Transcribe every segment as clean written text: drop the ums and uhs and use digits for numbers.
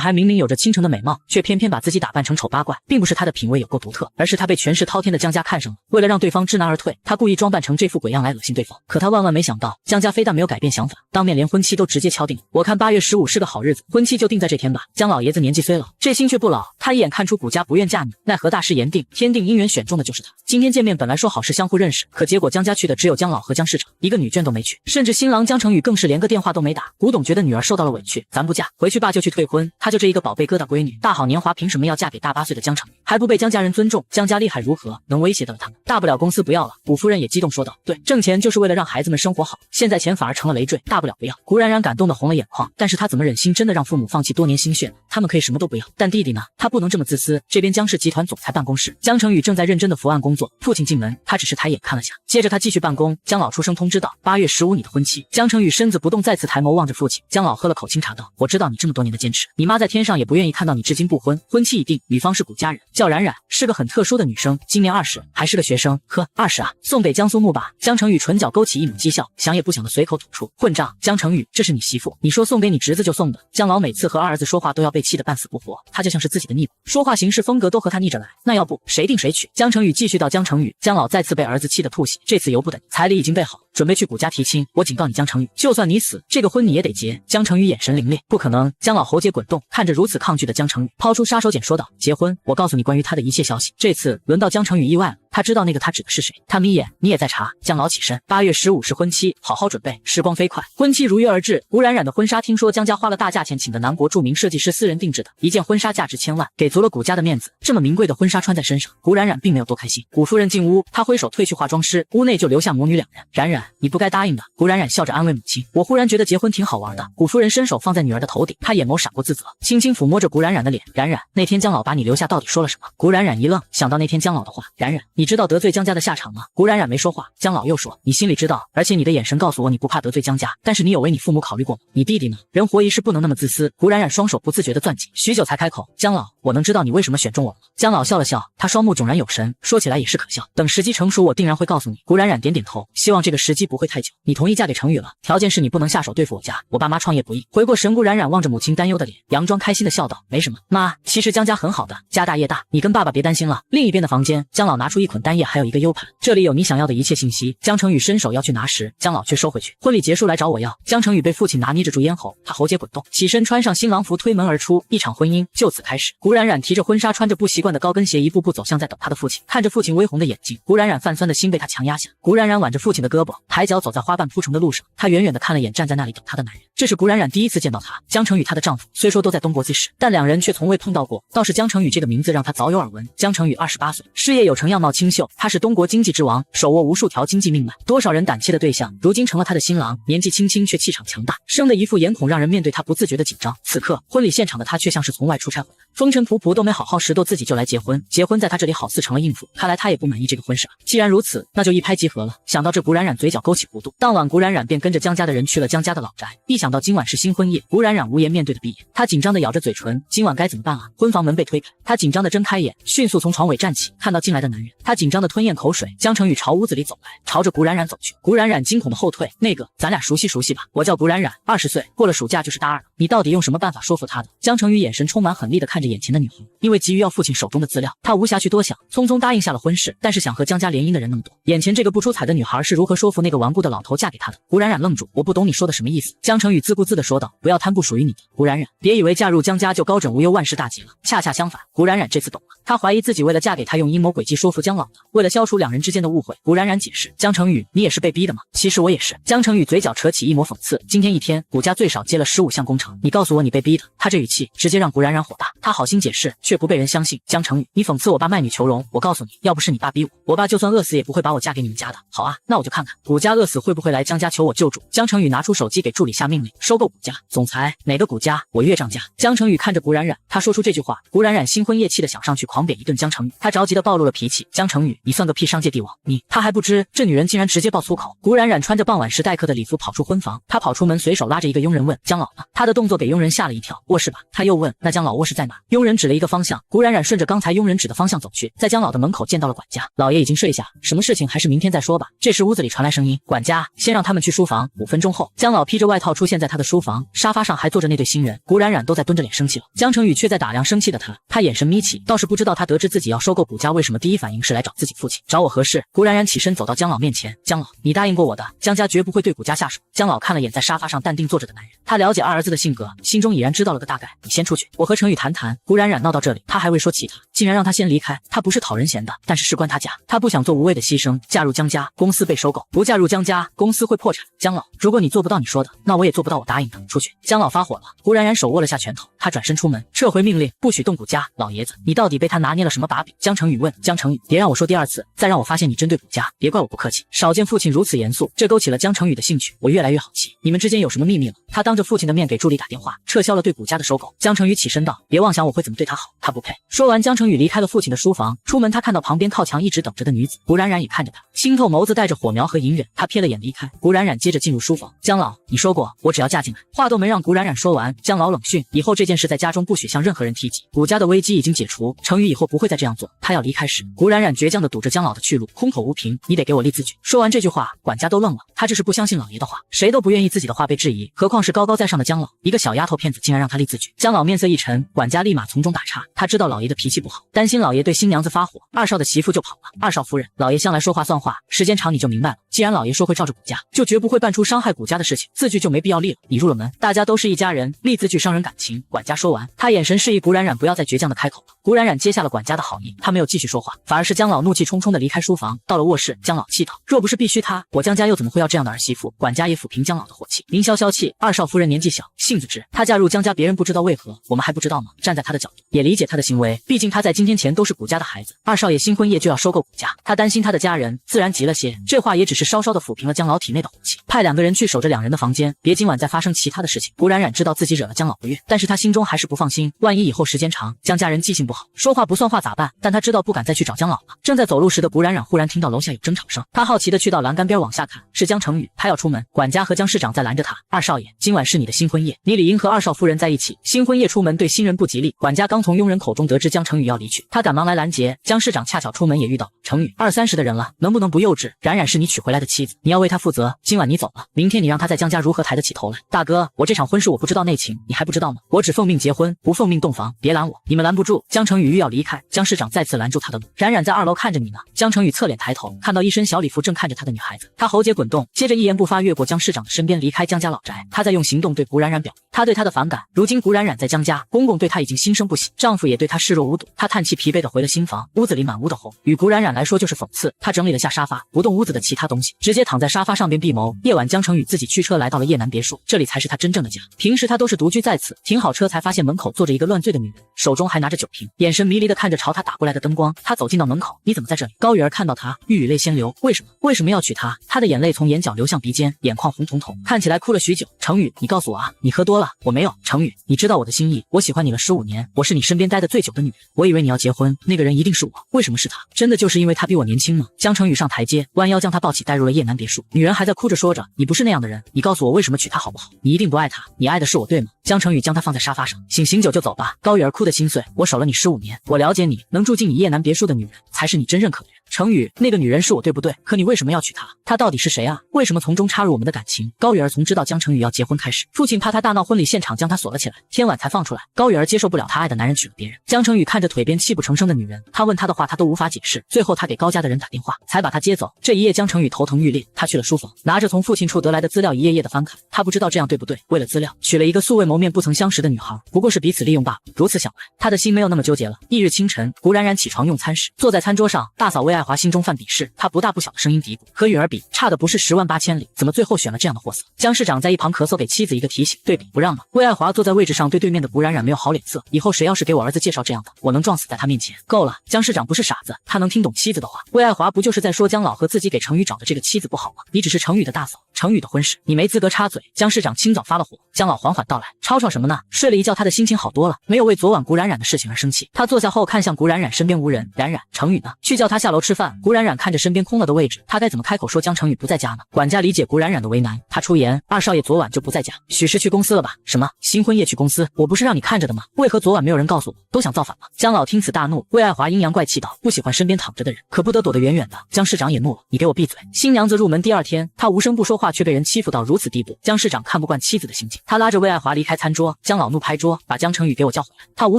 还明明有着倾城的美貌，却偏偏把自己打扮成丑八怪，并不是他的品味有够独特，而是他被权势滔天的江家看上了。为了让对方知难而退，他故意装扮成这副鬼样来恶心对方。可他万万没想到，江家非但没有改变想法，当面连婚期都直接敲定了。我看8月15是个好日子，婚期就定在这天吧。江老爷子年纪虽老，这心却不老，他一眼看出古家不愿嫁你，奈何大师言定，天定姻缘选中的就是他。今天见面本来说好是相互认识，可结果江家去的只有江老和江市长，一个女眷都没去，甚至新郎江成宇更是连个电话都没打。古董觉得女儿受到了委屈，咱不嫁，回去爸就去退婚。他就这一个宝贝疙瘩闺女，大好年华凭什么要嫁给大8岁的江成宇？还不被江家人尊重？江家厉害如何，能威胁得了他们？大不了公司不要了。古夫人也激动说道：“对，挣钱就是为了让孩子们生活好，现在钱反而成了累赘，大不了不要。”古冉冉感动的红了眼眶，但是他怎么忍心真的让父母放弃多年心血呢？他们可以什么都不要，但弟弟呢？他不能这么自私。这边江氏集团总裁办公室，江成宇正在认真的伏案工作，父亲进门，他只是抬眼看了下，接着他继续办公。江老出声通知道：“8月15你的婚期。”江成宇身子不动，再次抬眸望着父亲。江老喝了口清茶道：“我知道你这么多年的坚持，你妈在天上也不愿意看到你至今不婚。婚期已定，女方是古家人，叫冉冉，是个很特殊的女生，今年20，还是个学生。呵，20啊，送给江苏木吧。”江成宇唇角勾起一抹讥笑，想也不想的随口吐出：“混账！江成宇，这是你媳妇，你说送给你侄子就送的。”江老每次和二儿子说话都要被气得半死不活，他就像是自己的逆子，说话行事风格都和他逆着来。那要不谁定谁娶？江成宇继续道：“江成宇，江老再次被儿子气得吐血，这次由不得你，彩礼已经备好，准备去古家提亲。我警告你，江成宇，就算你死，这个婚你也得结。”江成宇眼神凌冽：“不可能！”江老喉结滚动，看着如此抗拒的江成宇，抛出杀手锏说道：“结婚，我告诉你关于他的一切消息。”这次轮到江成宇意外了，他知道那个他指的是谁。他眯眼，你也在查？江老起身：“8月15是婚期，好好准备。”时光飞快，婚期如约而至。古冉冉的婚纱，听说江家花了大价钱请的南国著名设计师私人定制的一件婚纱，价值1000万，给足了古家的面子。这么名贵的婚纱穿在身上，古冉冉并没有多开心。古夫人进屋，她挥手退去化妆师，屋内就留下母女两人。冉冉，你不该答应的。古冉冉笑着安慰母亲：“我忽然觉得结婚挺好玩的。”古夫人伸手放在女儿的头顶，她眼眸闪过自责，轻轻抚摸着古冉冉的脸：“冉冉，那天江老把你留下到底说了什么？”古冉冉一愣，想到那天江老的话：“冉冉，你知道得罪江家的下场吗？”古冉冉没说话。江老又说：“你心里知道，而且你的眼神告诉我你不怕得罪江家，但是你有为你父母考虑过吗？你弟弟呢？人活一世不能那么自私。”古冉冉双手不自觉地攥紧，许久才开口：“江老，我能知道你为什么选中我吗？”江老笑了笑，他双目炯然有神，说起来也是可笑。等时机成熟，我定然会告诉你。古冉冉点点头，希望这个时机不会太久。你同意嫁给程宇了，条件是你不能下手对付我家，我爸妈创业不易。回过神，古冉冉望着母亲担忧的脸，佯装开心的笑道：“没什么，妈，其实江家很好的，家大业大，你跟爸爸别担心了。”另一边的房间，江老拿出一捆单页，还有一个 U 盘，这里有你想要的一切信息。江成宇伸手要去拿时，江老却收回去。婚礼结束来找我要。江成宇被父亲拿捏着住咽喉，他喉结滚动，起身穿上新郎服推门而出，一场婚姻就此开始。古冉冉提着婚纱，穿着不习惯的高跟鞋，一步步走向在等他的父亲。看着父亲微红的眼睛，古冉冉泛酸的心被他强压下。古冉冉挽着父亲的胳膊，抬脚走在花瓣铺成的路上。他远远的看了眼站在那里等他的男人，这是古冉冉第一次见到他。江成宇她的丈夫虽说都在东国记时，但两人却从未碰到过。倒是江成宇这个名字让他早有耳闻。江成宇28岁，事业有成，样貌清秀，他是东国经济之王，手握无数条经济命脉，多少人胆怯的对象，如今成了他的新郎。年纪轻轻却气场强大，生的一副眼孔让人面对他不自觉的紧张。此刻婚礼现场的他却像是从外出差回来，风尘仆仆都没好好拾掇自己就来结婚。结婚在他这里好似成了应付，看来他也不满意这个婚事啊。既然如此，那就一拍即合了。想到这，古冉冉嘴角勾起弧度。当晚古冉冉便跟着江家的人去了江家的老宅。一想到今晚是新婚夜，古冉冉无颜面对的闭眼，她紧张的咬着嘴唇，今晚该怎么办啊？婚房门被推开，她紧张的睁开眼，迅速从床尾站起，看到进来的男人，她紧张的吞咽口水。江成宇朝屋子里走来，朝着古冉冉走去。古冉冉惊恐的后退，那个咱俩熟悉吧，我叫古冉冉，20岁，过了暑假就是大2了，你到底用什么办法说服他的？江成宇眼神充满狠厉的看着眼前的女孩，因为急于要父亲手中的资料，他无暇去多想，匆匆答应下了婚事。但是想和江家联姻的人那么多，眼前这个不出彩的女孩是如何说服那个顽固的老头嫁给他的？古冉冉愣住，我不懂你说的什么意思。江成宇自顾自地说道：“不要贪不属于你的。古冉冉，别以为嫁入江家就高枕无忧万事大吉了，恰恰相反。”古冉冉这次懂了，她怀疑自己为了嫁给他用阴谋诡计说服江老的。为了消除两人之间的误会，古冉冉解释：“江成宇，你也是被逼的吗？其实我也是。”江成宇嘴角扯起一抹讽刺：“今天一天，古家最少接了15项工程，你告诉我你被逼的？”他这语气直接让古冉冉火大，他好心解释，却不被人相信。江成宇，你讽刺我爸卖女求荣，我告诉你，要不是你爸逼我，我爸就算饿死也不会把我嫁给你们家的。好啊，那我就看看古家饿死会不会来江家求我救助。江成宇拿出手机给助理下命令：收购古家。总裁，哪个古家？我岳丈家。江成宇看着古冉冉，他说出这句话，古冉冉新婚夜气的想上去狂狂扁一顿江成宇。他着急的暴露了脾气，江成宇，你算个屁上界帝王，他还不知这女人竟然直接爆粗口。古冉冉穿着傍晚时待客的礼服跑出婚房，他跑出门随手拉着一个佣人问江老呢？他的动作给佣人吓了一跳，卧室吧。他又问那江老卧室在哪？佣人指了一个方向，古冉冉顺着刚才佣人指的方向走去，在江老的门口见到了管家。老爷已经睡下，什么事情还是明天再说吧。这时屋子里传来声音，管家，先让他们去书房。5分钟后，江老披着外套出现在他的书房，沙发上还坐着那对新人。古冉冉都在蹲着脸生气了，江成宇却在打量生气的他眼神眯起，倒是不知道他得知自己要收购古家为什么第一反应是来找自己父亲，找我何事？古冉冉起身走到江老面前，江老，你答应过我的，江家绝不会对古家下手。江老看了眼在沙发上淡定坐着的男人，他了解二儿子的性格，心中已然知道了个大概。你先出去，我和成宇谈谈。古冉冉闹到这里，他还未说其他，竟然让他先离开。他不是讨人嫌的，但是事关他家，他不想做无谓的牺牲。嫁入江家，公司被收购；不嫁入江家，公司会破产。江老，如果你做不到你说的，那我也做不到我答应的。出去！江老发火了，古冉冉手握了下拳头，他转身出门，撤回命令，不许动古家。老爷子，你到底被他拿捏了什么把柄？江成宇问。江成宇，别让我说第二次，再让我发现你针对古家，别怪我不客气。少见父亲如此严肃，这勾起了江成宇的兴趣。我越来越好奇，你们之间有什么秘密了？他当着父亲的面给助理打电话，撤销了对古家的收购。江成宇起身道，别妄想我会怎么对他好，他不配。说完，江成宇离开了父亲的书房，出门他看到旁边靠墙一直等着的女子，古冉冉也看着他，清透眸子带着火苗和隐忍，他瞥了眼离开。古冉冉接着进入书房，江老，你说过我只要嫁进来。话都没让古冉冉说完，江老冷训，以后这件事在家中不许向任何人提及。古家的危机已经解除，成宇以后不会再这样做。他要离开时，古冉冉倔强地堵着江老的去路，空口无凭，你得给我立字据。说完这句话，管家都愣了，他这是不相信老爷的话，谁都不愿意自己的话被质疑，何况是高高在上的江老，一个小丫头片子竟然让他立字据。江老面色一沉，管家立马从中打岔，他知道老爷的脾气不好，担心老爷对新娘子发火，二少的媳妇就跑了。二少夫人，老爷向来说话算话，时间长你就明白了，既然老爷说会罩着古家，就绝不会办出伤害古家的事情，字据就没必要立了。你入了门，大家都是一家人，立字据伤人感情。管家说完，他眼神示意古冉冉不要再倔强的开口了。古冉冉接下了管家的好意，他没有继续说话，反而是江老怒气冲冲的离开书房，到了卧室，江老气道，若不是必须他，我江家又怎么会要这样的儿媳妇？管家也抚平江老的火气，您消消气，二少夫人年纪小，性子直，她嫁入江家别人不知道为何，我们还不知道吗？站在她的角度，也理解她的行为，毕竟她在今天前都是古家的孩子，二少爷新婚夜就要收购古家，他担心他的家人，自然急了些。这话也只是稍稍的抚平了江老体内的火气，派2个人去守着2人的房间，别今晚再发生其他的事情。古冉冉知道自己惹了江老不悦，但是他心中还是不放心，万一以后时间长，江家人记性不好，说话不算话咋办？但他知道不敢再去找江老了。正在走路时的古冉冉忽然听到楼下有争吵声，他好奇的去到栏杆边往下看，是江成宇，他要出门，管家和江市长在拦着他。二少爷，今晚是你的新婚夜，你理应和二少夫人在一起，新婚夜出门对新人不吉利。管家刚从佣人口中得知江成宇要离去，他赶忙来拦截。江市长恰巧出门也遇到成宇，20-30的人了，能不能不幼稚？冉冉是你娶回来的妻子，你要为他负责。今晚你走了，明天你让他在江家如何抬得起头来？大哥，我这场婚事我不知道内情，你还不知道吗？我只奉命结婚，不奉命洞房，别拦我，你们拦不住。江成宇欲要离开，江市长再次拦住他的路。冉冉在2楼看着你呢。江成宇侧脸抬头，看到一身小礼服正看着他的女孩子，他喉结滚动，接着一言不发越过江市长的身边离开江家老宅。他在用行动对古冉冉表明他对他的反感。如今古冉冉在江家，公公对他已经心生不喜，丈夫也对他视若无睹。他叹气疲惫地回了新房，屋子里满屋的红，与古冉冉来说就是讽刺。他整理了下沙发，不动屋子的其他东西，直接躺在沙发上边闭眸。夜晚，江成宇自己驱车来到了叶南别墅，这里才是他真正的家。平时他都是独居在此，停好车才发现门口坐着一个乱醉的女人，手中还拿着酒瓶，眼神迷离地看着朝他打过来的灯光。他走进到门口，你怎么在这里？高玉儿看到他，欲语泪先流，为什么要娶她？他的眼泪从眼角流向鼻尖，眼眶红彤彤，看起来哭了许久。成宇，你告诉我啊，你喝多了？我没有。成宇，你知道我的心意，我喜欢你了15年，我是你身边待得最久的女人，我以为你要结婚，那个人一定是我，为什么是他？真的就是因为他比我年轻吗？江成宇上台阶，弯腰将他抱起带入了叶南别墅。女人还在哭着说着，你不是那样的人，你告诉我为什么娶她好不好？你一定不爱她，你爱的是我对吗？江成宇将她放在沙发上，醒酒就走吧。高玉儿哭得心碎，我守了你15年，我了解你，能住进你叶南别墅的女人才是你真认可的人。成宇，那个女人是我对不对？可你为什么要娶她？她到底是谁啊？为什么从中插入我们的感情？高玉儿从知道江成宇要结婚开始，父亲怕她大闹婚礼现场，将她锁了起来，天晚才放出来。高玉儿接受不了她爱的男人娶了别人。江成宇看着腿边泣不成声的女人，他问她的话他都无法解释，最后他给高家的人打电话，才把她接走。这一夜江成宇头疼欲裂，他去了书房，拿着从父亲处得来的资料一页页的翻看，他不知道这样对不对，为了资料娶了一个素未谋面不曾相识的女孩，不过是彼此利用罢了。如此想来，他的心没有那么纠结了。翌日清晨，古冉冉起床用餐时，坐在餐桌上，大嫂为爱华心中犯鄙视，他不大不小的声音嘀咕：和雨儿比，差的不是10万8千里，怎么最后选了这样的货色？江市长在一旁咳嗽，给妻子一个提醒：对比不让吗？魏爱华坐在位置上，对对面的古冉冉没有好脸色。以后谁要是给我儿子介绍这样的，我能撞死在他面前。够了，江市长不是傻子，他能听懂妻子的话。魏爱华不就是在说江老和自己给程宇找的这个妻子不好吗？你只是程宇的大嫂，程宇的婚事，你没资格插嘴。江市长清早发了火，江老缓缓道来：吵吵什么呢？睡了一觉，他的心情好多了，没有为昨晚古冉冉的事情而生气。他坐下后看向古冉冉，身边无人。冉冉，程宇呢？去叫他下楼吃饭。古冉冉看着身边空了的位置，他该怎么开口说江程宇不在家呢？管家理解古冉冉的为难，他出言：二少爷昨晚就不在家，许是去公司了吧？什么新婚夜去公司？我不是让你看着的吗？为何昨晚没有人告诉我？都想造反吗？江老听此大怒，魏爱华阴阳怪气道：不喜欢身边躺着的人，可不得躲得远远的。江市长也怒了：你给我闭嘴！新娘子入门第二天，他无声不说话，却被人欺负到如此地步。江市长看不惯妻子的行径，他拉着魏爱华离开餐桌。江老怒拍桌，把江程宇给我叫回来，他无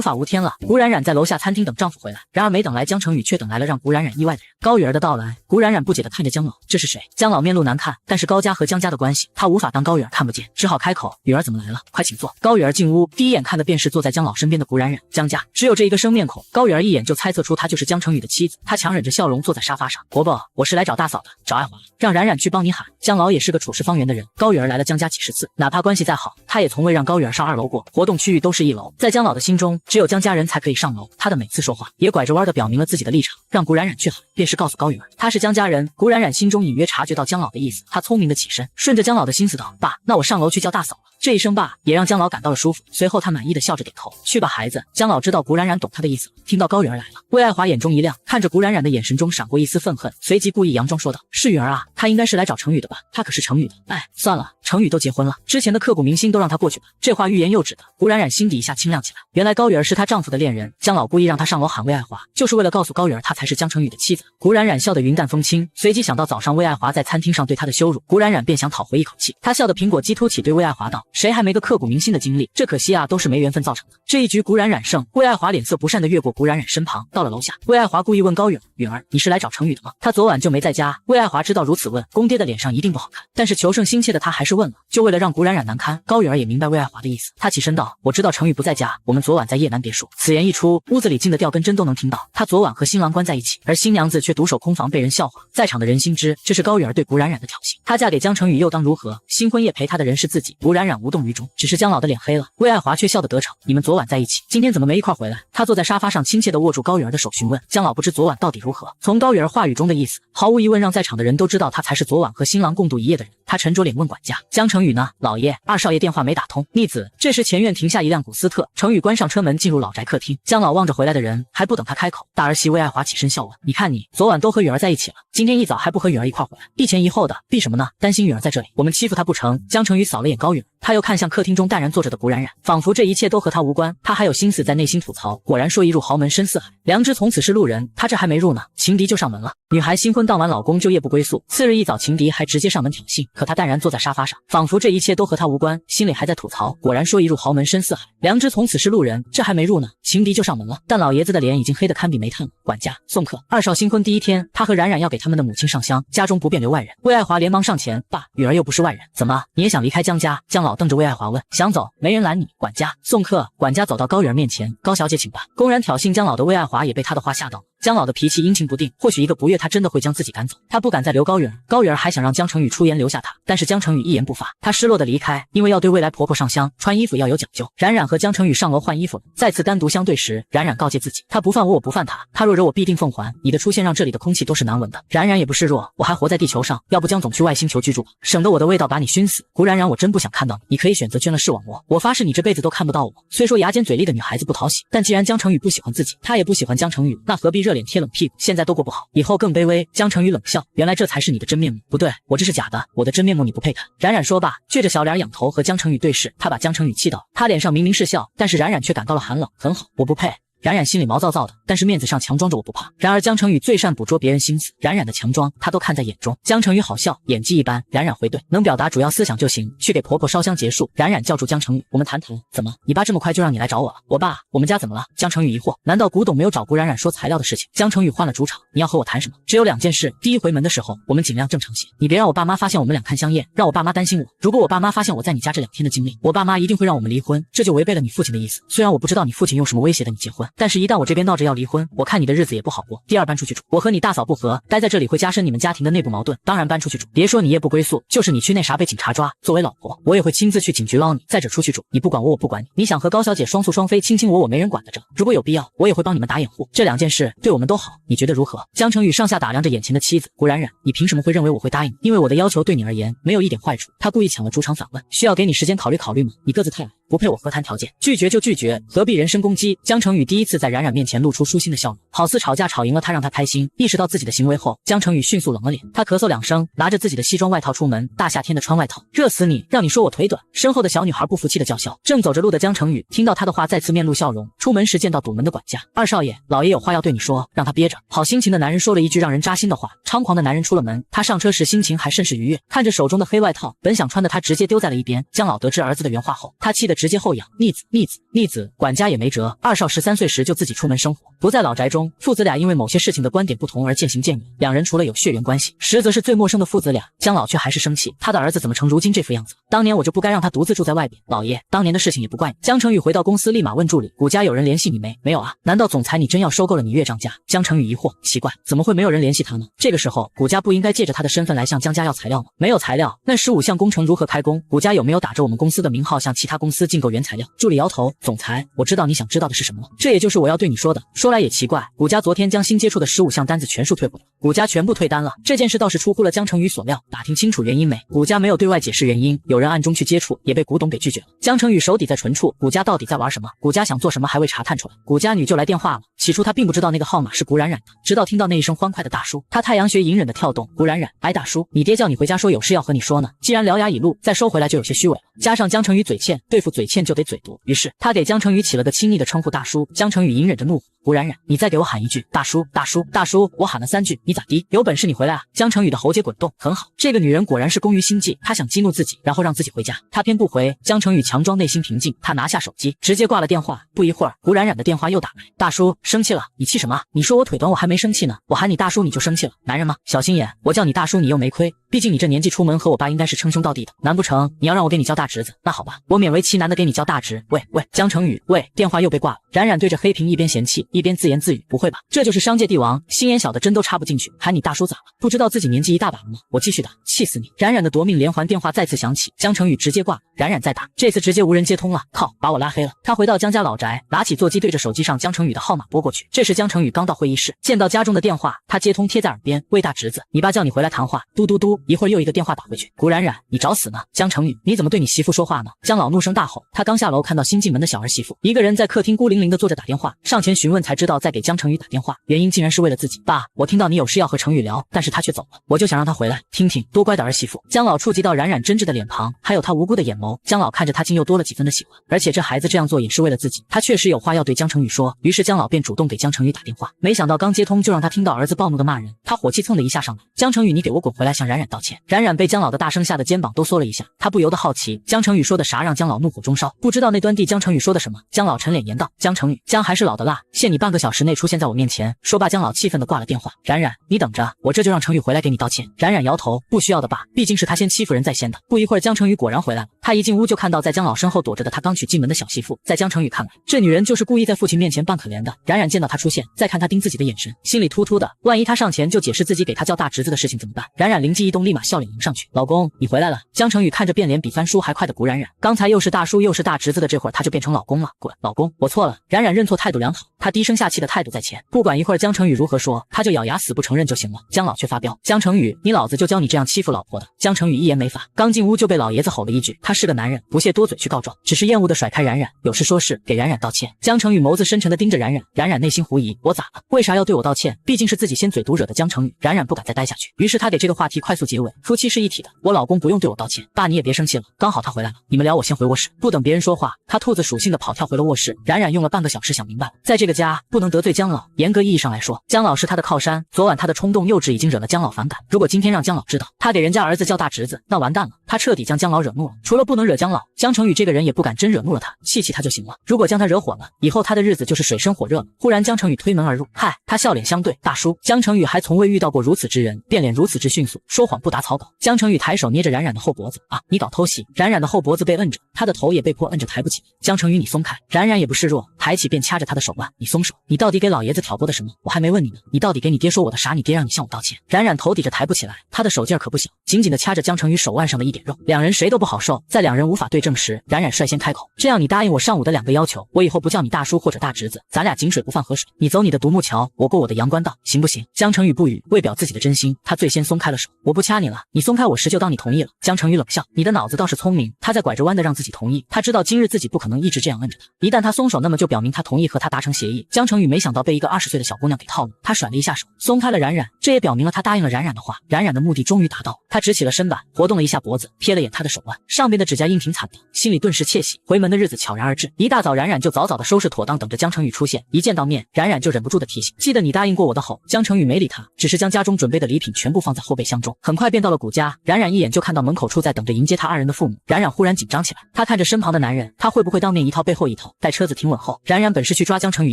法无天了。古冉冉在楼下餐厅等丈夫回来，然而没等来江程宇，却等来了让古冉冉意外的人——高雨儿的到来。古冉冉不解地看着江老，这是谁？江老面露难看，但是高家和江家的关系，他无法当高雨儿看不见，只好开口：雨儿怎么来了？快请坐。高雨儿进屋，第一眼看的便是坐在江老身边的古冉冉。江家只有这一个生面孔，高雨儿一眼就猜测出她就是江程宇的妻子。她强忍着笑容坐在沙发上：伯伯，我是来找大嫂的，找爱华，让冉冉去帮你喊。江老也是个处事方圆的人，高雨儿来了江家几十次，哪怕关系再好，他也从未让高雨儿上2楼过，活动区域都是1楼。在江老的心中，只有江家人才可以上楼。他的每次说话也拐着弯的表明了自己的立场，让古冉冉去喊，便是告诉高雨儿他是江家人。古冉冉心中隐约察觉到江老的意思，他聪明的起身，顺着江老的心思道：爸，那我上楼去叫大嫂了。这一声爸也让江老感到了舒服，随后他满意的笑着点头：去吧孩子。江老知道古冉冉懂他的意思了。听到高雨儿来了，魏爱华眼中一亮，看着古冉冉的眼神中闪过一丝愤恨，随即故意佯装说道：是雨儿啊，她应该是来找程宇的吧，她可是程宇的。哎，算了，程宇都结婚了，之前的刻骨铭心都让他过去吧。这话欲言又止的，古冉冉心底一下清亮起来，原来高雨儿是她丈夫的恋人。江老故意让她上楼喊魏爱华，就是为了告诉高雨儿她才是江程宇的妻子。古冉冉笑得云淡风轻，随即想到早上魏爱华在餐厅上对她的羞辱，古冉冉便想讨回一口气。她笑得苹果肌凸起，对魏爱华道：谁还没个刻骨铭心的经历？这可惜啊，都是没缘分造成的。这一局古冉冉胜，魏爱华脸色不善地越过古冉冉身旁，到了楼下。魏爱华故意问高允儿：你是来找程宇的吗？他昨晚就没在家。魏爱华知道如此问，公爹的脸上一定不好看，但是求胜心切的他还是问了，就为了让古冉冉难堪。高允儿也明白魏爱华的意思，他起身道：我知道程宇不在家，我们昨晚在叶南别墅。此言一出，屋子里静得掉根针都能听到，他昨晚和新郎官在一起，而新娘子却独守空房，被人笑话。在场的人心知这是高允儿对古冉冉的挑衅，她嫁给江程宇又当如何？新婚夜陪她的人是自己。古冉冉无动于衷，只是江老的脸黑了。魏爱华却笑得得逞：你们昨晚在一起，今天怎么没一块回来？他坐在沙发上，亲切地握住高允儿的手，询问江老不知昨晚到底如何。从高允儿话语中的意思，毫无疑问让在场的人都知道他才是昨晚和新郎共度一夜的人。他沉着脸问管家：江程宇呢？老爷，二少爷电话没打通。逆子。这时前院停下一辆古斯特，程宇关上车门进入老宅客厅。江老望着回来的人，还不等他开口，大儿媳魏爱华起身笑问：你看你昨晚都和允儿在一起了，今天一早还不和允儿一块回来，一前一后的，避什么呢？担心允儿在这里，我们欺负她不成？江程宇扫了眼高允儿，他又看向客厅中淡然坐着的古冉冉，仿佛这一切都和他无关，他还有心思在内心吐槽。果然说一入豪门深似海，良知从此是路人，他这还没入呢，情敌就上门了。女孩新婚当晚老公就夜不归宿，次日一早情敌还直接上门挑衅，可他淡然坐在沙发上，仿佛这一切都和他无关，心里还在吐槽。果然说一入豪门深似海，良知从此是路人，这还没入呢，情敌就上门了。但老爷子的脸已经黑得堪比煤炭了。管家送客，二少新婚第一天，他和冉冉要给他们的母亲上香，家中不便留外人。魏爱华连忙上前：爸，允儿又不是外人，怎么你也想离开江家？江老瞪着魏爱华问：想走，没人拦你。管家送客，管家走到高允儿面前：高小姐请吧。公然挑衅江老的魏爱华也被他的话吓到了。江老的脾气阴晴不定，或许一个不月他真的会将自己赶走。他不敢再留高允儿，高允儿还想让江程宇出言留下他，但是江程宇一言不发。他失落的离开，因为要对未来婆婆上香，穿衣服要有讲究。冉冉和江程宇上楼换衣服了，再次单独相对时，冉冉告诫自己：他不犯我，我不犯他，他若惹我必定奉还。你的出现让这里的空气都是难闻的。冉冉也不示弱，我还活在地球上，要不江总去外星球居住吧，省得我的味道把你熏死。古冉冉，我真不想看到你，你可以选择捐了视网膜，我发誓你这辈子都看不到我。虽说牙尖嘴利的女孩子不讨喜，但既然江程宇不喜欢自己，他也不喜欢江程宇，那何必热脸贴冷屁股？现在都过不好，以后更卑微。江程宇冷笑：原来这才是你的真面目。不对，我这是假的，我的真面目你不配看。冉冉说罢，撅着小脸仰头和江程宇对视，他把江程宇气到，他脸上明明是笑，但是冉冉却感到了寒冷。很好，我不配。冉冉心里毛躁躁的，但是面子上强装着我不怕。然而江程宇最善捕捉别人心思，冉冉的强装他都看在眼中。江程宇好笑，演技一般。冉冉回怼：能表达主要思想就行，去给婆婆烧香结束。冉冉叫住江程宇：我们谈谈。怎么，你爸这么快就让你来找我了？我爸，我们家怎么了？江程宇疑惑，难道古董没有找古冉冉说材料的事情？江程宇换了主场，你要和我谈什么？只有2件事，第一，回门的时候我们尽量正常些，你别让我爸妈发现我们俩看香艳，让我爸妈担心我。如果我爸妈发现我在你家这2天的经历，我爸妈一定会让我们离婚，这就违背了你父亲的意思。虽然我不知道你父亲用什么威胁的你结婚，但是一旦我这边闹着要离婚，我看你的日子也不好过。第二，搬出去住，我和你大嫂不和，待在这里会加深你们家庭的内部矛盾，当然搬出去住。别说你夜不归宿，就是你去那啥被警察抓，作为老婆，我也会亲自去警局捞你。再者出去住，你不管我，我不管你。你想和高小姐双宿双飞，卿卿我我，没人管得着。如果有必要，我也会帮你们打掩护。这2件事对我们都好，你觉得如何？江成宇上下打量着眼前的妻子，顾冉冉，你凭什么会认为我会答应？因为我的要求对你而言没有一点坏处。他故意抢了主场反问，需要给你时间考虑考虑吗？你个子太矮，不配我和谈条件，拒绝就拒绝，何必人身攻击？江成宇第一次在冉冉面前露出舒心的笑容，好似吵架吵赢了他，让他开心。意识到自己的行为后，江成宇迅速冷了脸，他咳嗽2声，拿着自己的西装外套出门。大夏天的穿外套，热死你！让你说我腿短。身后的小女孩不服气的叫嚣。正走着路的江成宇听到他的话，再次面露笑容。出门时见到堵门的管家，二少爷，老爷有话要对你说，让他憋着。好心情的男人说了一句让人扎心的话。猖狂的男人出了门，他上车时心情还甚是愉悦，看着手中的黑外套，本想穿的他直接丢在了一边。江老得知儿子的原话后，他气得直接后仰，逆子逆子逆子！管家也没辙，二少13岁时就自己出门生活，不在老宅中。父子俩因为某些事情的观点不同而渐行渐远，两人除了有血缘关系，实则是最陌生的父子俩。江老却还是生气，他的儿子怎么成如今这副样子？当年我就不该让他独自住在外边。老爷，当年的事情也不怪你。江成宇回到公司，立马问助理：“谷家有人联系你没？”“没有啊。”“难道总裁你真要收购了你岳丈家？”江成宇疑惑：“奇怪，怎么会没有人联系他呢？”这个时候，谷家不应该借着他的身份来向江家要材料吗？没有材料，那15项工程如何开工？谷家有没有打着我们公司的名号向其他公司进购原材料？助理摇头：“总裁，我知道你想知道的是什么了，这也就是我要对你说的。”说来也奇怪，谷家昨天将新接触的15项单子全数退回了，谷家全部退单了。这件事倒是出乎了江成宇所料，打听清楚原因没？谷家没有对外解释原因，有人暗中去接触，也被古董给拒绝了。江成宇手抵在唇处，谷家到底在玩什么？谷家想做什么还未查探出来。谷家女就来电话了，起初他并不知道那个号码是谷冉冉的，直到听到那一声欢快的大叔，他太阳穴隐忍的跳动。谷冉冉，哎大叔，你爹叫你回家说有事要和你说呢，既然獠牙已露，再收回来就有些虚伪了。加上江成宇嘴欠，对付嘴欠就得嘴毒，于是他给江成宇起了个亲昵的称呼大叔。江成宇隐忍着怒火，谷冉冉，你再给我喊一句大叔大叔大叔！我喊了3句，你咋地？有本事你回来啊！江成宇的喉结滚动，很好，这个女人果然是工于心计，她想激怒自己，然后让自己回家，他偏不回。江成宇强装内心平静，他拿下手机，直接挂了电话。不一会儿，谷冉冉的电话又打来，大叔，生气了？你气什么？你说我腿短，我还没生气呢，我喊你大叔你就生气了，男人吗？小心眼，我叫你大叔你又没亏，毕竟你这年纪出门和我爸应该是称兄道弟的，难不成你要让我给你叫大侄子？那好吧，我勉为其难的给你叫大侄。喂，江成宇，喂，电话又被挂了。冉冉对着黑屏一边嫌弃一边自言自语，不会吧，这就是商界帝王，心眼小的针都插不进去，喊你大叔咋了？不知道自己年纪一大把了吗？我继续打，气死你！冉冉的夺命连环电话再次响起，江成宇直接挂，冉冉再打，这次直接无人接通了，靠，把我拉黑了。他回到江家老宅，拿起座机对着手机上江成宇的号码拨过去。这时江成宇刚到会议室，见到家中的电话，他接通贴在耳边，喂大侄子，你爸叫你回来谈话，嘟嘟嘟，一会儿又一个电话打回去。谷冉冉，你找死呢？江成宇，你怎么对你媳妇说话呢？江老怒声大吼，他刚下楼看到新进门的小儿媳妇一个人在客厅孤零零的坐着打电话，上前询问才知道在给江成宇打电话，原因竟然是为了自己。爸，我听到你有事要和成宇聊，但是他却走了，我就想让他回来听听，多乖的儿媳妇。江老触及到冉冉真挚的脸庞，还有他无辜的眼眸，江老看着他竟又多了几分的喜欢，而且这孩子这样做也是为了自己，他确实有话要对江成宇说。于是江老便主动给江成宇打电话，没想到刚接通就让他听到儿子暴怒的骂人，他火气蹭的一下上来，江成宇，你给我滚回来向冉冉道歉。冉冉被江老的大声吓得肩膀都缩了一下，他不由得好奇江成宇说的啥让江老怒火中烧，不知道那端地江成宇说的什么。江老沉脸言道，江成宇，姜还是老的辣，限你半个小时内出现在我面前。说罢江老气愤地挂了电话。冉冉，你等着，我这就让成宇回来给你道歉。冉冉摇头，不需要的爸，毕竟是他先欺负人在先的。不一会儿江成宇果然回来了，他一进屋就看到在江老身后躲着的他刚娶进门的小媳妇，在江成宇看来，这女人就是故意在父亲面前扮可怜的。冉冉见到他出现，再看他盯自己的眼神，心里突突的，万一他上前就解释自己给他叫大侄子的事情怎么办？冉冉灵机一动，立马笑脸迎上去，老公你回来了。江成宇看着变脸比翻书还快的谷冉冉，刚才又是大叔又是大侄子的，这会儿他就变成老公了，滚，老公我错了。冉冉认错态度良好，他低声下气的态度在前，不管一会儿江成宇如何说，他就咬牙死不承认就行了。江老却发飙，江成宇，你老子就教你这样欺负老婆的。江成宇一言没发，刚进屋就被老爷子吼了一句，他是个男人，不屑多嘴去告状，只是厌恶的甩开冉冉，有事说事，给冉冉道歉。江成宇眸子深沉的盯着冉冉，冉冉内心狐疑，我咋了？为啥要对我道歉？毕竟是自己先嘴毒惹的江成宇，冉冉不敢再待下去，于是他给这个话题快速结尾，夫妻是一体的，我老公不用对我道歉，爸你也别生气了，刚好他回来了，你们聊，我先回卧室。不等别人说话，他兔子属性的跑跳回了卧室。冉冉用了半个小时想明白了，在这个家不能得罪江老，严格意义上来说，江老是他的靠山，昨晚他的冲动幼稚已经惹了江老反感，如果今天让江老知道他给人家儿子叫大侄子，那完蛋了，他彻底将江老惹怒了。除了不能惹江老，江成宇这个人也不敢真惹怒了他，气气他就行了，如果将他惹火了，以后他的日子就是水深火热了。忽然江成宇推门而入，嗨，他笑脸相对，大叔。江成宇还从未遇到过如此之人，变脸如此之迅速，说谎不打草稿。江成宇抬手捏着冉冉的后脖子，啊，你搞偷袭。冉冉的后脖子被摁着，他的头也被迫摁着抬不起。江成宇你松开。冉冉也不示弱，抬起便掐着他的手腕，你松封手，你到底给老爷子挑拨的什么？我还没问你呢，你到底给你爹说我的啥？你爹让你向我道歉。冉冉头抵着抬不起来，他的手劲儿可不小，紧紧地掐着江成宇手腕上的一点肉，两人谁都不好受。在两人无法对证时，冉冉率先开口：这样你答应我上午的2个要求，我以后不叫你大叔或者大侄子，咱俩井水不犯河水，你走你的独木桥，我过我的阳关道，行不行？江成宇不语，为表自己的真心，他最先松开了手。我不掐你了，你松开我时就当你同意了。江成宇冷笑，你的脑子倒是聪明。他在拐着弯的让自己同意，他知道今日自己不可能一直这样摁着他，一旦他松手，那么就表明他同意和他达成协议。江成宇没想到被一个20岁的小姑娘给套路，他甩了一下手，松开了冉冉，这也表明了他答应了冉冉的话。冉冉的目的终于达到，他直起了身板，活动了一下脖子，瞥了眼他的手腕，上边的指甲印挺惨的，心里顿时窃喜。回门的日子悄然而至，一大早冉冉就早早的收拾妥当，等着江成宇出现。一见到面，冉冉就忍不住的提醒，记得你答应过我的吼。江成宇没理他，只是将家中准备的礼品全部放在后备箱中，很快便到了古家。冉冉一眼就看到门口处在等着迎接他2人的父母，冉冉忽然紧张起来，他看着身旁的男人，他会不会当面一套背后一套？待车子停稳后，冉冉本是去抓江成宇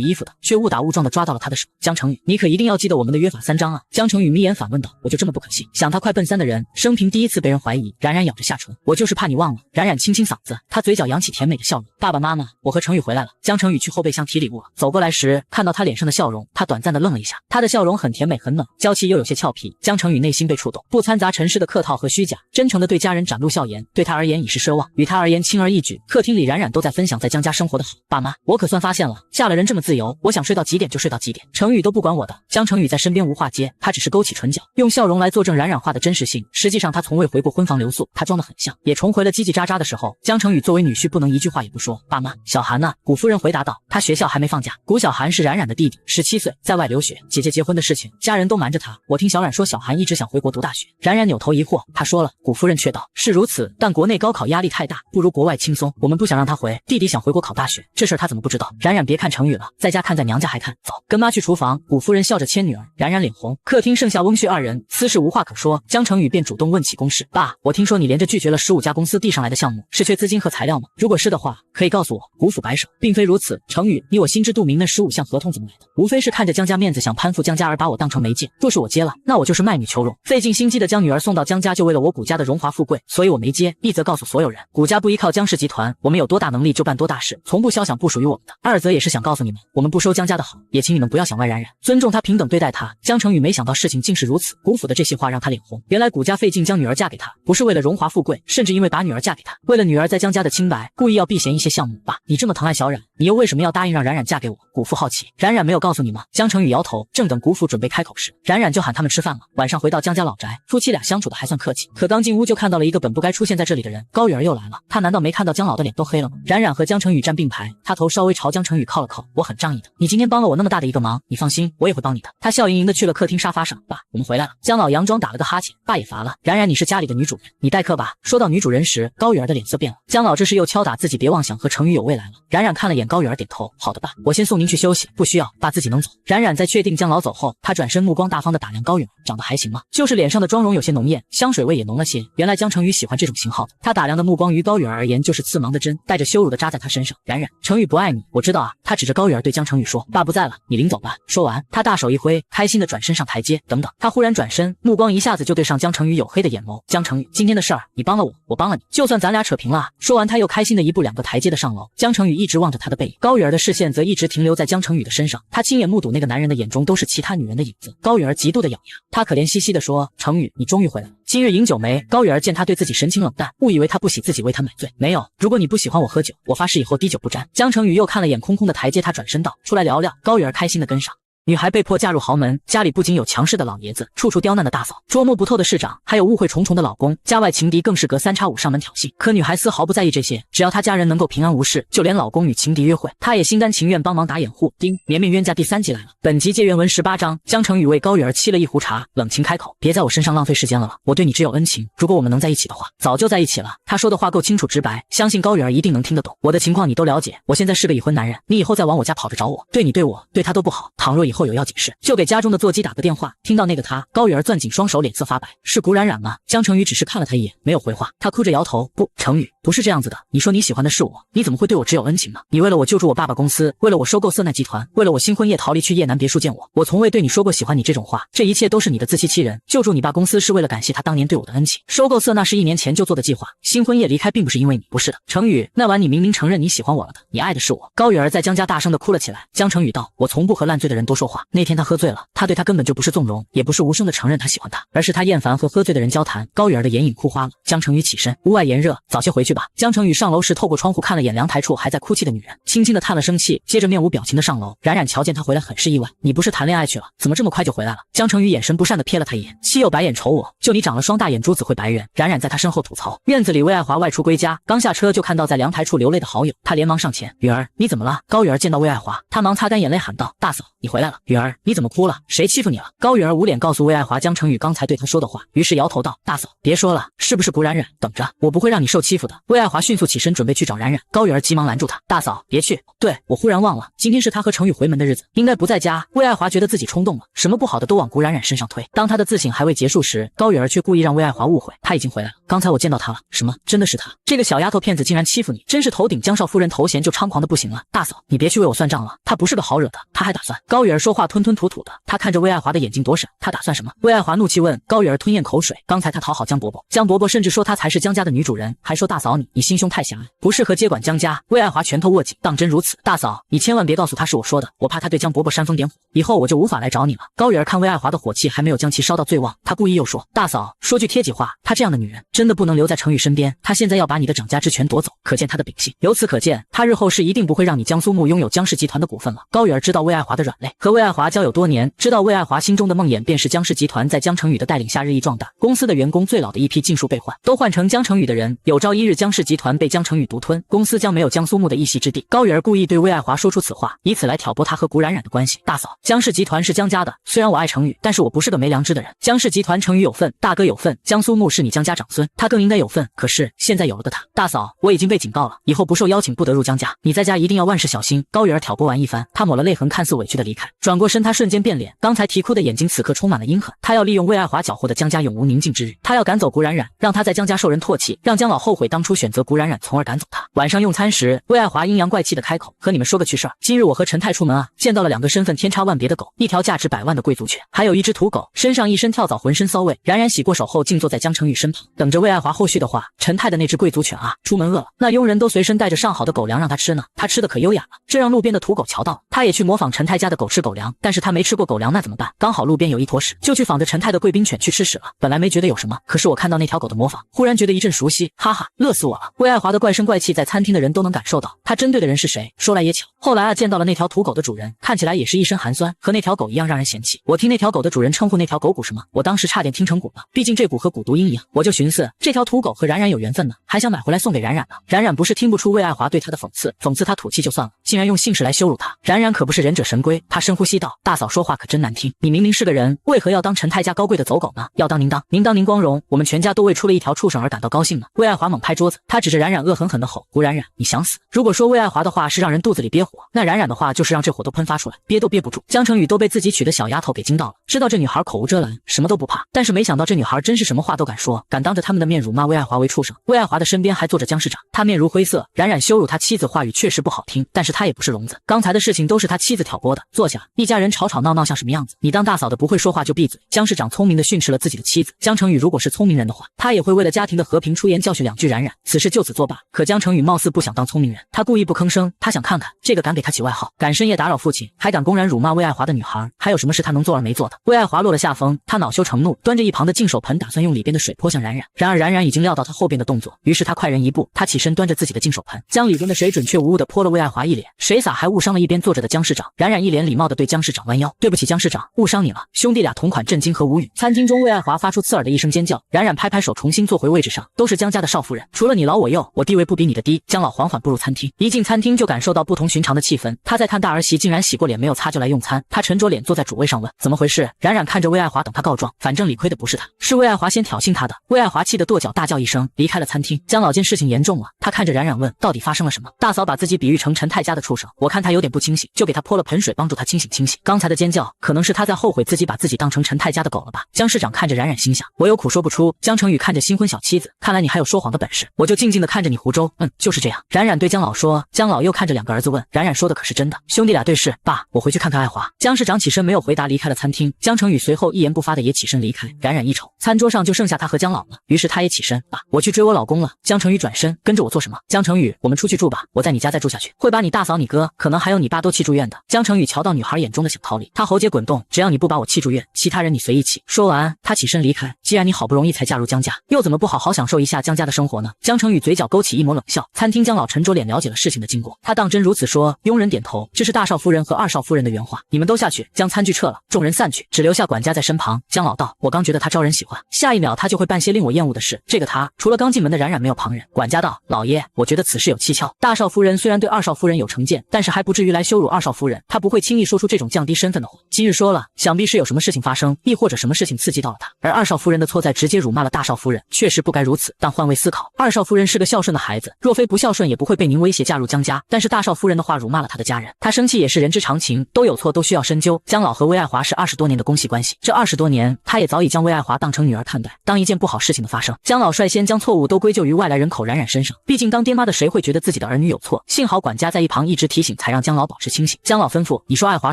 衣服的，却误打误撞的抓到了他的手。江成宇，你可一定要记得我们的约法3章啊！江成宇眯眼反问道，我就这么不可信？想他快奔3的人，生平第一次被人怀疑。冉冉咬着下唇，我就是怕你忘了。冉冉清清嗓子，他嘴角扬起甜美的笑容，爸爸妈妈，我和成宇回来了。江成宇去后备箱提礼物了，走过来时看到他脸上的笑容，他短暂的愣了一下，他的笑容很甜美很冷，娇气又有些俏皮。江成宇内心被触动，不掺杂尘世的客套和虚假，真诚的对家人展露笑颜，对他而言已是奢望，与他而言轻而易举。客厅里冉冉都在分享在江家生活的好，爸妈，我可算发现了，嫁了人这么自由，我想睡到几点就睡到几点，成宇都不管我的。江成宇在身边无话接，他只是勾起唇角，用笑容来作证冉冉话的真实性。实际上他从未回过婚房留宿，他装得很像，也重回了叽叽喳喳的时候。江成宇作为女婿不能一句话也不说。爸妈，小韩呢？古夫人回答道，他学校还没放假。古小韩是冉冉的弟弟，17岁，在外留学，姐姐结婚的事情家人都瞒着他，我听小冉说小韩一直想回国读大学。冉冉扭头疑惑，他说了。古夫人却道，是如此，但国内高考压力太大，不如国外轻松，我们不想让他回，弟弟想回国考大学，这事儿他怎么不知道？冉冉别看成宇了，在家看在娘家还看，走，跟妈去厨房。古夫人笑着牵女儿，冉冉脸红。客厅剩下翁婿2人，私事无话可说，江成宇便主动问起公事。爸，我听说你连着拒绝了15家公司递上来的项目，是缺资金和材料吗？如果是的话，可以告诉我。古府摆手，并非如此。成宇，你我心知肚明，那15项合同怎么来的？无非是看着江家面子想攀附江家而把我当成媒介，若是我接了，那我就是卖女求荣，费尽心机的将女儿送到江家，就为了我古家的荣华富贵，所以我没接。一则告诉所有人，古家不依靠江氏集团，我们有多大能力就办多大事，从不肖想不属于我们的。2则也是想告诉你们，我们不收江家的好，也请你们不要想歪冉冉，尊重他，平等对待他。江成宇没想到事情竟是如此，古府的这些话让他脸红。原来古家费劲将女儿嫁给他，不是为了荣华富贵，甚至因为把女儿嫁给他，为了女儿在江家的清白，故意要避嫌一些项目。爸，你这么疼爱小冉，你又为什么要答应让冉冉嫁给我？古父好奇，冉冉没有告诉你吗？江成宇摇头。正等古府准备开口时，冉冉就喊他们吃饭了。晚上回到江家老宅，夫妻俩相处的还算客气，可刚进屋就看到了一个本不该出现在这里的人，高雨儿又来了。他难道没看到江老的脸都黑了吗？冉冉和江成宇站并排，他头稍微朝江成宇靠了靠，我很仗义的，你今天帮了我那么大的一个忙，你放心，我也会帮你的。他笑盈盈的去了客厅沙发上。爸，我们回来了。江老佯装打了个哈欠，爸也乏了。冉冉，你是家里的女主人，你待客吧。说到女主人时，高雨儿的脸色变了。江老这是又敲打自己，别妄想和成宇有未来了。冉冉看了眼高雨儿，点头，好的爸，我先送您去休息，不需要，爸自己能走。冉冉在确定江老走后，他转身目光大方的打量高雨儿，长得还行吗？就是脸上的妆容有些浓艳，香水味也浓了些。原来江成宇喜欢这种型号的。他打量的目光于高雨儿而言就是刺芒的针，带着羞辱的扎在他身上。冉冉，成宇不爱你，我知道啊。他指着高雨儿对江成宇说，爸不在了，你领走吧。说完，他大手一挥，开心的转身上台阶。等等，他忽然转身，目光一下子就对上江成宇黝黑的眼眸。江成宇，今天的事儿你帮了我，我帮了你，就算咱俩扯平了啊。说完，他又开心的1步2个台阶的上楼。江成宇一直望着他的背影，高雨儿的视线则一直停留在江成宇的身上。他亲眼目睹那个男人的眼中都是其他女人的影子。高雨儿极度的咬牙，他可怜兮兮的说，成宇，你终于回来了。今日饮酒没？高雨儿见他对自己神情冷淡，误以为他不喜自己为他买醉。没有，如果你不喜欢我喝酒，我发誓以后滴酒不沾。江成宇又看了眼空空的台阶，他转身道，出来聊聊。高雨儿开心的跟上。女孩被迫嫁入豪门，家里不仅有强势的老爷子，处处刁难的大嫂，捉摸不透的市长，还有误会重重的老公，家外情敌更是隔3差5上门挑衅。可女孩丝毫不在意这些，只要她家人能够平安无事，就连老公与情敌约会，她也心甘情愿帮忙打掩护。丁，绵绵冤家第3集来了。本集借原文18章。江成宇为高雨儿沏了一壶茶，冷情开口，别在我身上浪费时间了，我对你只有恩情，如果我们能在一起的话，早就在一起了。他说的话够清楚直白，相信高雨儿一定能听得懂。我的情况你都了解，我现在是个已婚男人，你以后再往我家跑着找我，对你对我对他都不好。倘若以以后有要紧事，就给家中的座机打个电话。听到那个他，高雨儿攥紧双手，脸色发白。是古冉冉吗？江成宇只是看了他一眼，没有回话。他哭着摇头，不，成宇，不是这样子的。你说你喜欢的是我，你怎么会对我只有恩情呢？你为了我救助我爸爸公司，为了我收购色奈集团，为了我新婚夜逃离去叶南别墅见我，我从未对你说过喜欢你这种话。这一切都是你的自欺欺人。救助你爸公司是为了感谢他当年对我的恩情，收购色奈是1年前就做的计划。新婚夜离开并不是因为你，不是的。成宇，那晚你明明承认你喜欢我了的，你爱的是我。高雨儿在江家大声的哭了起来。江成宇道，我从不和烂醉的人多说话。那天他喝醉了，他对他根本就不是纵容，也不是无声的承认他喜欢他，而是他厌烦和喝醉的人交谈。高雨儿的眼影哭花了。江成宇起身，屋外炎热，早些回去吧。江成宇上楼时透过窗户看了眼阳台处还在哭泣的女人，轻轻的叹了声气，接着面无表情的上楼。冉冉瞧见他回来很是意外，你不是谈恋爱去了，怎么这么快就回来了？江成宇眼神不善的瞥了他一眼，岂有白眼瞅我，就你长了双大眼珠子会白人。冉冉在他身后吐槽。院子里魏爱华外出归家，刚下车就看到在阳台处流泪的好友，他连忙上前，雨儿你怎么了？高雨儿见到魏爱华，他忙擦干眼泪喊道，大嫂你回来了。雨儿你怎么哭了？谁欺负你了？高雨儿捂脸告诉魏爱华江成宇刚才对他说的话，于是摇头道，大嫂别说了，是不是古冉冉？等着，我不会让你受欺负的。魏爱华迅速起身准备去找冉冉，高雨儿急忙拦住他，大嫂别去。对，我忽然忘了，今天是他和成宇回门的日子，应该不在家。魏爱华觉得自己冲动了，什么不好的都往古冉冉身上推。当他的自省还未结束时，高雨儿却故意让魏爱华误会，他已经回来了，刚才我见到他了。什么？真的是他？这个小丫头片子竟然欺负你，真是头顶江少夫人头衔就猖狂的不行了。大嫂你别去为我算账了，他不是个好惹的，他还打算……高雨儿说话吞吞吐吐的，他看着魏爱华的眼睛躲闪，他打算什么？魏爱华怒气问。高雨儿吞咽口水，刚才他讨好江伯伯，江伯伯甚至说他才是江家的女主人，还说大嫂你心胸太狭隘，不适合接管江家。魏爱华拳头握紧，当真如此？大嫂你千万别告诉他是我说的，我怕他对江伯伯煽风点火，以后我就无法来找你了。高雨儿看魏爱华的火气还没有将其烧到最旺，他故意又说，大嫂说句贴己话，她这样的女人真的不能留在成宇身边，她现在要把你的掌家之权夺走，可见她的秉性。由此可见，她日后是一定不会让你江苏木拥有江氏集团的股份了。高雨儿知道魏爱华的软肋，和魏爱华交友多年，知道魏爱华心中的梦魇便是江氏集团在江成宇的带领下日益壮大，公司的员工最老的一批尽数被换，都换成江成宇的人，有朝一日江氏集团被江成宇独吞，公司将没有江苏木的一席之地。高雨儿故意对魏爱华说出此话，以此来挑拨他和古冉冉的关系。大嫂，江氏集团是江家的，虽然我爱成宇，但是我不是个没良知的人。江氏集团成宇有份，大哥有份，江苏木是你江家长孙，他更应该有份。可是现在有了个他，大嫂，我已经被警告了，以后不受邀请不得入江家，你在家一定要万事小心。高雨儿挑拨完一番，他抹了泪痕，看似委屈的离开，转过身，他瞬间变脸，刚才啼哭的眼睛此刻充满了阴狠。他要利用魏爱华缴获的江家永无宁静之日，他要赶走古冉冉，让他在江家受人唾弃，让江老后悔当初选择古冉冉，从而赶走他。晚上用餐时，魏爱华阴阳怪气的开口，和你们说个趣事儿，今日我和陈太出门啊，见到了2个身份天差万别的狗，一条价值100万的贵族犬，还有一只土狗，身上一身跳蚤，浑身骚味。冉冉洗过手后，静坐在江成宇身旁，等着魏爱华后续的话。陈太的那只贵族犬啊，出门饿了，那佣人都随身带着上好的狗粮让他吃呢，他吃的可优雅了，这让路边的土狗瞧到了，他也去模仿陈太家的狗吃狗粮，但是他没吃过狗粮，那怎么办？刚好路边有一坨屎，就去仿着陈太的贵宾犬去吃屎了。本来没觉得有什么，可是我看到那条狗的模仿，忽然觉得一阵熟悉，哈哈，乐死我了。魏爱华的怪声怪气在餐厅的人都能感受到，他针对的人是谁？说来也巧，后来啊见到了那条土狗的主人，看起来也是一身寒酸，和那条狗一样让人嫌弃。我听那条狗的主人称呼那条狗骨什么，我当时差点听成骨了，毕竟这骨和蛊毒鹰一样。我就寻思这条土狗和冉冉有缘分呢，还想买回来送给冉冉呢。冉冉不是听不出魏爱华对他的讽刺，讽刺他土气就算了，竟然用姓氏来羞辱他。冉冉可不是忍者神龟，他深呼吸道，大嫂说话可真难听，你明明是个人，为何要当陈太家高贵的走狗呢？要当您当您光荣，我们全家都为出了一条畜生而感到高兴呢。魏爱华猛拍桌子，他指着冉冉恶狠狠地吼，古冉冉你想死。如果说魏爱华的话是让人肚子里憋火，那冉冉的话就是让这火都喷发出来，憋都憋不住。江成宇都被自己娶的小丫头给惊到了，知道这女孩口无遮拦，什么都不怕，但是没想到这女孩真是什么话都敢说，敢当着他们的面辱骂魏爱华为畜生。魏爱华的身边还坐着江市长，他面如灰色。冉冉羞辱他妻子话语确实不好听，但是他也不是聋子，刚才的事情都是他妻子挑拨的。坐下，一家人吵吵闹闹像什么样子？你当大嫂的不会说话就闭嘴。江市长聪明的训斥了自己的妻子。江成宇如果是聪明人的话，他也会为了家庭的和平出言教训2句冉冉，此事就此作罢。可江成宇貌似不想当聪明人，他故意不吭声，他想看看这个敢给他起外号，敢深夜打扰父亲，还敢公然辱骂魏爱华的女孩，还有什么是他能做而没做的？魏爱华落了下风，他恼羞成怒，端着一旁的净手盆，打算用里边的水泼向冉冉。然而冉冉已经料到他后边的动作，于是他快人一步，他起身端着自己的净手盆，将里边的水准确无误的泼了魏爱华一脸，水洒还误伤了一边坐着的江市长。冉冉一脸礼貌的对江市长弯腰，对不起江市长，误伤你了。兄弟俩同款震惊和无语。餐厅中魏爱华发出刺耳的一声尖叫，冉冉拍拍手重新坐回位置上，都是江家的少夫人，除了你老我幼，我地位不比你的低。江老缓缓步入餐厅，一进餐厅就感受到不同寻常的气氛，他在看大儿媳竟然洗过脸没有擦就来用餐，他沉着脸坐在主位上问怎么回事。冉冉看着魏爱华等他告状，反正理亏的不是他，是魏爱华先挑衅他的。魏爱华气得跺脚大叫一声离开了餐厅。江老见事情严重了，他看着冉冉问到底发生了什么。大嫂把自己比喻成陈太家的畜生，我看他有点不清醒，就给他泼了盆水帮助他清醒清醒，刚才的尖叫可能是他在后悔自己把自己当成陈太家的狗了吧。江市长看着冉冉心想，我有苦说不出。江成宇看着新婚小妻子，看来你还有说谎的本事，我就静静的看着你胡诌。就是这样。冉冉对江老说，江老又看着两个儿子问，冉冉说的可是真的？兄弟俩对视，爸，我回去看看爱华。江市长起身没有回答，离开了餐厅。江成宇随后一言不发的也起身离开。冉冉一瞅，餐桌上就剩下他和江老了，于是他也起身，爸，我去追我老公了。江成宇转身，跟着我做什么？江成宇，我们出去住吧，我在你家再住下去，会把你大嫂、你哥，可能还有你爸都气住院的。江成宇瞧到女孩眼中的想逃离，他喉结滚动，只要你不把我气住院，其他人你随意气。说完，他起身离开。既然你好不容易才嫁入江家，又怎么不好好享受一下江家的生活呢？江成宇嘴角勾起一抹冷笑。餐厅江老沉着脸了解了事情的经过，他当真如此说。佣人点头，这是大少夫人和二少夫人的原话。你们都下去，将餐具撤了。众人散去，只留下管家在身旁。江老道，我刚觉得他招人喜欢，下一秒他就会办些令我厌恶的事。这个他，除了刚进门的冉冉没有旁人。管家道，老爷，我觉得此事有蹊跷。大少夫人虽然对二少夫人有成见，但是还不至于来羞辱二少夫人，她不会轻易说出这种降低身份的话。今日说了，想必是有什么事情发生，亦或者什么事情刺激到了她。而二少夫人的错在直接辱骂了大少夫人，确实不该如此。但换位思考，二少夫人是个孝顺的孩子，若非不孝顺，也不会被您威胁嫁入江家。但是大少夫人的话辱骂了她的家人，她生气也是人之常情，都有错，都需要深究。江老和魏爱华是20多年的公系关系，这20多年，他也早已将魏爱华当成女儿看待。当一件不好事情的发生，江老率先将错误都归咎于外来人口冉冉身上。毕竟当爹妈的谁会觉得自己的儿女有错？幸好管家在一旁一直提醒，才让江老保持清醒。江老吩咐，你说爱华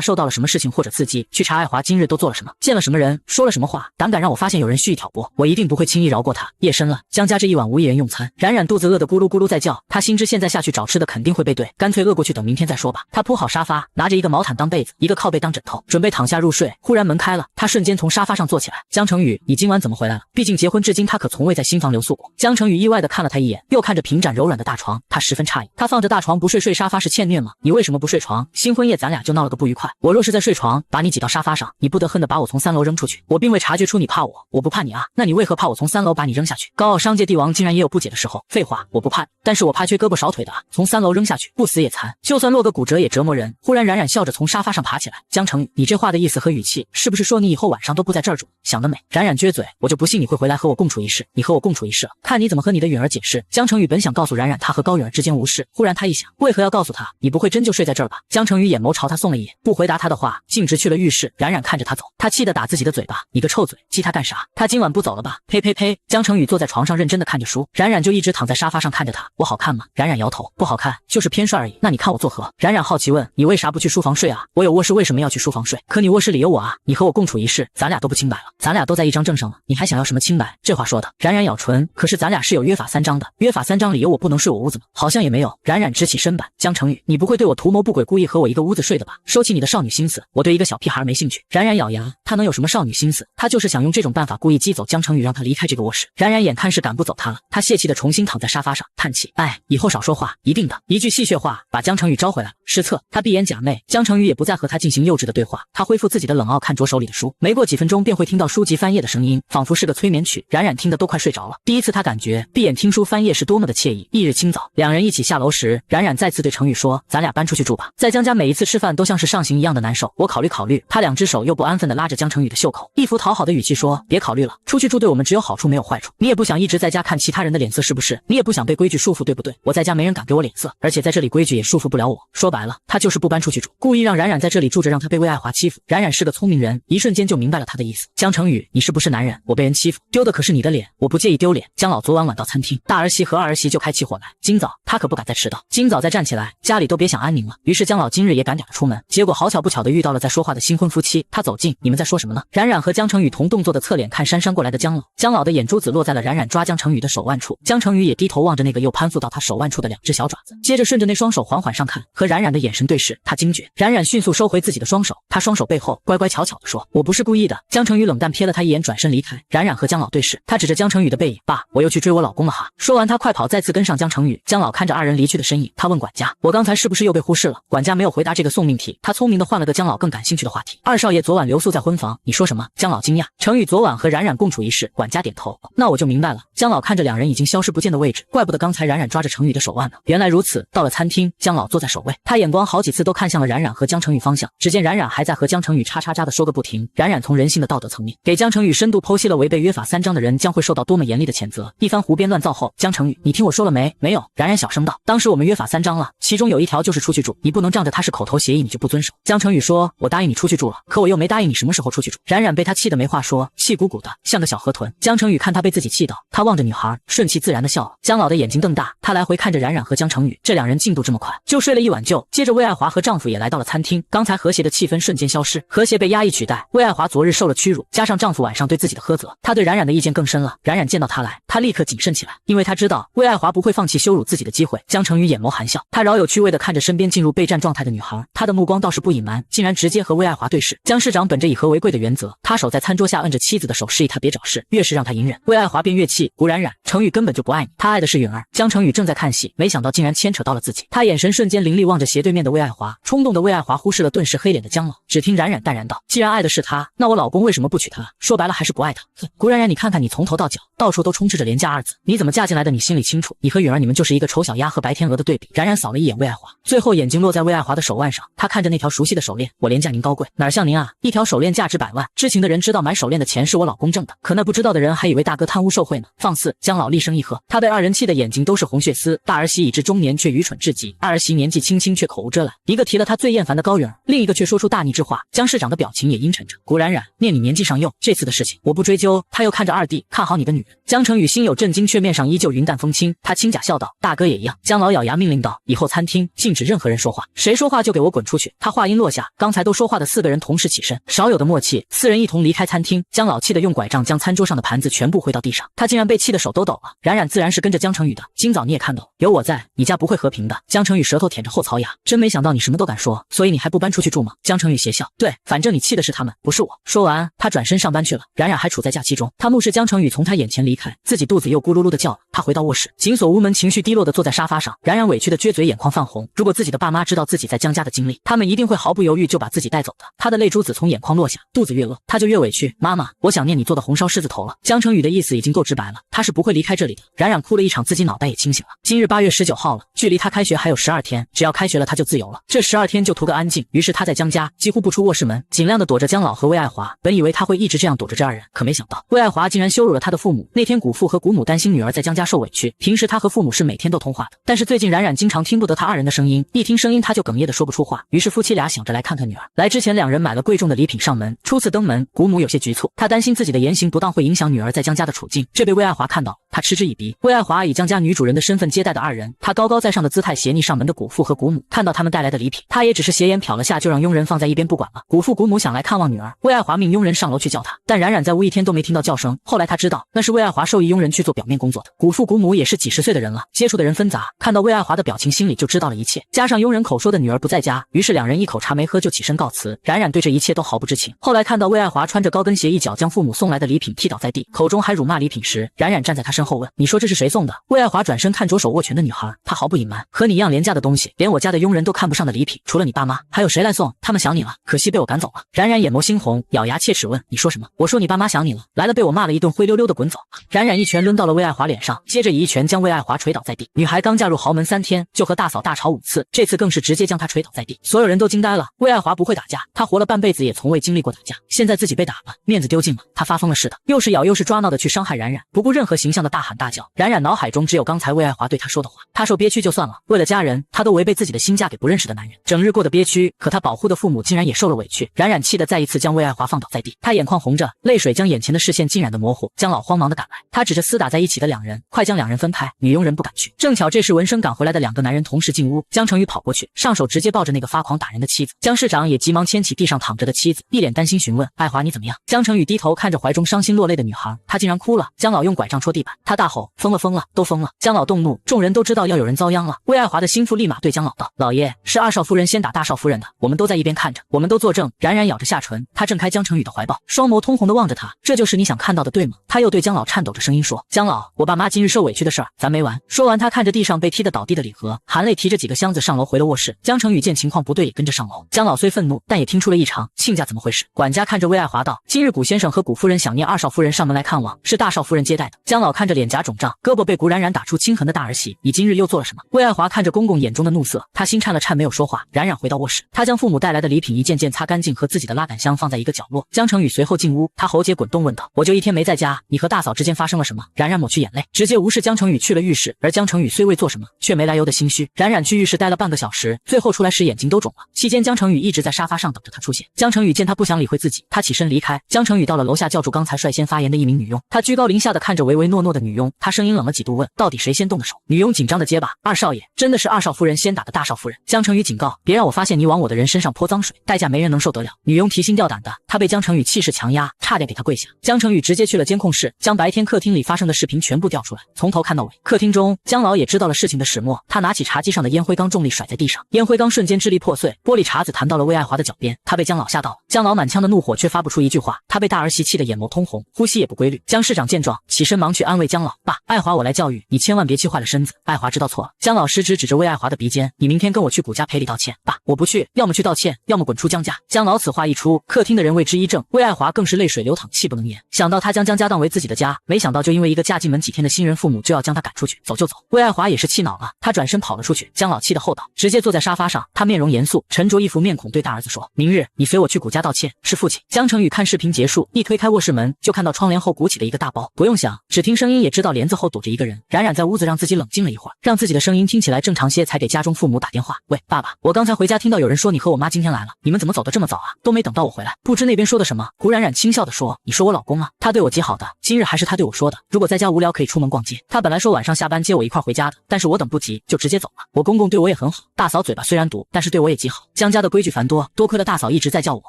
受到了什么事情或者刺激，去查爱华今日都做了什么，见了什么人，说了什么话，胆敢让我发现有人蓄意挑拨，我一定不会轻易饶过他。夜深了，江家这一晚无一人用餐，冉冉肚子饿得咕噜咕噜在叫，他心知现在下去找吃的肯定会被怼，干脆饿过去等明天再说吧。他铺好沙发，拿着一个毛毯当被子，一个靠背当枕头，准备躺下入睡。忽然门开了，他瞬间从沙发上坐起来。江成宇，你今晚怎么回来了？毕竟结婚至今，他可从未在新房留宿过。江成宇意外地看了他一眼，又看着平展柔软的大床，他十分诧异。他放着大床不睡，睡沙发是欠虐吗？你为什么不睡床？新婚夜咱俩就闹了个不愉快，我若是在睡床，把你挤到沙发上，你不得恨得把我从3楼扔出去？我并未察觉出你怕我，我不怕你啊，那你为何怕我从3楼把你扔下去？高傲商界帝王竟然也有不解的时候。废话，我不怕，但是我怕缺胳膊少腿的啊，从3楼扔下去，不死也残，就算落个骨折也折磨人。忽然冉冉笑着从沙发上爬起来。江成宇，你这话的意思和语气，是不是说你以后晚上都不在这儿住？想得美。冉冉撅嘴，我就不信你会回来和我共处一室，你和我共处一室了，看你怎么和你的允儿解释。江成宇本想告诉冉冉他和高允儿之间无事，忽然他一想，为何要告诉他？你不会真就睡在这儿吧？江成宇眼眸朝他送了一眼，不回答他的话，径直去了浴室。冉冉看着他走，他气得打自己的嘴巴，你个臭嘴，激他干啥？他今晚不走了吧？呸呸呸！江成宇坐在床上认真的看着书，冉冉就一直躺在沙发上看着他。我好看吗？冉冉摇头，不好看，就是偏帅而已。那你看我作何？冉冉好奇问，你为啥不去书房睡啊？我有卧室，为什么要去书房睡？可你卧室里有我啊，你和我共处一室，咱俩都不清白了，咱俩都在一张证上了，你还想要什么清白？这话说的。冉冉咬唇，可是咱俩是有约法3章的，约法3章里有我不能睡我屋子吗？好像也没有。冉冉直起身板，江成宇，你不会对我图谋不轨，故意和我一个屋子睡的吧？收起你的少女心思，我对一个小屁孩没兴趣。冉冉咬牙，他能有什么少女心思？他就是想用这种办法故意激走江成宇，让他离开这个卧室。冉冉眼看是赶不走他了，他泄气的重新躺在沙发上，叹气，哎，以后少说话，一定的。一句戏谑话把江成宇招回来了。失策，他闭眼假寐，江成宇也不再和他进行幼稚的对话，他恢复自己的冷傲，看着手里的书。没过几分钟便会听到书籍翻页的声音，仿佛是个催眠曲。冉冉听得都快睡着了。第一次他感觉闭眼听书翻页是多么的惬意。翌日清早，两人一起下楼时，冉冉再次对成宇说，咱俩搬出去住吧，在江家每一次吃饭都像是上刑一样的难受，我考虑考虑。他两只手又不安分地拉着江成宇的袖口，一副讨好的语气说，别考虑了，出去住对我们只有好处没有坏处，你也不想一直在家看其他人的脸色是不是？你也不想被规矩束缚对不对？我在家没人敢给我脸色，而且在这里规矩也束缚不了我。说白了，他就是不搬出去住，故意让冉冉在这里住着，让他被魏爱华欺负。冉冉是个聪明人，一瞬间就明白了他的意思。江成宇，你是不是男人？我被人欺负，丢的可是你的脸，我不介意丢脸。江老昨晚晚到餐厅，大儿媳和二儿媳就开起火来，今早他可不敢再迟到，今早再站起来，家里都别想安宁了。于是江老今日也赶点出门，结果好巧不巧的遇到了在说话的新婚夫妻。他走近，你们在说什么呢？冉冉和江成宇同动作的侧脸看姗姗过来的江老，江老的眼珠子落在了冉冉抓江成宇的手腕处，江成宇也低头望着那个又攀附到他手腕处的两只小爪子，接着顺着那双手缓缓上看，和冉冉的眼神对视，他惊觉。冉冉迅速收回自己的双手，他双手背后乖乖巧巧地说，我不是故意的。江成宇冷淡瞥了他一眼，转身离开。冉冉和江老对视，他指着江成宇的背影，爸，我又去追我老公了哈。说完他快跑，再次跟上江成宇。江老看着二人离去的身影，他问管家，我刚才是不是又被忽视了？管家没有回答这个送命题，他聪明的换了个江老更感兴趣的话题，二少爷昨晚留宿在婚房，你说什么？江老惊讶，成宇昨晚和冉冉共处一室。管家点头，那我就明白了。江老看着两人已经消失不见的位置，怪不得刚才冉冉抓着成宇的手腕呢，原来如此。到了餐厅，江老坐在首位，他眼光好几次都看向了冉冉和江成宇方向，只见冉冉还在和江成宇叉叉叉的说个不停。冉冉从人性的道德层面给江成宇深度剖析了违背约法3章的人将会受到多么严厉的谴责。一番胡编乱造后，江成宇，你听我说了没？没有。冉冉小声道，当时我们约法3章了，其中有一条就是出去住，你不能仗着他是口头协议你就不遵守。江成宇说：“我答应你出去住了，可我又没答应你什么时候出去住。”冉冉被他气得没话说，气鼓鼓的，像个小河豚。江成宇看他被自己气到，他望着女孩，顺其自然的笑了。江老的眼睛瞪大，他来回看着冉冉和江成宇，这两人进度这么快，就睡了一晚觉。接着魏爱华和丈夫也来到了餐厅，刚才和谐的气氛瞬间消失，和谐被压抑取代。魏爱华昨日受了屈辱，加上丈夫晚上对自己的苛责，她对冉冉的意见更深了。冉冉见到他来，她立刻谨慎起来，因为她知道魏爱华不会放弃羞辱自己的机会。江成宇眼眸含笑，他饶有趣味地看着身边进入备战状态的女孩，他的目光倒是不隐瞒，竟然直接和魏爱华对视。江市长本着以和为贵的原则，他手在餐桌下摁着妻子的手，示意他别找事，越是让他隐忍，魏爱华便越气。古冉冉，成宇根本就不爱你，他爱的是允儿。江成宇正在看戏，没想到竟然牵扯到了自己，他眼神瞬间凌厉望着斜对面的魏爱华，冲动的魏爱华忽视了顿时黑脸的江老，只听冉冉淡然道：“既然爱的是他，那我老公为什么不娶她？说白了还是不爱她。”古冉冉，你看看你从头到脚，到处都充斥着廉价二字，你怎么嫁进来的？你心里清楚，你和允儿你们就是一个丑小鸭和白天鹅的对比。冉冉扫了一眼魏爱华，最后眼睛落在魏爱华的手腕上，他看着那条熟悉的手链，我廉价您高贵，哪像您啊，一条手链价值100万。知情的人知道买手链的钱是我老公挣的，可那不知道的人还以为大哥贪污受贿呢。放肆！江老厉声一喝，他被二人气的眼睛都是红血丝。大儿媳已至中年却愚蠢至极，二儿媳年纪轻轻却口无遮拦，一个提了他最厌烦的高允儿，另一个却说出大逆之话。江市长的表情也阴沉着。古冉冉，念你年纪尚幼，这次的事情我不追究。他又看着二弟，看好你个女人。江成宇心有震惊，却面上依旧云淡风轻，他轻假笑道：“大哥也一样。”江老咬牙命令道：“以后餐厅禁止任何人说话，谁说话就给我滚出去。”他话音落下，刚才都说话的4个人同时起身，少有的默契，4人一同离开餐厅。江老气得用拐杖将餐桌上的盘子全部挥到地上，他竟然被气得手都抖了。冉冉自然是跟着江成宇的，今早你也看到了，有我在，你家不会和平的。江成宇舌头舔着后槽牙，真没想到你什么都敢说，所以你还不搬出去住吗？江成宇邪笑，对，反正你气的是他们，不是我。说完，他转身上班去了。冉冉还处在假期中，他目视江成宇从他眼前离开，自己肚子又咕噜噜的叫了。他回到卧室，紧锁屋门，情绪低落的坐在沙发上。冉冉委屈的撅嘴，眼眶泛红。如果自己的爸妈知道自己在江家的经历，他们一定会毫不犹豫就把自己带走的。他的泪珠子从眼眶落下，肚子越饿，他就越委屈。妈妈，我想念你做的红烧狮子头了。江成宇的意思已经够直白了，他是不会离开这里的。冉冉哭了一场，自己脑袋也清醒了。今日8月19号了，距离他开学还有12天，只要开学了他就自由了。这12天就图个安静。于是他在江家几乎不出卧室门，尽量的躲着江老和魏爱华。本以为他会一直这样躲着这二人，可没想到魏爱华竟然羞辱了他的父母。那天古父和古母担心女儿在江家受委屈，平时他和父母是每天都通话的，但是最近冉冉经常听不得他二人的声音，一听声音他就哽咽的说不出话。于是夫妻俩想着来看看女儿。来之前两人买了贵重的礼品上门，初次登门，古母有些局促，她担心自己的言行不当会影响女儿在江家的处境，这被魏爱华看到，她嗤之以鼻。魏爱华以江家女主人的身份接待的二人，她高高在上的姿态斜睨上门的古父和古母，看到他们带来的礼品，她也只是斜眼瞟了下，就让佣人放在一边不管了。古父古母想来看望女儿，魏爱华命佣人上楼去叫她，但冉冉在屋一天都没听到叫声。后来她知道那是魏爱华授意佣人去做表面工作的。古父古母也是几十岁的人了，接触的人纷杂，看到魏爱华的表情，心里就知道了一切。加上佣人口说的女儿不在家，于是两人一口茶没喝就起身告辞。冉冉对这一切都毫不知情。后来看到魏爱华穿着高跟鞋一脚将父母送来的礼品踢倒在地，口中还辱骂礼品时，冉冉站在他身后问：“你说这是谁送的？”魏爱华转身看着手握拳的女孩，他毫不隐瞒：“和你一样廉价的东西，连我家的佣人都看不上的礼品，除了你爸妈，还有谁来送？他们想你了，可惜被我赶走了。”冉冉眼眸猩红，咬牙切齿问：“你说什么？我说你爸妈想你了，来了被我骂了一顿，灰溜溜的滚走。”冉冉一拳抡到了魏爱华脸上，接着以一拳将魏爱华捶倒在地。女孩刚嫁入豪门3天，就和大嫂大吵5次，这次更是直接将她捶倒在地。所有人都惊呆了，魏爱华不会打架，她活了半辈子也从未经历过打架，现在自己被打了，面子丢尽了，她发疯了似的，又是咬又是抓闹的去伤害冉冉，不顾任何形象的大喊大叫。冉冉脑海中只有刚才魏爱华对她说的话，她受憋屈就算了，为了家人，她都违背自己的心嫁给不认识的男人，整日过得憋屈，可她保护的父母竟然也受了委屈。冉冉气得再一次将魏爱华放倒在地，她眼眶红着，泪水将眼前的视线浸染的模糊。江老慌忙的赶来，他指着厮打在一起的两人，快将两人分开。女佣人不敢去，正巧这时闻声赶回来的2个男人同时进屋，江成宇跑过去，上手直接抱着那个发狂打人的妻子。江市长也急忙牵起地上躺着的妻子，一脸担心询问：“爱华你怎么样？”江成宇低头看着怀中伤心落泪的女孩，她竟然哭了。江老用拐杖戳地板，他大吼：“疯了疯了，都疯了！”江老动怒，众人都知道要有人遭殃了。魏爱华的心腹立马对江老道：“老爷，是2少夫人先打大少夫人的，我们都在一边看着，我们都作证。”冉冉咬着下唇，她挣开江成宇的怀抱，双眸通红的望着他：“这就是你想看到的对吗？”他又对江老颤抖着声音说：“江老，我爸妈今日受委屈的事儿咱没完。”说完他看着地上被踢得倒地的礼盒，含泪提着几个箱子上楼回了卧室。江成宇见情况不对也跟着上楼。江老虽愤怒，但也听出了异常，亲家怎么回事？管家看着魏爱华道：“今日古先生和古夫人想念2少夫人上门来看望，是大少夫人接待的。”江老看着看着脸颊肿胀、胳膊被古冉冉打出青痕的大儿媳，你今日又做了什么？魏爱华看着公公眼中的怒色，他心颤了颤，没有说话。冉冉回到卧室，他将父母带来的礼品一件件擦干净，和自己的拉杆箱放在一个角落。江成宇随后进屋，他喉结滚动问道：“我就一天没在家，你和大嫂之间发生了什么？”冉冉抹去眼泪，直接无视江成宇去了浴室。而江成宇虽未做什么，却没来由的心虚。冉冉去浴室待了半个小时，最后出来时眼睛都肿了。期间江成宇一直在沙发上等着他出现。江成宇见他不想理会自己，他起身离开。江成宇到了楼下，叫住刚才率先发言的一名女佣，他居高临下的看着唯唯诺诺的女佣，他声音冷了几度问：“到底谁先动的手？”女佣紧张的结巴：“二少爷，真的是二少夫人先打的大少夫人。”江成宇警告：“别让我发现你往我的人身上泼脏水，代价没人能受得了。”女佣提心吊胆的，她被江成宇气势强压，差点给他跪下。江成宇直接去了监控室，将白天客厅里发生的视频全部调出来，从头看到尾。客厅中，江老也知道了事情的始末，他拿起茶几上的烟灰缸重力甩在地上，烟灰缸瞬间支离破碎，玻璃碴子弹到了魏爱华的脚边，他被江老吓到了。江老满腔的怒火却发不出一句话，他被大儿媳气得眼眸通红，呼吸也不规律。江市长见状，起身忙去安慰江老：“爸，爱华我来教育你，千万别气坏了身子。”爱华知道错了。江老失职指着魏爱华的鼻尖：“你明天跟我去谷家赔礼道歉。”“爸，我不去，要么去道歉，要么滚出江家。”江老此话一出，客厅的人为之一怔，魏爱华更是泪水流淌，气不能言。想到他将江家当为自己的家，没想到就因为一个嫁进门几天的新人父母就要将他赶出去，走就走。魏爱华也是气恼了，他转身跑了出去。江老气得后倒，直接坐在沙发上，他面容严肃，沉着一副面孔对大儿子说：“明日你随我去谷家道歉，是父亲。”江成宇看视频结束，一推开卧室门，就看到窗帘后鼓起的一个大包，不用想，只听声音也知道帘子后躲着一个人。冉冉在屋子让自己冷静了一会儿，让自己的声音听起来正常些，才给家中父母打电话：“喂，爸爸，我刚才回家听到有人说你和我妈今天来了，你们怎么走得这么早啊？都没等到我回来。”不知那边说的什么，古冉冉轻笑地说：“你说我老公啊，他对我极好的，今日还是他对我说的，如果在家无聊可以出门逛街。他本来说晚上下班接我一块回家的，但是我等不及就直接走了。我公公对我也很好，大嫂嘴巴虽然毒，但是对我也极好。江家的规矩繁多，多亏了大嫂一直在叫我，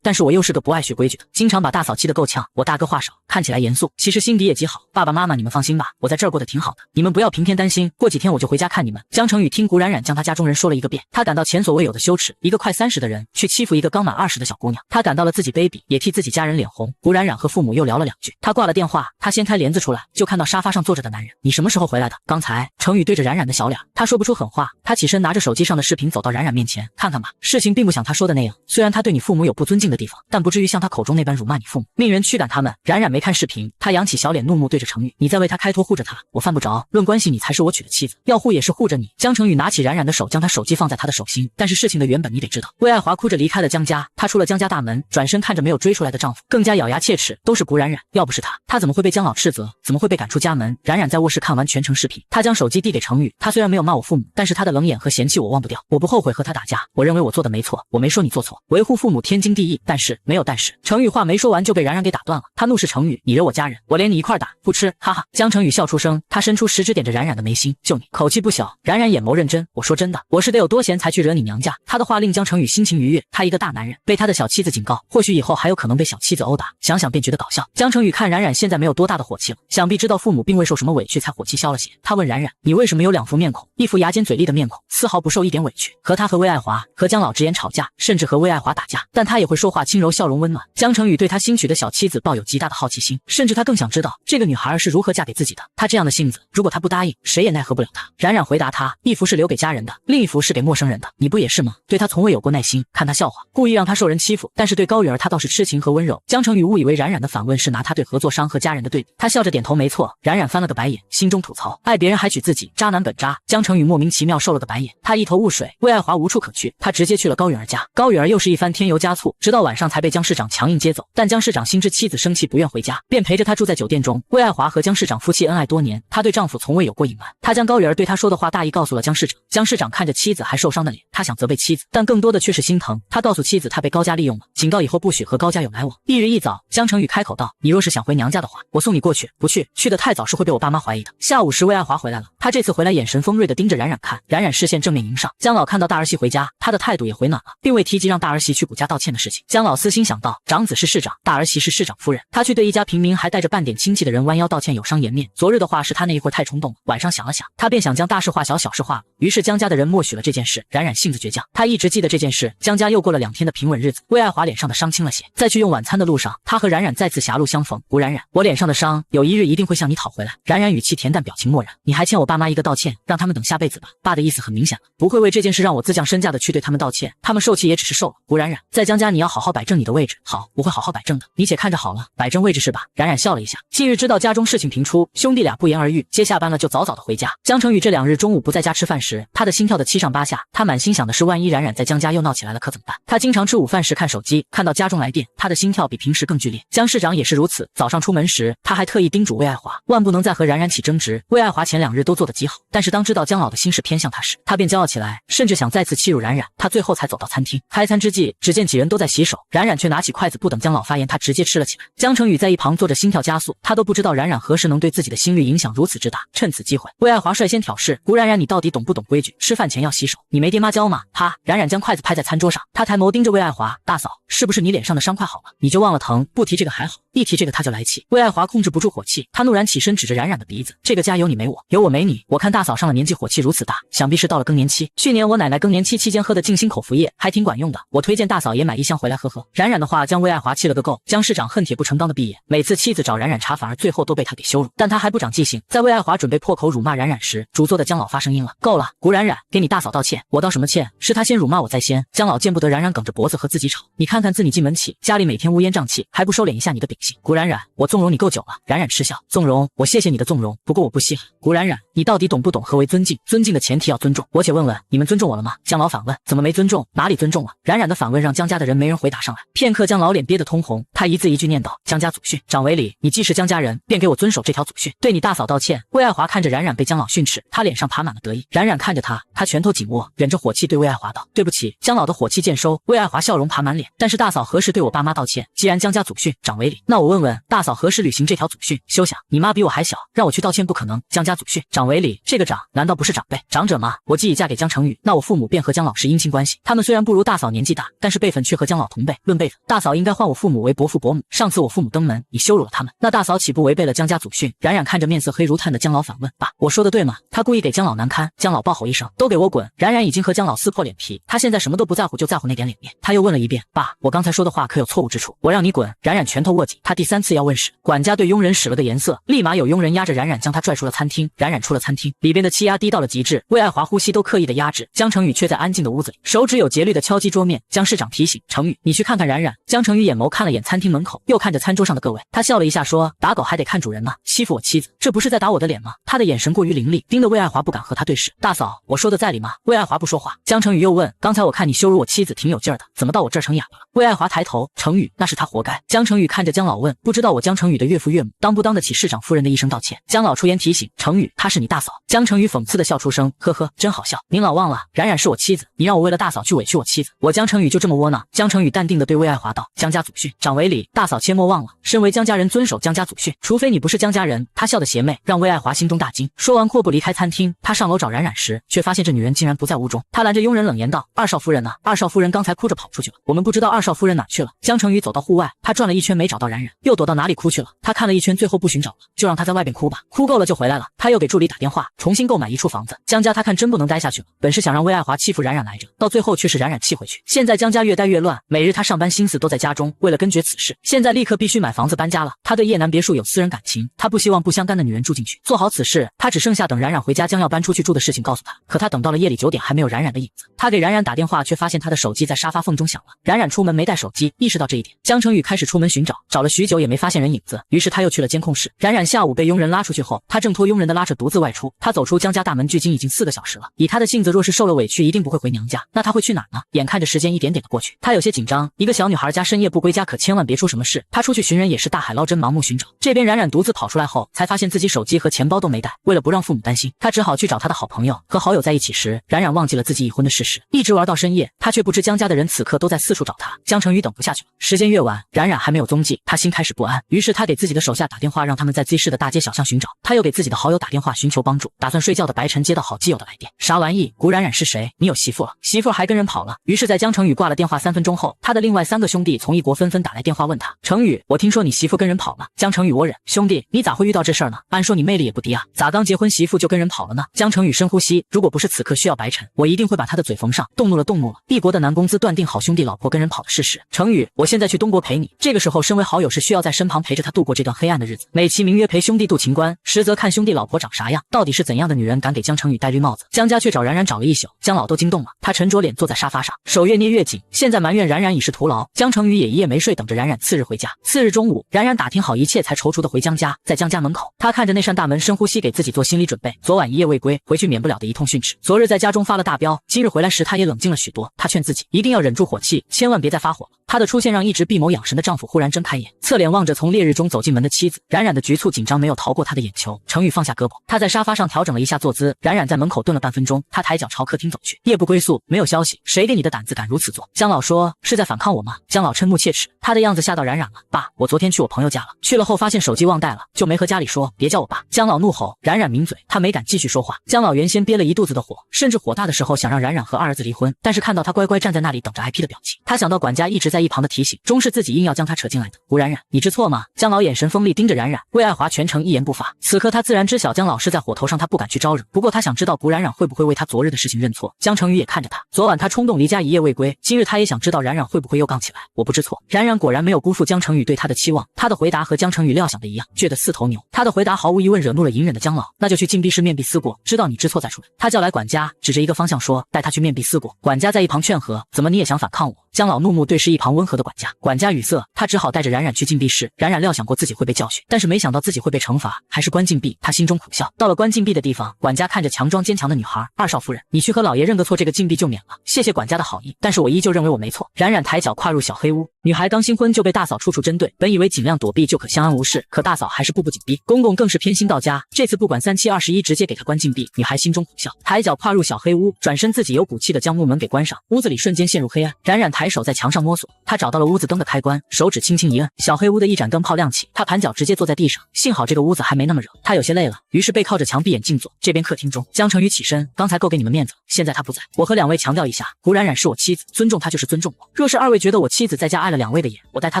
但是我又是个不爱学规矩的，经常把大嫂气得够呛。我大哥话少，看起来严肃，其实心底也极好。爸爸妈妈你们放心吧，我在这儿过得挺好的，你们不要平添担心，过几天我就回家看你们。”江成宇听古冉冉将他家中人说了一个遍，他感到前所未有的羞耻，一个快30的人去欺负一个刚满20的小姑娘，他感到了自己卑鄙，也替自己家人脸红。古冉冉和父母又聊了2句，他挂了电话，他掀开帘子出来，就看到沙发上坐着的男人。“你什么时候回来的？”刚才成宇对着冉冉的小脸，他说不出狠话，他起身拿着手机上的视频走到冉冉面前：“看看吧，事情并不像他说的那样，虽然他对你父母有不尊敬的地方，但不至于像他口中那般辱骂你父母，命人驱赶他们。”冉冉没看视频，他扬起小脸怒目对着成宇：“你在为他开脱护着他，我犯不着，论关系你才是我娶的妻子，要护也是护着你。”江成宇拿起冉冉的手，将他手机放在他的手心，但是事情的原本你得知道。魏爱华哭着离开了江家，他出了江家大门，转身看着没有追出来的丈夫，更加咬牙切齿，都是古冉冉，要不是他怎么会被江老斥责，怎么会被赶出家门？冉冉在卧室看完全程视频，他将手机递给成宇，他虽然没有骂我父母，但是他的冷眼和嫌弃我忘不掉，我不后悔和他打架，我认为我做的没错，我没说你做错，维护父母天经地义，但是没有但是。成宇话没说完就被冉冉给打断了，他怒视成宇：“你惹我家人，我连你一块打，不吃！”哈哈，江成宇笑出声，他伸出食指点着冉冉的眉心：“就你，口气不小。”冉冉眼眸认真：“我说真的，我是得有多闲才去惹你娘家？”他的话令江成宇心情愉悦，他一个大男人被他的小妻子警告，或许以后还有可能被小妻子殴打，想想便觉得搞笑。江成宇看冉冉现在没有多大的火气了，想必知道父母并未受什么委屈才火气消了些。他问冉冉：“你为什么有2副面孔？一副牙尖嘴利的面孔，丝毫不受一点委屈，和他和魏爱华和江老直言吵架，甚至和魏爱华打架，但他也会说话轻柔，笑容温暖。”江成宇对他新娶的小妻子抱有极大的好奇心，甚至他更想知道这个女孩是如何嫁给自己的。他这样的性子，如果他不答应，谁也奈何不了他。冉冉回答他：“一幅是留给家人的，另一幅是给陌生人的，你不也是吗？”对他从未有过耐心，看他笑话，故意让他受人欺负，但是对高允儿他倒是痴情和温柔。江成宇误以为冉冉的反问是拿他对合作商和家人的对比，他笑着点头：“没错。”冉冉翻了个白眼，心中吐槽：“爱别人还娶自己，渣男本渣。”江成宇莫名其妙受了个白眼，他一头雾水。魏爱华无处可去，他直接去了高允儿家。高允儿又是一番添油加醋，直到晚上才被江市长强硬接走。但江市长心知妻子生气不愿回家，便陪着他住在酒店中。魏爱华和江市长夫妻恩爱多年，她对丈夫从未有过隐瞒。她将高允儿对他说的话大意告诉了江市长。江市长看着妻子还受伤的脸，他想责备妻子，但更多的却是心疼。他告诉妻子他被高家利用了，警告以后不许和高家有来往。翌日一早，江成宇开口道：“你若是想回娘家的话，我送你过去，不去，去得太早是会被我爸妈怀疑的。”下午时，魏爱华回来了，他这次回来眼神锋锐地盯着冉冉看，冉冉视线正面迎上。江老看到大儿媳回家，他的态度也回暖了，并未提及让大儿媳去谷家道歉的事情。江老私心想到，长子是市长，大儿媳是市长夫人，他去对一家平民还带着半点亲戚的人弯腰道歉，有伤颜面。昨日的话是他那一会儿太冲动了，晚上想了想，他便想将大事化小，小事化了。于是江家的人默许了这件事。冉冉性子倔强，他一直记得这件事。江家又过了2天的平稳日子，魏爱华脸上的伤轻了些。在去用晚餐的路上，他和冉冉再次狭路相逢。古冉冉，我脸上的伤有一日一定会向你讨回来。冉冉语气恬淡，表情漠然。你还欠我爸妈一个道歉，让他们等下辈子吧。爸的意思很明显了，不会为这件事让我自降身价的去对他们道歉，他们受气也只是受了。古冉冉，在江家你要好好摆正你的位置。好，我会好好摆正的，你且看着好了。摆正位置是吧？冉冉笑了一下。近日知道家中事情频出，出，兄弟俩不言而喻，接下班了就早早的回家。江成宇这2日中午不在家吃饭时，他的心跳的七上八下，他满心想的是万一冉冉在江家又闹起来了可怎么办？他经常吃午饭时看手机，看到家中来电，他的心跳比平时更剧烈。江市长也是如此，早上出门时，他还特意叮嘱魏爱华，万不能再和冉冉起争执。魏爱华前2日都做得极好，但是当知道江老的心事偏向他时，他便骄傲起来，甚至想再次欺辱冉冉。他最后才走到餐厅。开餐之际，只见几人都在洗手，冉冉却拿起筷子，不等江老发言，他直接吃了起来。江成宇在一旁坐着，心跳加速，他都不知道冉冉何时能对自己的心率影响如此之大。趁此机会，魏爱华率先挑事：古冉冉，你到底懂不懂规矩？吃饭前要洗手，你没爹妈教吗？冉冉将筷子拍在餐桌上，他抬眸盯着魏爱华，大嫂，是不是你脸上的伤快好了？你就忘了疼？不提这个还好，一提这个他就来气。魏爱华控制不住火气，他怒然起身，指着冉冉的鼻子：这个家有你没我，有我没你。我看大嫂上了年纪，火气如此大，想必是到了更年期。去年我奶奶更年期期间喝的静心口服液还挺管用的，我推荐大嫂也买1箱回来喝喝。冉冉的话将魏爱华气了个够，江市长恨铁不成钢的闭眼，每次妻子找冉冉茬，反而最后都被他给羞辱，但他还不长记性。在魏爱华准备破口辱骂冉冉时，主座的江老发声音了：够了，古冉冉，给你大嫂道歉。我道什么歉？是他先辱骂我在先。江老见不得冉冉梗着脖子和自己吵，你看看自你进门起，家里每天乌烟瘴气，还不收敛一下你的秉性？古冉冉，我纵容你够久了。冉冉嗤笑：纵容？我谢谢你的纵容，不过我不稀罕。古冉冉，你到底懂不懂何为尊敬？尊敬的前提要尊重。我且问问，你们尊重我了吗？江老反问。怎么没尊重？哪里尊重了？冉冉的反问让江家的人没人回答上来。片刻，江老脸憋得通红，他一字一句念叨：江家祖训。长为礼，你既是江家人，便给我遵守这条祖训，对你大嫂道歉。魏爱华看着冉冉被江老训斥，他脸上爬满了得意。冉冉看着他，他拳头紧握，忍着火气对魏爱华道：对不起。江老的火气渐收，魏爱华笑容爬满脸。但是大嫂何时对我爸妈道歉？既然江家祖训，长为礼，那我问问大嫂何时履行这条祖训？休想！你妈比我还小，让我去道歉不可能。江家祖训，长为礼，这个长难道不是长辈长者吗？我既已嫁给江成宇，那我父母便和江老是姻亲关系。他们虽然不如大嫂年纪大，但是辈分却和江老同辈。论辈分，大嫂应该唤我父母为伯父伯母。上次我父母登门，你羞辱了他们，那大嫂岂不违背了江家祖训？冉冉看着面色黑如炭的江老反问：爸，我说的对吗？他故意给江老难堪。江老暴吼一声：都给我滚！冉冉已经和江老撕破脸皮，他现在什么都不在乎，就在乎那点脸面。他又问了一遍：爸，我刚才说的话可有错误之处？我让你滚！冉冉拳头握紧，他第3次要问时，管家对佣人使了个颜色，立马有佣人压着冉冉将他拽出了餐厅。冉冉出了餐厅，里边的气压低到了极致，魏爱华呼吸都刻意的压制，江成宇却在安静的屋子里手指有节律的敲击桌面。江市长提醒：成宇，你去看看冉冉。江成宇眼眸看了眼餐厅门口，又看着餐桌上的各位，他笑了一下说：打狗还得看主人呢，欺负我妻子，这不是在打我的脸吗？他的眼神过于凌厉，盯得魏爱华不敢和他对视。大嫂，我说的在理吗？魏爱华不说话。江成宇又问：刚才我看你羞辱我妻子挺有劲儿的，怎么到我这儿成哑巴了？魏爱华抬头：成宇，那是他活该。江成宇看着江老问：不知道我江成宇的岳父岳母当不当得起市长夫人的一声道歉？江老出言提醒：成宇，她是你大嫂。江成宇讽刺的笑出声：呵呵，真好笑。您老忘了，冉冉是我妻子，你让我为了大嫂去委屈我妻子，我江成宇就这么窝囊。江成宇淡定地对魏爱华道：江家祖训，长为礼，大嫂切莫忘了，身为江家人遵守江家祖训，除非你不是江家人。他笑得邪魅，让魏爱华心中大惊。说完阔步离开餐厅，他上楼找冉冉时，却发现这女人竟然不在屋中。他拦着佣人冷言道：二少夫人呢？二少夫人刚才哭着跑出去了，我们不知道二少夫人哪去了。江成宇走到户外，他转了一圈没找到冉冉，又躲到哪里哭去了？他看了一圈，最后不寻找了，就让他在外边哭吧，哭够了就回来了。他又给助理打电话，重新购买一处房子。江家他看真不能待下去了，本是想让魏爱华欺负冉冉来着，到最后却是冉冉气回去。现在江家越待越乱，每日他上班心思都在家中，为了根绝此事，现在立刻必须买房子搬家了。他对叶南别墅有私人感情，他不希望不相干的女人住进去。做好此事，他只剩下等冉冉回家将要搬出去住的事情告诉他。可他等到了夜里9点还没有冉冉的影子，他给冉冉打电话，却发现他的手机在沙发缝中响了。冉冉出门没带手机，意识到这一点，江成宇开始出门寻找，找了许久也没发现人影子，于是他又去了监控室。冉冉下午被佣人拉出去后，他挣脱佣人的拉扯独自外出。他走出江家大门，距今已经4个小时了。以他的性子，若是受了委屈，一定不会回娘家，那他会去哪呢？眼看着时间一点点的过去，他有些紧张。一个小女孩家深夜不归家，可千万别出什么事。他出去寻人也是大海捞针，盲目寻找。这边冉冉独自跑出来后，才发现自己手机和钱包都没带。为了不让父母担心，他只好去找他的好朋友。和好友在一起时，冉冉忘记了自己已婚的事实，一直玩到深夜。他却不知江家的人此刻都在四处找他。江成宇等不下去了，时间越晚，冉冉还没有踪迹，他心开始不安。于是他给自己的手下打电话，让他们在 Z 市的大街小巷寻找。他又给自己的好友打电话寻求帮助。打算睡觉的白晨接到好基友的来电，啥玩意？古冉冉是谁？你有媳妇了？媳妇还跟人跑了？于是，在江成宇挂了电话3分钟后，他的另外3个兄弟从异国纷纷打来电话问他：成宇，我听说你媳妇跟人跑了。江成宇，我忍。兄弟，你咋会遇到这事儿呢？按说你魅力也不低啊，咋刚结婚媳妇就跟人跑了呢？江成宇深呼吸，如果不是此刻需要白晨，我一定会把他的嘴缝上。动怒了，动怒了！一国的男公子断定好兄弟老婆跟人跑的事实。成宇，我现在去东国陪你。这个时候，身为好友是需要在身旁陪着他度过这段黑暗的日子，美其名曰陪兄弟度情关，实则看兄弟老婆长啥样。到底是怎样的女人敢给江成宇戴绿帽子？江家却找冉冉找了一宿，江老都惊动了。他沉着脸坐在沙发上，手越捏越紧。现在埋怨冉冉已是徒劳，江成宇也一夜没睡，等着冉冉次日回家。次日中午，冉冉打听好一切，才踌躇的回江家。在江家家门口。他看着那扇大门，深呼吸，给自己做心理准备。昨晚一夜未归，回去免不了的一通训斥。昨日在家中发了大飙，今日回来时他也冷静了许多。他劝自己一定要忍住火气，千万别再发火了。她的出现让一直闭眸养神的丈夫忽然睁开眼，侧脸望着从烈日中走进门的妻子，冉冉的局促紧张没有逃过他的眼球。程宇放下胳膊，他在沙发上调整了一下坐姿。冉冉在门口顿了半分钟，他抬脚朝客厅走去。夜不归宿，没有消息，谁给你的胆子敢如此做？姜老说是在反抗我吗？姜老瞠目切齿，他的样子吓到冉冉了。爸，我昨天去我朋友家了，去了后发现手机忘带了，就没和家里说，别叫我爸。姜老怒吼，冉冉抿嘴，他没敢继续说话。姜老原先憋了一肚子的火，甚至火大的时候想让冉冉和二儿子离婚，但是看到他乖乖站在那里等着挨批的表情，他想到管家一直在一旁的提醒，终是自己硬要将他扯进来的。胡冉冉，你知错吗？姜老眼神锋利盯着冉冉，魏爱华全程一言不发。此刻他自然知晓姜老是在火头上，他不敢去招惹，不过他想知道胡冉冉会不会为他昨日的事情认错。江成宇也看着他，昨晚他冲动离家一夜未归，今日他也想知道冉冉会不会又杠起来。我不知错。冉冉果然没有辜负江成宇对他的期望，他的回答和江成宇料想的一样，倔得四头牛。他的回答毫无疑问惹怒了隐忍的姜老，那就去禁闭室面壁思过，知道你知错再出来。他叫来管家，指着一个方向说，带他去面壁思过。管家在一旁劝和，怎么你也想反抗我？姜老怒目对视一旁温和的管家，管家语塞，他只好带着冉冉去禁闭室。冉冉料想过自己会被教训，但是没想到自己会被惩罚，还是关禁闭，他心中苦笑。到了关禁闭的地方，管家看着强装坚强的女孩，二少夫人，你去和老爷认个错，这个禁闭就免了。谢谢管家的好意，但是我依旧认为我没错。冉冉抬脚跨入小黑屋，女孩刚新婚就被大嫂处处针对，本以为尽量躲避就可相安无事，可大嫂还是步步紧逼，公公更是偏心到家，这次不管3七21，直接给他关禁闭。女孩心中苦笑，抬脚跨入小黑屋，转身自己有骨气的将木门给关上，屋子里瞬间陷入黑暗。冉冉抬手在墙上摸索，他找到了屋子灯的开关，手指轻轻一摁，小黑屋的一盏灯泡亮起，他盘脚直接坐在地上，幸好这个屋子还没那么热，他有些累了，于是背靠着墙闭眼静坐。这边客厅中，江成宇起身，刚才够给你们面子，现在他不在，我和2位强调一下，胡冉冉是我妻子，尊重她就是尊重我，若是2位觉得我妻子在家碍了2位的眼，我带她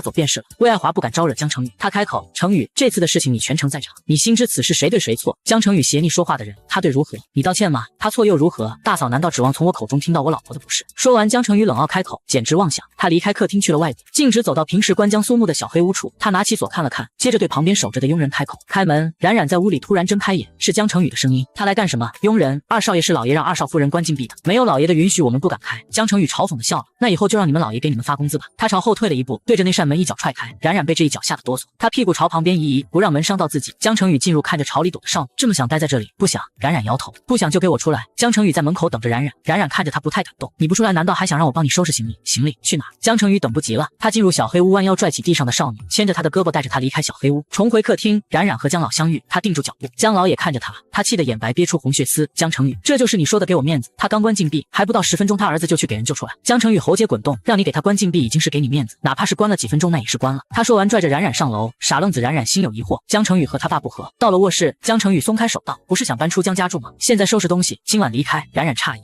走便是了。魏爱华不敢招惹江成宇，他开口，成宇，这次的事情你全程在场，你心知此事谁对谁错。江成宇斜睨说话的人，他对如何？你道歉吗？他错又如何？大嫂难道指望从我口中听到我老婆的不是？说完，江成宇冷傲开口，简直妄想。他离开客厅去了外部，径直走到平时关江肃穆的小黑屋处，他拿起锁看了看，接着对旁边守着的佣人开口，开门。冉冉在屋里突然睁开眼，是江成宇的声音，他来干什么？佣人，二少爷是老爷让二少夫人关禁闭的，没有老爷的允许我们不敢开。江成宇嘲讽的笑了，那以后就让你们老爷给你们发工资吧。他朝后退了一步，对着那扇门一脚踹开，冉冉被这一脚吓得哆嗦，他屁股朝旁边移，不让门伤到自己。江成宇进入，看着朝里躲的少女，这么想待在这里？不想。冉冉摇头，不想就给我出来。江成宇在门口等着冉冉，冉冉看着他不太敢动，你不出来难道还想让我帮你收拾行李？行李去哪？江成宇等不及了，他进入小黑屋，弯腰拽起地上的少女，牵着她的胳膊带着她离开小黑屋，重回客厅。冉冉和姜老相遇，他定住脚步，姜老也看着他，他气得眼白憋出红血丝。江成宇，这就是你说的给我面子？他刚关禁闭，还不到10分钟，他儿子就去给人救出来。江成宇喉结滚动，让你给他关禁闭已经是给你面子，哪怕是关了几分钟那也是关了。他说完拽着冉冉上楼，傻愣子冉冉心有疑惑，江成宇和他爸不和。到了卧室，江成宇松开手道，不是想搬出江家住吗？现在收拾东西，今晚离开。冉冉诧异，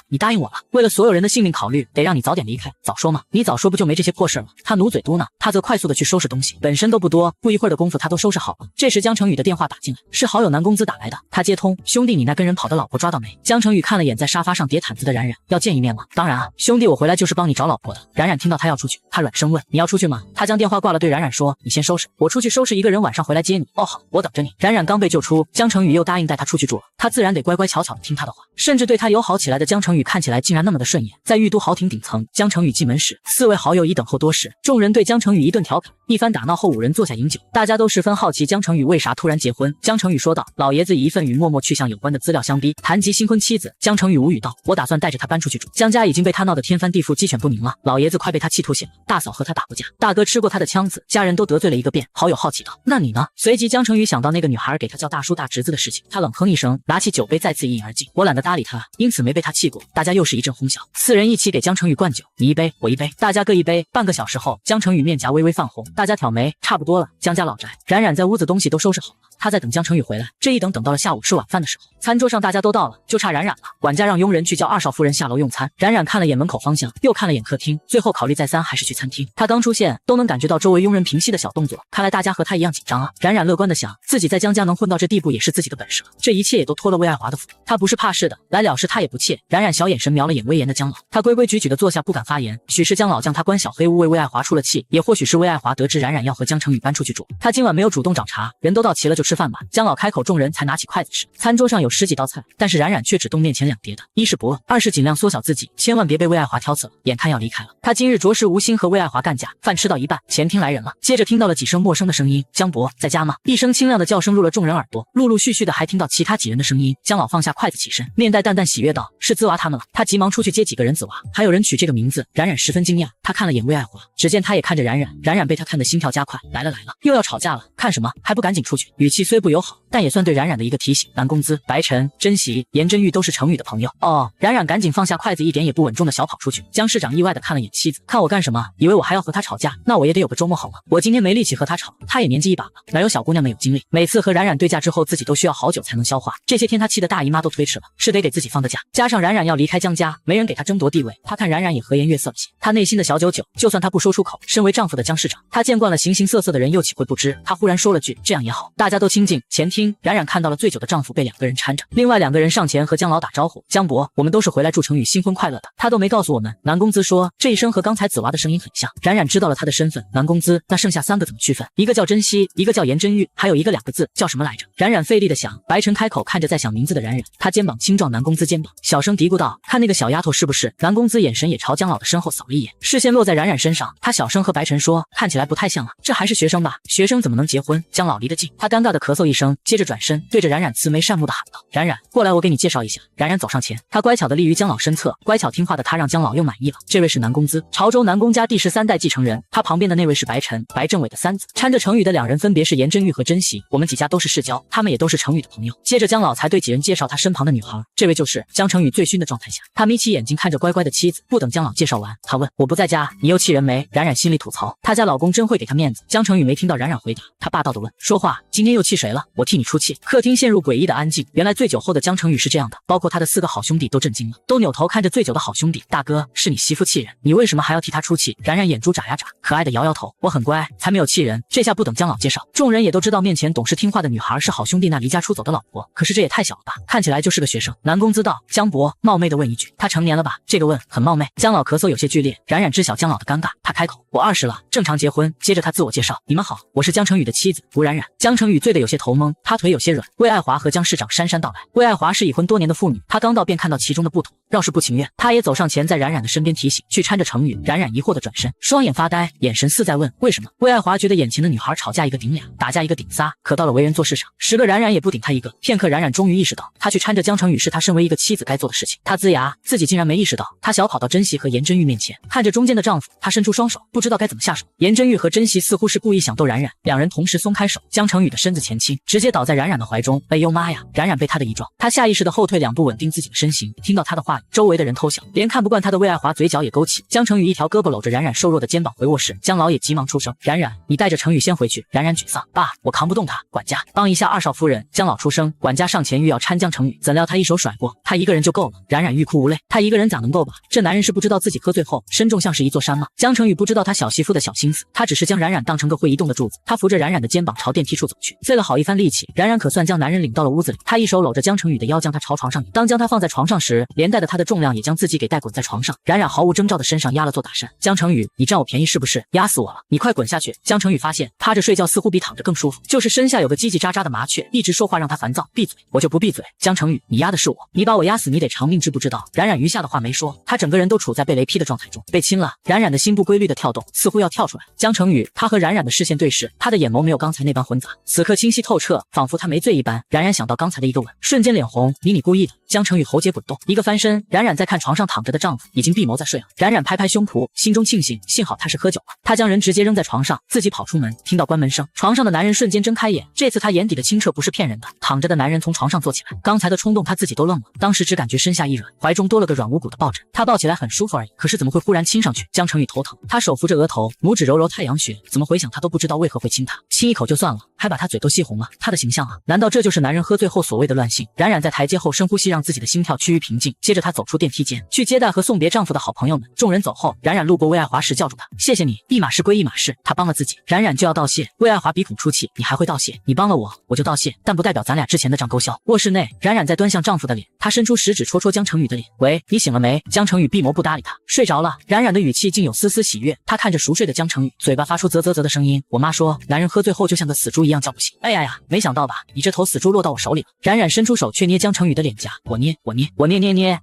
你答应我了，为了所有人的性命考虑，得让你早点离开，早说嘛，你早说不就没这些破事了。他努嘴嘟囔，他则快速的去收拾东西，本身都不多，不一会儿的功夫他都收拾好了。这时江成宇的电话打进来，是好友南公子打来的，他接通，兄弟，你那跟人跑的老婆抓到没？江成宇看了眼在沙发上叠毯子的冉冉，要见一面吗？当然啊，兄弟，我回来就是帮你找老婆的。冉冉听到他要出去，他软声问，你要出去吗？他将电话挂了，对冉冉说，你先收拾，我出去收拾一个人，晚上回来接你。哦好，我等着你。冉冉刚被救出，江成宇又答应带他出去住了，他自然得乖乖巧巧的听他的话，甚至对他友好起来的江成宇看起来竟然那么的顺眼。在玉都豪庭顶层，江成宇进门时，4位好友已等候多时，众人对江成宇一顿调侃，一番打闹后5人坐下饮酒，大家都十分好奇江成宇为啥突然结婚。江成宇说道，老爷子以一份与默默去向有关的资料相逼，谈及新婚妻子，江成宇无语道，我打算带着他搬出去住，江家已经被他闹得天翻地覆鸡犬不宁了，老爷子快被他气吐血了，大嫂和他打过架，大哥吃过他的枪子，家人都得罪了一个遍。好友好奇道，那你呢？随即江成宇想到那个女孩给他叫大叔大侄子的事情，他冷哼一声，拿起酒杯再次一饮而尽。我懒得搭理他，因此没被他气过。大家又是一阵哄笑，4人一起给江成宇灌酒，你一杯我一杯，大家各一杯。半个小时后，江成宇面颊微微泛红，大家挑眉，差不多了。江家老宅，冉冉在屋子东西都收拾好了，他在等江成宇回来。这一等等到了下午吃晚饭的时候，餐桌上大家都到了，就差冉冉了。管家让佣人去叫二少夫人下楼用餐。冉冉看了眼门口方向，又看了眼客厅，最后考虑再三，还是去餐厅。他刚出现，都能感觉到周围佣人平息的小动作，看来大家和他一样紧张啊。冉冉乐观的想，自己在江家能混到这地步也是自己的本事了，这一切也都托了魏爱华的福。他不是怕事的，来了事他也不怯。冉冉小眼神瞄了眼威严的江老，他规规矩矩的坐下，不敢发言。许是江老将他关小黑屋为魏爱华出了气，也或许是魏爱华得知冉冉要和江成宇搬出去住，他今晚没有主动找茬，人都到齐了就吃吃饭吧。姜老开口，众人才拿起筷子吃。餐桌上有10几道菜，但是冉冉却只动面前2碟的，一是不饿，二是尽量缩小自己，千万别被魏爱华挑刺了。眼看要离开了，他今日着实无心和魏爱华干架。饭吃到一半，前厅来人了，接着听到了几声陌生的声音：“江伯在家吗？”一声清亮的叫声入了众人耳朵，陆陆续续的还听到其他几人的声音。姜老放下筷子起身，面带淡淡喜悦道：“是滋娃他们了。”他急忙出去接几个人子娃，还有人取这个名字。冉冉十分惊讶，他看了眼魏爱华，只见他也看着冉冉，冉冉被他看得心跳加快。来了，又要吵架了，看什么？还不赶紧出去！语气虽不友好，但也算对冉冉的一个提醒。南宫姿、白晨、珍惜、颜真玉都是程宇的朋友。哦，冉冉赶紧放下筷子，一点也不稳重的小跑出去。姜市长意外的看了眼妻子，看我干什么？以为我还要和他吵架？那我也得有个周末好吗？我今天没力气和他吵，他也年纪一把了，哪有小姑娘们有精力？每次和冉冉对架之后，自己都需要好久才能消化。这些天他气的大姨妈都推迟了，是得给自己放个假。加上冉冉要离开姜家，没人给他争夺地位，他看冉冉也和颜悦色了些。他内心的小九九，就算他不说出口，身为丈夫的姜市长，他见惯了形形色色的人，又岂会不知？他忽然说了句：“这样也好。”大家都清静。前厅，冉冉看到了醉酒的丈夫被2个人搀着，另外2个人上前和姜老打招呼：“姜伯，我们都是回来祝程宇新婚快乐的。”他都没告诉我们。南宫姿说这一声和刚才子娃的声音很像。冉冉知道了他的身份，南宫姿。那剩下3个怎么区分？一个叫珍惜，一个叫颜真玉，还有一个2个字叫什么来着？冉冉费力的想。白晨开口，看着在想名字的冉冉，他肩膀轻撞南宫姿肩膀，小声嘀咕道：“看那个小丫头是不是？”南宫姿眼神也朝姜老的身后扫了一眼，视线落在冉冉身上，他小声和白晨说：“看起来不太像啊，这还是学生吧？学生怎么能结婚？”姜老离得近，他尴尬的咳嗽一声，接着转身对着冉冉慈眉善目的喊道：“冉冉，过来，我给你介绍一下。”冉冉走上前，他乖巧的立于姜老身侧，乖巧听话的他让姜老又满意了。这位是南宫姿，潮州南宫家第13代继承人，他旁边的那位是白晨，白政委的3子，搀着程宇的2人分别是颜真玉和珍惜，我们几家都是世交，他们也都是程宇的朋友。接着姜老才对几人介绍他身旁的女孩，这位就是姜程宇醉醺的状态下，他眯起眼睛看着乖乖的妻子，不等姜老介绍完，他问：“我不在家，你又气人没？”冉冉心里吐槽，她家老公真会给她面子。姜程宇没听到冉冉回答，他霸道的问：“说话，今天又气谁了？我替你出气。”客厅陷入诡异的安静，原来醉酒后的姜程宇是这样的，包括他的4个好兄弟都震惊了，都扭头看着醉酒的好兄弟。大哥，是你媳妇气人，你为什么还要替他出气？冉冉眼珠眨呀眨，可爱的摇摇头，我很乖，才没有气人。这下不等姜老介绍，众人也都知道面前懂事听话的女孩是好兄弟那离家出走的老婆，可是这也太小了吧，看起来就是个学生。南宫姿道：“姜伯，冒昧的问一句，他成年了吧？”这个问很冒昧。姜老咳嗽有些剧烈，冉冉知晓姜老的尴尬，他开口：“我20了，正常结婚。”接着他自我介绍：“你们好，我是姜程宇的妻子吴冉冉。”姜程宇醉得有些头懵，他腿有些软。魏爱华和姜市长姗姗到来，魏爱华是已婚多年的妇女，她刚到便看到其中的不妥，饶是不情愿，她也走上前，在冉冉的身边提醒，去搀着程宇。冉冉疑惑的转身，双眼发呆，眼神似在问为什么。魏爱华觉得眼前的女孩吵架一个顶俩，打架一个顶仨，可到了为人做事上，10个冉冉也不顶她一个。片刻，冉冉终于意识到，她去搀着姜程宇是她身为一个妻子该做的事情。她呲牙，自己竟然没意识到。她小跑到珍惜和颜真玉面前，看着中间的丈夫，她伸出双手，不知道该怎么下手。颜真玉和珍惜似乎是故意想逗冉冉，2人同时松开手，姜程宇的身子前倾，直接倒在冉冉的怀中。哎呦妈呀！冉冉被他的一撞，她下意识的后退2步，稳定自己的身形。听到他的话语，周围的人偷笑，连看不惯他的魏爱华嘴角也勾起。姜程宇一条胳膊搂着冉冉瘦弱的肩膀回卧室，姜老也急忙出声：“冉冉，你带着程宇先回去。”冉冉沮丧：“爸，我扛不动他。”管家，帮一下二少夫人。姜老出声，管家上前欲要搀姜程宇，怎料他一手甩过，他一个人就够了。冉冉欲哭无泪，他一个人咋能够吧？这男人是不知道自己喝醉后身重像是一座山吗？姜程宇不知道他小媳妇的小心思，他只是将冉冉当成个会移动的柱子。他扶着冉冉的肩膀朝电梯处走去，费了好一番力气，冉冉可算将男人领到了屋子里。他一手搂着姜程宇的腰，将他朝床上引。当将他放在床上时，连带的他的重量也将自己给带滚在床上。冉冉毫无征兆的身上压了座大山。姜程宇，你占我便宜是不是？压死我了！你快滚下去！姜程宇发现趴着睡觉似乎比躺着更舒服，就是身下有个叽叽喳喳的麻雀，一直说话让他烦躁。闭嘴！我就不闭嘴！姜程宇，你压的是我，你把我压死，你得偿命，知不知道？冉冉余下的话没说，他整个人都处在被雷劈的状态中，被亲了。冉冉的心不规律的跳动，似乎要跳出来。姜程宇，他和冉冉的视线对视，他的眼眸没有刚才那般混杂，此刻清晰透彻，仿佛他没醉一般。冉冉想到刚才的一个吻，瞬间脸红，你故意的。姜程宇喉结滚动，一个翻身，冉冉在看床上躺着的丈夫已经闭眸在睡了。冉冉拍拍胸脯，心中庆幸，幸好他是喝酒了。他将人直接扔在床上，自己跑出门，听到关门声，床上的男人瞬间睁开眼，这次他眼底的清澈不是骗人的。躺着的男人从床上坐起来，刚才的冲动他自己都愣了，当时只感觉身下一软，怀中多了个软无骨的抱枕，他抱起来很舒服而已，可是怎么会忽然亲上去？姜程宇头疼，他手扶着额头，拇指揉揉太阳穴，怎么回想他都不知道为何会亲他，亲一口就算了，还把他嘴都吸红了，他的形象啊，难道这就是男人喝醉后所谓的乱性？冉冉在台阶后深呼吸，让自己的心跳趋于平静，接着他走出电梯间，去接待和送别丈夫的好朋友们。众人走后，冉冉路过魏爱华时叫住他：“谢谢你。”一码事归一码事，他帮了自己，冉冉就要道谢。魏爱华鼻孔出气：“你还会道谢？你帮了我，我就道谢，但不代表咱俩之前的账勾销。”卧室内，冉冉在端向丈夫的脸，她伸出食指戳戳姜程宇的脸：“喂，你醒了没？”姜程宇闭眸不搭理她，睡着了。冉冉的语气竟有丝丝喜悦，她看着熟睡的姜程宇，嘴巴发出啧啧啧的声音：“我妈说，男人喝醉后就像个死猪一样叫不醒。”起。哎呀呀，没想到吧，你这头死猪落到我手里了。冉冉伸出手去捏江成宇的脸颊，我捏。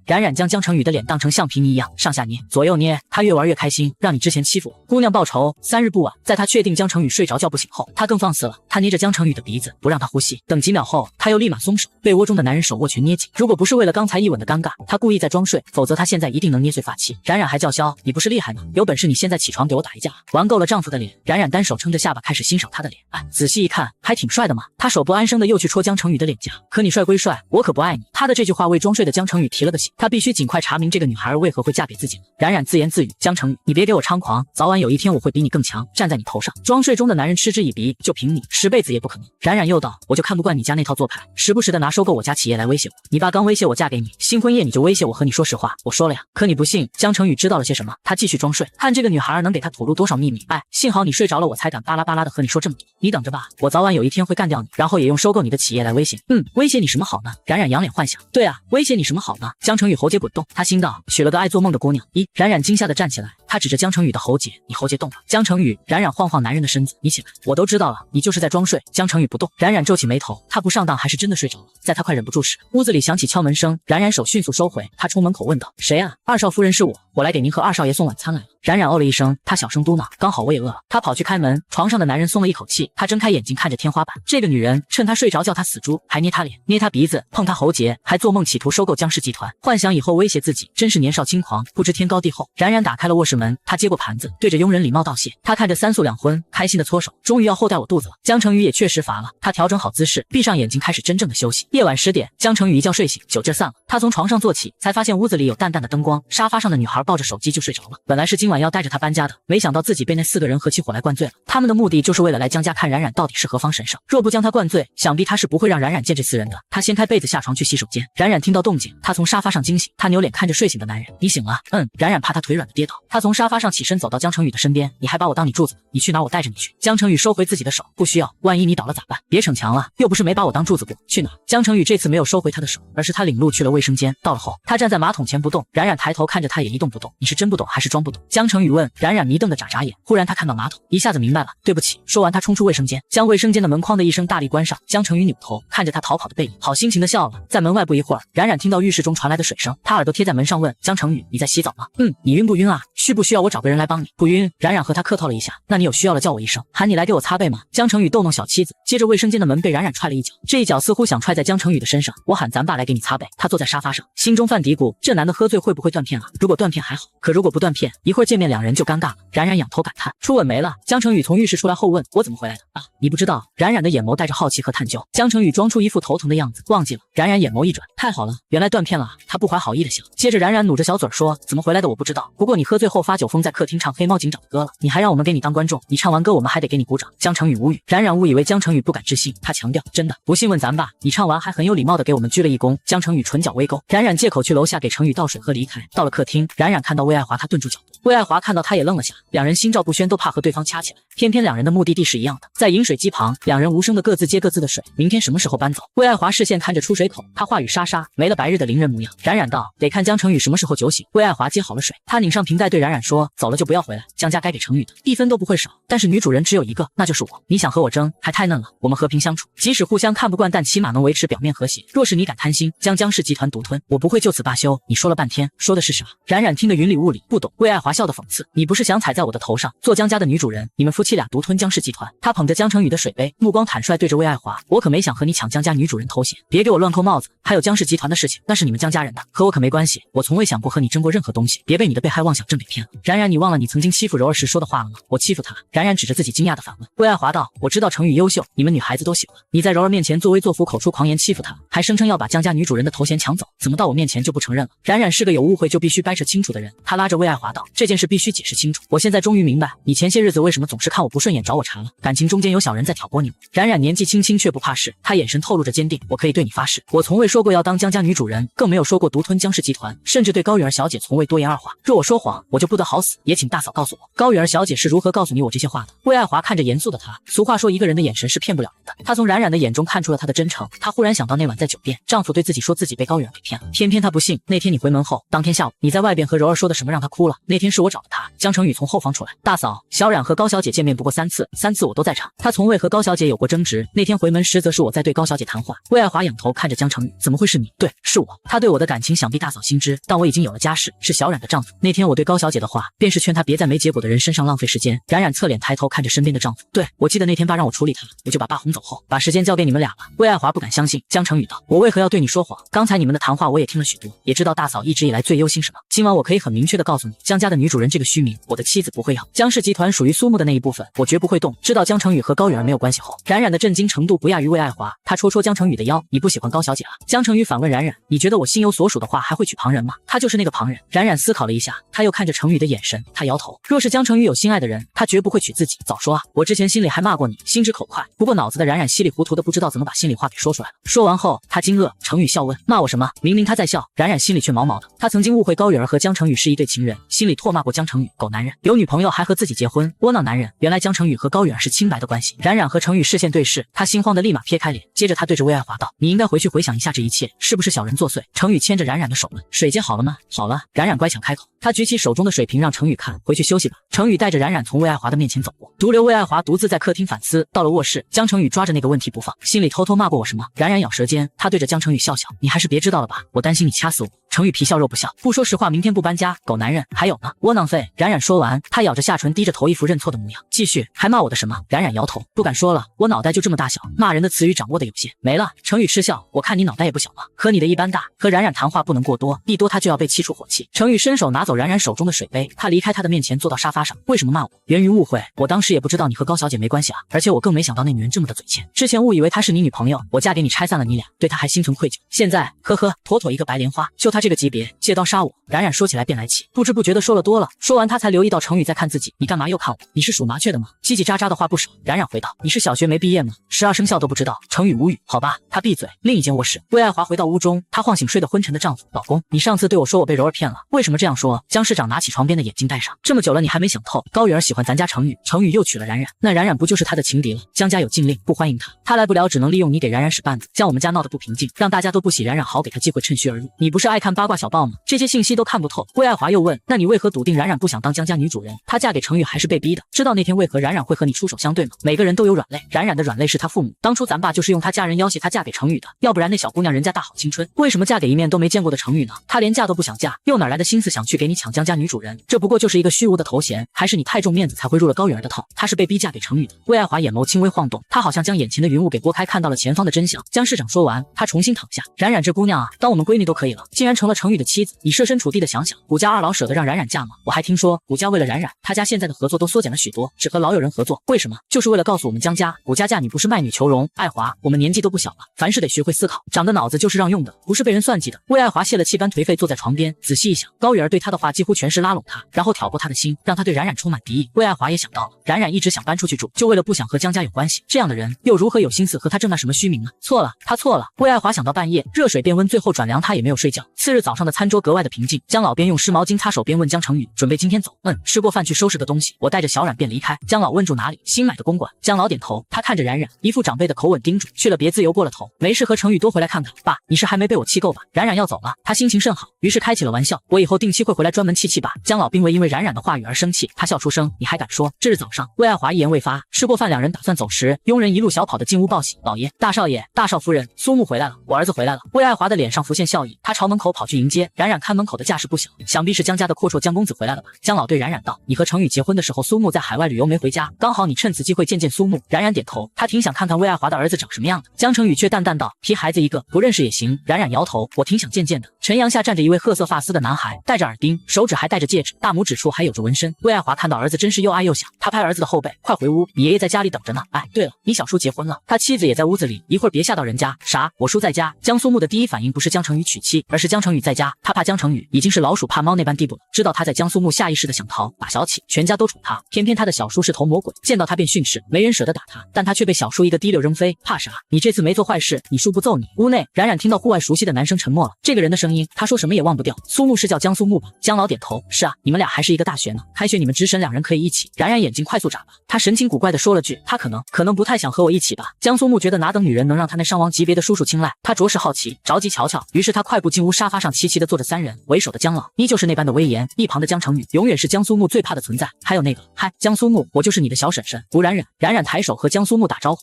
冉冉将江成宇的脸当成橡皮泥一样上下捏，左右捏，他越玩越开心，让你之前欺负我，姑娘报仇3日不晚。在他确定江成宇睡着觉不醒后，他更放肆了，他捏着江成宇的鼻子不让他呼吸，等几秒后，他又立马松手，被窝中的男人手握拳捏紧。如果不是为了刚才一吻的尴尬，他故意在装睡，否则他现在一定能捏碎发妻。冉冉还叫嚣，你不是厉害吗？有本事你现在起床给我打一架。玩够了丈夫的脸，冉冉单手撑着下巴开始欣赏他的脸，仔细一看还挺帅的嘛。他手不安生的又去戳江成宇的脸颊，可你帅归帅，我可不爱你。他的这句话为装睡的江成宇提了个醒，他必须尽快查明这个女孩为何会嫁给自己。冉冉自言自语，江成宇，你别给我猖狂，早晚有一天我会比你更强，站在你头上。装睡中的男人嗤之以鼻，就凭你10辈子也不可能。冉冉又道，我就看不惯你家那套做派，时不时的拿收购我家企业来威胁我。你爸刚威胁我嫁给你，新婚夜你就威胁我和你说实话，我说了呀，可你不信。江成宇知道了些什么？他继续装睡，看这个女孩能给他吐露多少秘密。幸好你睡着了，我才敢巴拉巴拉的和你说这么多。你等着吧，我早晚有一天会干掉你，然后也用收购你的企业来威胁你。威胁你什么好呢？冉冉仰脸幻想。对啊，威胁你什么好呢？江成宇喉结滚动，他心道，娶了个爱做梦的姑娘。冉冉惊吓的站起来，他指着江成宇的喉结，你喉结动了。江成宇，冉冉晃晃男人的身子，你起来，我都知道了，你就是在装睡。江成宇不动，冉冉皱起眉头，他不上当还是真的睡着了。在他快忍不住时，屋子里响起敲门声，冉冉手迅速收回，他冲门口问道，谁啊？二少夫人是我来给您和二少爷送晚餐来了。冉冉哦了一声，他小声嘟囔，刚好我也饿了。他跑去开门，床上的男人松了一口气，他睁开眼睛看着天花板，这个女人趁他睡着叫他死猪，还捏他脸，捏他鼻子，碰他喉结，还做梦企图收购江氏集团，幻想以后威胁自己，真是年少轻狂，不知天高地厚。冉冉打开了卧室门，他接过盘子，对着佣人礼貌道谢。他看着3宿2荤，开心的搓手，终于要厚掉我肚子了。江成宇也确实乏了，他调整好姿势，闭上眼睛开始真正的休息。夜晚10点，江成宇一觉睡醒，酒劲散了，他从床上坐起，才发现屋子里有淡淡的灯光，沙发上的女孩抱着手机就睡着了。本来是今晚要带着他搬家的，没想到自己被那4个人合起伙来灌醉了。他们的目的就是为了来江家看冉冉到底是何方神圣，若不将他灌醉，想必他是不会让冉冉见这4人的。他掀开被子下床去洗手间，冉冉听到动静，他从沙发上惊醒，他扭脸看着睡醒的男人，你醒了？冉冉怕他腿软的跌倒，他从沙发上起身走到江成宇的身边，你还把我当你柱子？你去哪我带着你去。江成宇收回自己的手，不需要，万一你倒了咋办？别逞强了，又不是没把我当柱子过。去哪？江成宇这次没有收回他的手，而是他领路去了卫生间。到了后，他站在马桶前不动，冉冉抬头看着他也一动不动。你是真不懂还是装不懂？江成宇问。冉冉迷瞪的眨眨眼，忽然他看到马桶，一下子明白了，对不起。说完他冲出卫生间，将卫生间的门哐的一声大力关上。江成宇扭头看着他逃跑的背影，好心情的笑了。在门外不一会儿，冉冉听到浴室中传来的水声，他耳朵贴在门上问江成宇，你在洗澡吗？你晕不晕啊？需不需要我找个人来帮你？不晕。冉冉和他客套了一下，那你有需要了叫我一声，喊你来给我擦背吗？江成宇逗弄小妻子，接着卫生间的门被冉冉踹了一脚，这一脚似乎想踹在江成宇的身上。我喊咱爸来给你擦背。他坐在沙发上，心中犯嘀咕，这男的喝醉会不会断片啊？如果断片还好，可如果不断片，一会儿见面两人就尴尬了。冉冉仰头感叹，初吻没了。江成宇从浴室出来后问，我怎么回来的啊？你不知道？冉冉的眼眸带着好奇和探究。江成宇装出一副头疼的样子，忘记了。冉冉眼眸一转，太好了，原来断片了啊。他不怀好意的想。接着冉冉努着小嘴说，怎么回来的我不知道，不过你喝醉后发酒疯在客厅唱黑猫警长的歌了，你还让我们给你当观众，你唱完歌我们还得给你鼓掌。江成宇无语。冉冉误以为江成宇不敢置信，他强调，真的，不信问咱爸。你唱完还很有礼貌的给我们鞠了一躬。江成宇唇角微勾。冉冉借口去楼下给成宇倒水喝离开。到了客厅，冉冉看到魏爱华，他顿住脚步。魏爱华看到他也愣了下，两人心照不宣，都怕和对方掐起来。偏偏两人的目的地是一样的，在饮水机旁，两人无声的各自接各自的水。明天什么时候搬走？魏爱华视线看着出水口，他话语沙沙，没了白日的邻人模样。冉冉道，得看江成宇什么时候酒醒。魏爱华接好了水，他拧上瓶盖对冉冉说，走了就不要回来，江家该给成宇的1分都不会少，但是女主人只有一个，那就是我。你想和我争，还太嫩了。我们和平相处，即使互相看不惯，但起码能维持表面和谐。若是你敢贪心，将江氏集团独吞，我不会就此罢休。你说了半天，说的是啥？冉冉听得云里雾里，不懂。魏爱华笑得讽刺，你不是想踩在我的头上，做江家的女主人？你们夫妻俩独吞江氏集团。他捧着江成宇的水杯，目光坦率对着魏爱华，我可没想和你抢江家女主人头衔，别给我乱扣帽子。还有江氏集团的事情，那是你们江家人的，和我可没关系。我从未想过和你争过任何东西，别被你的被害妄想症给骗了。冉冉，你忘了你曾经欺负柔儿时说的话了吗？我欺负她？冉冉指着自己惊讶的反问。魏爱华道，我知道成宇优秀，你们女孩子都喜欢。你在柔儿面前作威作福，口出狂言欺负她，还声称要把江家女主人的头衔抢走，怎么到我面前就不承认了？冉冉是个有误会就必须掰扯清楚的人，他拉着魏爱华道，这件事必须解释清楚。我现在终于明白，你前些日子为什么总是看我不顺眼找我茬了，感情中间有小人在挑拨你我。冉冉年纪轻轻却不怕事，他眼神透露着坚定，我可以对你发誓，我从未说过要当江家女主人，更没有说过独吞江氏集团，甚至对高玉儿小姐从未多言二话。若我说谎，我就不得好死，也请大嫂告诉我，高玉儿小姐是如何告诉你我这些话的？魏爱华看着严肃的他，俗话说一个人的眼神是骗不了人的，他从冉冉的眼中看出了他的真诚。他忽然想到那晚在酒店，丈夫对自己说自己被高玉儿给骗了，偏偏他不信。那天你回门后，当天下午你在外边和柔儿说的什么让他哭了？那天是是我找的他。江成宇从后方出来，大嫂，小冉和高小姐见面不过3次，3次我都在场，他从未和高小姐有过争执。那天回门实则是我在对高小姐谈话。魏爱华仰头看着江成宇，怎么会是你？对，是我。他对我的感情想必大嫂心知，但我已经有了家室，是小冉的丈夫。那天我对高小姐的话，便是劝她别在没结果的人身上浪费时间。冉冉侧脸抬头看着身边的丈夫，对，我记得那天爸让我处理他，我就把爸轰走后，把时间交给你们俩了。魏爱华不敢相信，江成宇道，我为何要对你说谎？刚才你们的谈话我也听了许多，也知道大嫂一直以来最忧心什么。今晚我可以很明确的告诉你，江家的女主人这个虚名，我的妻子不会要。江氏集团属于苏木的那一部分，我绝不会动。知道江成宇和高雨儿没有关系后，冉冉的震惊程度不亚于魏爱华。他戳戳江成宇的腰，你不喜欢高小姐啊？江成宇反问冉冉，你觉得我心有所属的话还会娶旁人吗？他就是那个旁人。冉冉思考了一下，他又看着成宇的眼神，他摇头。若是江成宇有心爱的人，他绝不会娶自己。早说啊！我之前心里还骂过你，心直口快。不过脑子的冉冉稀里糊涂的，不知道怎么把心里话给说出来了。说完后，他惊愕。成宇笑问，骂我什么？明明他在笑，冉冉心里却毛毛的。他曾经误会高雨儿和江成宇是一对情人，心里唾骂过江成宇，狗男人，有女朋友还和自己结婚，窝囊男人。原来江成宇和高雨儿是清白的关系。冉冉和成宇视线对视，他心慌的立马撇开脸，接着他对着魏爱华道，你应该回去回想一下这一切，是不是小人作祟？成宇牵着冉冉的手问，水接好了吗？好了。冉冉乖巧开口，他举起手中的水瓶让成宇看，回去休息吧。成宇带着冉冉从魏爱华的面前走过，独留魏爱华独自在客厅反思。到了卧室，江成宇抓着那个问题不放，心里偷偷骂过我什么？冉冉咬舌尖，他对着江成宇笑笑，你还是别知道了吧，我担心你掐死我。成宇皮笑肉不笑，不说实话，明天不搬家，狗男人。还有呢，窝囊废。冉冉说完，他咬着下唇，低着头，一副认错的模样。继续，还骂我的什么？冉冉摇头，不敢说了，我脑袋就这么大小，骂人的词语掌握的有限。没了。成宇嗤笑，我看你脑袋也不小嘛，和你的一般大。和冉冉谈话不能过多，一多他就要被气出火气。成宇伸手拿走冉冉手中的水杯，他离开他的面前，坐到沙发上。为什么骂我？源于误会，我当时也不知道你和高小姐没关系啊，而且我更没想到那女人这么的嘴欠。之前误以为她是你女朋友，我嫁给你拆散了你俩，对她还心存愧疚。现在，呵呵，妥妥一个白莲花。就她这个级别，借刀杀我。冉冉说起来便来气，不知不觉的说了多了。说完，他才留意到成宇在看自己，你干嘛又看我？你是属麻雀的吗？叽叽喳喳的话不少。冉冉回道，你是小学没毕业吗？12生肖都不知道。成宇无语，好吧，他闭嘴。另一间卧室，魏爱华回到屋中，她晃醒睡得昏沉的丈夫，老公，你上次对我说我被柔儿骗了，为什么这样说？江市长拿起床边的眼镜戴上，这么久了你还没想透，高雨儿喜欢咱家成宇，成宇又娶了冉冉，那冉冉不就是他的情敌了？江家有禁令，不欢迎他，他来不了，只能利用你给冉冉使绊子，将我们家闹得不平静，让大家都不喜冉冉，好给他机会趁虚而入。你不是爱看八卦小报吗？这些信息都看不透。魏爱华又问，那你为何笃定冉冉不想当江家女主人？她嫁给成宇还是被逼的？知道那天为何冉冉会和你出手相对吗？每个人都有软肋，冉冉的软肋是她父母，当初咱爸就是用他家人要挟她嫁给成宇的，要不然那小姑娘人家大好青春，为什么嫁给一面都没见过的成宇呢？她连嫁都不想嫁，又哪来的心思想去给你抢江家女主人？这不过就是一个虚无的头衔，还是你太重面子才会入了高雨儿的套？她是被逼嫁给成宇的。魏爱华眼眸轻微晃动，她好像将眼前的云雾给拨开，看到了前方的真相。江市长说完，他重新躺下，冉冉这姑娘啊，当我们闺女都可以了，竟然成了成宇的妻子。你设身处地的想想，古家二老舍得让冉冉嫁吗？我还听说古家为了冉冉，他家现在的合作都缩减了许多，只和老友人合作。为什么？就是为了告诉我们江家，古家嫁女不是卖女求荣。爱华，我们年纪都不小了，凡事得学会思考，长的脑子就是让用的，不是被人算计的。魏爱华泄了气般颓废坐在床边，仔细一想，高雨儿对他的话几乎全是拉拢他，然后挑拨他的心，让他对冉冉充满敌意。魏爱华也想到了，冉冉一直想搬出去住，就为了不想和江家有关系，这样的人又如何有心思和他争那什么虚名呢？错了，他错了。魏爱华想到半夜，热水变温，最后转凉，他也没有睡觉。次日早上的餐桌格外的平静，江老边用湿毛巾擦手边问江成宇，准备今天走？吃过饭去收拾个东西，我带着小冉便离开。江老问住哪里？新买的公馆。江老点头，他看着冉冉，一副长辈的口吻叮嘱，去了别自由过了头，没事和成宇多回来看看。爸，你是还没被我气够吧？冉冉要走了，他心情甚好，于是开起了玩笑，我以后定期会回来专门气气爸。江老并未因为冉冉的话语而生气，他笑出声，你还敢说？这日早上，魏爱华一言未发，吃过饭，两人打算走时，佣人一路小跑的进屋报喜，老爷、大少爷、大少夫人，苏木回来了，我儿子回来了。魏爱华的脸上浮现笑意，他朝门口跑去迎接。冉冉看门口的架势不小，想必是江家的阔绰江公子回来了吧？江老对冉冉道，你和成宇结婚的时候，苏木在海外旅游没回家，刚好你趁此机会见见苏木。冉冉点头，他挺想看看魏爱华的儿子长什么样的。江成宇却淡淡道，皮孩子一个，不认识也行。冉冉摇头，我挺想见见的。晨阳下站着一位褐色发丝的男孩，戴着耳钉，手指还戴着戒指，大拇指处还有着纹身。魏爱华看到儿子真是又爱又想，他拍儿子的后背，快回屋，你爷爷在家里等着呢。哎，对了，你小叔结婚了，他妻子也在屋子里，一会儿别吓到人家。啥？我叔在家？江苏木的第一反应不是江成宇娶妻，而是江成宇在家。他怕江成宇已经是老鼠怕猫那般地步了，知道他在江苏木，下意识的想逃，把小起，全家都宠他。偏偏他的小叔是头魔鬼，见到他便训斥，没人舍得打他，但他却被小叔一个滴溜扔飞。怕啥？你这次没做坏事，你叔不揍你。屋内，冉冉听到户外熟悉的男生沉默了，这个人的声音，他说什么也忘不掉。苏木是叫江苏木吧？江老点头，是啊，你们俩还是一个大学呢，开学你们直审两人可以一起。冉冉眼睛快速眨巴，他神情古怪的说了句，他可能不太想和我一起吧。江苏木觉得哪等女人能让他那伤亡级别的叔叔青睐，他着实好奇，着急瞧瞧，于是他快步进屋，沙发上齐齐的坐着三人，为首的江老依旧是那般的威严，一旁的江成宇永远是江苏木最怕的存在。还有那个，嗨，江苏木，我就是你的小婶婶古冉冉。冉冉抬手和江苏木打招呼。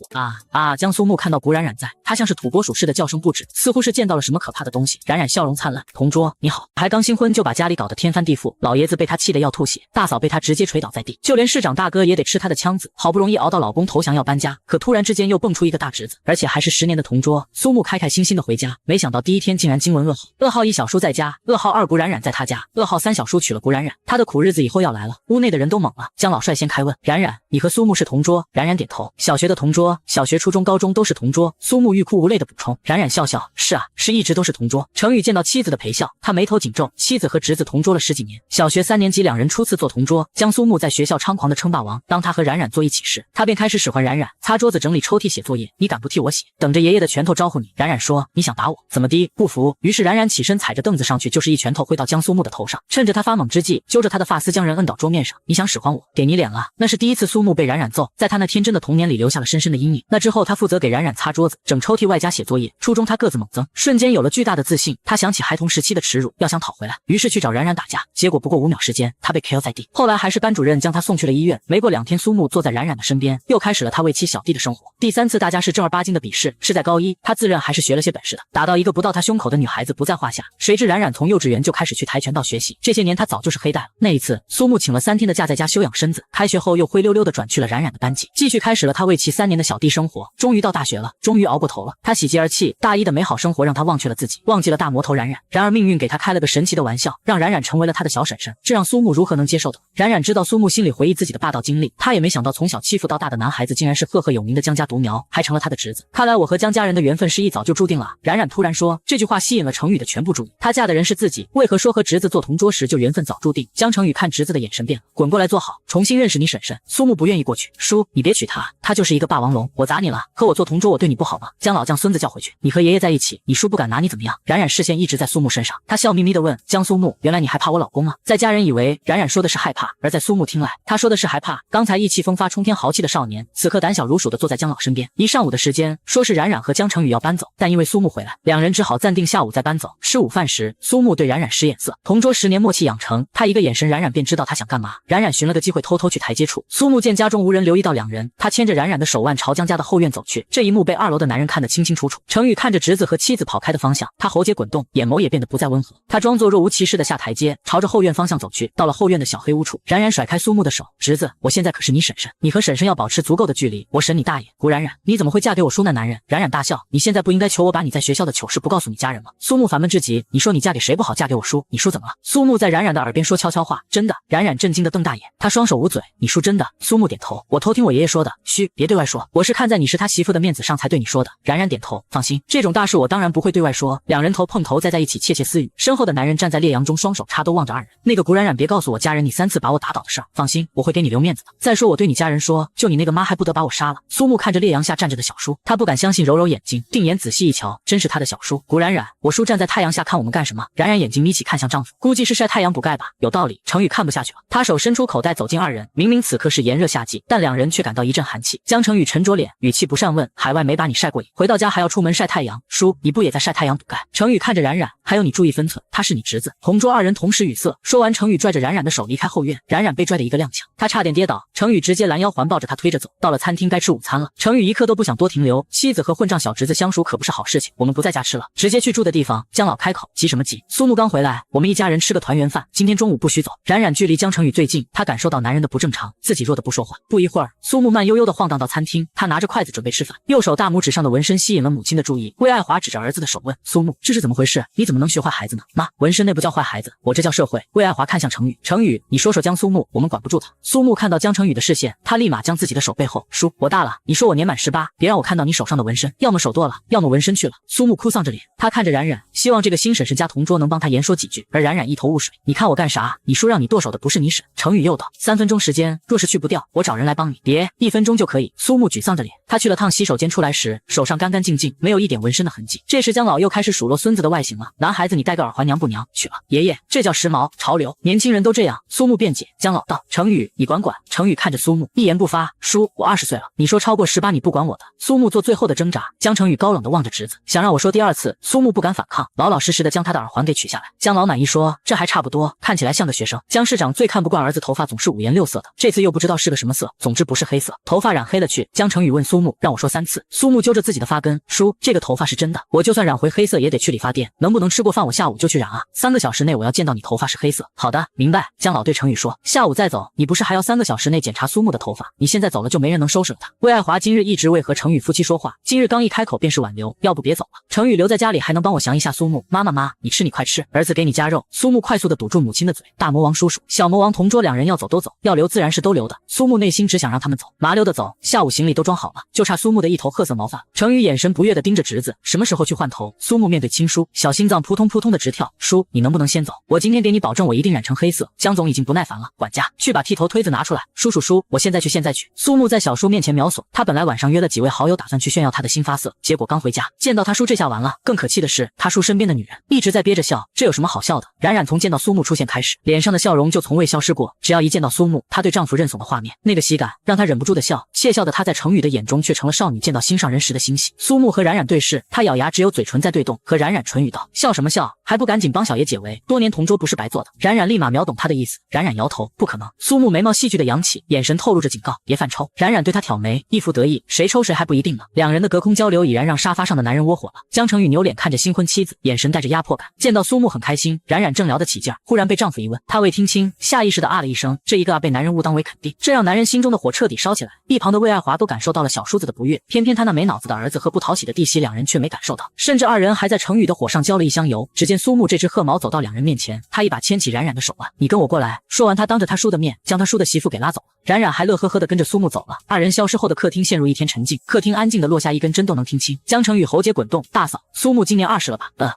江苏木看到古冉冉在，他像是土拨鼠似的叫声不止，似乎是见到了什么可怕的东西。冉冉笑容灿烂，同桌你好。还刚新婚就把家里搞得天翻地覆，老爷子被他气得要吐血，大嫂被他直接捶倒在地，就连市长大哥也得吃他的枪子。好不容易熬到老公投降要搬家，可突然之间又蹦出一个大侄子，而且还是10年的同桌。苏木开开心心的回家，没想到第一天竟然惊闻噩耗。噩耗1小叔在家，噩耗2古冉冉在他家，噩耗3小叔娶了古冉冉，他的苦日子以后要来了。屋内的人都懵了，姜老率先开问：冉冉，你和苏木是同桌？冉冉点头。小学的同桌，小学、初中、高中都是同桌。苏木欲哭无泪的补充。冉冉笑笑，是啊，是一直都是同桌。程宇见到妻子的陪笑，他眉头紧皱，妻子和侄子同桌了10几年，小学3年级2人初次做同桌。江苏木在学校猖狂的称霸王，当他和冉冉坐一起时，他便开始使唤冉冉擦桌子、整理抽屉、写作业。你敢不替我写？等着爷爷的拳头招呼你。冉冉说：你想打我？怎么的？不服？于是冉冉起身踩着凳子上去，就是一拳头挥到江苏木的头上，趁着他发懵之际，揪着他的发丝将人摁倒桌面上。你想使唤我？给你脸了。那是第一次苏木被冉冉揍，在他那天真的童年里留下了深深的阴影。那之后他负责给冉冉擦桌子、整抽屉外加写作业。初中他个子猛增，瞬间有了巨大的自信。他想起孩童时期的耻辱，要想讨回来，于是去找冉冉打架。结果不过5秒时间，他被 KO 在地。后来还是班主任将他送去了医院。没过2天，苏木坐在冉冉的身边，又开始了他为妻小弟的生活。第3次大家是正儿八经的比试，是在高一，他自认还是学了些本事的，打到一个不到他胸口的女孩子不在话下。谁知冉冉从幼稚园就开始去跆拳道学习，这些年他早就是黑带了。那一次，苏木请了3天的假在家休养身子，开学后又灰溜溜的转去了冉冉的班级，继续开始了他为期3年的小弟生活。终于到大学了，终于熬过头了，他喜极而泣。大一的美好生活让他忘却了自己，忘记了大魔头冉冉。然而命运给他开了个神奇的玩笑，让冉冉成为了他的小婶婶，这让苏木如何能接受的？冉冉知道苏木心里回忆自己的霸道经历，他也没想到从小欺负到大的男孩子竟然是赫赫有名的江家独苗，还成了他的侄子。看来我和江家人的缘分是一早就注定了。冉冉突然说，这句话吸引了程宇的全部注意。她嫁的人是自己，为何说和侄子做同桌时就缘分早注定？江程宇看侄子的眼神变了，滚过来坐好，重新认识你婶婶。苏木不愿意过去，叔，你别娶她，她就是一个霸王龙，我砸你了，和我做同桌我对你不好吗？将老将孙子叫回去，你和爷爷在一起，你叔不敢拿你怎么样？冉冉视线一直在苏木身上，她笑眯眯地问江苏木，原来你害怕我老公吗？在家人以为冉冉说的是害怕，而在苏木听来，她说的是害怕。刚才意气风发冲天豪气的少年，此刻胆小如鼠地坐在江老身边。一上午的时间，说是冉冉和江程宇要搬走，但因为苏木回来，2人只好暂定下午再搬走。吃午饭时，苏木对冉冉使眼色，同桌10年默契养成，他一个眼神冉冉便知道他想干嘛。冉冉寻了个机会偷偷去台阶处，苏木见家中无人，留意到2人，他牵着冉冉的手腕朝江家的后院走去。这一幕被2楼的男人看得清清楚楚。程宇看着侄子和妻子跑开的方向，他喉结滚动，眼眸也变得不再温和。他装作若无其事的下台阶，朝着后院方向走去。到了后院的小黑屋处，冉冉甩开苏木的手，侄子，我现在可是你婶婶，你和婶婶要保持足够的距离，我审你大爷。古冉冉，你怎么会嫁给我叔那男人？冉冉大笑，你现在不应该求我把你在学校的糗事不告诉你家人吗？苏木烦闷至极，你说你嫁给谁不好，嫁给我叔，你叔怎么了？苏木在冉冉的耳边说悄悄话，真的。冉冉震惊的瞪大眼，他双手捂嘴，你叔真的？苏木点头，我偷听我爷爷说的，嘘，别对外说，我是看在你是他媳妇的面子上才对你说的。冉冉点头，放心，这种大事我当然不会对外说。2人头碰头栽在一起窃窃私语，身后的男人站在烈阳中，双手插都望着2人。那个古冉冉，别告诉我家人你3次把我打倒的事儿，放心，我会给你留面子的。再说我对你家人说，就你那个妈还不得把我杀了？苏木看着烈阳下站着的小叔，他不敢相信，揉揉眼睛，定眼仔细一瞧，真是他的小叔。古冉冉，我叔站在太阳下看我们干什么？冉冉眼睛眯起看向丈夫，估计是晒太阳补钙吧。有道理。程宇看不下去了，他手伸出口袋走近2人，明明此刻是炎热夏季，但2人却感到一阵寒气。江程宇沉着脸，语气不善问，海外没把你晒过瘾，回到家还要出门晒太阳，叔你不也在晒太阳补钙？程宇看着冉冉，还有你注意分寸，他是你侄子。同桌2人同时语塞。说完，程宇拽着冉冉的手离开后院，冉冉被拽得一个踉跄，他差点跌倒，程宇直接拦腰环抱着他推着走。到了餐厅该吃午餐了，程宇一刻都不想多停留，妻子和混账小侄子相处可不是好事情，我们不在家吃了，直接去住的地方。江老开口，急什么急？苏木刚回来，我们一家人吃个团圆饭，今天中午不许走。冉冉距离江程宇最近，他感受到男人的不正常，自己弱得不说话。不一会儿，苏木慢悠悠地晃荡到餐厅，他拿着筷子准备吃饭，右手大拇指上的纹身吸引了母亲的注意。魏爱华指着儿子的手问苏木，这是怎么回事？你怎么能学坏孩子呢？妈，纹身那不叫坏孩子，我这叫社会。魏爱华看向程宇，程宇，你说说江苏木，我们管不住他。苏木看到江程宇的视线，他立马将自己的手背后，叔，我大了，你说我年满18，别让我看到你手上的纹身，要么手剁了，要么纹身去了。苏木哭丧着脸，他看着冉冉，希望这个新婶婶家同桌能帮他言说几句，而冉冉一头雾水，你看我干啥？你叔让你剁手的不是你婶。程宇又道，3分钟时间，若是去不掉，我找人来帮你。别，1分钟就可以。苏木沮丧着脸，他去了趟洗手间出来时，手上干干净净，没有一点纹身的痕迹。这时江老又开始数落孙子的外形了，男孩子你戴个耳环娘不娘？娶了，爷爷，这叫时髦潮流，年轻人都这样。苏木辩解，江老道，程宇，你管管。程宇看着苏木，一言不发。叔，我20岁了，你说超过18你不管我的。苏木做最后的挣扎。江程宇高冷地望着侄子，想让我说第2次，苏木不敢反抗，老老实实的将他的耳环给取下来。江老满意说，这还差不多，看起来来像个学生。江市长最看不惯儿子头发总是五颜六色的，这次又不知道是个什么色，总之不是黑色。头发染黑了去。江成宇问苏木，让我说3次。苏木揪着自己的发根，叔，这个头发是真的，我就算染回黑色也得去理发店，能不能吃过饭我下午就去染啊？3个小时内我要见到你头发是黑色。好的，明白。江老对成宇说，下午再走，你不是还要3个小时内检查苏木的头发？你现在走了就没人能收拾了他。魏爱华今日一直为和成宇夫妻说话，今日刚一开口便是挽留，要不别走了。成宇留在家里还能帮我降一下苏木。妈，你吃你快吃，儿子给你加肉。苏木快速的堵住母亲的嘴，大魔王叔叔、小魔王同桌两人要走都走，要留自然是都留的。苏木内心只想让他们走，麻溜的走。下午行李都装好了，就差苏木的一头褐色毛发。成宇眼神不悦的盯着侄子，什么时候去换头？苏木面对亲叔，小心脏扑通扑通的直跳。叔，你能不能先走？我今天给你保证，我一定染成黑色。江总已经不耐烦了，管家，去把剃头推子拿出来。叔，我现在去。苏木在小叔面前秒锁，他本来晚上约了几位好友，打算去炫耀他的新发色，结果刚回家见到他叔，这下完了。更可气的是，他叔身边的女人一直在憋着笑，这有什么好笑的？冉冉从见到苏木出现开始，脸上的笑容就从未消失过，只要一见到苏木，她对丈夫认怂的画面，那个喜感让她忍不住的笑，窃笑的她在程宇的眼中却成了少女见到心上人时的欣喜。苏木和冉冉对视，她咬牙，只有嘴唇在对动，和冉冉唇语道：笑什么笑，还不赶紧帮小爷解围，多年同桌不是白做的。冉冉立马秒懂他的意思，冉冉摇头，不可能。苏木眉毛戏剧的扬起，眼神透露着警告，别犯抽。冉冉对他挑眉，一副得意，谁抽谁还不一定呢。两人的隔空交流已然让沙发上的男人窝火了。江成宇扭脸看着新婚妻子，眼神带着压迫感。见到苏木很开心，冉冉正聊得起劲儿，忽然被丈夫一问，她未听清，下意识的啊了一声，这一个啊被男人误当为肯定，这让男人心中的火彻底烧起来。一旁的魏爱华都感受到了小叔子的不悦，偏偏他那没脑子的儿子和不讨喜的弟媳两人却没感受到，甚至二人还在程宇的火上浇了一箱油。只见苏木这只褐毛走到两人面前，他一把牵起冉冉的手腕，你跟我过来。说完，他当着他叔的面将他叔的媳妇给拉走了。冉冉还乐呵呵的跟着苏木走了。二人消失后的客厅陷入一天沉静，客厅安静的落下一根针都能听清。江成宇喉结滚动，大嫂，苏木今年20了吧？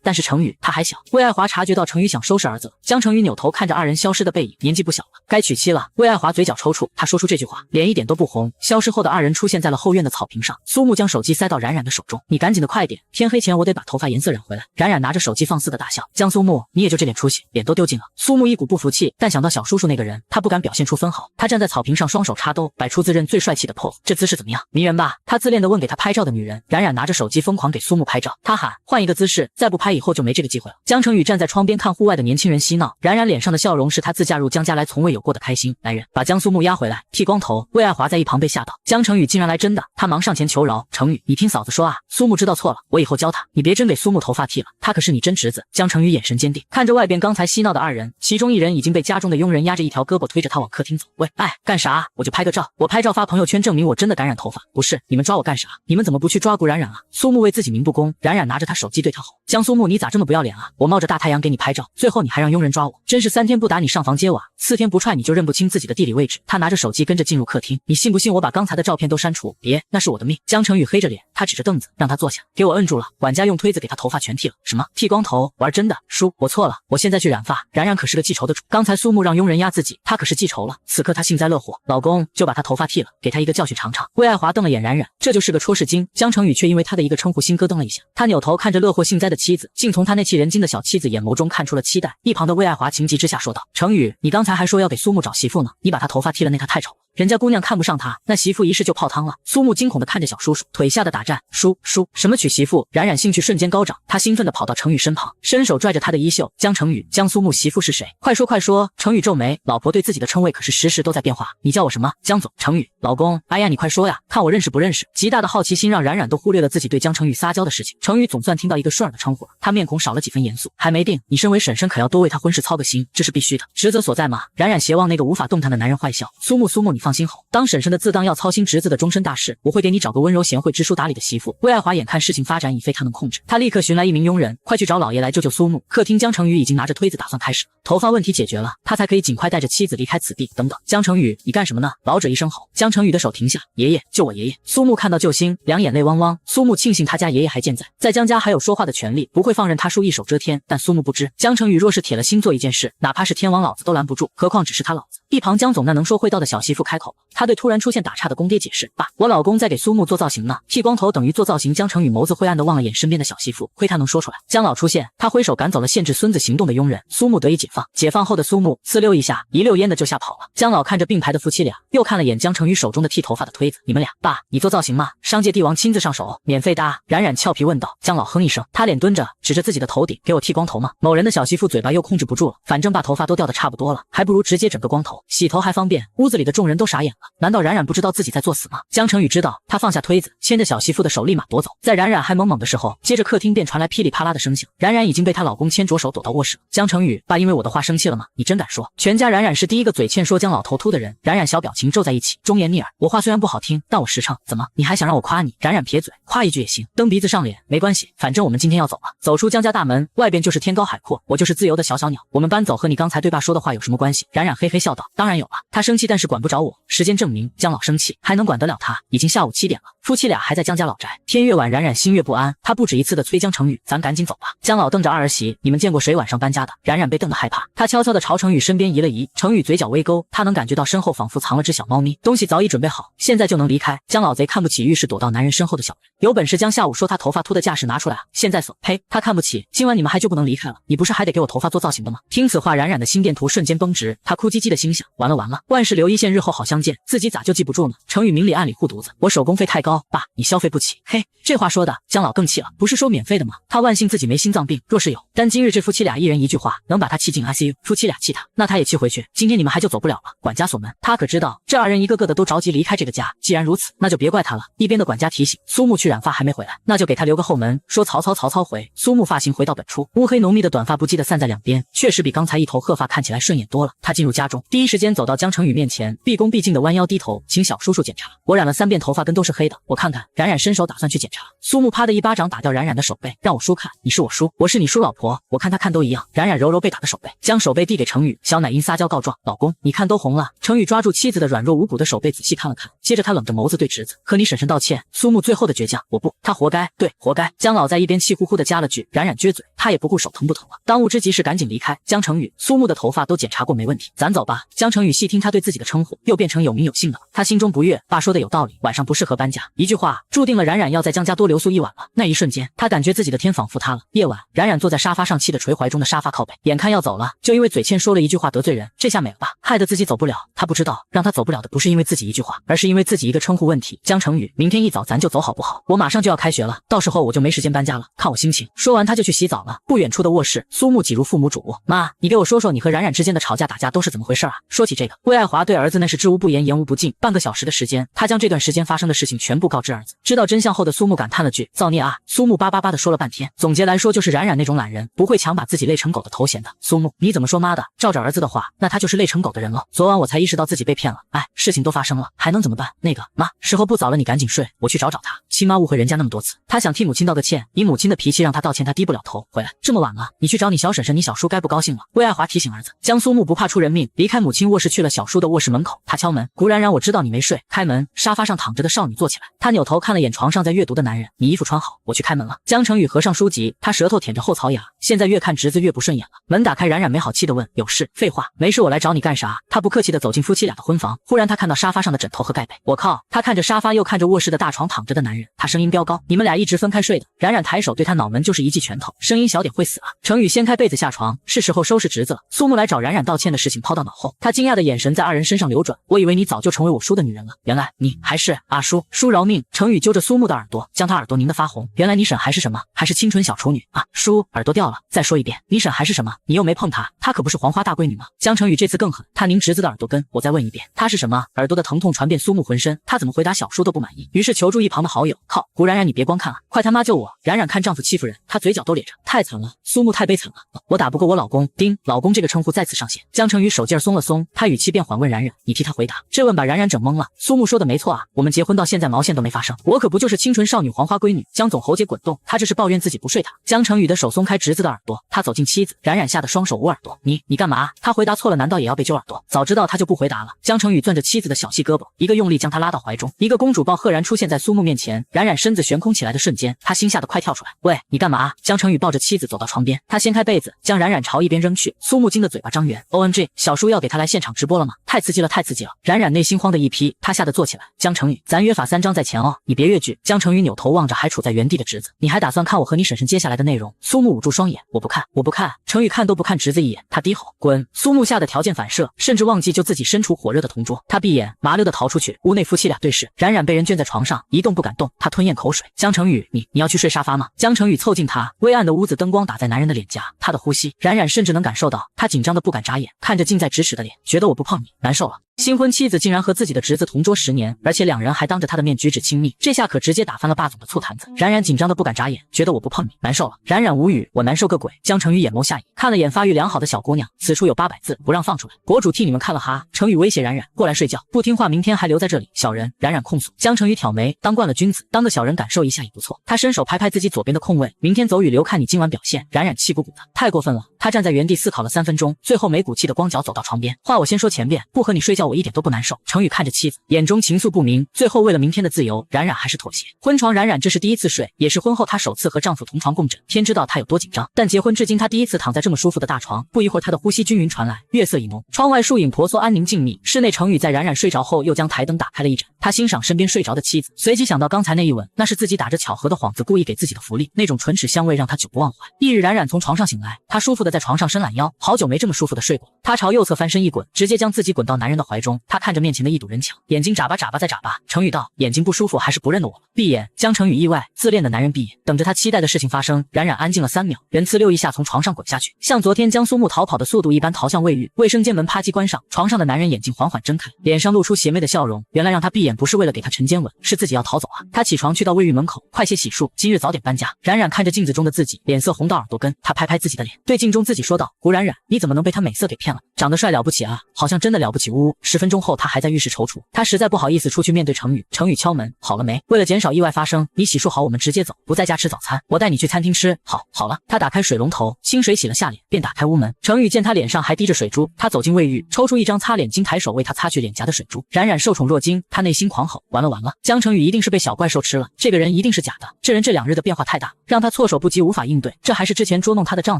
但是成宇他还小。魏爱华察觉到成宇想收拾儿子，江成宇扭头看着二人消失的背影，年纪不小了，该娶妻了。魏爱华嘴角抽搐，他说出这句话，脸一点都不红。消失后的二人出现在了后院的草坪上，苏木将手机塞到冉冉的手中，你赶紧的快点，天黑前我得把头发颜色染回来。冉冉拿着手机放肆的大笑，江苏木，你也就这点出息，脸都丢尽了。苏木一股不服气，但想到小叔叔那个人，他不敢表现出分毫。他站在草坪上，双手插兜，摆出自认最帅气的 pose， 这姿势怎么样？迷人吧？他自恋的问给他拍照的女人。冉冉拿着手机疯狂给苏木拍照，他喊换一个姿势，再不拍以后就没这个机会了。江成宇站在窗边看户外的年轻人嬉闹，冉冉脸上的笑容是他自嫁入江家来从未有过的开心。来人，把江苏木押回来，剃光头。魏爱华在一旁被吓到，江成宇竟然来真的，他忙上前求饶，成宇，你听嫂子说啊，苏木知道错了，我以后教他，你别真给苏木头发剃了，他可是你真侄子。江成宇眼神坚定，看着外边刚才嬉闹的二人，其中一人已经被家中的佣人压着一条胳膊推着他往客厅走。喂，干啥？我就拍个照，我拍照发朋友圈证明我真的敢染头发。不是，你们抓我干啥？你们怎么不去抓捕冉冉啊？苏木为自己鸣不公，冉冉拿着他手机对他吼，江苏木你咋这么不要脸啊？我冒着大太阳给你拍照，最后你还让佣人抓我，真是3天不打你上房揭瓦，4天不踹你就认不清自己的地理位置。他拿着手机跟着进入客厅，你信不信我把刚才的照片都删除？别，那是我的命。江成宇黑着脸，他指着凳子让他坐下，给我摁住了。管家用推子给他头发全剃了。什么剃光头？玩真的？叔，我错了，我现在去染发。冉冉可是个记仇的主，刚才苏木让佣人压自己，他可是记仇了。此刻他幸灾乐祸，老公就把他头发剃了，给他一个教训尝尝。魏爱华瞪了眼冉冉，这就是个戳事精。江成宇却因为他的一个称呼心咯噔了一下，他扭头看着乐祸幸灾的妻子，竟从他那气人精的小妻子眼眸中看出了期待。一旁的魏爱华情急之下说道，成宇，你刚才还说要给苏木找媳妇呢，你把他头发剃了，那他太丑了，人家姑娘看不上他，那媳妇一试就泡汤了。苏木惊恐地看着小叔叔，腿下的打颤。叔，什么娶媳妇？冉冉兴趣瞬间高涨，他兴奋地跑到程宇身旁，伸手拽着他的衣袖。江成宇，江苏木媳妇是谁？快说！程宇皱眉，老婆对自己的称谓可是时时都在变化。你叫我什么？江总。程宇，老公。哎呀，你快说呀，看我认识不认识？极大的好奇心让冉冉都忽略了自己对江成宇撒娇的事情。程宇总算听到一个顺耳的称呼了，他面孔少了几分严肃。还没定，你身为婶婶可要多为他婚事操个心，这是必须的，职责所在嘛。冉冉斜望那个无法动弹的男人坏笑。苏木，你放心吼，当婶婶的自当要操心侄子的终身大事，我会给你找个温柔贤惠、知书达理的媳妇。魏爱华眼看事情发展已非他能控制，他立刻寻来一名佣人，快去找老爷来救救苏木。客厅，江成宇已经拿着推子打算开始了，头发问题解决了，他才可以尽快带着妻子离开此地。等等，江成宇，你干什么呢？老者一声吼，江成宇的手停下，爷爷，救我爷爷！苏木看到救星，两眼泪汪汪。苏木庆幸他家爷爷还健在，在江家还有说话的权利，不会放任他叔一手遮天。但苏木不知，江成宇若是铁了心做一件事，哪怕是天王老子都拦不住，何况只是他老子。一旁江总那能说会道的小媳妇开开口了。他对突然出现打岔的公爹解释：“爸，我老公在给苏木做造型呢。”剃光头等于做造型。江成宇眸子灰暗的望了眼身边的小媳妇，亏他能说出来。江老出现，他挥手赶走了限制孙子行动的佣人，苏木得以解放。解放后的苏木呲溜一下，一溜烟的就吓跑了。江老看着并排的夫妻俩，又看了眼江成宇手中的剃头发的推子：“你们俩，爸，你做造型吗？商界帝王亲自上手，免费搭。”冉冉俏皮问道。江老哼一声，他脸蹲着，指着自己的头顶：“给我剃光头吗？”某人的小媳妇嘴巴又控制不住了，反正把头发都掉得差不多了，还不如直接整个光头，洗头还方便。屋子里的众人都傻眼了，难道冉冉不知道自己在作死吗？江成宇知道，他放下推子，牵着小媳妇的手立马躲走。在冉冉还懵懵的时候，接着客厅便传来噼里啪啦的声响，冉冉已经被她老公牵着手躲到卧室了。江成宇，爸因为我的话生气了吗？你真敢说？全家冉冉是第一个嘴欠说江老头秃的人。冉冉小表情皱在一起，忠言逆耳。我话虽然不好听，但我实诚。怎么，你还想让我夸你？冉冉撇嘴，夸一句也行，蹬鼻子上脸没关系，反正我们今天要走了。走出江家大门，外边就是天高海阔，我就是自由的小小鸟。我们搬走和你刚才对爸说的话有什么关系？冉冉嘿嘿笑道。当然有了，他生气但是管不着我。时间证明，江老生气还能管得了他。已经下午7点了，夫妻俩还在江家老宅。天越晚，冉冉心越不安，他不止一次的催江成宇，咱赶紧走吧。江老瞪着二儿媳，你们见过谁晚上搬家的？冉冉被瞪得害怕，他悄悄地朝成宇身边移了移，成宇嘴角微勾，他能感觉到身后仿佛藏了只小猫咪，东西早已准备好，现在就能离开。江老贼看不起浴室躲到男人身后的小人，有本事将下午说他头发秃的架势拿出来啊！现在死，呸！他看不起，今晚你们还就不能离开了？你不是还得给我头发做造型的吗？听此话，冉冉的心电图瞬间绷直，他哭唧唧的心想：完了完了，万事留一线，日后好相见，自己咋就记不住呢？成宇明里暗里护犊子，我手工费太高，爸，你消费不起。嘿，这话说的，江老更气了，不是说免费的吗？他万幸自己没心脏病，若是有，但今日这夫妻俩一人一句话，能把他气进 ICU。夫妻俩气他，那他也气回去。今天你们还就走不了了，管家锁门。他可知道这二人一个个的都着急离开这个家，既然如此，那就别怪他了。一边的管家提醒苏木去染发还没回来，那就给他留个后门。说曹操回，苏木发型回到本初，乌黑浓密的短发不羁的散在两边，确实比刚才一头褐发看起来顺眼多了。他进入家中，第一时间走到江成宇面前，毕恭毕敬的弯腰低头，请小叔叔检查。我染了3遍头发，根都是黑的，我看看。冉冉伸手打算去检查，苏木啪的一巴掌打掉冉冉的手背，让我叔看，你是我叔，我是你叔老婆，我看他看都一样。冉冉揉揉被打的手背，将手背递给成宇，小奶音撒娇告状，老公，你看都红了。成宇抓住妻子的软弱无骨的手背仔细看了看，接着他冷着眸子对侄子，和你婶婶道歉。苏木最后的倔强，我不，他活该，对，活该。江老在一边气呼呼的加了句，冉冉撅嘴，他也不顾手疼不疼了，当务之急是赶紧离开。江成宇，苏木的头发都检查过没问题，咱走吧。江成宇细听他对自己的称呼，又变成有名有姓的了，他心中不悦，爸说的有道理，晚上不适合搬家，一句话注定了冉冉要在江家多留宿一晚了。那一瞬间，他感觉自己的天仿佛塌了。夜晚，冉冉坐在沙发上，气得捶怀中的沙发靠背，眼看要走了，就因为嘴欠说了一句话得罪人，这下美了吧，害得自己走不了。他不知道，让他走不了的不是因为自己一句话，而是因为自己一个称呼问题。江成宇，明天一早咱就走好不好？我马上就要开学了，到时候我就没时间搬家了，看我心情。说完他就去洗澡了。不远处的卧室，苏木挤入父母主卧，妈，你给我说说你和冉冉之间的吵架打架都是怎么回事啊？说起这个，魏爱华对儿子那是知无不言言无不尽，半个小时的时间，他将这段时间发生的事情全部告知儿子。知道真相后的苏木感叹了句造孽啊。苏木叭叭叭的说了半天，总结来说就是冉冉那种懒人，不会强把自己累成狗的头衔的。苏木，你怎么说妈的？照着儿子的话，那他就是累成狗的人了。昨晚我才意识到自己被骗了，哎，事情都发生了，还能怎么办？那个妈，时候不早了，你赶紧睡，我去找找他。亲妈误会人家那么多次，他想替母亲道个歉，以母亲的脾气让他道歉，他低不了头。回来这么晚了，你去找你小婶婶，你小叔该不高兴了。魏爱华提醒儿子。江苏木不怕出人命，离开母亲卧室去了小叔的卧室门口，他敲门，古冉冉，我知道你没睡。开门，沙发上躺着的少女坐起来，他扭头看了眼床上在阅读的男人，你衣服穿好，我去开门了。江成宇合上书籍，他舌头舔着后槽牙，现在越看侄子越不顺眼了。门打开，冉冉没好气的问，有事？废话，没事，我来找你干啥？他不客气的走进夫妻俩的婚房，忽然他看到沙发上的枕头和盖被，我靠！他看着沙发又看着卧室的大床躺着的男人，他声音飙高，你们俩一直分开睡的？冉冉抬手对他脑门就是一记拳头，声音小点会死啊！成宇掀开被子下床，是时候收拾侄子了。苏木来找冉冉道歉的事情抛到脑后，他惊讶的眼神在二人身上流转，我以为你早就成为我叔的女人了，原来你还是阿叔，叔饶命！成宇揪着苏木的耳朵，将他耳朵拧得发红，原来你婶还是什么？还是清纯小处女啊！叔，耳朵掉了，再说一遍，你婶还是什么？你又没碰她，她可不是黄花大闺女吗？江成宇这次更狠，他拧侄子的耳朵根，我再问一遍，她是什么？耳朵的疼痛传遍苏木浑身，他怎么回答小叔都不满意，于是求助一旁的好友，靠，古冉冉你别光看啊，快他妈救我！冉冉看丈夫欺负人，她嘴角都咧着，太惨了，苏木太悲惨了，我打不过我老公。丁，老公这个称呼再次上线，江成宇手劲松了松，他语气变缓问冉冉，你替他回答。这问把冉冉整懵了，苏木说的没错啊，我们结婚到现在毛线都没发生，我可不就是清纯少女黄花闺女？江总喉结滚动，他这是抱怨自己不睡他。江成宇的手松开侄子的耳朵，他走近妻子，冉冉吓得双手捂耳朵，你干嘛？他回答错了难道也要被揪耳朵？早知道他就不回答了。江成宇攥着妻子的小细胳膊，一个用力将她拉到怀中，一个公主抱赫然出现在苏木面前，冉冉身子悬空起来的瞬间，他心吓得快跳出来。喂，你干嘛？江成宇抱着妻子走到床边，他掀开被子，将冉冉朝一边扔去。苏木惊得嘴巴张圆 ，OMG， 小叔要给他来现场直播了吗？太刺激了，太刺激了！冉冉内心慌的一批，他吓得坐起来。江成宇，咱约法3章在前哦，你别越剧。江成宇扭头望着还处在原地的侄子，你还打算看我和你婶婶接下来的内容？苏木捂住双眼，我不看，我不看。成宇看都不看侄子一眼，他低吼，滚！苏木吓得条件反射，甚至忘记救自己身处火热的同桌，他闭眼麻溜的逃出去。屋内夫妻俩对视，冉冉被人圈在床上，一动不敢动，他吞咽口水。江成宇，你要去睡沙发吗？江成宇凑近他，微暗的屋子灯光打在男人的脸颊，他的呼吸，冉冉甚至能感受到，他紧张的不敢眨眼，看着近在咫尺的脸，觉得我不碰你，难受了。新婚妻子竟然和自己的侄子同桌10年，而且两人还当着他的面举止亲密，这下可直接打翻了霸总的醋坛子。冉冉紧张的不敢眨眼，觉得我不碰你，难受了。冉冉无语，我难受个鬼。江成宇眼眸下移，看了眼发育良好的小姑娘，此处有800字，不让放出来，国主替你们看了哈。成宇威胁冉冉过来睡觉，不听话明天还留在这里，小人。冉冉控诉。江成宇挑眉，当惯了君子，当个小人感受一下也不错。他伸手拍拍自己左边的空位，明天走雨流，看你今晚表现。冉冉气鼓鼓的，太过分了。他站在原地思考了3分钟，最后没骨气的光脚走到床边，话我先说前边，不和你睡觉我一点都不难受。成宇看着妻子，眼中情愫不明，最后为了明天的自由，冉冉还是妥协。婚床冉冉这是第1次睡，也是婚后她首次和丈夫同床共枕，天知道她有多紧张。但结婚至今她第1次躺在这么舒服的大床，不一会儿她的呼吸均匀传来，月色已浓，窗外树影婆娑安宁静谧。室内成宇在冉冉睡着后又将台灯打开了一盏，他欣赏身边睡着的妻子，随即想到刚才那一吻，那是自己打着巧合的幌子故意给自己的福利，那种唇齿香味让他久不忘怀。翌日冉冉从床上醒来，她舒服的在床上伸懒腰，好久没这么舒服的睡过。她朝右侧翻身一滚，直接将自己滚到男人的怀中。她看着面前的一堵人墙，眼睛眨巴眨巴再眨巴。成宇道：眼睛不舒服还是不认得我了？闭眼。江成宇意外，自恋的男人闭眼，等着他期待的事情发生。冉冉安静了3秒，人呲溜一下从床上滚下去，像昨天江苏木逃跑的速度一般逃向卫浴。卫生间门啪叽关上，床上的男人眼睛缓缓睁开，脸上露出邪魅的笑容。原来让他闭眼不是为了给他晨间吻，是自己要逃走啊。他起床去到卫浴门口，快些洗漱，今日早点搬家。冉冉看着镜子中的自己，脸色红到耳朵根，他拍拍自己的脸，对镜中自己说道：古冉冉，你怎么能被他美色给骗了？长得帅了不起啊，好像真的了不起。呜呜，10分钟后他还在浴室踌躇，他实在不好意思出去面对成宇。成宇敲门，好了没？为了减少意外发生，你洗漱好我们直接走，不在家吃早餐，我带你去餐厅吃。好了。他打开水龙头，清水洗了下脸，便打开屋门。成宇见他脸上还滴着水珠，他走进卫浴，抽出一张擦脸巾，抬手为他擦去脸颊的水珠。冉冉受宠若惊，他内心狂吼，完了，江成宇一定是被小怪兽吃了，这个人一定是假的，这人这2日的变化太大，让他措手不及，无法应对。这还是之前捉弄他的丈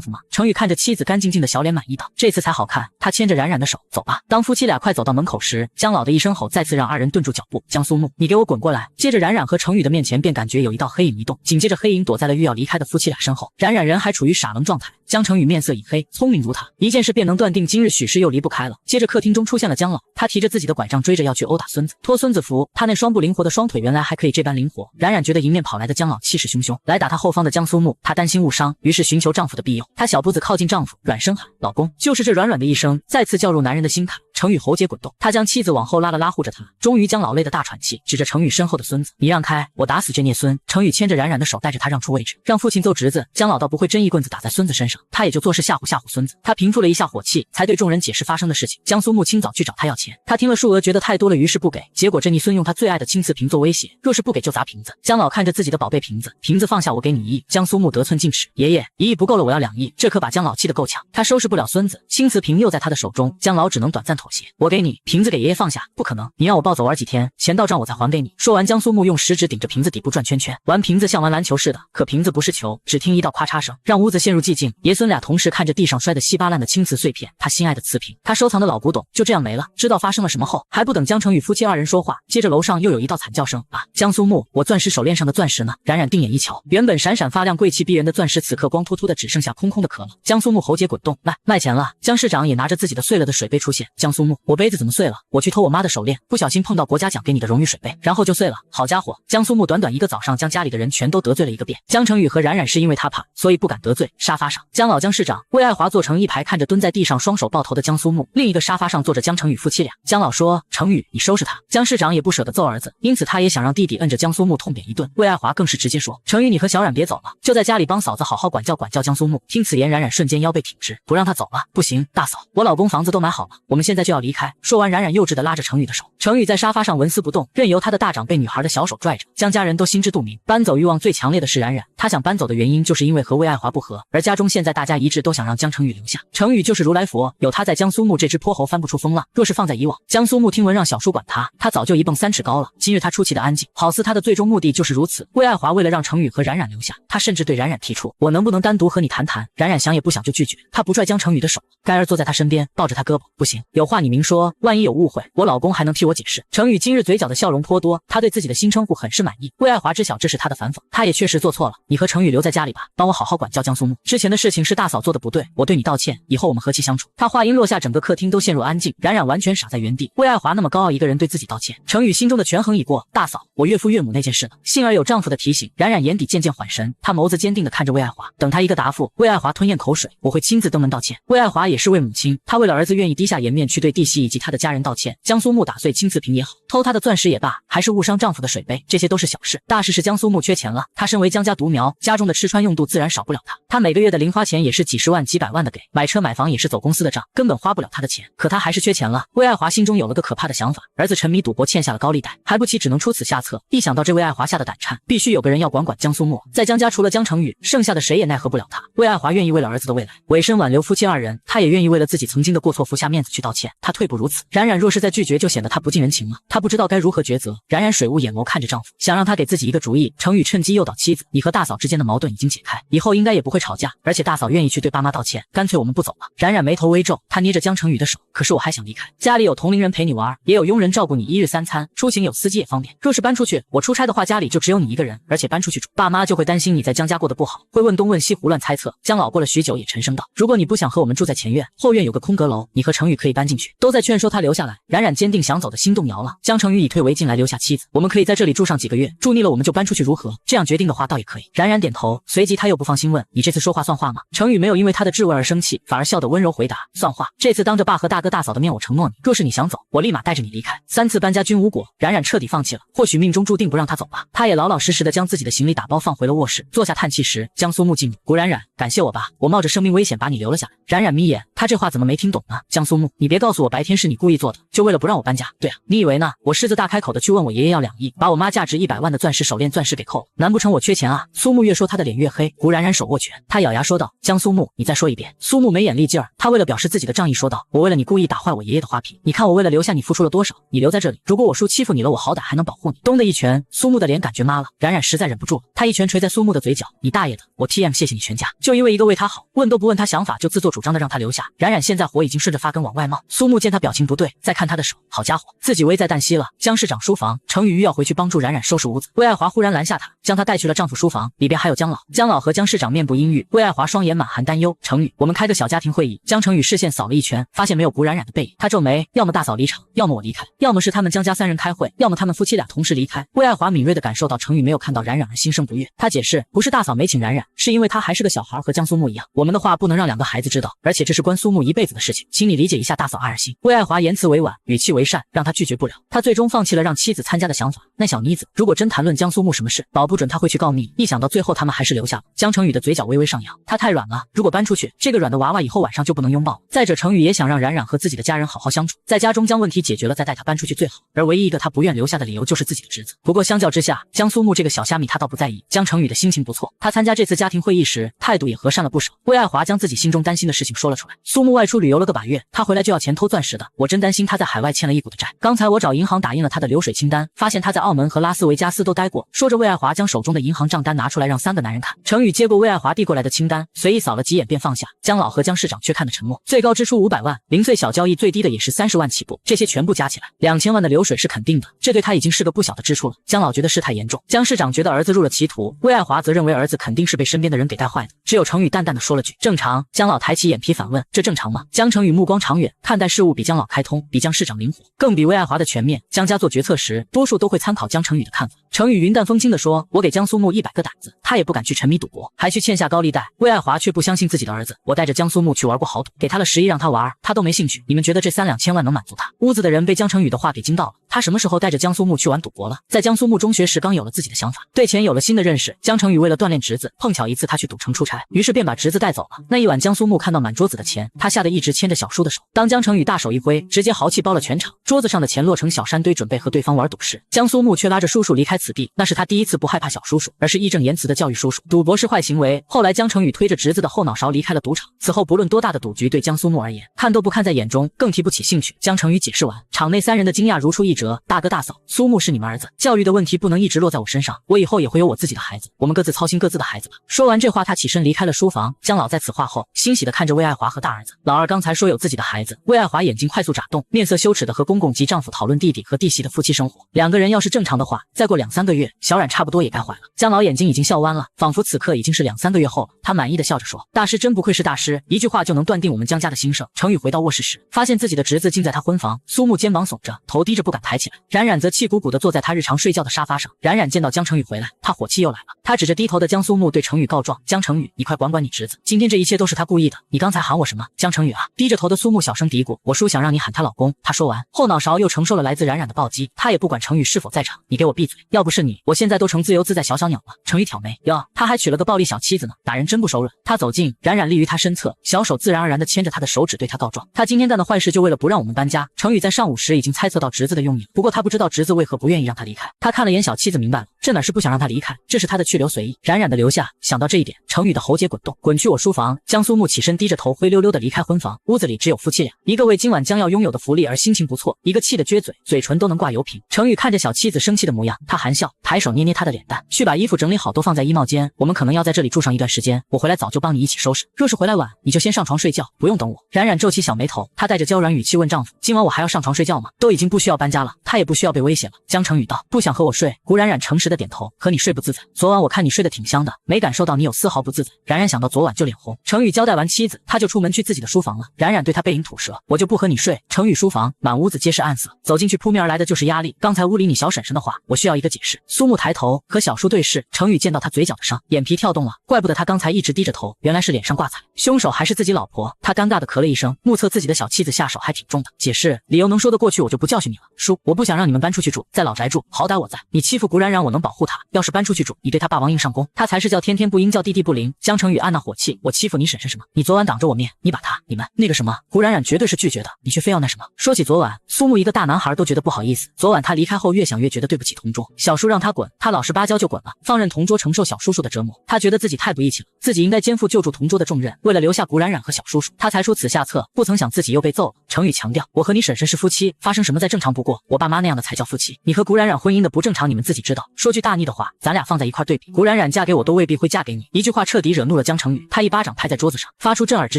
夫吗？成宇看着妻子干净净的小脸，满意道：这次才好看。他牵着冉冉的手，走吧。当夫妻俩快走到门口时，江老的一声吼再次让2人顿住脚步。江苏木，你给我滚过来！接着冉冉和成宇的面前便感觉有一道黑影移动，紧接着黑影躲在了欲要离开的夫妻俩身后。冉冉人还处于傻愣状态，江成宇面色已黑，聪明如他，一件事便能断定今日许氏又离不开了。接着客厅中出现了江老，他提着自己的拐杖追着要去殴打孙子，脱孙子服。他那双不灵活的双腿原来还可以这般灵活。冉冉觉得迎面跑来的江老气势汹汹，来打他后方的江苏木，她担心误伤，于是寻求丈夫的庇佑。她小步子靠近丈夫，软声喊：老公。就是这软软的一声，再次叫入男人的心坎。成宇喉结滚动，他将妻子往后拉了拉，护着她。终于江老累得大喘气，指着成宇身后的孙子：你让开，我打死这孽孙。成宇牵着冉冉的手，带着他让出位置，让父亲揍侄子。江老倒不会真一棍子打在孙子身上，他也就做事吓唬孙子。他平复了一下火气，才对众人解释发生的事情。江苏木清早去找他要钱，他听了数额觉得太多了，于是不给。结果这逆孙用他最爱的青瓷瓶做威胁，若是不给就砸瓶子。江老看着自己的宝贝瓶子，瓶子放下，我给你1亿。江苏木得寸进尺，爷爷，1亿不够了，我要2亿。这可把江老气得够呛，他收拾不了孙子，青瓷瓶又在他的手中，江老只能短暂妥协。我给你瓶子，给爷爷放下。不可能，你让我抱走玩几天，钱到账我再还给你。说完，江苏木用食指顶着瓶子底部转圈圈，玩瓶子像玩篮球似的，可瓶子不是球。只听一道咔嚓声，让屋子陷入寂静。爷孙俩同时看着地上摔得稀巴烂的青瓷碎片，他心爱的瓷瓶，他收藏的老古董就这样没了。知道发生了什么后，还不等江成宇夫妻2人说话，接着楼上又有一道惨叫声：啊！江苏木，我钻石手链上的钻石呢？冉冉定眼一瞧，原本闪闪发亮、贵气逼人的钻石，此刻光秃秃的，只剩下空空的壳了。江苏木喉结滚动，卖钱了。江市长也拿着自己的碎了的水杯出现。江苏木，我杯子怎么碎了？我去偷我妈的手链，不小心碰到国家奖给你的荣誉水杯，然后就碎了。好家伙，江苏木短短1个早上将家里的人全都得罪了一个遍。江成宇和冉冉是因为他怕，所以不敢得罪。沙发上，江老、江市长、魏爱华坐成一排，看着蹲在地上双手抱头的江苏木。另一个沙发上坐着江成宇夫妻俩。江老说：成宇，你收拾他。江市长也不舍得揍儿子，因此他也想让弟弟摁着江苏木痛扁一顿。魏爱华更是直接说：成宇，你和小冉别走了，就在家里帮嫂子好好管教江苏木。听此言，冉冉瞬间腰背挺直，不让他走了，不行，大嫂，我老公房子都买好了，我们现在就就要离开。说完，冉冉幼稚地拉着程宇的手。程宇在沙发上纹丝不动，任由他的大掌被女孩的小手拽着。江家人都心知肚明，搬走欲望最强烈的是冉冉。他想搬走的原因就是因为和魏爱华不和，而家中现在大家一致都想让江程宇留下。程宇就是如来佛，有他在江苏木这只泼猴翻不出风浪。若是放在以往，江苏木听闻让小叔管他早就一蹦3尺高了。今日他出奇的安静，好似他的最终目的就是如此。魏爱华为了让程宇和冉冉留下，他甚至对冉冉提出，我能不能单独和你谈谈？冉冉想也不想就拒绝，他不拽江程宇的手，盖儿坐在他身边，抱着他胳膊，不行，有话你明说，万一有误会，我老公还能替我解释。程宇今日嘴角的笑容颇多，他对自己的新称呼很是满意。魏爱华知晓这是他的反讽，他也确实做错了，你和程宇留在家里吧，帮我好好管教江苏木。之前的事情是大嫂做的不对，我对你道歉，以后我们和气相处。他话音落下，整个客厅都陷入安静，冉冉完全傻在原地。魏爱华那么高傲一个人对自己道歉，程宇心中的权衡已过，大嫂，我岳父岳母那件事呢？幸而有丈夫的提醒，冉冉眼底渐渐缓神，她眸子坚定地看着魏爱华，等她一个答复。魏爱华吞咽口水，我会亲自登门道歉。魏爱华也是为母亲，她为了儿子愿意低下颜面去对弟媳以及他的家人道歉。江苏木打碎青瓷瓶也好，偷他的钻石也罢，还是误伤丈夫的水杯，这些都是小事。大事是江苏木缺钱了，他身为江家独苗，家中的吃穿用度自然少不了他每个月的零花钱也是几十万几百万的给，买车买房也是走公司的账，根本花不了他的钱。可他还是缺钱了。魏爱华心中有了个可怕的想法，儿子沉迷赌博欠下了高利贷，还不起只能出此下策。一想到这，魏爱华吓得胆颤，必须有个人要管江苏木。在江家除了江程宇，剩下的谁也奈何不了他。魏爱华愿意为了儿子的未来委身挽留夫妻二人，他也愿意为了自己曾经的过错服下面子去道歉，他退不如此。冉冉若是再拒绝，就显得他不近人情了。他不知道该如何抉择。冉冉水雾眼眸看着丈夫，想让他给自己一个主意。程宇趁机诱导妻子，你和大嫂之间的矛盾已经解开，以后应该也不会吵架，而且大嫂愿意去对爸妈道歉，干脆我们不走了。冉冉眉头微皱，她捏着江程宇的手，可是我还想离开，家里有同龄人陪你玩，也有佣人照顾你一日三餐，出行有司机也方便。若是搬出去，我出差的话，家里就只有你一个人，而且搬出去住，爸妈就会担心你在江家过得不好，会问东问西，胡乱猜测。江老过了许久也沉声道，如果你不想和我们住在前院，后院有个空阁楼，你和程宇可以搬进去。都在劝说他留下来，冉冉坚定想走的心动摇了。江程宇以退为进来留下妻子，我们可以在这里住上几个月，住腻了我们就搬出去如何？这样决定的话倒也可以。冉冉点头，随即他又不放心问，你这次说话算话吗？程宇没有因为他的质问而生气，反而笑得温柔回答，算话。这次当着爸和大哥大嫂的面，我承诺你，若是你想走，我立马带着你离开。3次搬家均无果，冉冉彻底放弃了，或许命中注定不让他走吧。他也老老实实的将自己的行李打包放回了卧室，坐下叹气时，江苏木进入，古冉冉，感谢我吧，我冒着生命危险把你留了下来。冉冉眯眼，他这话怎么没听懂呢？江苏木，你别告诉我白天是你故意做的，就为了不让我搬家。对啊，你以为呢？我狮子大开口的去问我爷爷要2亿，把我妈价值100万的钻石手链钻石给扣了，难不成我缺钱啊？苏木越说他的脸越黑，古冉冉手握拳，他咬牙说道，江苏木，你再说一遍。苏木没眼力劲儿，他为了表示自己的仗义说道，我为了你故意打坏我爷爷的花瓶，你看我为了留下你付出了多少，你留在这里，如果我叔欺负你了，我好歹还能保护你。咚的一拳，苏木的脸感觉麻了，冉冉实在忍不住了，他一拳捶在苏木的嘴角，你大爷的，我 TM 谢谢你全家，就因为一个为他好，问都不问他想法就自作主张的让他留下。冉冉现在火已经顺着发根往外冒。苏木见他表情不对，再看他的手，好家伙，自己危在旦夕了。江市长书房，程宇玉要回去帮助冉冉收拾屋子，魏爱华忽然拦下他，将他带去了丈夫书房，里边还有江老。江老和江市长面部阴郁，魏爱华双眼满含担忧，程宇，我们开个小家庭会议。江程宇视线扫了一圈，发现没有古冉冉的背影，他皱眉，要么大嫂离场，要么我离开，要么是他们江家3人开会，要么他们夫妻俩同时离开。魏爱华敏锐地感受到程宇没有看到冉冉而心生不悦，他解释，不是大嫂没请冉冉，是因为她还是个小孩，和江苏木一样，我们的话不能让2个孩子知道，而且这是关苏木一辈子的事情，请你理解一下大嫂阿尔心。魏爱华言辞委婉，语气为善，让他拒绝不了，他最终放弃了让妻子参加的想法。那小妮子，如果真谈论江苏木什么事，保不准他会去告密。一想到最后他们还是留下了，江程宇的嘴角微微上扬，他太软了，如果搬出去，这个软的娃娃以后晚上就不能拥抱。再者，程宇也想让冉冉和自己的家人好好相处，在家中将问题解决了再带他搬出去最好，而唯一一个他不愿留下的理由就是自己的侄子。不过相较之下，江苏木这个小虾米他倒不在意。江程宇的心情不错，他参加这次家庭会议时态度也和善了不少。魏爱华将自己心中担心的事情说了出来，苏木外出旅游了个把月，他回来就要钱偷钻石的，我真担心他在海外欠了一股的债，刚才我找银行打印了他的流水清单，发现他在澳门和拉斯维加斯都待过。说着，魏爱华将手中的银行账单拿出来让3个男人看。程宇接过魏爱华递过来的清单，随意扫了几眼便放下。江老和江市长却看得沉默。最高支出500万，零碎小交易最低的也是30万起步，这些全部加起来2000万的流水是肯定的，这对他已经是个不小的支出了。江老觉得事态严重，江市长觉得儿子入了歧途，魏爱华则认为儿子肯定是被身边的人给带坏的。只有程宇淡淡的说了句正常。江老抬起眼皮反问，这正常吗？江程宇目光长远，看待事物比江老开通，比江市长灵活，更比魏爱华的全面。江家做决策时多数都会参考江程宇的看法。程宇云淡风轻地说：“我给江苏木100个胆子，他也不敢去沉迷赌博，还去欠下高利贷。魏爱华却不相信自己的儿子，我带着江苏木去玩过豪赌，给他了10亿让他玩，他都没兴趣。你们觉得这3两千万能满足他？”屋子的人被江成宇的话给惊到了。他什么时候带着江苏木去玩赌博了？在江苏木中学时刚有了自己的想法，对钱有了新的认识。江成宇为了锻炼侄子，碰巧一次他去赌城出差，于是便把侄子带走了。那一晚，江苏木看到满桌子的钱，他吓得一直牵着小叔的手。当江成宇大手一挥，直接豪气包了全场，桌子上的钱落成小山堆，准备和对方玩赌时，江苏木却拉着叔叔离开此地。那是他第一次不害怕小叔叔，而是义正言辞地教育叔叔，赌博是坏行为。后来江成宇推着侄子的后脑勺离开了赌场。此后不论多大的赌局，对江苏木而言，看都不看在眼中，更提不起兴趣。江成宇解释完，场内3人的惊讶如出一辙。大哥大嫂，苏木是你们儿子，教育的问题不能一直落在我身上，我以后也会有我自己的孩子，我们各自操心各自的孩子吧。说完这话，他起身离开了书房。江老在此话后，欣喜地看着魏爱华和大儿子。老二刚才说有自己的孩子，魏爱华眼睛快速眨动，面色羞耻地和公公及丈夫讨论弟弟和弟媳的夫妻生活。2个人要是正常的话，再过2、3个月，小冉差不多也该怀了。江老眼睛已经笑弯了，仿佛此刻已经是2、3个月后了。他满意的笑着说：“大师真不愧是大师，一句话就能断定我们江家的兴盛。”程宇回到卧室时，发现自己的侄子竟在他婚房。苏木肩膀耸着，头低着不敢抬起来。冉冉则气鼓鼓地坐在他日常睡觉的沙发上。冉冉见到江成宇回来，他火气又来了。他指着低头的江苏木对程宇告状：“江成宇，你快管管你侄子，今天这一切都是他故意的，你刚才喊我什么？”江成宇啊！低着头的苏木小声嘀咕：“我叔想让你喊他老公。”他说完，后脑勺又承受了来自冉冉的暴击。他也不管程宇是否在场，你给我闭嘴！要不是你，我现在都成自由自在小小鸟了。程宇挑眉：“哟，他还娶了个暴力小妻子呢，打人真不手软。”他走近，冉冉立于他身侧，小手自然而然地牵着他的手指，对他告状：“他今天干的坏事就为了不让我们搬家。”程宇在上午时已经猜测到侄子的用意，不过他不知道侄子为何不愿意让他离开。他看了眼小妻子，明白了，这哪是不想让他离开，这是他的去留随意。冉冉的留下，想到这一点，程宇的喉结滚动，滚去我书房。江苏木起身，低着头，灰溜溜地离开婚房。屋子里只有夫妻俩，一个为今晚将要拥有的福利而心情不错，一个气得撅嘴，嘴唇都能挂油瓶。程宇看着小妻子生气的模样，他含笑，抬手捏捏她的脸蛋，去把衣服整理好，都放在衣帽间。我们可能要在这里住上一段时间，我回来早就帮你一起收拾。若是回来晚，你就先上床睡觉，不用等我。冉冉皱起小眉头，她带着娇软语气问丈夫：“今晚我还要上床睡觉吗？都已经不需要搬家了，她也不需要被威胁了。”江成宇道：“不想和我睡。”胡冉冉诚实的点头：“和你睡不自在。昨晚我看你睡得挺香的，没感受到你有丝毫不自在。”冉冉想到昨晚就脸红。程宇交代完妻子，他就出门去自己的书房了。冉冉对他背影吐舌：“我就不和你睡。”程宇书房满屋子皆是暗色，走进去扑面而来的就是压力。刚才屋里你小婶婶的话，我需要一个解释。苏木抬头和小叔对视，程宇见到他嘴角的伤，眼皮跳动了，怪不得他刚才一直低着头，原来是脸上挂彩，凶手还是自己老婆。他尴尬的咳了一声，目测自己的小妻子下手还挺重的。解释理由能说得过去，我就不教训你了。叔，我不想让你们搬出去住，在老宅住，好歹我在。你欺负古冉冉，我能保护她，要是搬出去住，你对他霸王硬上弓，他才是叫天天不应，叫地地不灵。江成宇按捺火气：“我欺负你婶婶什么？你昨晚挡着我面，你把他、你们那个什么。”胡冉冉绝对是拒绝的，你却非要那什么。说起昨晚，苏木一个大男孩都觉得不好意思。昨晚他离开后，越想越觉得对不起同桌。小叔让他滚，他老实巴交就滚了，放任同桌承受小叔叔的折磨。他觉得自己太不义气了，自己应该肩负救助同桌的重任。为了留下古冉冉和小叔叔，他才出此下策。不曾想自己又被揍了。程宇强调：“我和你婶婶是夫妻，发生什么再正常不过。我爸妈那样的才叫夫妻。你和古冉冉婚姻的不正常，你们自己知道。说句大逆的话，咱俩放在一块对比，古冉冉嫁给我都未必会嫁给你。”一句话彻底惹怒了江成宇，他一巴掌拍在桌子上，发出震耳之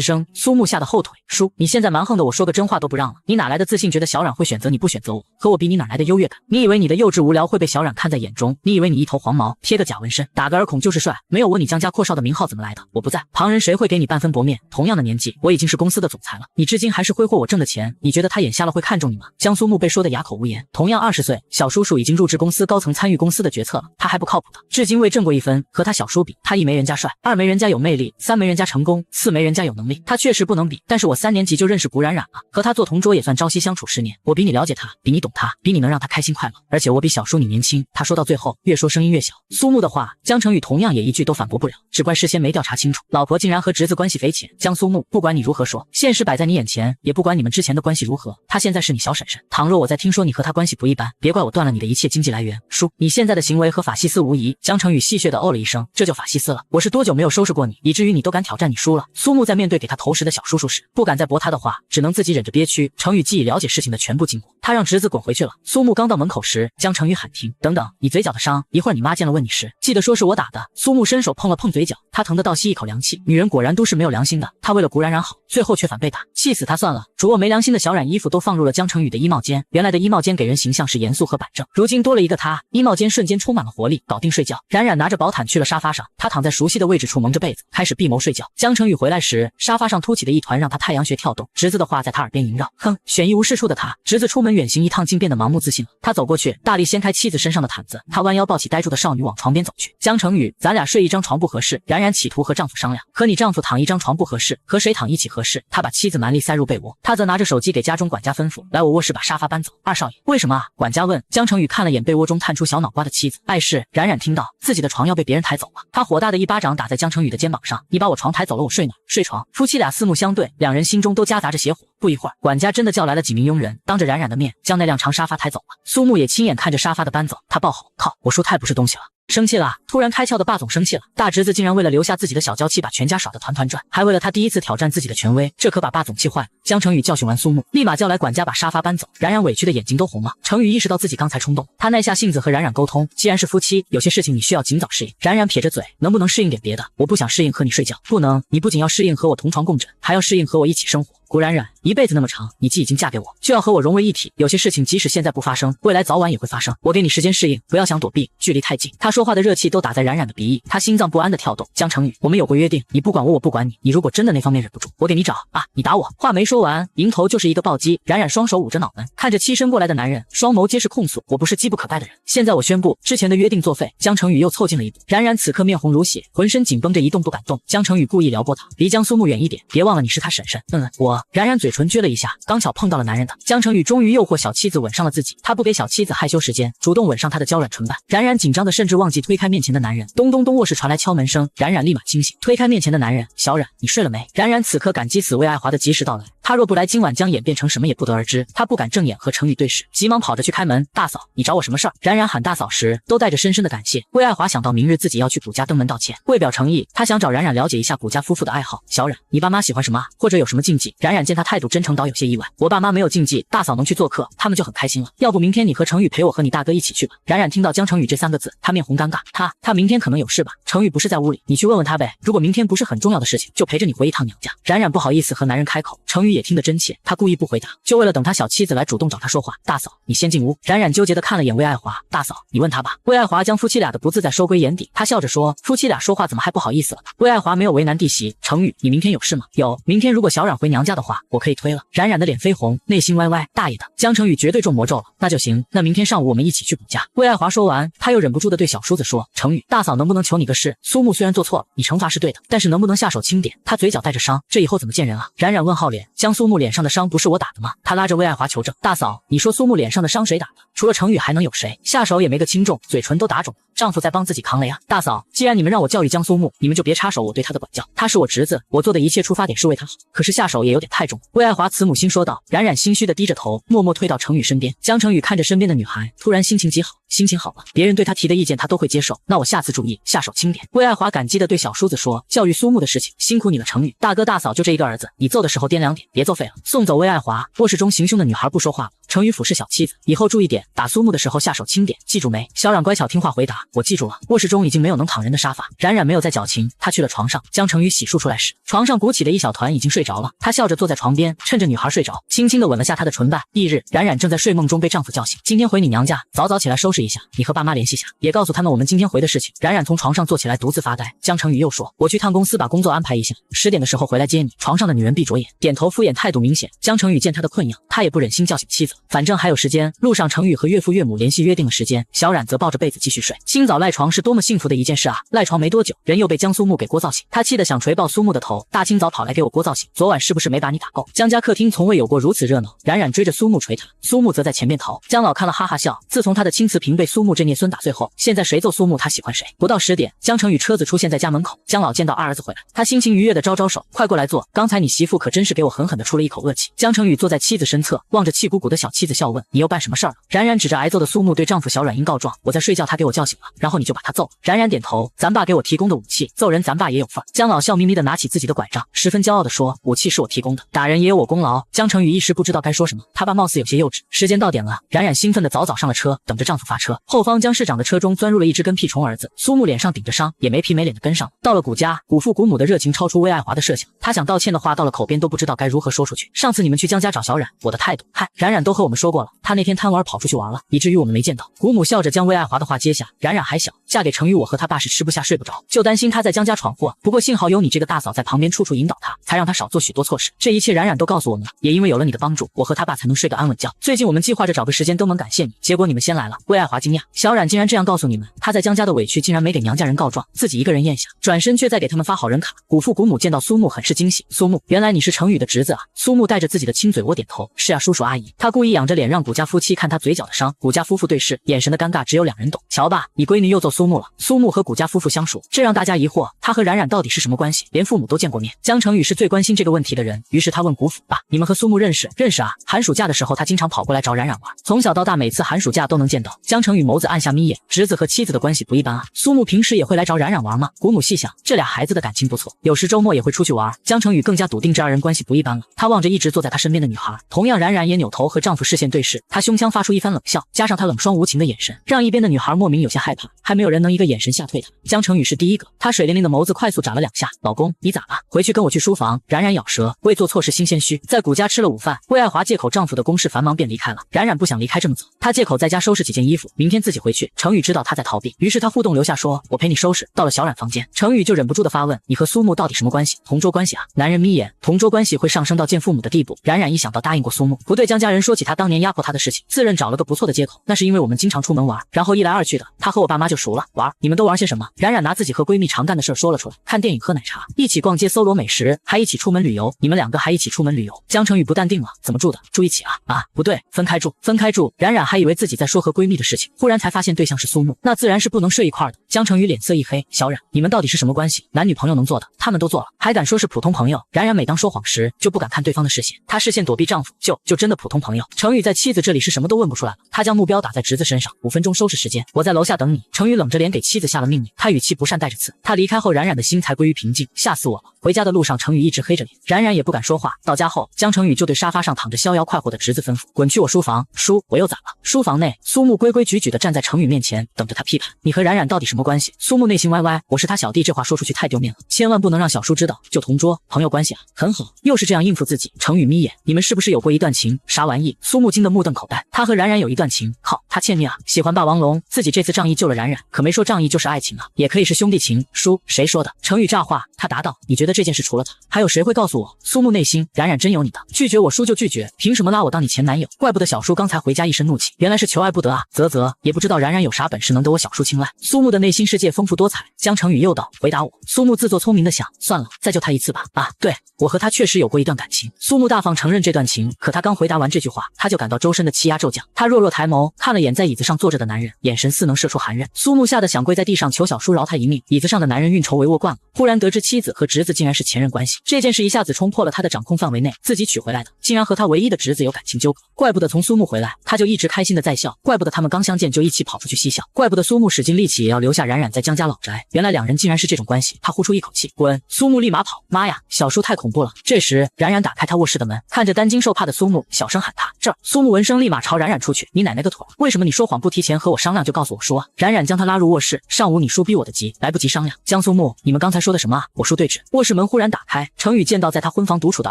声。苏木吓得后腿：“叔，你现在蛮横的，我说个真话都不让了。你哪来的自信，觉得小冉会选择你不选择我？和我比，你哪来的优越感？你以为你的幼稚无聊会被小冉看在眼中？你以为你一头黄毛贴个假纹身，打个耳孔就是帅？没有我，你江家阔少的名号怎么来的？我不在，旁人谁会给你半分薄面？同样的年纪，我已经是公司的总裁了，你至今还是挥霍我挣的钱，你觉得他眼瞎了会看中你吗？”江苏木被说得哑口无言。同样20岁，小叔叔已经入职公司高层，参与公司的决策了，他还不靠谱的，至今未挣过一分。和他小叔比，他1没人家帅，2没人家有魅力，3没人家成功，4没人家有能力。他确实不能比，但是我3年级就认识古冉冉了，和他做同桌也算朝夕相处10年。我比你了解他，比你懂他，比你能让他开心快乐，而且我比小叔你年轻。他说到最后，越说声音越小。苏木的话，江成宇同样也一句都反驳不了，只怪事先没调查清楚，老婆竟然和侄子关系匪浅。江苏木，不管你如何说，现实摆在你眼前，也不管你们之前的关系如何，他现在是你小婶婶。倘若我再听说你和他关系不一般，别怪我断了你的一切经济来源。叔，你现在的行为和法西斯无疑。江成宇戏谑地哦了一声，这就法西斯了。我是多久没有收拾过你，以至于你都敢挑战你输了？苏木在面对给他投食的小叔叔时，不敢再驳他的话，只能自己忍着憋屈。程宇既已了解事情的全部经过，他让侄子滚回去了。苏木刚到门口时，江成宇喊停，等等，你嘴角的伤，一会儿你妈见了问你时，记得说是我打的。苏木伸手碰了碰嘴角，他疼得倒吸一口凉气。女人果然都是没有良心的，他为了古冉冉好，最后却反被打，气死他算了。主卧没良心的小冉衣服都放入了江成宇的衣帽间，原来的衣帽间给人形象是严肃和板正，如今多了一个他，衣帽间瞬间充满了活力，搞定睡觉。冉冉拿着薄毯去了沙发上，他躺在熟悉的位置处蒙着被子，开始闭眸睡觉。江成宇回来时，沙发上凸起的一团让他太阳穴跳动，侄子的话在他耳边萦绕。哼，选一无是处的他，侄子出门远行一趟竟变得盲目自信了。他走过去，大力掀开妻子身上的毯子，他弯腰抱起呆住的少女往床边走去。江成宇，咱俩睡一张床不合适。冉冉企图和丈夫商量，和你丈夫躺一张床不合适，和谁躺一起合适？他把妻子蛮力塞入被窝，他则拿着手机给家中管家吩咐，来我卧室把沙发搬走。二少爷，为什么啊？管家问。江成宇看了眼被窝中探出小脑瓜的妻子，碍事。冉冉听到自己的床要被别人抬走了，他火大的一巴掌打在江成宇的肩膀上，你把我床抬走了，我睡哪？睡床。夫妻俩四目相对，两人心中都夹杂着邪火。不一会儿，管家真的叫来了几名佣人，当着冉冉的面将那辆长沙发抬走了。苏木也亲眼看着沙发的搬走，他暴吼：靠，我叔太不是东西了。生气了，突然开窍的霸总生气了，大侄子竟然为了留下自己的小娇妻把全家耍得团团转，还为了他第一次挑战自己的权威，这可把霸总气坏了。江成宇教训完苏木，立马叫来管家把沙发搬走。冉冉委屈的眼睛都红了。成宇意识到自己刚才冲动，他耐下性子和冉冉沟通，既然是夫妻，有些事情你需要尽早适应。冉冉撇着嘴，能不能适应点别的？我不想适应和你睡觉。不能，你不仅要适应和我同床共枕，还要适应和我一起生活。古冉冉，一辈子那么长，你既已经嫁给我，就要和我融为一体。有些事情即使现在不发生，未来早晚也会发生。我给你时间适应，不要想躲避，距离太近。他说话的热气都打在冉冉的鼻翼，他心脏不安的跳动。江成宇，我们有过约定，你不管我，我不管你。你如果真的那方面忍不住，我给你找啊！你打我！话没说完，迎头就是一个暴击。冉冉双手捂着脑门，看着栖身过来的男人，双眸皆是控诉。我不是机不可败的人，现在我宣布，之前的约定作废。江成宇又凑近了一步，冉冉此刻面红如血，浑身紧绷着一动不敢动。江成宇故意撩拨他，离江苏木远一点，别忘了你是他婶婶。我。冉冉嘴唇撅了一下，刚巧碰到了男人的。江成宇终于诱惑小妻子吻上了自己，他不给小妻子害羞时间，主动吻上她的娇软唇瓣。冉冉紧张的甚至忘记推开面前的男人。咚咚咚，卧室传来敲门声，冉冉立马清醒，推开面前的男人，小冉，你睡了没？冉冉此刻感激死魏爱华的及时到来，他若不来，今晚将演变成什么也不得而知。他不敢正眼和成宇对视，急忙跑着去开门。大嫂，你找我什么事儿？冉冉喊大嫂时，都带着深深的感谢。魏爱华想到明日自己要去古家登门道歉，为表诚意，他想找冉冉了解一下古家夫妇的爱好。小冉，你爸妈喜欢什么啊？或者有什么禁忌？冉冉见他态度真诚倒有些意外，我爸妈没有禁忌，大嫂能去做客，他们就很开心了。要不明天你和成宇陪我和你大哥一起去吧。冉冉听到江成宇这三个字，他面红尴尬。他明天可能有事吧？成宇不是在屋里，你去问问他呗。如果明天不是很重要的事情，就陪着你回一趟娘家。冉冉不好意思和男人开口，成宇也听得真切，他故意不回答，就为了等他小妻子来主动找他说话。大嫂，你先进屋。冉冉纠结地看了眼魏爱华，大嫂，你问他吧。魏爱华将夫妻俩的不自在收归眼底，他笑着说，夫妻俩说话怎么还不好意思了？魏爱华没有为难弟媳，成宇，你明天有事吗？有，明天如果小冉回娘家的话，我可以推了。冉冉的脸绯红，内心歪歪，大爷的，江成宇绝对中魔咒了。那就行，那明天上午我们一起去古家。魏爱华说完，他又忍不住地对小叔子说，成宇，大嫂能不能求你个事？苏木虽然做错了，你惩罚是对的，但是能不能下手轻点？他嘴角带着伤，这以后怎么见人啊？冉冉问号脸，江苏木脸上的伤不是我打的吗？他拉着魏爱华求证，大嫂，你说苏木脸上的伤谁打的？除了成宇还能有谁？下手也没个轻重，嘴唇都打肿了，丈夫在帮自己扛雷啊。大嫂，既然你们让我教育江苏木，你们就别插手我对他的管教，他是我侄子，我做的一切出发点是为他好，可是下手也有点太重。魏爱华慈母心说道。冉冉心虚的低着头，默默退到成宇身边。江成宇看着身边的女孩，突然心情极好，心情好了，别人对他提的意见他都会接受，那我下次注意，下手轻点。魏爱华感激的对小叔子说，教育苏木的事情辛苦你了，成宇，大哥大嫂就这一个儿子，你揍的时候掂量点，别揍废了。送走魏爱华，卧室中行凶的女孩不说话了。成宇俯视小妻子，以后注意点，打苏木的时候下手轻点，记住没？小冉乖巧听话回答，我记住了。卧室中已经没有能躺人的沙发，冉冉没有再矫情，她去了床上。江成宇洗漱出来时，床上鼓起的一小团已经睡着了，他笑着坐在床边，趁着女孩睡着，轻轻地吻了下她的唇瓣。翌日，冉冉正在睡梦中被丈夫叫醒，今天回你娘家，早早起来收拾一下，你和爸妈联系下，也告诉他们我们今天回的事情。冉冉从床上坐起来，独自发呆。江成宇又说，我去趟公司把工作安排一下，10点的时候回来接你。床上的女人闭着眼，点头敷衍，态度明显。江成宇见他的困样，他也不忍心叫醒妻子，反正还有时间。路上成宇和岳父岳母联系约定了时间，小冉则抱着被子继续睡。清早赖床是多么幸福的一件事啊！赖床没多久，人又被江苏木给聒噪醒，他气得想捶爆苏木的头，大清早跑来给我聒噪醒，昨晚是不是没把你打够？江家客厅从未有过如此热闹，冉冉追着苏木捶他，苏木则在前面逃。江老看了哈哈笑，自从他的青瓷瓶被苏木这孽孙打碎后，现在谁揍苏木他喜欢谁。不到10点，江成宇车子出现在家门口，江老见到二儿子回来，他心情愉悦的招招手，快过来坐，刚才你媳妇可真是给我狠狠的出了一口恶气。江成宇坐在妻子身侧，望着气鼓鼓的小妻子笑问：“你又办什么事儿了？”冉冉指着挨揍的苏木对丈夫小软硬告状：“我在睡觉，他给我叫醒了，然后你就把他揍了。”冉冉点头：“咱爸给我提供的武器，揍人咱爸也有份儿。”江老笑眯眯地拿起自己的拐杖，十分骄傲地说：“武器是我提供的，打人也有我功劳。”江成宇一时不知道该说什么，他爸貌似有些幼稚。时间到点了，冉冉兴奋地早早上了车，等着丈夫发车。后方江市长的车中钻入了一只跟屁虫儿子，苏木脸上顶着伤，也没皮没脸地跟上了。到了谷家，谷父谷母的热情超出魏爱华的设想，他想道歉的话到了口边都不知道该如何说出去。上次你们去江家找小冉，我的态度，嗨，冉冉都和我们说过了，他那天贪玩跑出去玩了，以至于我们没见到。谷母笑着将魏爱华的话接下，冉冉还小，嫁给程宇我和他爸是吃不下睡不着，就担心他在江家闯祸。不过幸好有你这个大嫂在旁边处处引导他，才让他少做许多错事。这一切冉冉都告诉我们了，也因为有了你的帮助，我和他爸才能睡个安稳觉。最近我们计划着找个时间登门感谢你，结果你们先来了。魏爱华惊讶，小冉竟然这样告诉你们，他在江家的委屈竟然没给娘家人告状，自己一个人咽下，转身却在给他们发好人卡。谷父谷母见到苏木很是惊喜，苏木，原来你是程宇的侄子啊。苏木带着自己的亲嘴窝点头，是啊，叔叔阿姨。他故意仰着脸让谷家夫妻看他嘴角的伤，谷家夫妇对视，眼神的尴尬只有两人懂。瞧吧，你闺女又揍苏木了。苏木和谷家夫妇相熟，这让大家疑惑，他和冉冉到底是什么关系？连父母都见过面。江成宇是最关心这个问题的人，于是他问谷父：“爸，你们和苏木认识？”“认识啊，寒暑假的时候他经常跑过来找冉冉玩，从小到大每次寒暑假都能见到。”江成宇眸子暗下眯眼，侄子和妻子的关系不一般啊。苏木平时也会来找冉冉玩吗？谷母细想，这俩孩子的感情不错，有时周末也会出去玩。江成宇更加笃定这二人关系不一般了。他望着一直坐在他身边的女孩，同样冉冉也扭头和丈夫视线对视，她胸腔发出一番冷笑，加上她冷霜无情的眼神，让一边的女孩莫名有些害怕。还没有人能一个眼神吓退她。江成宇是第一个，他水灵灵的眸子快速眨了两下：“老公，你咋了？回去跟我去书房。”冉冉咬舌，未做错事心谦虚。在谷家吃了午饭，魏爱华借口丈夫的公事繁忙便离开了。冉冉不想离开这么早，她借口在家收拾几件衣服，明天自己回去。程宇知道她在逃避，于是他互动留下说：“我陪你收拾。”到了小冉房间，程宇就忍不住的发问：“你和苏木到底什么关系？同桌关系啊？”男人眯眼，同桌关系会上升到见父母的地步。冉冉一想到答应过苏木，不对江家人说起他当年压迫他的事情，自认找了个不错的借口，那是因为我们经常出门玩，然后一来二去的，他和我爸妈就熟了。玩，你们都玩些什么？冉冉拿自己和闺蜜常干的事说了出来，看电影喝奶茶，一起逛街搜罗美食，还一起出门旅游。你们两个还一起出门旅游？江成宇不淡定了，怎么住的？住一起啊？啊，不对，分开住，分开住。冉冉还以为自己在说和闺蜜的事情，忽然才发现对象是苏木，那自然是不能睡一块的。江成宇脸色一黑，小冉，你们到底是什么关系？男女朋友能做的，他们都做了，还敢说是普通朋友？冉冉每当说谎时，就不敢看对方的视线，她视线躲避丈夫，就真的普通朋友。程宇在妻子这里是什么都问不出来了，他将目标打在侄子身上，5分钟收拾时间，我在楼下等你。程宇冷着脸给妻子下了命令，他语气不善带着刺。他离开后，冉冉的心才归于平静，吓死我了。回家的路上，程宇一直黑着脸，冉冉也不敢说话。到家后，江成宇就对沙发上躺着逍遥快活的侄子吩咐：“滚去我书房。”叔，我又咋了？书房内，苏木规规矩矩地站在程宇面前，等着他批判：“你和冉冉到底什么关系？”苏木内心歪歪，我是他小弟，这话说出去太丢面了，千万不能让小叔知道。就同桌朋友关系啊，很好，又是这样应付自己。程宇眯眼，你们是不是有过一段情？啥玩意？苏木惊得目瞪口呆，他和冉冉有一段情？靠，他欠命啊！喜欢霸王龙，自己这次仗义救了冉冉，可没说仗义就是爱情啊，也可以是兄弟情。叔，谁说的？程宇炸话，他答道：“你觉得这件事除了他，还有谁会告诉我？”苏木内心，冉冉真有你的，拒绝我叔就拒绝，凭什么拉我当你前男友？怪不得小叔刚才回家一身怒气，原来是求爱不得啊！啧，也不知道冉冉有啥本事能得我小叔青睐。苏木的内心世界丰富多彩。江成宇又道：“回答我。”苏木自作聪明的想，算了，再救他一次吧。啊，对，我和他确实有过一段感情。苏木大方承认这段情，可他刚回答完这句话，他就感到周身的气压骤降。他弱弱抬眸，看了眼在椅子上坐着的男人，眼神似能射出寒刃。苏木吓得想跪在地上求小叔饶他一命。椅子上的男人运筹帷幄惯了，忽然得知妻子和侄子竟然是前任关系，这件事一下子冲破了他的掌控范围内，自己娶回来的竟然和他唯一的侄子有感情纠葛。怪不得从苏木回来，他就一直开心的在笑，怪不得他们刚相见就一起跑出去嬉笑，怪不得苏木使尽力气也要留下冉冉在江家老宅，原来两人竟然是这种关系。他呼出一口气，滚！苏木立马跑，妈呀，小叔太恐怖了。这时冉冉打开他卧室的门，看着担惊受怕的苏木，小声喊他：“这儿！”苏木闻声立马朝冉冉出去，你奶奶个腿！为什么你说谎不提前和我商量就告诉我说啊？冉冉将他拉入卧室，上午你叔逼我的急，来不及商量。江苏木，你们刚才说的什么啊？我叔对峙。卧室门忽然打开，程宇见到在他婚房独处的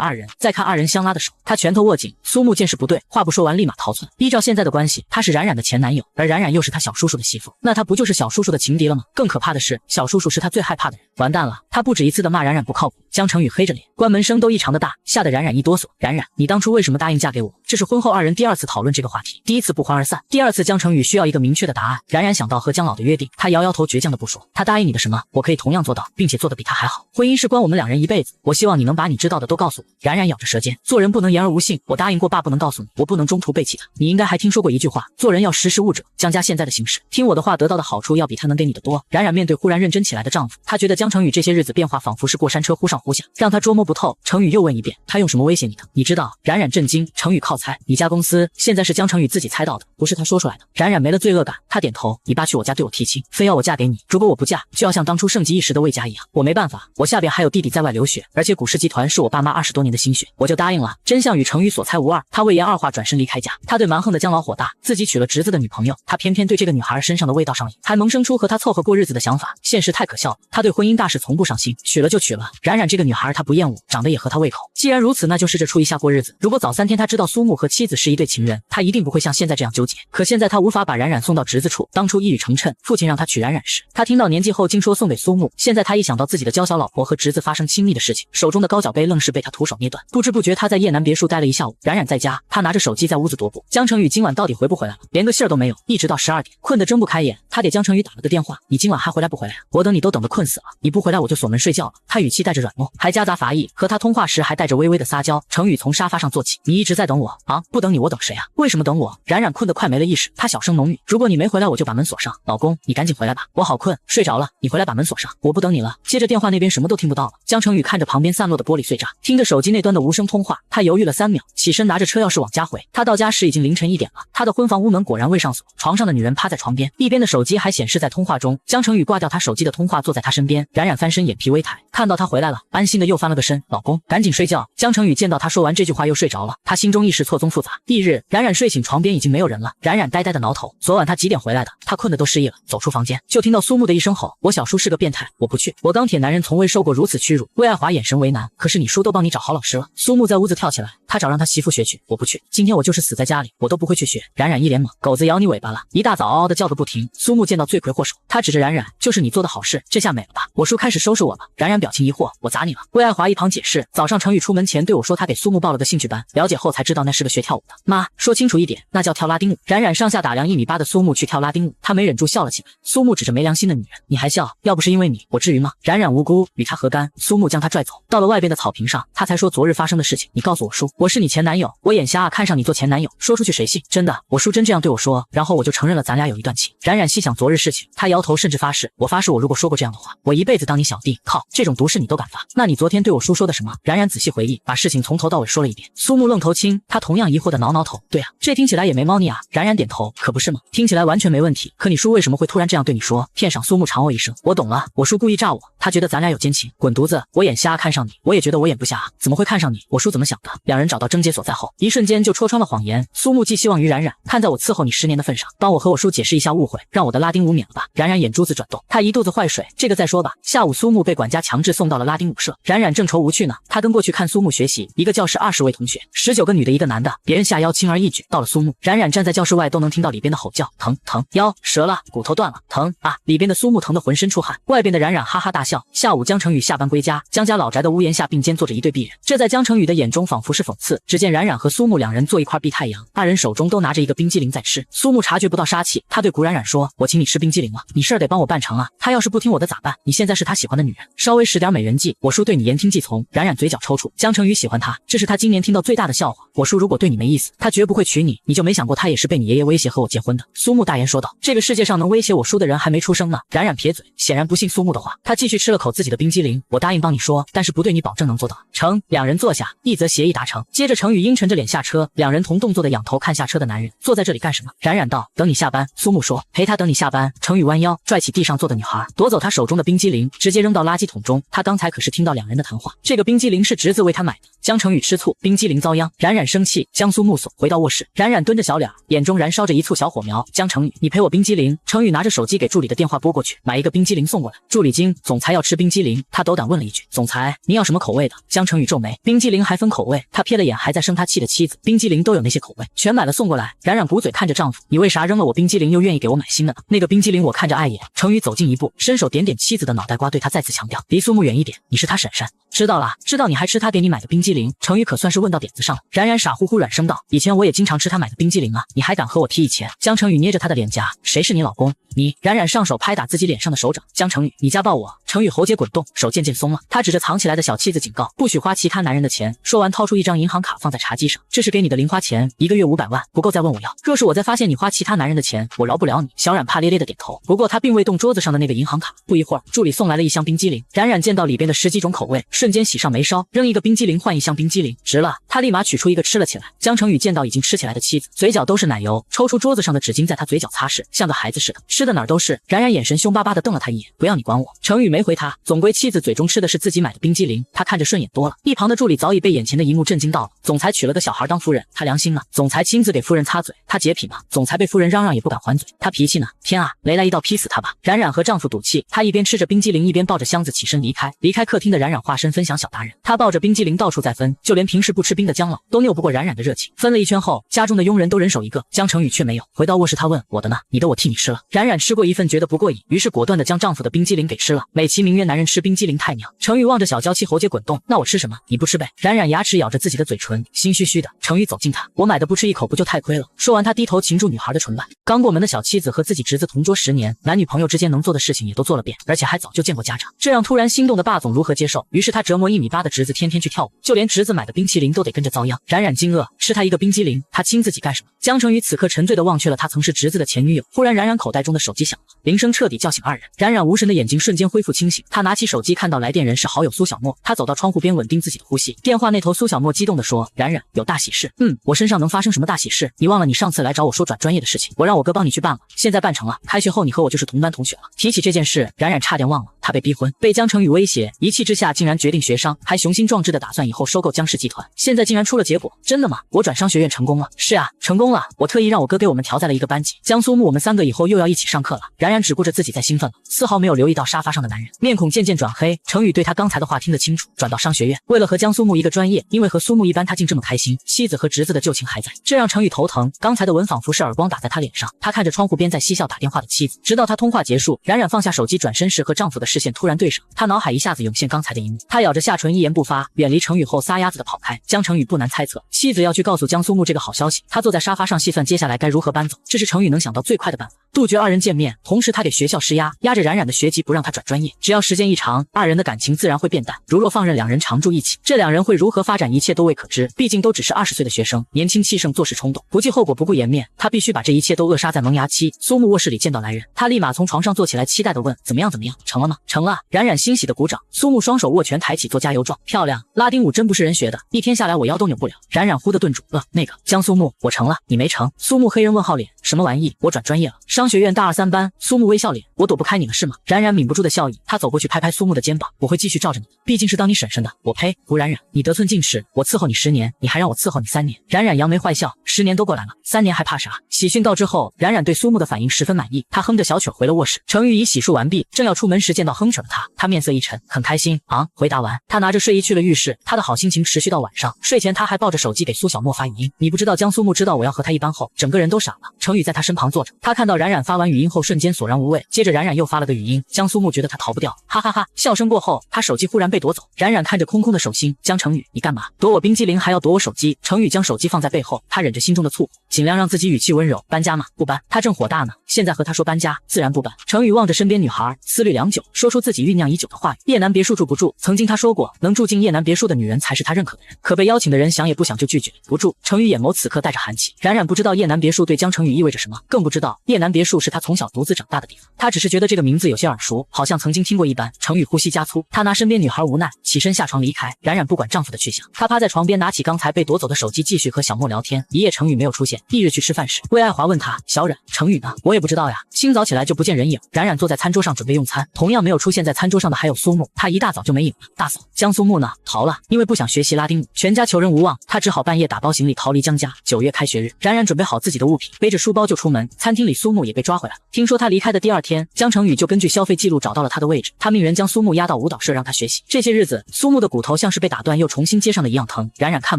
二人，再看二人相拉的手，他拳头握紧。苏木见势不对，话不说完立马逃窜。依照现在的关系，他是冉冉的前男友，而冉冉又是他小叔叔的媳妇，那他不就是小叔叔的情敌了吗？更可怕的是，小叔叔是他最害怕的人。完蛋了，他不止一次的骂冉冉不靠谱。江成宇黑着脸，关门声都异常的大，吓得冉冉一哆嗦。冉冉，你当初为什么答应嫁给我？这是婚后二人第二次讨论这个话题，第一次不欢而散，第二次江成宇需要一个明确的答案。冉冉想到和江老的约定，他摇摇头，倔强的不说。他答应你的什么，我可以同样做到，并且做得比他还好。婚姻事关我们两人一辈子，我希望你能把你知道的都告诉我。冉冉咬着舌尖，做人不能言而无信，我答应过爸不能告诉你，我不能中途背弃他。你应该还听说过一句话，做人要识时务者。江家现在的形势，听我的话得到的好处要比他能给你的多。冉冉面对忽然认真起来的丈夫，她觉得江成宇这些日子变化仿佛是过山车忽上忽下，让她捉摸不透。程宇又问一遍，他用什么威胁你的？你知道？冉冉震惊，程宇靠猜，你家公司现在是江成宇自己猜到的，不是他说出来的。冉冉没了罪恶感，他点头，你爸去我家对我提亲，非要我嫁给你，如果我不嫁，就要像当初盛极一时的魏家一样。我没办法，我下边还有弟弟在外留学，而且古氏集团是我爸妈20多年的心血，我就答应了。真相与成宇所猜无二，他魏延二话转身离开家。他对蛮横的江老火大，自己娶了侄子的女朋友，他偏偏对这个女孩身上的味道上瘾，还萌生出和他凑合过日子的想法。现实太可笑了，他对婚姻大事从不上心，娶了就娶了。冉冉这个女孩他不厌恶，长得也合他胃口。既然如此，那就试着处一下过日子。如果早3天他知道苏木和妻子是一对情人，他一定不会像现在这样纠结。可现在他无法把冉冉送到侄子处。当初一语成谶，父亲让他娶冉冉时，他听到年纪后竟说送给苏木。现在他一想到自己的娇小老婆和侄子发生亲密的事情，手中的高脚杯愣是被他徒手捏断。不知不觉他在叶南别墅待了一下午。冉冉在家，他拿着手机在屋子踱步。江成宇今晚到底回不回来了？连个信儿都没有，一直到12点，困得睁不开眼。他给江成宇打了个电话，你今晚还回来不回来啊？我等你都等得困死了，你不回来我就锁门睡觉了。他语气带着软糯，还夹杂乏意，和他通话时还带着微微的撒娇。成宇从沙发上坐起，你一直在等我啊？不等你我等谁啊？为什么等我？冉冉困得快没了意识，他小声浓语，如果你没回来我就把门锁上。老公，你赶紧回来吧，我好困，睡着了，你回来把门锁上，我不等你了。接着电话那边什么都听不到了。江成宇看着旁边散落的玻璃碎渣，听着手机那端的无声通话，他犹豫了3秒，起身拿着车钥匙往家回。他到家时已经凌晨1点了，他的婚房屋门果然未上锁，床上的女人趴在床边，一边的手机还显示在通话中。江成宇挂掉他手机的通话，坐在他身边。冉冉翻身，眼皮微抬，看到他回来了，安心的又翻了个身。老公，赶紧睡觉。江成宇见到他说完这句话又睡着了，他心中一时错综复杂。翌日，冉冉睡醒，床边已经没有人了。冉冉呆呆的挠头，昨晚他几点回来的？他困得都失忆了。走出房间，就听到苏木的一声吼，我小叔是个变态，我不去。我钢铁男人从未受过如此屈辱。魏爱华眼神为难，可是你叔都帮你找好老师了。苏木在屋子跳起来，他找让他媳妇学去，我不去。今天我就是死在家里，我都不会去学。冉冉一脸懵，狗子咬你尾巴了。一大早嗷嗷的叫个不停。苏木见到罪魁祸首，他指着冉冉，就是你做的好事，这下美了吧？我叔开始收拾我了。冉冉表情疑惑，我砸你了？魏爱华一旁解释，早上成宇出门前对我说他给苏木报了个兴趣班，了解后才知道那是个学跳舞的。妈，说清楚一点，那叫跳拉丁舞。冉冉上下打量1.8米的苏木去跳拉丁舞，他没忍住笑了起来。苏木指着没良心的女人，你还笑？要不是因为你，我至于吗？冉冉无辜，与他何干？苏木将他拽走，到了外边的草坪上，他才说昨日发生的事情。你告诉我叔，我是你前男友，我眼瞎啊，看上你做前男友，说出去谁信？真的，我叔真这样对我说，然后我就承认了咱俩有一段情。冉冉细想昨日事情，他摇头，甚至发誓，我发誓我如果说过这样的话，我一辈子当你小弟。靠，这种毒誓你都敢发？那你昨天对我叔说的什么？冉冉仔细回忆，把事情从头到尾说了一遍。苏木愣头青，他同样疑惑的挠挠头，对啊，这听起来也没猫腻啊。冉冉点头，可不是吗？听起来完全没问题。可你叔为什么会突然这样对你说？片上苏木长哦一声，我懂了，我叔故意炸我，他觉得咱俩有奸情。滚犊子，我眼瞎看上你，我也觉得我眼不瞎啊，怎么会看上你？我叔怎么想的？两人找到症结所在后，一瞬间就戳穿了谎言。苏木寄希望于冉冉，看在我伺候你10年的份上，帮我和我叔解释一下误会，让我的拉丁舞免了吧。冉冉眼珠子转动，他一肚子坏水，这个再说吧。下午苏木被管家强制送到了拉丁舞社，冉冉正愁无趣呢，他跟过去看苏木学习，一个教室20位同学，19个女的一个男的，别人下腰轻而易举，到了苏木，冉冉站在教室外都能听到里边的吼叫，疼疼，腰折了，骨头断了，疼啊！里边的苏木疼得浑身出汗，外边的冉冉哈哈大笑。下午江成宇下班归家，江家老宅的屋檐下并肩坐着一对璧人，这在江成宇的眼中仿佛是讽刺。只见冉冉和苏木两人坐一块避太阳，二人手中都拿着一个冰激凌在吃。苏木察觉不到杀气，他对古冉冉说，我请你吃冰激凌了，你事儿得帮我办成啊，他要是不听我的咋办？你现在是他喜欢的女人，稍微使点美人计，我叔对你言听计从。冉冉嘴角抽搐，江成宇喜欢他，这是他今年听到最大的笑话。我叔如果对你没意思，他绝不会娶你，你就没想过他也是被你爷爷威胁和我结婚的？苏木大言说道。这个世界上能威胁我叔的人还没出生呢。冉冉撇嘴，显然不信苏木的话，他继续吃了口自己的冰激凌，我答应帮你说，但是不对你保证能做到。成，两人坐下，一则协议达成。接着程宇阴沉着脸下车，两人同动作的仰头看下车的男人，坐在这里干什么？冉冉道，等你下班。苏木说，陪他等你下班。程宇弯腰拽起地上坐的女孩，夺走她手中的冰激凌，直接扔到垃圾桶中。他刚才可是听到两人的谈话，这个冰激凌是侄子为他买的。江成宇吃醋，冰激凌遭殃。冉冉生气，将苏木锁回到卧室。冉冉蹲着小脸，眼中燃烧着一簇小火苗。江成宇，你陪我冰激凌。程宇拿着手机给助理的电话拨过去，买一个冰激凌送过来。助理经总裁要吃冰激凌，他斗胆问了一句，总裁您要什么口味的？江成宇皱眉，冰激凌还分口味？他瞥了眼还在生他气的妻子，冰激凌都有那些口味，全买了送过来。冉冉鼓嘴看着丈夫，你为啥扔了我冰激凌又愿意给我买新的呢？那个冰激凌我看着碍眼。程宇走近一步，伸手点点妻子的脑袋瓜，对他再次强调，离苏木远一点，你是他婶婶。知道了，知道你还吃他给你买的冰激凌。程宇可算是问到点子上了。冉冉傻乎乎软声道，以前我也经常吃他买的冰激凌啊，你还敢和我提以前？江成宇捏着他的脸颊，谁是你老公？你。冉冉上手拍打自己脸上的手掌，江成宇，你家暴我。程宇喉结滚动，手渐渐松了。他指着藏起来的小妻子警告：不许花其他男人的钱。说完，掏出一张银行卡放在茶几上，这是给你的零花钱，1个月500万，不够再问我要。若是我再发现你花其他男人的钱，我饶不了你。小冉怕咧咧的点头，不过他并未动桌子上的那个银行卡。不一会儿，助理送来了一箱冰激凌。冉冉见到里边的10几种口味，瞬间喜上眉梢，扔一个冰激凌换一箱冰激凌，值了。他立马取出一个吃了起来。江成宇见到已经吃起来的妻子，嘴角都是奶油，抽出桌子上的纸巾在他嘴角擦拭，像个孩子似的，吃的哪儿都是。冉冉眼神凶巴巴的瞪了他一眼，不要你管我。程宇没回他，总归妻子嘴中吃的是自己买的冰激凌，他看着顺眼多了。一旁的助理早已被眼前的一幕震惊到了，总裁娶了个小孩当夫人，他良心吗？总裁亲自给夫人擦嘴，他洁癖吗？总裁被夫人嚷嚷也不敢还嘴，他脾气呢？天啊，雷来一刀劈死他吧！冉冉和丈夫赌气，她一边吃着冰激凌，一边抱着箱子起身离开。离开客厅的冉冉化身分享小达人，她抱着冰激凌到处在分，就连平时不吃冰的姜老都拗不过冉冉的热情。分了一圈后，家中的佣人都人手一个，江成宇却没有。回到卧室，他问我的呢？你的我替你吃了。冉冉吃过一份觉得不过瘾，于是果断地将丈夫的冰激凌给吃了，美其名曰男人吃冰激凌太娘。程宇望着小娇妻喉结滚动，那我吃什么？你不吃呗？冉冉牙齿咬着自己的嘴唇，心虚虚的。程宇走近她，我买的不吃一口不就太亏了？说完，他低头擒住女孩的唇瓣。刚过门的小妻子和自己侄子同桌10年，男女朋友之间能做的事情也都做了遍，而且还早就见过家长，这让突然心动的霸总如何接受？于是他折磨1米8的侄子天天去跳舞，就连侄子买的冰淇淋都得跟着遭殃。冉冉惊愕，吃他一个冰激凌，他亲自己干什么？江成宇此刻沉醉的忘却了他曾是侄子的前女友。忽然冉冉口袋中的手机响了，铃声彻底叫醒二人。冉冉无神的眼睛瞬间恢复清醒，他拿起手机看到来电人是好友苏小沫，他走到窗户边稳定自己的呼吸。电话那头苏小沫激动地说：冉冉，有大喜事。我身上能发生什么大喜事？你忘了你上次来找我说转专业的事情，我让我哥帮你去办了，现在办成了，开学后你和我就是同班同学了。提起这件事，冉冉差点忘了，他被逼婚，被江成宇威胁，一气之下竟然决定学商，还雄心壮志的打算以后收购江氏集团，现在竟然出了结果。真的吗？我转商学院成功了？是啊，成功了，我特意让我哥给我们调在了一个班级，江苏木我们3个以后又要一起上课了。冉冉只顾着自己在兴奋了，丝毫没有留意到沙发上的男人，面孔渐渐转黑。程宇对他刚才的话听得清楚，转到商学院，为了和江苏木一个专业，因为和苏木一般他竟这么开心，妻子和侄子的旧情还在，这让程宇头疼。刚才的吻仿佛是耳光打在他脸上，他看着窗户边在嬉笑打电话的妻子，直到他通话结束，冉冉放下手机转身时和丈夫的视线突然对上，他脑海一下子涌现刚才的一幕，他咬着下唇一言不发，远离程宇后撒丫子的跑开。江成宇不难猜测，妻子要去告诉江苏木这个好消息，他坐在沙发上细算接下来该如何搬走，这是程宇能想到最快的办法，杜绝二人见面。同时他给学校施压，压着冉冉的学籍不让他转专业，只要时间一长，二人的感情自然会变淡。如若放任两人常住一起，这两人会如何发展一切都未可知，毕竟都只是20岁的学生，年轻气盛，做事冲动，不计后果不顾颜面，他必须把这一切都扼杀在萌芽期。苏木卧室里见到来人，他立马从床上坐起来，期待地问：怎么样？成了吗？成了。冉冉欣喜的鼓掌。苏木双手握拳抬起做加油状，漂亮，拉丁舞真不是人学的，一天下来我腰都扭不了。冉冉忽地顿住，那个江苏木，我成了，你没成。苏木黑人问号脸，什么玩意？我转专业了，商学院大2、3班。苏木微笑脸，我躲不开你了是吗？冉冉抿不住的笑意，他走过去拍拍苏木的肩膀，我会继续罩着你，毕竟是当你婶婶的。我呸！胡冉冉，你得寸进尺，我伺候你10年，你还让我伺候你3年。冉冉扬眉坏笑，10年都过来了，3年还怕啥？喜讯告知后，冉冉对苏木的反应十分满意，他哼着小曲回了卧室。程宇已洗漱完毕，正要出门时见到哼曲的他面色一沉，很开心啊。回答完，他拿着睡衣去了浴室，他的好心情持续到晚上。睡前他还抱着手机给苏小沫发语音，你不知道江苏木知道我要和他一班后，整个人都傻了。程宇在他身旁坐着，他看到冉冉发完语音后瞬间索然无味，接着冉冉又发了个语音，江苏木觉得他逃不掉，哈哈哈。笑声过后，他手机忽然被夺走，冉冉看着空空的手心，江成宇，你干嘛？夺我冰激凌还要夺我手机？程宇将手机放在背后，他忍着心中的醋火，尽量让自己语气温柔，搬家吗？不搬。他正火大呢，现在和他说搬家，自然不搬。程宇望着身边女孩，思虑良久，说出自己酝酿已久的话语：叶南别墅住不住？曾经他说过，能住进叶南别墅的女人才是他认可的人，可被邀请的人想也不想就拒绝，不住。程宇眼眸此刻带着寒气。冉冉不知道叶南别墅对江成宇意味着什么，更不知道叶南别墅是他从小独自长大的地方，他只是觉得这个名字有些耳熟，好像曾经听过一般。程宇呼吸加粗，他拿身边女孩无奈，起身下床离开。冉冉不管丈夫的去向，她趴在床边拿起刚才被夺走的手机继续和小沫聊天。一夜程宇没有出现，翌日去吃饭时，魏爱华问他，小冉，程宇呢？我也不知道呀，清早起来就不见人影。冉冉坐在餐桌上准备用餐，同样没有出现在餐桌上的还有苏木，他一大早就没影了。大嫂，江苏木呢？逃了，因为不想学习拉丁舞，全家求人无望，他只好半夜打包行李逃离江家。9月开学日，冉冉准备好自己的物品，背着书包就出门。餐厅里苏木也被抓回来了，听说他离开的第2天，江成宇就根据消费记录找到了他的位置，他命人将苏木押到舞蹈社让他学习。这些日子，苏木的骨头像是被打断又重新接上的一样疼，冉冉看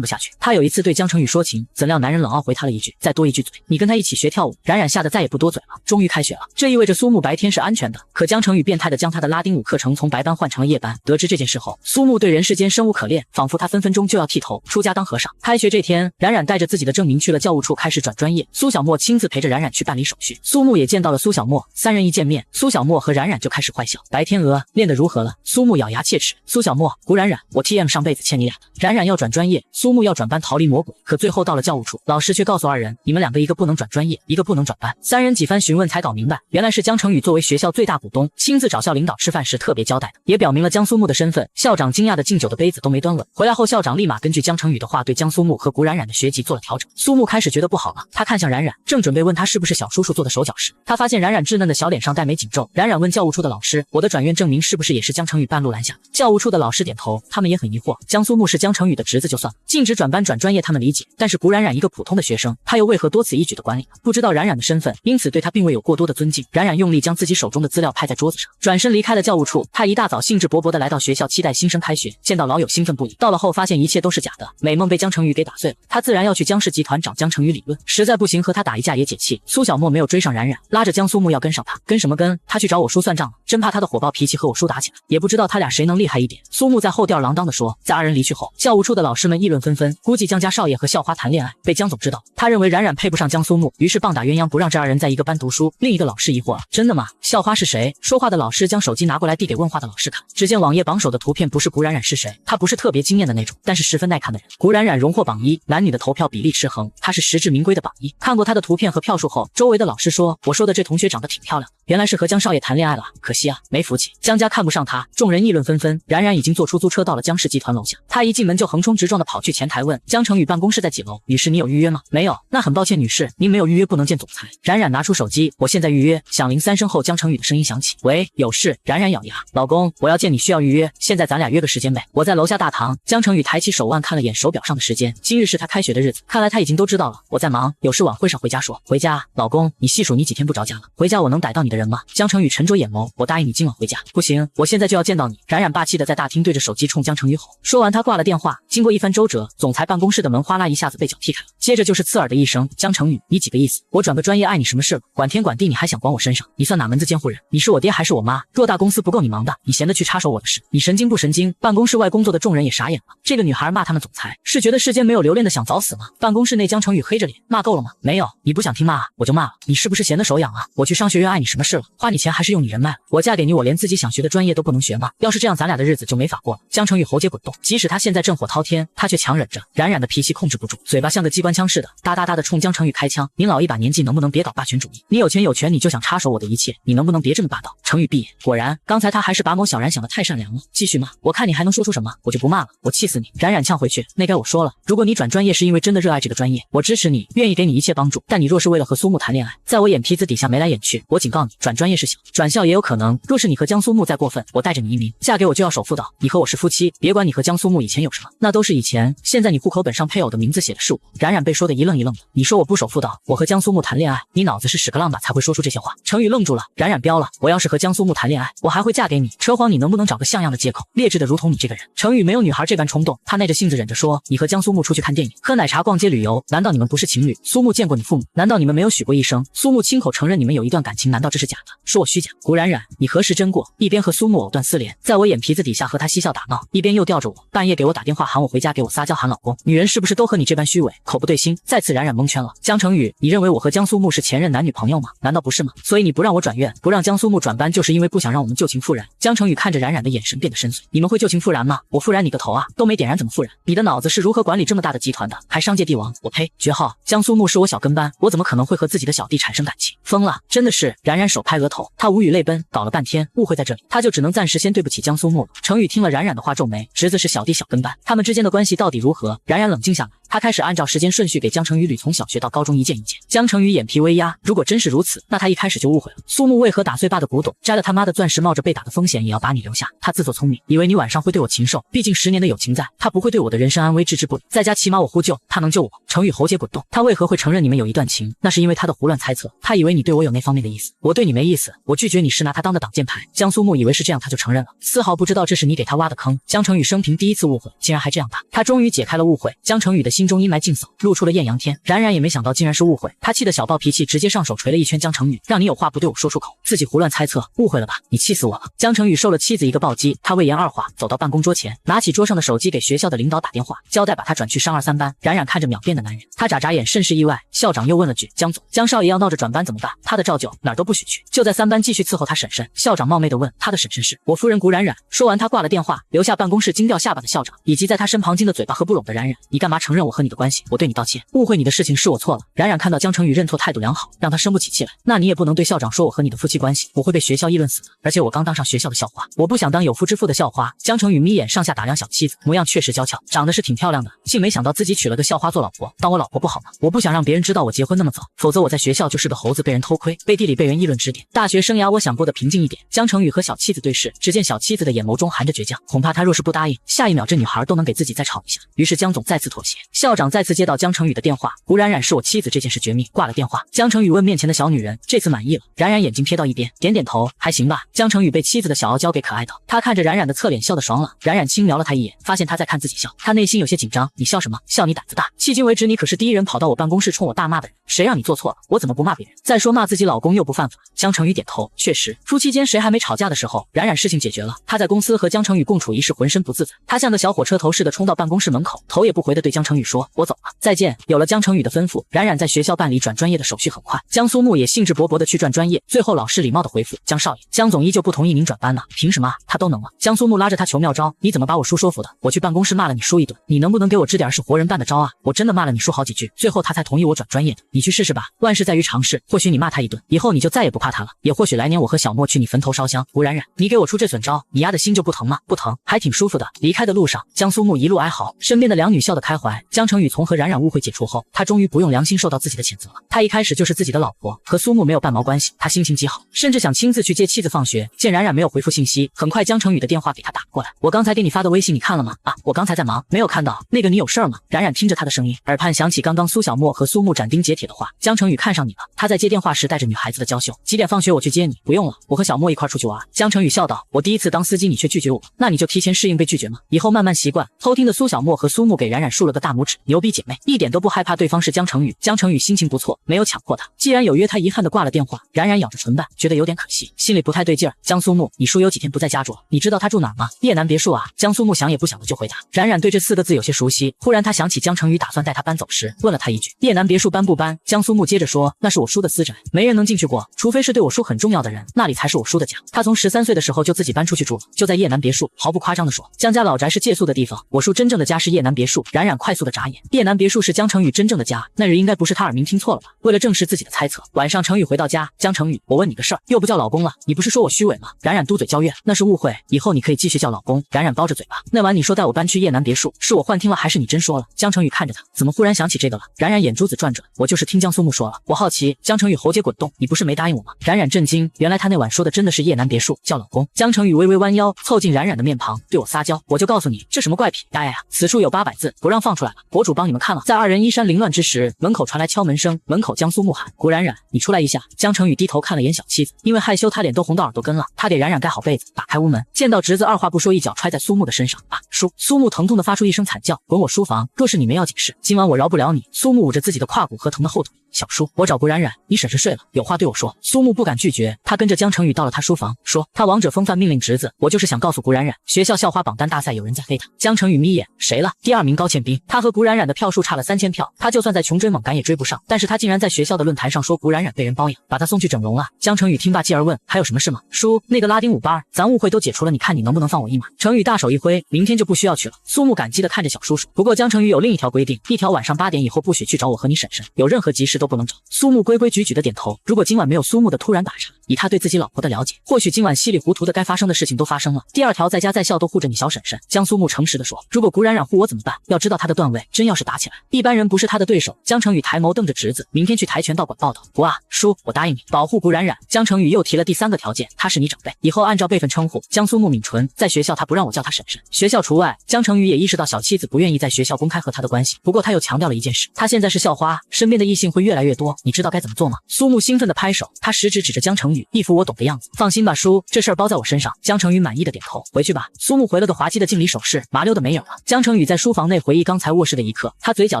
不下去。他有一次对江成宇说情，怎料男人冷傲回他了一句，再多一句嘴，你跟他一起学跳舞。冉冉吓得再也不多嘴了。终于开学了，这意味着苏木白天是安全的，可江成宇变态的将他的的拉丁舞课程从白班换成了夜班。得知这件事后，苏木对人世间生无可恋，仿佛他分分钟就要剃头出家当和尚。开学这天，冉冉带着自己的证明去了教务处开始转专业，苏小沫亲自陪着冉冉去办理手续。苏木也见到了苏小沫，三人一见面，苏小沫和冉冉就开始坏笑。白天鹅练得如何了？苏木咬牙切齿。苏小沫，胡冉冉，我 TM 上辈子欠你俩的。冉冉要转专业，苏木要转班逃离魔鬼，可最后到了教务处，老师却告诉二人，你们两个一个不能转专业，一个不能转班。三人几番询问才搞明白，原来是江成宇作为学校最大股东，亲自找校领导吃饭时特别交代的，也表明了江苏木的身份。校长惊讶的敬酒的杯子都没端稳，回来后校长立马根据江成宇的话对江苏木和古冉冉的学籍做了调整。苏木开始觉得不好了，他看向冉冉，正准备问他是不是小叔叔做的手脚时，他发现冉冉稚嫩的小脸上带眉紧皱。冉冉问教务处的老师，我的转院证明是不是也是江成宇半路拦下的？教务处的老师点头，他们也很疑惑，江苏木是江成宇的侄子就算了，禁止转班转专业他们理解，但是古冉冉一个普通的学生，他又为何多此一举的管理呢？不知道冉冉的身份，因此对他并未有过多的尊敬。冉冉用力将自己手中的资料拍在桌子上，转身离开了教务处。他一大早兴致勃勃地来到学校，期待新生开学，见到老友兴奋不已。到了后发现一切都是假的，美梦被江成宇给打碎了。他自然要去江氏集团找江成宇理论，实在不行和他打一架也解气。苏小沫没有追上冉冉，拉着江苏木要跟上他，跟什么跟？他去找我叔算账了，真怕他的火爆脾气和我叔打起来，也不知道他俩谁能厉害一点。苏木在后吊儿郎当地说。在二人离去后，教务处的老师们议论纷纷，估计江家少爷和校花谈恋爱，被江总知道，他认为冉冉配不上江苏木，于是棒打鸳鸯，不让这二人在一个班读书。另一个老师疑惑了，真的吗？校花是谁？说话的老师将手机拿过来递给问话的老师看，只见网页榜首的图片不是古冉冉是谁？她不是特别惊艳的那种，但是十分耐看的人。古冉冉荣获榜1，男女的投票比例持衡，她是实至名归的榜1。看过她的图片和票数后，周围的老师说，我说的这同学长得挺漂亮的，原来是和江少爷谈恋爱了，可惜啊，没福气。江家看不上她，众人议论纷纷。冉冉已经坐出租车到了江氏集团楼下，她一进门就横冲直撞的跑去前台问江成宇办公室在几楼？女士，你有预约吗？没有。那很抱歉女士，您没有预约不能见总裁。冉冉拿出手机，我现在预约。响铃3声后，江成宇的声音响起，喂，有事？冉冉咬牙，老公，我要见你需要预约，现在咱俩约个时间呗。我在楼下大堂。江成宇抬起手腕看了眼手表上的时间，今日是他开学的日子，看来他已经都知道了。我在忙，有事晚会上回家说。回家？老公，你细数你几天不着家了？回家我能逮到你的人吗？江成宇沉着眼眸，我答应你今晚回家。不行，我现在就要见到你。冉冉霸气的在大厅对着手机冲江成宇吼。说完他挂了电话。经过一番周折，总裁办公室的门哗啦一下子被脚踢开了，接着就是刺耳的一声，江成宇，你几个意思？我转个专业碍你什么事了？管天管地你还想管我身上？你算哪门子监护人？你是我爹还是我妈？偌大公司不够你忙的，你闲得去插手我的事？你神经不神经？办公室外工作的众人也傻眼了，这个女孩骂他们总裁，是觉得世间没有留恋的想早死吗？办公室内江成宇黑着脸，骂够了吗？没有，你不想听骂啊，我就骂了。你是不是闲得手痒啊？我去商学院碍你什么事了？花你钱还是用你人脉了？我嫁给你，我连自己想学的专业都不能学吗？要是这样，咱俩的日子就没法过了。江成宇喉结滚动，即使他现在正火滔天，他却强忍着。冉冉的脾气控制不住，嘴巴像个机关枪似的，哒哒哒的冲江成宇开枪。您老一把年纪，能不能别搞霸权主义？你有钱有权，你就想插手我的一切，你能不能别这么霸道？成宇闭眼。果然，刚才他还是把某小然想得太善良了。继续骂，我看你还能说出什么？我就不骂了，我气死你！冉冉呛回去，那该我说了，如果你转专业是因为真的热爱这个专业，我支持你，愿意给你一切帮助。但你若是为了和苏木谈恋爱，在我眼皮子底下眉来眼去，我警告你，转专业是小，转校也有可能。若是你和江苏木再过分，我带着你移民，嫁给我就要守妇道。你和我是夫妻，别管你和江苏木以前有什么，那都是以前。现在你户口本上配偶的名字写的是我。冉冉被说的一愣一愣的，你说我不守妇道，我和江苏木谈恋爱，你脑子是屎个浪吧才会说出这些话？成宇愣住了，冉冉飙了，我要是和江苏木谈恋爱，我还会嫁给你。车荒，你能不能找个像样的借口？劣质的如同你这个人。成宇没有女孩这般冲动，他耐着性子忍着说，你和江苏木出去看电影、喝奶茶、逛街旅游，难道你们不是情侣？苏木见过你父母，难道你们没有许过一生？苏木亲口承认你们有一段感情，难道这是假的？说我虚假？古冉冉，你何时真过？一边和苏木藕断丝连，在我眼皮子底下和他嬉笑打闹，一边又吊着我，半夜给我打电话喊我回家，给我撒娇喊老公。女人是不是都和你这般虚伪，口不对心？再次冉冉蒙圈了。江成宇，你认为我和江苏木是前任男女朋友吗？难道不是吗？所以你不让我转院，不让江苏木转班，就是因为不想让我们旧情复燃。江成宇看着冉冉的眼神变得深邃，你们会旧情复燃吗？我复燃你个头啊，都没点燃怎么复燃？你的脑子是如何管理这么大的集团的？还商界帝王？我呸！绝号，江苏木是我小跟班，我怎么可能会和自己的小弟产生感情？疯了，真的是。冉冉手拍额头，他无语泪奔，搞了半天误会在这里，他就只能暂时先对不起江苏木了。成宇听了冉冉的话皱眉，侄子是小弟小跟班，他们之间的关系到底如何？冉冉冷静下来，他开始按照时间顺序给江成宇捋从小学到高中一件一件。江成宇眼皮微压，如果真是如此，那他一开始就误会了。苏木为何打碎爸的古董，摘了他妈的钻石，冒着被打的风险也要把你留下？他自作聪明，以为你晚上会对我禽兽，毕竟10年的友情在，他不会对我的人身安危置之不理。在家起码我呼救，他能救我。成宇喉结滚动，他为何会承认你们有一段情？那是因为他的胡乱猜测，他以为你对我有那方面的意思。我对你没意思，我拒绝你是拿他当的挡箭牌。江苏木以为是这样，他就承认了，丝毫不知道这是你给他挖的坑。江成宇生平第一次误会，竟然还这样大。他终于解开了误会，江成宇的心心中阴霾尽扫，露出了艳阳天。冉冉也没想到竟然是误会，他气得小暴脾气，直接上手捶了一圈江成宇，让你有话不对我说出口，自己胡乱猜测，误会了吧？你气死我了！江成宇受了妻子一个暴击，他未言二话，走到办公桌前，拿起桌上的手机给学校的领导打电话，交代把他转去上2、3班。冉冉看着秒变的男人，他眨眨眼，甚是意外。校长又问了句：“江总，江少爷要闹着转班怎么办？”他的赵九哪儿都不许去，就在3班继续伺候他婶婶。校长冒昧地问：“他的婶婶是？”“我夫人谷冉冉。”说完他挂了电话，留下办公室惊掉下巴的校长，以及在他身旁惊得嘴巴合不拢的冉冉。你干嘛承认我和你的关系？我对你道歉，误会你的事情是我错了。冉冉看到江成宇认错态度良好，让他生不起气来。那你也不能对校长说我和你的夫妻关系，我会被学校议论死的。而且我刚当上学校的校花，我不想当有夫之妇的校花。江成宇眯眼上下打量小妻子，模样确实娇俏，长得是挺漂亮的，竟没想到自己娶了个校花做老婆。当我老婆不好吗？我不想让别人知道我结婚那么早，否则我在学校就是个猴子，被人偷窥，背地里被人议论指点。大学生涯我想过得平静一点。江成宇和小妻子对视，只见小妻子的眼眸中含着倔强，恐怕他若是不答应，下一秒这女孩都能给自己再吵一下。于是江总再次妥协。校长再次接到江成宇的电话，谷冉冉是我妻子，这件事绝密。挂了电话，江成宇问面前的小女人，这次满意了？冉冉眼睛瞥到一边，点点头，还行吧。江成宇被妻子的小傲娇给可爱到，他看着冉冉的侧脸笑得爽朗。冉冉轻瞄了他一眼，发现他在看自己笑，他内心有些紧张。你笑什么？笑你胆子大。迄今为止你可是第一人跑到我办公室冲我大骂的人，谁让你做错了？我怎么不骂别人？再说骂自己老公又不犯法。江成宇点头，确实，夫妻间谁还没吵架的时候？冉冉事情解决了，他在公司和江成宇共处一室，浑身不自在。他像个小火车头似的冲到办公室门口，头也不回的对江成宇说：“我走了，再见。”有了江成宇的吩咐，冉冉在学校办理转专业的手续很快。江苏木也兴致勃勃的去转专业，最后老实礼貌的回复：“江少爷，江总依旧不同意您转班呢，凭什么？他都能了。”江苏木拉着他求妙招：“你怎么把我叔说服的？我去办公室骂了你叔一顿，你能不能给我支点是活人办的招啊？我真的骂了你叔好几句，最后他才同意我转专业的。你去试试吧，万事在于尝试。或许你骂他一顿，以后你就再也不怕他了。也或许来年我和小莫去你坟头烧香。谷冉冉，你给我出这损招，你丫的心就不疼吗？不疼，还挺舒服的。”离开的路上，江苏木一路哀嚎，身边的两女笑得开怀。江成宇从和冉冉误会解除后，他终于不用良心受到自己的谴责了。他一开始就是自己的老婆，和苏木没有半毛关系。他心情极好，甚至想亲自去接妻子放学。见冉冉没有回复信息，很快江成宇的电话给他打过来：“我刚才给你发的微信你看了吗？”“啊，我刚才在忙，没有看到。那个你有事儿吗？”冉冉听着他的声音，耳畔响起刚刚苏小沫和苏木斩钉截铁的话：“江成宇看上你了。”他在接电话时带着女孩子的娇羞：“几点放学我去接你？”“不用了，我和小沫一块出去玩。”江成宇笑道：“我第一次当司机你却拒绝我，那你就提前适应被拒绝吗？以后慢慢习惯。”偷听的苏小沫和苏木给冉冉竖了个大拇指，牛逼姐妹，一点都不害怕对方是江成宇。江成宇心情不错，没有强迫他。既然有约，他遗憾的挂了电话。冉冉咬着唇瓣，觉得有点可惜，心里不太对劲儿。江苏木，你叔有几天不在家住了？你知道他住哪儿吗？叶南别墅啊。江苏木想也不想的就回答。冉冉对这4个字有些熟悉，忽然他想起江成宇打算带他搬走时，问了他一句：“叶南别墅搬不搬？”江苏木接着说：“那是我叔的私宅，没人能进去过，除非是对我叔很重要的人，那里才是我叔的家。他从13岁的时候就自己搬出去住了，就在叶南别墅。”毫不夸张的说，江家老宅是借宿的地方，我叔真正的家是叶南别墅。冉冉快速的眨眼，叶南别墅是江成宇真正的家，那日应该不是他耳鸣听错了吧？为了证实自己的猜测，晚上成宇回到家，江成宇，我问你个事儿，又不叫老公了，你不是说我虚伪吗？冉冉嘟嘴娇怨，那是误会，以后你可以继续叫老公。冉冉包着嘴巴，那晚你说带我搬去叶南别墅，是我幻听了还是你真说了？江成宇看着他，怎么忽然想起这个了？冉冉眼珠子转转，我就是听江苏木说了，我好奇。江成宇喉结滚动，你不是没答应我吗？冉冉震惊，原来他那晚说的真的是叶南别墅，叫老公。江成宇微微弯腰，凑近冉冉的面庞，对我撒娇，我就告诉你，这什么怪癖呀呀呀！此处有800字，不让放出来了，博主帮你们看了。在2人衣衫凌乱之时，门口传来敲门声，门口江苏木喊：“谷冉冉，你出来一下。”江成宇低头看了眼小妻子，因为害羞，他脸都红到耳朵根了。他给冉冉盖好被子，打开屋门，见到侄子，二话不说一脚踹在苏木的身上。“啊，叔！”苏木疼痛的发出一声惨叫，“滚我书房！若是你没要紧事，今晚我饶不了你。”苏木捂着自己的胯骨和疼的后腿。小叔，我找谷冉冉，你婶婶睡了，有话对我说。苏木不敢拒绝，他跟着江成宇到了他书房，说他王者风范命令侄子，我就是想告诉谷冉冉，学校校花榜单大赛有人在黑他。江成宇眯眼，谁了？第2名高倩冰，他和谷冉冉的票数差了3000票，他就算再穷追猛赶也追不上，但是他竟然在学校的论坛上说谷冉冉被人包养，把他送去整容了。江成宇听罢继而问，还有什么事吗？叔，那个拉丁舞班，咱误会都解除了，你看你能不能放我一马？成宇大手一挥，明天就不需要去了。苏木感激地看着小叔叔，不过江成宇有另一条规定，一条晚上8点以后不许去找我和你婶婶，有任何急事都不能找。苏木规规矩矩的点头，如果今晚没有苏木的突然打岔，以他对自己老婆的了解，或许今晚稀里糊涂的该发生的事情都发生了。第2条，在家在校都护着你小婶婶。江苏木诚实的说，如果谷冉冉护我怎么办？要知道他的段位，真要是打起来，一般人不是他的对手。江成宇抬眸瞪着侄子，明天去跆拳道馆报道。不啊，叔，我答应你，保护谷冉冉。江成宇又提了第3个条件，他是你长辈，以后按照辈分称呼。江苏木抿唇，在学校他不让我叫他婶婶，学校除外。江成宇也意识到小妻子不愿意在学校公开和他的关系，不过他又强调了一件事，他现在是校花，身边的异性会越越来越多，你知道该怎么做吗？苏木兴奋地拍手，他食指指着江成宇，一副我懂的样子。放心吧叔，这事儿包在我身上。江成宇满意的点头。回去吧。苏木回了个滑稽的敬礼手势，麻溜的没影了。江成宇在书房内回忆刚才卧室的一刻，他嘴角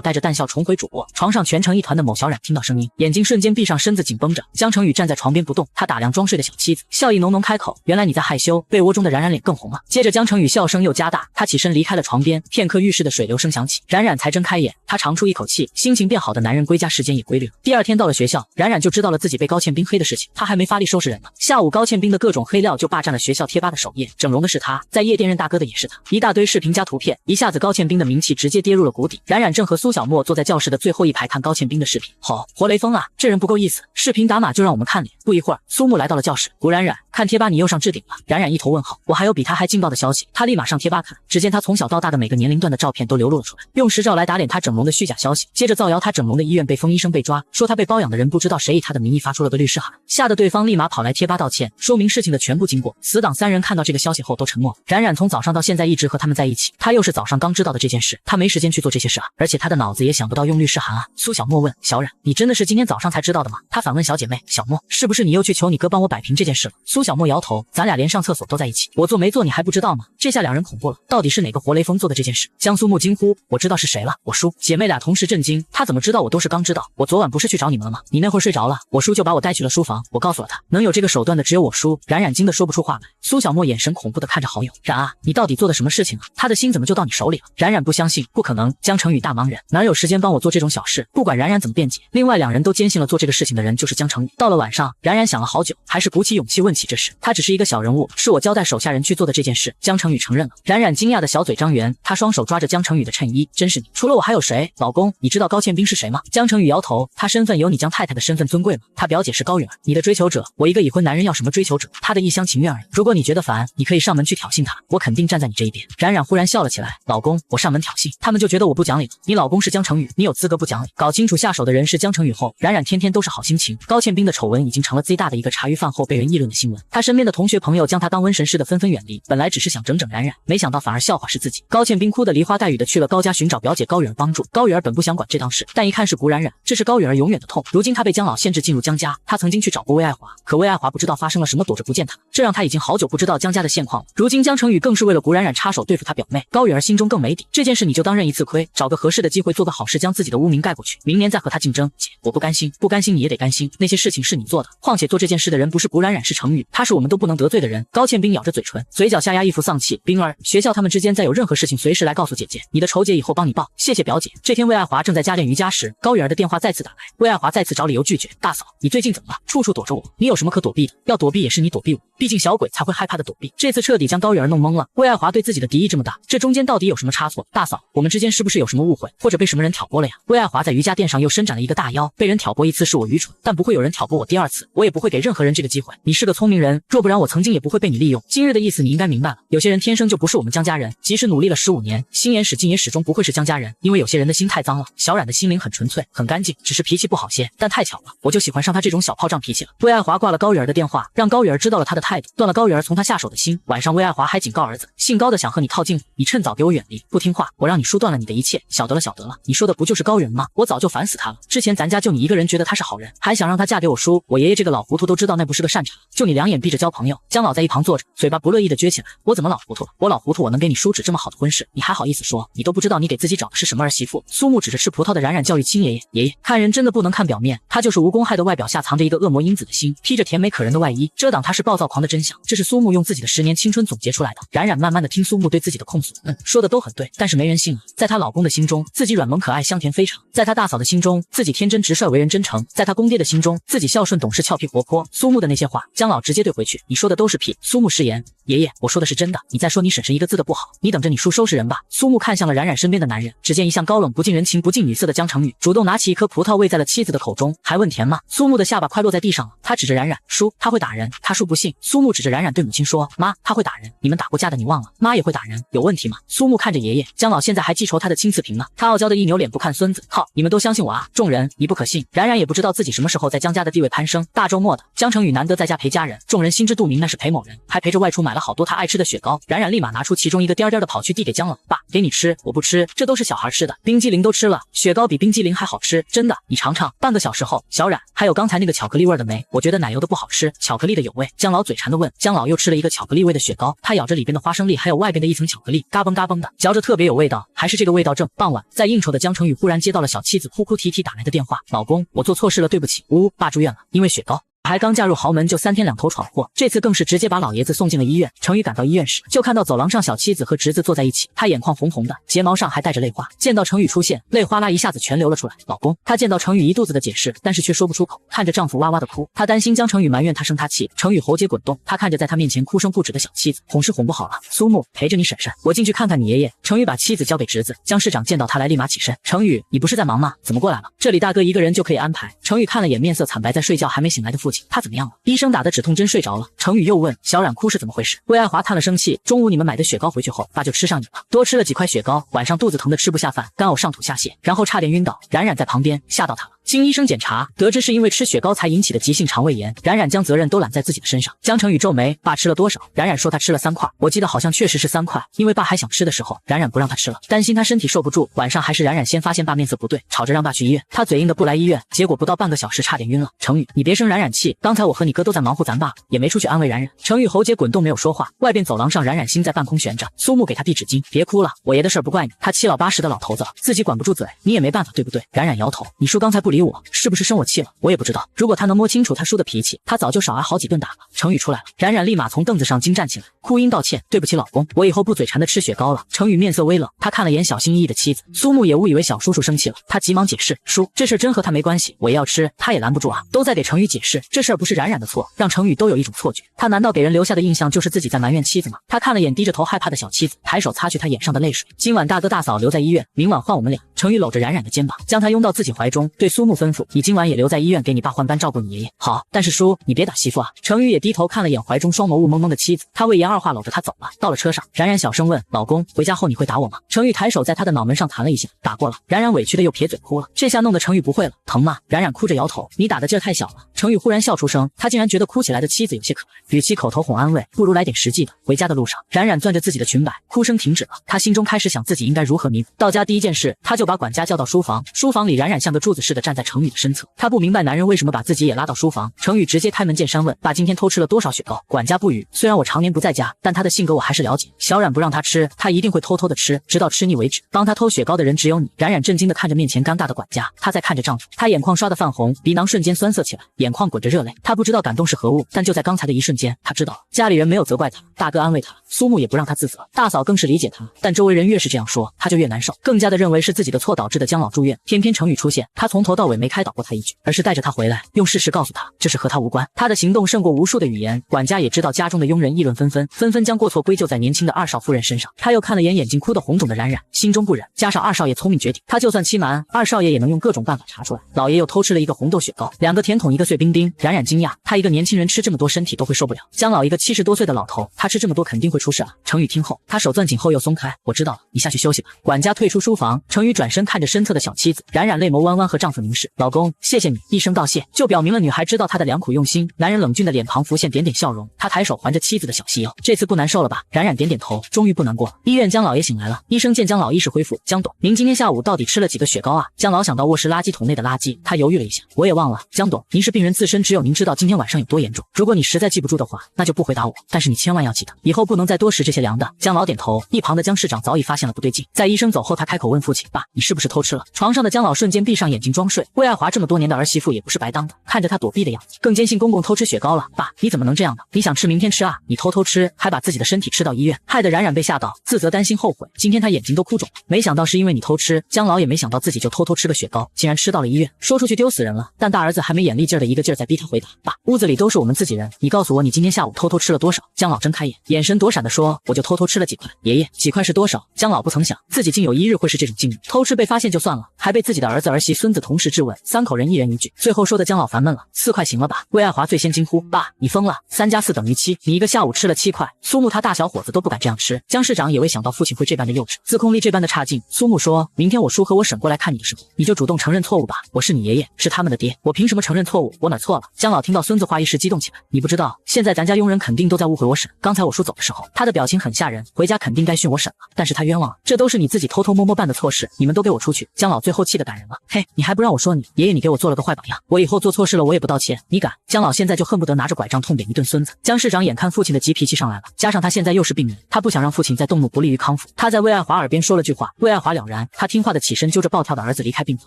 带着淡笑重回主卧。床上蜷成一团的某小冉听到声音，眼睛瞬间闭上，身子紧绷着。江成宇站在床边不动，他打量装睡的小妻子，笑意浓浓开口：原来你在害羞。被窝中的冉冉脸更红了。接着江成宇笑声又加大，他起身离开了床边。片刻浴室的水流声响起，冉冉才睁开眼，他长出一口气，心情变好的男人归家时间也规律了。第二天到了学校，冉冉就知道了自己被高倩冰黑的事情，他还没发力收拾人呢。下午高倩冰的各种黑料就霸占了学校贴吧的首页，整容的是他，在夜店认大哥的也是他，一大堆视频加图片，一下子高倩冰的名气直接跌入了谷底。冉冉正和苏小沫坐在教室的最后一排看高倩冰的视频，活雷锋啊，这人不够意思，视频打码就让我们看脸。不一会儿，苏木来到了教室，古冉冉，看贴吧你又上置顶了。冉冉一头问号，我还有比他还劲爆的消息。他立马上贴吧看，只见他从小到大的每个年龄段的照片都流露了出来，用实照来打脸他整容的虚假消息，接着造谣他整容的医院被封，医生被抓，说他被包养的人不知道谁以他的名义发出了个律师函，吓得对方立马跑来贴吧道歉，说明事情的全部经过。死党三人看到这个消息后都沉默了。冉冉从早上到现在一直和他们在一起，他又是早上刚知道的这件事，他没时间去做这些事啊，而且他的脑子也想不到用律师函啊。苏小沫问小冉，你真的是今天早上才知道的吗？他反问小姐妹小沫，是不是你又去求你哥帮我摆平这件事了？苏小沫摇头，咱俩连上厕所都在一起，我做没做你还不知道吗？这下两人恐怖了，到底是哪个活雷锋做的这件事？江苏木惊呼，我知道是谁了，我叔。姐妹俩同时震惊，他怎么知道？我都是刚知道，我昨晚不是去找你们了吗？你那会儿睡着了，我叔就把我带去了书房，我告诉了他，能有这个手段的只有我叔。冉冉惊得说不出话来。苏小沫眼神恐怖地看着好友，冉啊，你到底做的什么事情啊？他的心怎么就到你手里了？冉冉不相信，不可能，江成宇大忙人，哪有时间帮我做这种小事？不管冉冉怎么辩解，另外两人都坚信了做这个事情的人就是江成宇。到了晚上，冉冉想了好久，还是鼓起勇气问起这事。他只是一个小人物，是我交代手下人去做的这件事。江成宇承认了。冉冉惊讶的小嘴张圆，他双手抓着江成宇的衬衣，真是你？除了我还有谁？老公，你知道高倩冰是谁吗？江成宇摇头，他身份有你江太太的身份尊贵吗？他表姐是高允儿，你的追求者。我一个已婚男人要什么追求者？他的一厢情愿而已。如果你觉得烦，你可以上门去挑衅他，我肯定站在你这一边。冉冉忽然笑了起来，老公，我上门挑衅，他们就觉得我不讲理了。你老公是江成宇，你有资格不讲理？搞清楚下手的人是江成宇后，冉冉天天都是好心情。高倩冰的丑闻已经成了最大的一个茶余饭后被人议论的新闻，他身边的同学朋友将他当瘟神似的纷纷远离，本来只是想整整冉冉，没想到反而笑话是自己。高倩冰哭得梨花带雨的去了高家寻找表姐高允儿帮助。高允儿本不想管这档事，但一看是古冉冉，这是高允儿永远的痛。如今她被江老限制进入江家，她曾经去找过魏爱华，可魏爱华不知道发生了什么，躲着不见她，这让她已经好久不知道江家的现况了。如今江成宇更是为了古冉冉插手对付她表妹，高允儿心中更没底。这件事你就当认一次亏，找个合适的机会做个好事，将自己的污名盖过去，明年再和她竞争。姐，我不甘心，不甘心你也得甘心，那些事情是你做的，况且做这件事的人不是古冉冉是成宇，他是我们都不能得罪的人。高倩冰咬着嘴唇，嘴角下压一副丧气。冰儿，学校他们之间再有任何事情随时来告诉姐姐，你的仇姐以后帮你报，谢谢表姐。这天魏爱华正在家练瑜伽时，高允儿的电话再次打来，魏爱华再次找理由拒绝。大嫂，你最近怎么了？处处躲着我，你有什么可躲避的？要躲避也是你躲避我，毕竟小鬼才会害怕的躲避。这次彻底将高允儿弄懵了，魏爱华对自己的敌意这么大，这中间到底有什么差错？大嫂，我们之间是不是有什么误会，或者被什么人挑拨了呀？魏爱华在瑜伽垫上又伸展了一个大腰，被人挑拨一次是我愚蠢，但不会有人挑拨我第二次，我也不会给任何人这个机会。你是个聪明人，若不然我曾经也不会被你利用。今日的意思你应该明白了，有些人天生就不是我们江家人，即使努力了15年，心眼使尽也始终不会是江家人，因为有些人的心太脏了。小冉的心灵很纯粹很干净，只是脾气不好些，但太巧了，我就喜欢上他这种小炮仗脾气了。魏爱华挂了高允儿的电话，让高允儿知道了他的态度，断了高允儿从他下手的心。晚上魏爱华还警告儿子，姓高的想和你套近乎，你趁早给我远离，不听话我让你叔断了你的一切。晓得了晓得了，你说的不就是高允儿吗？我早就烦死他了，之前咱家就你一个人觉得他是好人，还想让他嫁给我叔，我爷爷这个老糊涂都知道那不是个善茬，就你两眼闭着交朋友。江老在一旁坐着，嘴巴不乐意的撅起来，我怎么老糊涂了？我老糊涂我能给你叔指这么好的婚事，你还好意思说？你都不知道你给自己找的是什么儿媳妇。苏木指着吃葡萄的冉冉教育亲爷爷，爷爷，看人真的不能看表面，他就是无公害的外表下藏着一个恶魔因子的心，披着甜美可人的外衣，遮挡他是暴躁狂的真相。这是苏木用自己的10年青春总结出来的。冉冉慢慢的听苏木对自己的控诉，说的都很对，但是没人信啊。在她老公的心中，自己软萌可爱香甜非常；在她大嫂的心中，自己天真直率为人真诚；在她公爹的心中，自己孝顺懂事俏皮活泼。苏木的那些话，江老直接对回去，你说的都是屁。苏木失言，爷爷，我说的是真的，你再说你婶婶一个字的不好，你等着你叔收拾人吧。苏木看向了冉冉身边的男人，只见一向高冷不近人情不近女色的江成宇主动拿起一颗葡萄喂在了妻子的口中，还问甜吗？苏木的下巴快落在地上了，他指着冉冉，叔，他会打人。他叔不信。苏木指着冉冉对母亲说，妈，他会打人，你们打过架的你忘了，妈也会打人，有问题吗？苏木看着爷爷，江老现在还记仇他的亲赐嫔呢。他傲娇的一扭脸不看孙子，靠，你们都相信我啊？众人，你不可信。冉冉也不知道自己什么时候在江家的地位攀升。大周末的，江成宇难得在家陪家人，众人心知肚明那是陪某人，还陪着外出买了好多他爱吃的雪糕。冉冉立马拿出其中一个颠颠的跑去递给江老，爸，给你吃，我不吃，这都是小孩吃的，冰激凌都吃了，雪糕比冰激凌还好吃，真的。你尝尝。半个小时后，小冉还有刚才那个巧克力味的没？我觉得奶油的不好吃，巧克力的有味。姜老嘴馋的问。姜老又吃了一个巧克力味的雪糕，他咬着里边的花生粒，还有外边的一层巧克力，嘎嘣嘎嘣的，嚼着特别有味道，还是这个味道正。傍晚，在应酬的江成宇忽然接到了小妻子哭哭啼啼打来的电话，老公，我做错事了，对不起，呜呜，爸住院了，因为雪糕。还刚嫁入豪门就3天2头闯祸，这次更是直接把老爷子送进了医院。程宇赶到医院时，就看到走廊上小妻子和侄子坐在一起，他眼眶红红的，睫毛上还带着泪花。见到程宇出现，泪哗啦一下子全流了出来。老公，她见到程宇一肚子的解释，但是却说不出口，看着丈夫哇哇的哭，她担心江程宇埋怨她生她气。程宇喉结滚动，他看着在他面前哭声不止的小妻子，哄是哄不好了。苏木陪着你婶婶，我进去看看你爷爷。程宇把妻子交给侄子。江市长见到他来，立马起身。程宇，你不是在忙吗？怎么过来了？这里大哥一个人就可以安排。程宇看了眼面色惨白在睡觉还没醒来的父亲，他怎么样了？医生打的止痛针睡着了。程宇又问小冉哭是怎么回事？魏爱华叹了声气，中午你们买的雪糕回去后，爸就吃上瘾了，多吃了几块雪糕，晚上肚子疼的吃不下饭，干呕上吐下泻，然后差点晕倒。冉冉在旁边吓到他了。经医生检查，得知是因为吃雪糕才引起的急性肠胃炎。冉冉将责任都揽在自己的身上。江成宇皱眉，爸吃了多少？冉冉说他吃了3块，我记得好像确实是3块，因为爸还想吃的时候，冉冉不让他吃了，担心他身体受不住。晚上还是冉冉先发现爸面色不对，吵着让爸去医院，他嘴硬的不来医院，结果不到半个小时差点晕了。程宇，你别生冉冉气，刚才我和你哥都在忙活咱爸，也没出去安慰冉冉。程宇喉结滚动没有说话。外边走廊上冉冉心在半空悬着，苏木给他递纸巾，别哭了，我爷的事儿不怪你，他7老8十的老头子了，自己管不住嘴，你也没办法对不对？冉冉摇头，你叔刚才不理我，是不是生我气了？我也不知道，如果他能摸清楚他叔的脾气，他早就少挨好几顿打了。程宇出来了，冉冉立马从凳子上惊站起来，哭音道歉，对不起老公，我以后不嘴馋的吃雪糕了。程宇面色微冷，他看了眼小心翼翼的妻子，苏木也误以为小叔叔生气了，他急忙解释，叔，这事真和他没关系，我也要吃，他也拦不住啊，都在给程宇解释，这事儿不是冉冉的错，让程宇都有一种错觉，他难道给人留下的印象就是自己在埋怨妻子吗？他看了眼低着头害怕的小妻子，抬手擦去他眼上的泪水，今晚大哥大嫂留在医院，明晚换我们俩。程宇搂着冉冉的肩膀，将她拥到自己怀中，对苏木吩咐，你今晚也留在医院给你爸换班照顾你爷爷。好，但是叔，你别打媳妇啊。程宇也低头看了眼怀中双眸雾蒙蒙的妻子，他未言二话搂着她走了。到了车上，冉冉小声问，老公，回家后你会打我吗？程宇抬手在他的脑门上弹了一下，打过了。冉冉委屈的又撇嘴哭了，这下弄得程宇不会了，疼吗？冉冉哭着摇头，你打的劲儿太小了。程宇忽然笑出声，他竟然觉得哭起来的妻子有些可爱，与其口头哄安慰，不如来点实际的。回家的路上，冉冉攥着自己的裙摆，哭声停止了，他心中开始想自己应该如何弥补。到家第一件事，他就把管家叫到书房，书房里冉冉像个柱子似的站在程宇的身侧，他不明白男人为什么把自己也拉到书房。程宇直接开门见山问，爸今天偷吃了多少雪糕？管家不语，虽然我常年不在家，但他的性格我还是了解，小冉不让他吃，他一定会偷偷的吃，直到吃腻为止。帮他偷雪糕的人只有你。冉冉震惊的看着面前尴尬的管家，她在看着丈夫，她眼眶刷得泛红，鼻囊瞬间酸涩起来，眼眶滚着热泪。她不知道感动是何物，但就在刚才的一瞬间，她知道了。家里人没有责怪她，大哥安慰她，苏木也不让她自责，大嫂更是理解她，但周围人越是这样说，她就越难受，更加的认为是自己的错导致的江老住院。偏偏程宇出现，他从头到尾没开导过她一句，而是带着她回来，用事实告诉她这是和她无关。她的行动胜过无数的语言，管家也知道家中的佣人议论纷纷，纷纷将过错归咎在年轻的二少夫人身上。他又看了眼睛哭得红肿的冉冉，心中不忍，加上二少爷聪明绝顶，他就算欺瞒二少爷也能用各种办法查出来。老爷又偷吃了一个红豆雪糕，2个甜筒1个碎冰冰。冉冉惊讶，他一个年轻人吃这么多身体都会受不了，江老一个70多岁的老头，他吃这么多肯定会出事啊。程宇听后，他手攥紧后又松开，我知道了，你下去休息吧。管家退出书房，程宇转身看着身侧的小妻子，冉冉泪眸弯弯和丈夫凝视，老公，谢谢你。一声道谢，就表明了女孩知道他的良苦用心。男人冷峻的脸庞浮现点点笑容，他抬手环着妻子的小细腰，这次不难受了吧？冉冉点点头，终于不难过了。医院江老爷醒来了，医生见江老意识恢复，江董，您今天下午到底吃了几个雪糕啊？江老想到卧室垃圾桶内的垃圾，他犹豫了一下，我也忘了。江董，您是病人自身，只有您知道今天晚上有多严重。如果你实在记不住的话，那就不回答我，但是你千万要记得，以后不能再多食这些凉的。江老点头，一旁的江市长早已发现了不对劲，在医生走后，他开口问父亲，爸，你是不是偷吃了？床上的江老瞬间闭上眼睛装睡，魏爱华这么多年的儿媳妇也不是白当的，看着他躲避的样子，更坚信公公偷吃雪糕了。爸，你怎么能这样呢？你想吃明天吃啊，你偷偷吃，还把自己的身体吃到医院，害得冉冉被吓到，自责担心后悔，今天他眼睛都哭肿了。没想到是因为你偷吃，江老也没想到自己就偷偷吃个雪糕，竟然吃到了医院，说出去丢死人了。但大儿子还没眼力劲儿的一个劲儿在逼他回答，爸，屋子里都是我们自己人，你告诉我你今天下午偷偷吃了多少？江老睁开眼，眼神躲闪的说，我就偷偷吃了几块。爷爷，几块是多少？江老不曾想自己竟有一日会是这种境遇，偷吃被发现就算了，还被自己的儿子儿媳孙子同时质问，3口人一人一句，最后说的江老烦闷了，4块行了吧？魏爱华最先惊呼，爸，你疯了，3加4等于7，你一个下午吃了7块。苏木他大小伙子都不敢这样吃，江市长也未想到父亲会这般的幼稚，自控力这般的差劲。苏木说，明天我叔和我婶过来看你的时候，你就主动承认错误吧，我是你爷爷，是他们的爹，我凭什么承认错误？我哪错了？姜老听到孙子话一时激动起来，你不知道，现在咱家佣人肯定都在误会我婶。刚才我叔走的时候，他的表情很吓人，回家肯定该训我婶了。但是他冤枉了，这都是你自己偷偷摸摸办的错事，你们都给我出去！姜老最后气得感人了。嘿，你还不让我说你爷爷，你给我做了个坏榜样，我以后做错事了我也不道歉，你敢？姜老现在就恨不得拿着拐杖痛扁一顿孙子。姜市长眼看父亲的急脾气上来了，加上他现在又是病人，他不想让父亲再动怒，不利于康复。他在魏爱华耳边说了句话，魏爱华了然，他听话的起身揪着暴跳的儿子离开病房。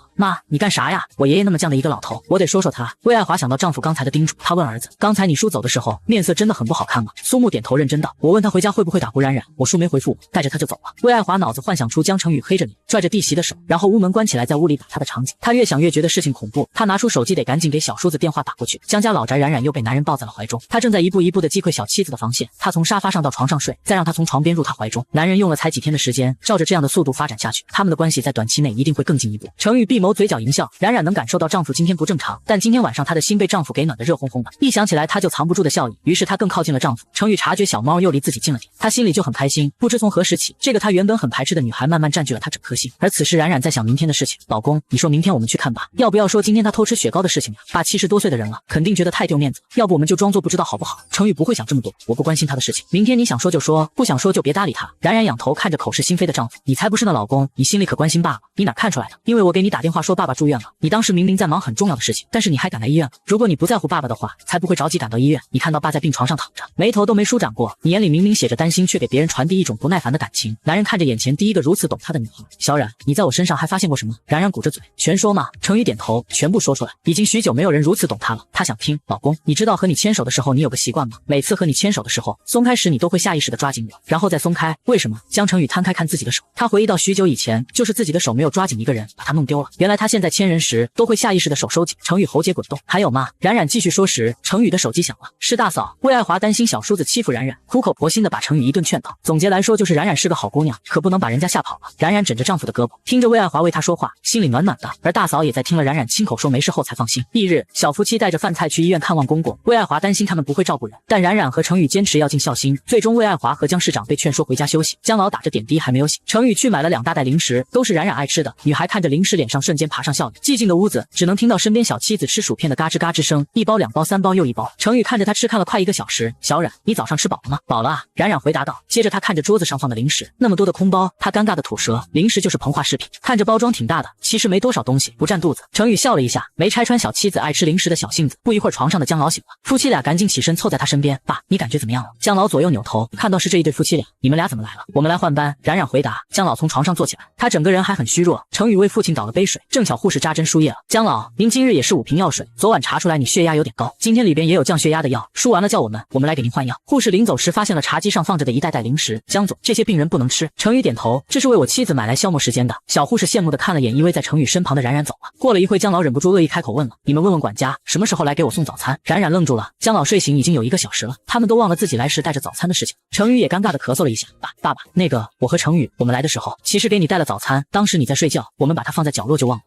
妈，你干啥呀？我爷爷那么犟的一个老头，我得说说他。魏爱华想到丈夫刚才的叮嘱，她问儿子，刚才你叔走的时候面色真的很不好看吗？苏木点头认真道，我问他回家会不会打胡冉冉，我叔没回复我，带着他就走了。魏爱华脑子幻想出江成宇黑着脸拽着弟媳的手，然后屋门关起来在屋里打他的场景，他越想越觉得事情恐怖，他拿出手机得赶紧给小叔子电话打过去。江家老宅冉冉又被男人抱在了怀中，他正在一步一步的击溃小妻子的防线，他从沙发上到床上睡，再让他从床边入他怀中。男人用了才几天的时间，照着这样的速度发展下去，他们的关系在短期内一定会更进一步。程宇闭眸嘴角淫笑，冉冉能感受到丈夫今天不正常，但今天晚上她的心被丈夫给暖得热烘烘的，一想起来她就藏不住的笑意，于是她更靠近了丈夫。程宇察觉小猫又离自己近了点，他心里就很开心，不知从何时起，这个他原本很排斥的女孩慢慢占据了他整颗心。而此时冉冉在想明天的事情，老公，你说明天我们去看吧，要不要说今天她偷吃雪糕的事情呀？爸70多岁的人了，肯定觉得太丢面子了，要不我们就装作不知道好不好？程宇不会想这么多，我不关心他的事情，明天你想说就说，不想说就别搭理他。冉冉仰头看着口是心非的丈夫，你才不是呢老公，你心里可关心爸爸，你哪看出来的？因为我给你打电话说爸爸住院了，你当时明明在忙很重要的事情，但是你还赶来医院了。如果你不在乎爸爸的话，才不会着急赶到医院。你看到爸在病床上躺着，眉头都没舒展过，你眼里明明写着担心，却给别人传递一种不耐烦的感情。男人看着眼前第一个如此懂他的女孩，小冉，你在我身上还发现过什么？冉冉鼓着嘴，全说嘛。程宇点头，全部说出来。已经许久没有人如此懂他了，他想听。老公，你知道和你牵手的时候你有个习惯吗？每次和你牵手的时候，松开时你都会下意识的抓紧我，然后再松开，为什么？江程宇摊开看自己的手，他回忆到许久以前，就是自己的手没有抓紧一个人，把他弄丢了。原来他现在牵人时都会下意识的手收紧。程宇喉结滚动，还有吗？冉冉继续说时，程宇的手机响了，是大嫂。魏爱华担心小叔子欺负冉冉，苦口婆心的把程宇一顿劝导。总结来说就是冉冉是个好姑娘，可不能把人家吓跑了。冉冉枕着丈夫的胳膊，听着魏爱华为她说话，心里暖暖的。而大嫂也在听了冉冉亲口说没事后才放心。翌日，小夫妻带着饭菜去医院看望公公。魏爱华担心他们不会照顾人，但冉冉和程宇坚持要尽孝心。最终，魏爱华和江市长被劝说回家休息。江老打着点滴还没有醒，程宇去买了2大袋零食，都是冉冉爱吃的。女孩看着零食，脸上瞬间爬上笑脸。寂静的屋子，只能听到身边小妻子吃薯片的嘎吱嘎吱声，1包2包3包又1包。程宇看着她吃，看了快1个小时。小冉，你早上吃饱了吗？饱了啊，冉冉回答道。接着他看着桌子上放的零食，那么多的空包，他尴尬的吐舌。零食就是膨化食品，看着包装挺大的，其实没多少东西，不占肚子。程宇笑了一下，没拆穿小妻子爱吃零食的小性子。不一会儿，床上的姜老醒了，夫妻俩赶紧起身凑在他身边，爸，你感觉怎么样了？姜老左右扭头，看到是这一对夫妻俩，你们俩怎么来了？我们来换班。冉冉回答。姜老从床上坐起来，他整个人还很虚弱。程宇为父亲倒了杯水，正巧护士扎针输液了。姜老，您今日也是5瓶药水，昨晚查出来你血压有点高，今天里边也有降血压的药，输完了叫我们来给您换药。护士临走时发现了茶几上放着的1袋袋零食，姜总，这些病人不能吃。程宇点头，这是为我妻子买来消磨时间的。小护士羡慕的看了眼依偎在程宇身旁的冉冉走了。过了一会，姜老忍不住恶意开口问了，你们问问管家什么时候来给我送早餐？冉冉愣住了，姜老睡醒已经有1个小时了，他们都忘了自己来时带着早餐的事情。程宇也尴尬的咳嗽了一下，爸爸，那个我和程宇我们来的时候其实给你带了早餐，当时你在睡觉，我们把它放在角落就忘了，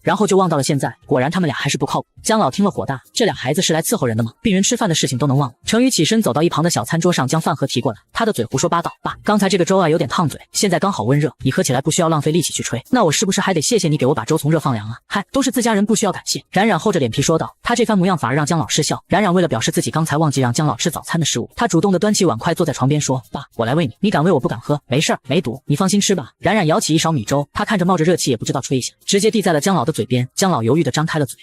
然后就忘到了现在，果然他们俩还是不靠谱。姜老听了火大，这俩孩子是来伺候人的吗？病人吃饭的事情都能忘了。程宇起身走到一旁的小餐桌上，将饭盒提过来，他的嘴胡说八道，爸，刚才这个粥啊有点烫嘴，现在刚好温热，你喝起来不需要浪费力气去吹，那我是不是还得谢谢你给我把粥从热放凉啊？嗨，都是自家人，不需要感谢。冉冉厚着脸皮说道，他这番模样反而让姜老失笑。冉冉为了表示自己刚才忘记让姜老吃早餐的失误，他主动的端起碗筷坐在床边说，爸，我来喂你，你敢喂我不敢喝，没事儿，没毒，你放心吃吧。冉冉舀起一勺米粥，他看着冒着热气也不知道吹一下，直接递在了姜老的嘴边。姜老犹豫的张开了嘴，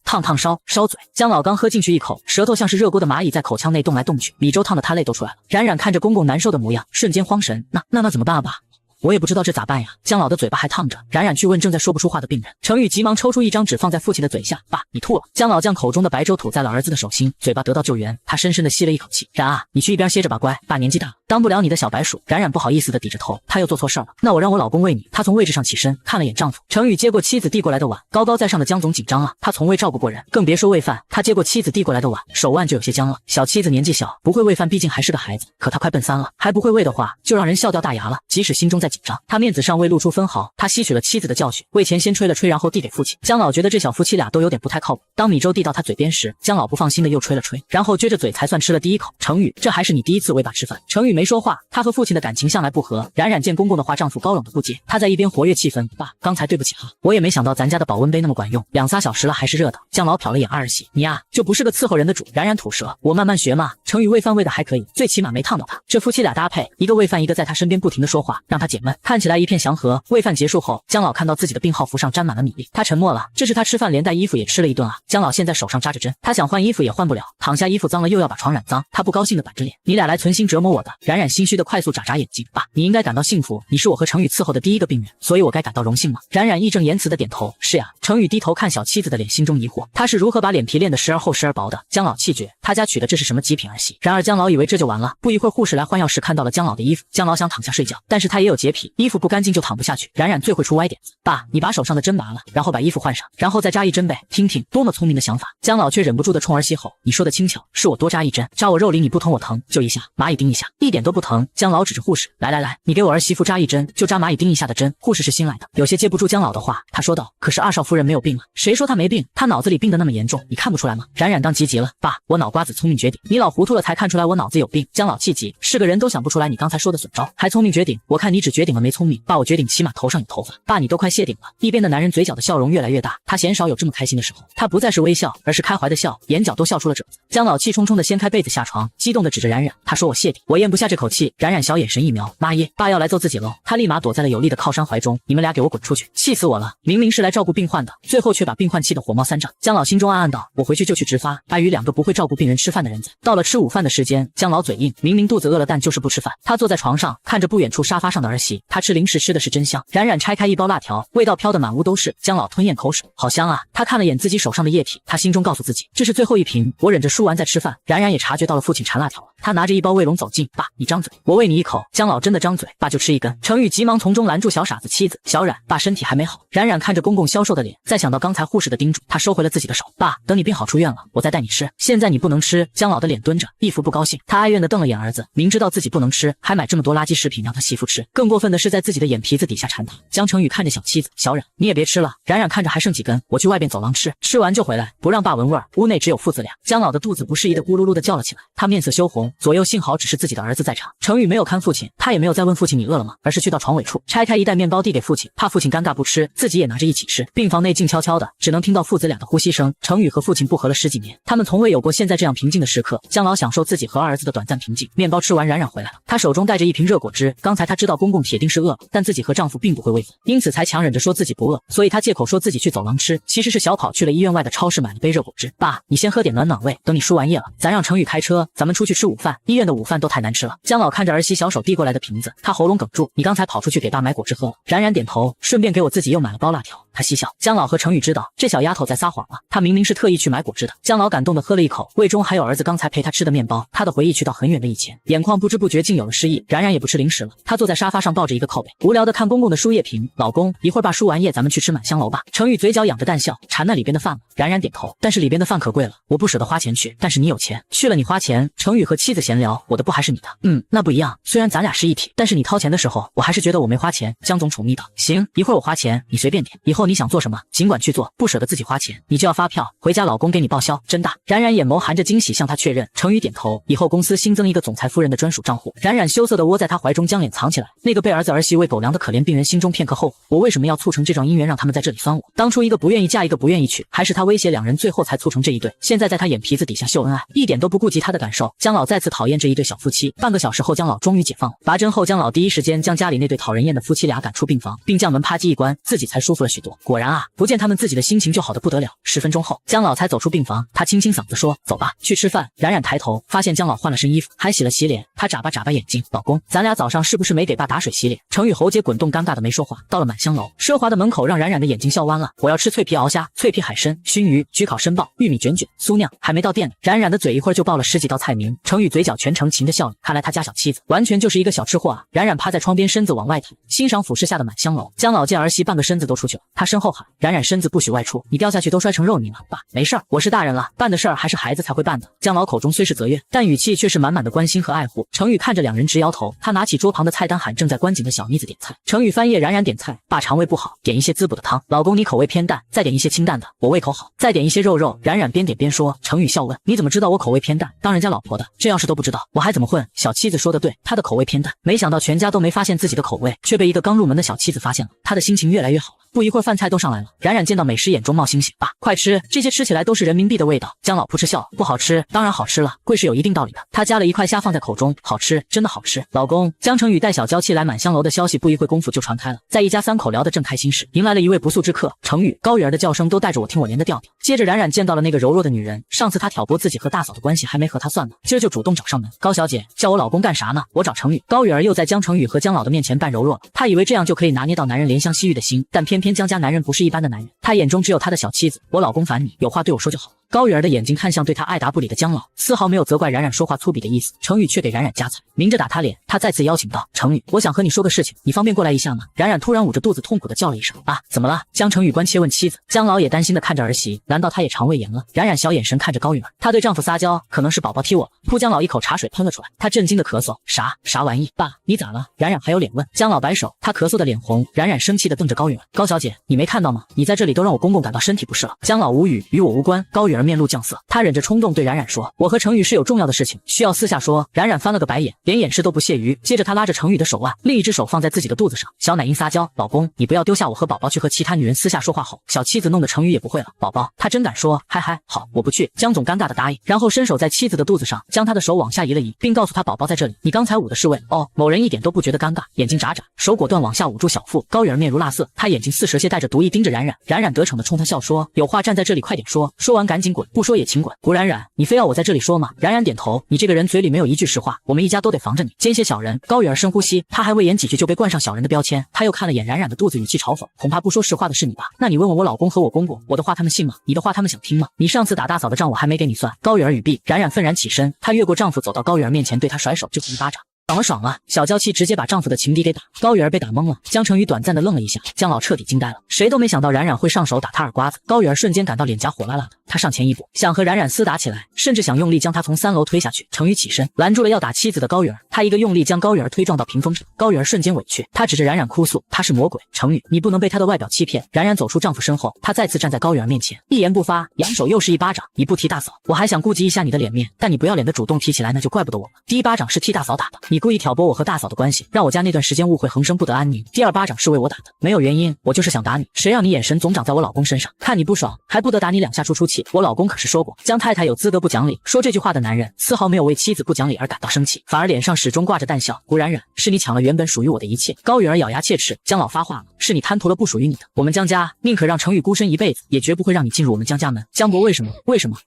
烫烧嘴。姜老刚喝进去一口，舌头像是热锅的蚂蚁在口腔内动来动去，米粥烫得他泪都出来了。冉冉看着公公难受的模样，瞬间慌神，那怎么办啊爸？我也不知道这咋办呀。姜老的嘴巴还烫着，冉冉去问正在说不出话的病人。程宇急忙抽出一张纸放在父亲的嘴下，爸，你吐了。姜老将口中的白粥吐在了儿子的手心，嘴巴得到救援，他深深的吸了一口气。冉啊，你去一边歇着吧，乖，爸年纪大了，当不了你的小白鼠。冉冉不好意思的抵着头，他又做错事了，那我让我老公喂你。他从位置上起身，看了眼丈夫。程宇接过妻子递过来的碗，高高在上的姜总紧张了，他从未照顾过人，更别说喂饭。他接过妻子递过来的碗，手腕就有些僵了。小妻子年纪小，不会喂饭，毕竟还是个孩子，可他快奔3了，还不会喂的话，就让人笑掉大牙了。即使心中在紧张。他面子上未露出分毫，他吸取了妻子的教训，为钱先吹了吹，然后递给父亲。姜老觉得这小夫妻俩都有点不太靠谱。当米粥递到他嘴边时，姜老不放心的又吹了吹，然后撅着嘴才算吃了第一口。程宇，这还是你第一次喂爸吃饭。程宇没说话，他和父亲的感情向来不和。冉冉见公公的话，丈夫高冷的不接，她在一边活跃气氛。爸，刚才对不起哈，我也没想到咱家的保温杯那么管用，2、3小时了还是热的。姜老瞟了眼二儿媳，你呀就不是个伺候人的主。冉冉吐舌，我慢慢学嘛。程宇喂饭喂的还可以，最起码没烫到他。这夫妻俩搭配，一个喂饭，一个在他身边不停的说话，让他解闷，看起来一片祥和。喂饭结束后，姜老看到自己的病号服上沾满了米粒，他沉默了。这是他吃饭连带衣服也吃了一顿啊。姜老现在手上扎着针，他想换衣服也换不了，躺下衣服脏了又要把床染脏，他不高兴的板着脸，你俩来存心折磨我的。冉冉心虚的快速眨眨眼睛，爸，你应该感到幸福，你是我和程宇伺候的第一个病人，所以我该感到荣幸吗？冉冉义正言辞的点头，是呀。程宇低头看小妻子的脸，心中疑惑，他是如何把脸皮练得时而厚时而薄的？姜老气绝，他家娶的这是什么极品儿媳？然而姜老以为这就完了，不一会儿护士来换药时看到了姜老的衣服，姜老想躺下睡觉，但是他也有洁癖，衣服不干净就躺不下去。冉冉最会出歪点子，爸，你把手上的针拔了，然后把衣服换上，然后再扎一针呗，听听，多么聪明的想法。姜老却忍不住的冲儿媳吼，你说的轻巧，是我多扎一针，扎我肉里你不疼我疼，就一下，蚂蚁叮一下，一点都不疼。姜老指着护士，来来来，你给我儿媳妇扎一针，就扎蚂蚁叮一下的针。护士是新来的，有些接不住姜老的话，他说道，可是二少夫人没有病了。谁说她没病？她脑子里病得那么严重，你看不出来吗？冉冉当急急了，爸，我脑瓜子聪明绝顶，你老糊涂了才看出来我脑子有病。姜老气急，是个人都想不出来你刚才说的损招，还聪明绝顶，我看你只绝顶了没聪明。爸，我绝顶起码头上有头发。爸，你都快谢顶了。一边的男人嘴角的笑容越来越大，他鲜少有这么开心的时候，他不再是微笑，而是开怀的笑，眼角都笑出了褶子。姜老气冲冲的掀开被子下床，激动的指着冉冉，他说我谢顶，我咽不下这口气。冉冉小眼神一瞄，妈耶，爸要来揍自己喽！他立马躲在了有力的靠山怀中，你们俩给我滚出去，气死我了！明明是来照顾病患的，最后却把病患气得火冒三丈。姜老心中暗暗道，我回去就去执法，碍于2个不会照顾病人吃饭的人在。到了吃午饭的时间，姜老嘴硬，明明肚子饿了，但就是不吃饭。他坐在床上，看着不远处沙发上的儿媳，他吃零食吃的是真香。冉冉拆开一包辣条，味道飘得满屋都是。姜老吞咽口水，好香啊！他看了眼自己手上的液体，他心中告诉自己，这是最后一瓶，我忍着输完再吃饭。冉冉也察觉到了父亲馋辣条了，他拿着一包卫龙走近，爸，你张嘴，我喂你一口。姜老真的张嘴，爸就吃一根。程宇急忙从中拦住小傻子妻子，小冉，爸身体还没好。冉冉看着公公消瘦的脸，再想到刚才护士的叮嘱，他收回了自己的手，爸，等你病好出院了，我再带你吃，现在你不能吃。姜老的脸蹲着，一副不高兴，他哀怨的瞪了眼儿子，明知道自己不能吃，还买这么多垃圾食品让他媳妇吃，更过分的是在自己的眼皮子底下馋他。姜程宇看着小妻子，小冉，你也别吃了。冉冉看着还剩几根，我去外边走廊吃，吃完就回来，不让爸闻味儿。屋内只有父子俩，姜老的肚子不适宜的咕噜噜的叫了起来，他面色羞红，左右幸好只是自己的儿子在场。程宇没有看父亲，他也没有再问父亲你饿了吗，而是去到床尾处拆开一袋面包递给父亲，怕父亲尴尬不吃，自己也拿着一起吃。病房内静悄悄的，只能听到父子俩的呼吸声。程宇和父亲不和了10几年，他们从未有过现在这样平静的时刻。姜老享受自己和儿子的短暂平静。面包吃完，冉冉回来了，她手中带着一瓶热果汁。刚才她知道公公铁定是饿了，但自己和丈夫并不会喂饭，因此才强忍着说自己不饿，所以她借口说自己去走廊吃，其实是小跑去了医院外的超市买了杯热果汁。爸，你先喝点暖暖胃，等你输完液了，咱让程宇开车，咱们出去吃午饭，医院的午饭都太难吃了。姜老看着儿媳小手递过来的瓶子，他喉咙哽住，你刚才跑出去给爸买果汁喝了？冉冉点头，顺便给我自己又买了包辣条。他嬉笑，姜老和程宇知道这小丫头在撒谎了，她明明是特意去买果汁的。姜老感动的喝了一口，胃中还有儿子刚才陪他吃的面包，他的回忆去到很远的以前，眼眶不知不觉竟有了诗意。冉冉也不吃零食了，她坐在沙发上抱着一个靠背，无聊的看公公的输液瓶。老公，一会儿爸输完液咱们去吃满香楼吧。程宇嘴角仰着淡笑，馋那里边的饭吗？冉冉点头，但是里边的饭可贵了，我不舍得花钱去，但是你有钱，去了你花钱。程宇和妻子闲聊，我的不还是你的？那不一样，虽然咱俩是一体，但是你掏钱的时候，我还是觉得我没花钱。姜总宠溺道，行，一会儿我花钱，你随便点，以后你想做什么尽管去做，不舍得自己花钱，你就要发票，回家老公给你报销，真大。冉冉眼眸含着惊喜向他确认，程宇点头，以后公司新增一个总裁夫人的专属账户。冉冉羞涩地窝在他怀中，将脸藏起来。那个被儿子儿媳喂狗粮的可怜病人心中片刻后悔，我为什么要促成这桩姻缘，让他们在这里酸我？当初一个不愿意嫁，一个不愿意娶，还是他威胁两人，最后才促成这一对。现在在他眼皮子底下秀恩爱，一点都不顾及他的感受。姜老再次讨厌这一对小夫妻。半个小时后，姜老终于解放了。拔针后，姜老第一时间将家里那对讨人厌的夫妻俩赶出病房，并将门啪叽一关，自己才舒服了许多。果然啊，不见他们自己的心情就好得不得了。10分钟后，姜老才走出病房，他清清嗓子说：“走吧，去吃饭。”冉冉抬头发现姜老换了身衣服，还洗了洗脸。他眨巴眨巴眼睛：“老公，咱俩早上是不是没给爸打水洗脸？”程宇喉结滚动，尴尬的没说话。到了满香楼，奢华的门口让冉冉的眼睛笑弯了。我要吃脆皮鳌虾、脆皮海参、熏鱼、焗烤参鲍、玉米卷卷、酥酿，还没到店里，冉冉的嘴一会儿就报了10几道菜名。程宇宇嘴角全程噙着笑意，看来他家小妻子完全就是一个小吃货啊。冉冉趴在窗边，身子往外抬，欣赏俯视下的满香楼。江老见儿媳半个身子都出去了，他身后喊：冉冉身子不许外出，你掉下去都摔成肉泥了。爸，没事儿，我是大人了，办的事儿还是孩子才会办的。江老口中虽是责怨，但语气却是满满的关心和爱护。程宇看着两人直摇头，他拿起桌旁的菜单喊正在观景的小妮子点菜。程宇翻页，冉冉点菜：爸肠胃不好，点一些滋补的汤。老公你口味偏淡，再点一些清淡的。我胃口好，再点一些肉肉。冉冉边点边说。程宇笑问：你怎么知道我口味偏淡？当人家老婆的，这要是都不知道，我还怎么混？小妻子说的对，他的口味偏淡。没想到全家都没发现自己的口味，却被一个刚入门的小妻子发现了，他的心情越来越好了。不一会儿饭菜都上来了，冉冉见到美食眼中冒星星，爸，快吃，这些吃起来都是人民币的味道。江老扑哧笑，不好吃，当然好吃了，贵是有一定道理的。他夹了一块虾放在口中，好吃，真的好吃。老公，江成宇带小娇妻来满香楼的消息不一会功夫就传开了，在一家三口聊得正开心时，迎来了一位不速之客。成宇、高玉儿的叫声都带着我听我连的调调。接着冉冉见到了那个柔弱的女人，上次她挑拨自己和大嫂的关系还没和她算呢，今儿就主动找上门。高小姐，叫我老公干啥呢？我找成宇。高玉儿又在江成宇和江老的面前扮柔弱了，她以为这样就可以拿捏到男人怜香惜玉的心，但偏偏江家男人不是一般的男人，他眼中只有他的小妻子。我老公烦你，有话对我说就好。高玉儿的眼睛看向对他爱答不理的江老，丝毫没有责怪冉冉说话粗鄙的意思。程宇却给冉冉夹菜，明着打他脸。他再次邀请道：程宇，我想和你说个事情，你方便过来一下吗？冉冉突然捂着肚子痛苦地叫了一声：啊，怎么了？江程宇关切问妻子。江老也担心地看着儿媳，难道他也肠胃炎了？冉冉小眼神看着高玉儿，她对丈夫撒娇，可能是宝宝踢我了。扑江老一口茶水喷了出来，他震惊地咳嗽：啥玩意？爸，你咋了？冉冉还有脸问。江老摆手，他咳嗽的脸红。冉冉生气地瞪着高玉儿：高小姐，你没看到吗？你在这里都让我公公感到身体不适了。江老无语，与我无关。高玉儿面露酱色，他忍着冲动对冉冉说：我和程宇是有重要的事情，需要私下说。冉冉翻了个白眼，连掩饰都不屑于。接着他拉着程宇的手腕，另一只手放在自己的肚子上。小奶音撒娇：老公，你不要丢下我和宝宝去和其他女人私下说话吼。小妻子弄得程宇也不会了，宝宝，他真敢说。嗨，好，我不去。江总尴尬的答应，然后伸手在妻子的肚子上将她的手往下移了移，并告诉她宝宝在这里，你刚才捂的是胃哦。某人一点都不觉得尴尬，眼睛眨眨，手果断往下捂住小腹。高玉儿面如蜡色，她眼睛似蛇蝎带着毒意盯着冉冉。冉冉得逞的冲他笑说：有话站在这里快点说，说完赶紧滚，不说也请滚。古冉冉，你非要我在这里说吗？冉冉点头，你这个人嘴里没有一句实话，我们一家都得防着你，奸些小人。高玉儿深呼吸，她还未言几句就被冠上小人的标签。她又看了眼冉冉的肚子，语气嘲讽：恐怕不说实话的是你吧？那你问问我老公和我公公，我的话他们信吗？你的话他们想听吗？你上次打大嫂的账我还没给你算。高玉儿语毕，冉冉愤然起身，她越过丈夫走到高玉儿面前，对她甩手就是一巴掌。爽了！小娇妻直接把丈夫的情敌给打，高玉儿被打懵了。江成宇短暂的愣了一下，江老彻底惊呆了，谁都没想到冉冉会上手打他耳刮子。高玉儿瞬间感到脸颊火辣辣的，她上前一步，想和冉冉厮打起来，甚至想用力将她从3楼推下去。程宇起身拦住了要打妻子的高玉儿，他一个用力将高玉儿推撞到屏风上。高玉儿瞬间委屈，她指着冉冉哭诉：他是魔鬼。程宇，你不能被他的外表欺骗。冉冉走出丈夫身后，她再次站在高玉儿面前，一言不发，扬手又是一巴掌。你不提大嫂，我还想顾及一下你的脸面，但你不要脸的主动提起来，那就怪不得我了。第一巴掌是替大嫂打的，你故意挑拨我和大嫂的关系，让我家那段时间误会横生，不得安宁。第二巴掌是为我打的，没有原因，我就是想打你。谁让你眼神总长在我老公身上，看你不爽，还不得打你2下出气。我老公可是说过，江太太有资格不讲理。说这句话的男人丝毫没有为妻子不讲理而感到生气，反而脸上始终挂着淡笑。古冉冉，是你抢了原本属于我的一切。高玉儿咬牙切齿，江老发话了，是你贪图了不属于你的。我们江家宁可让程宇孤身一辈子，也绝不会让你进入我们江家门。江伯为什么？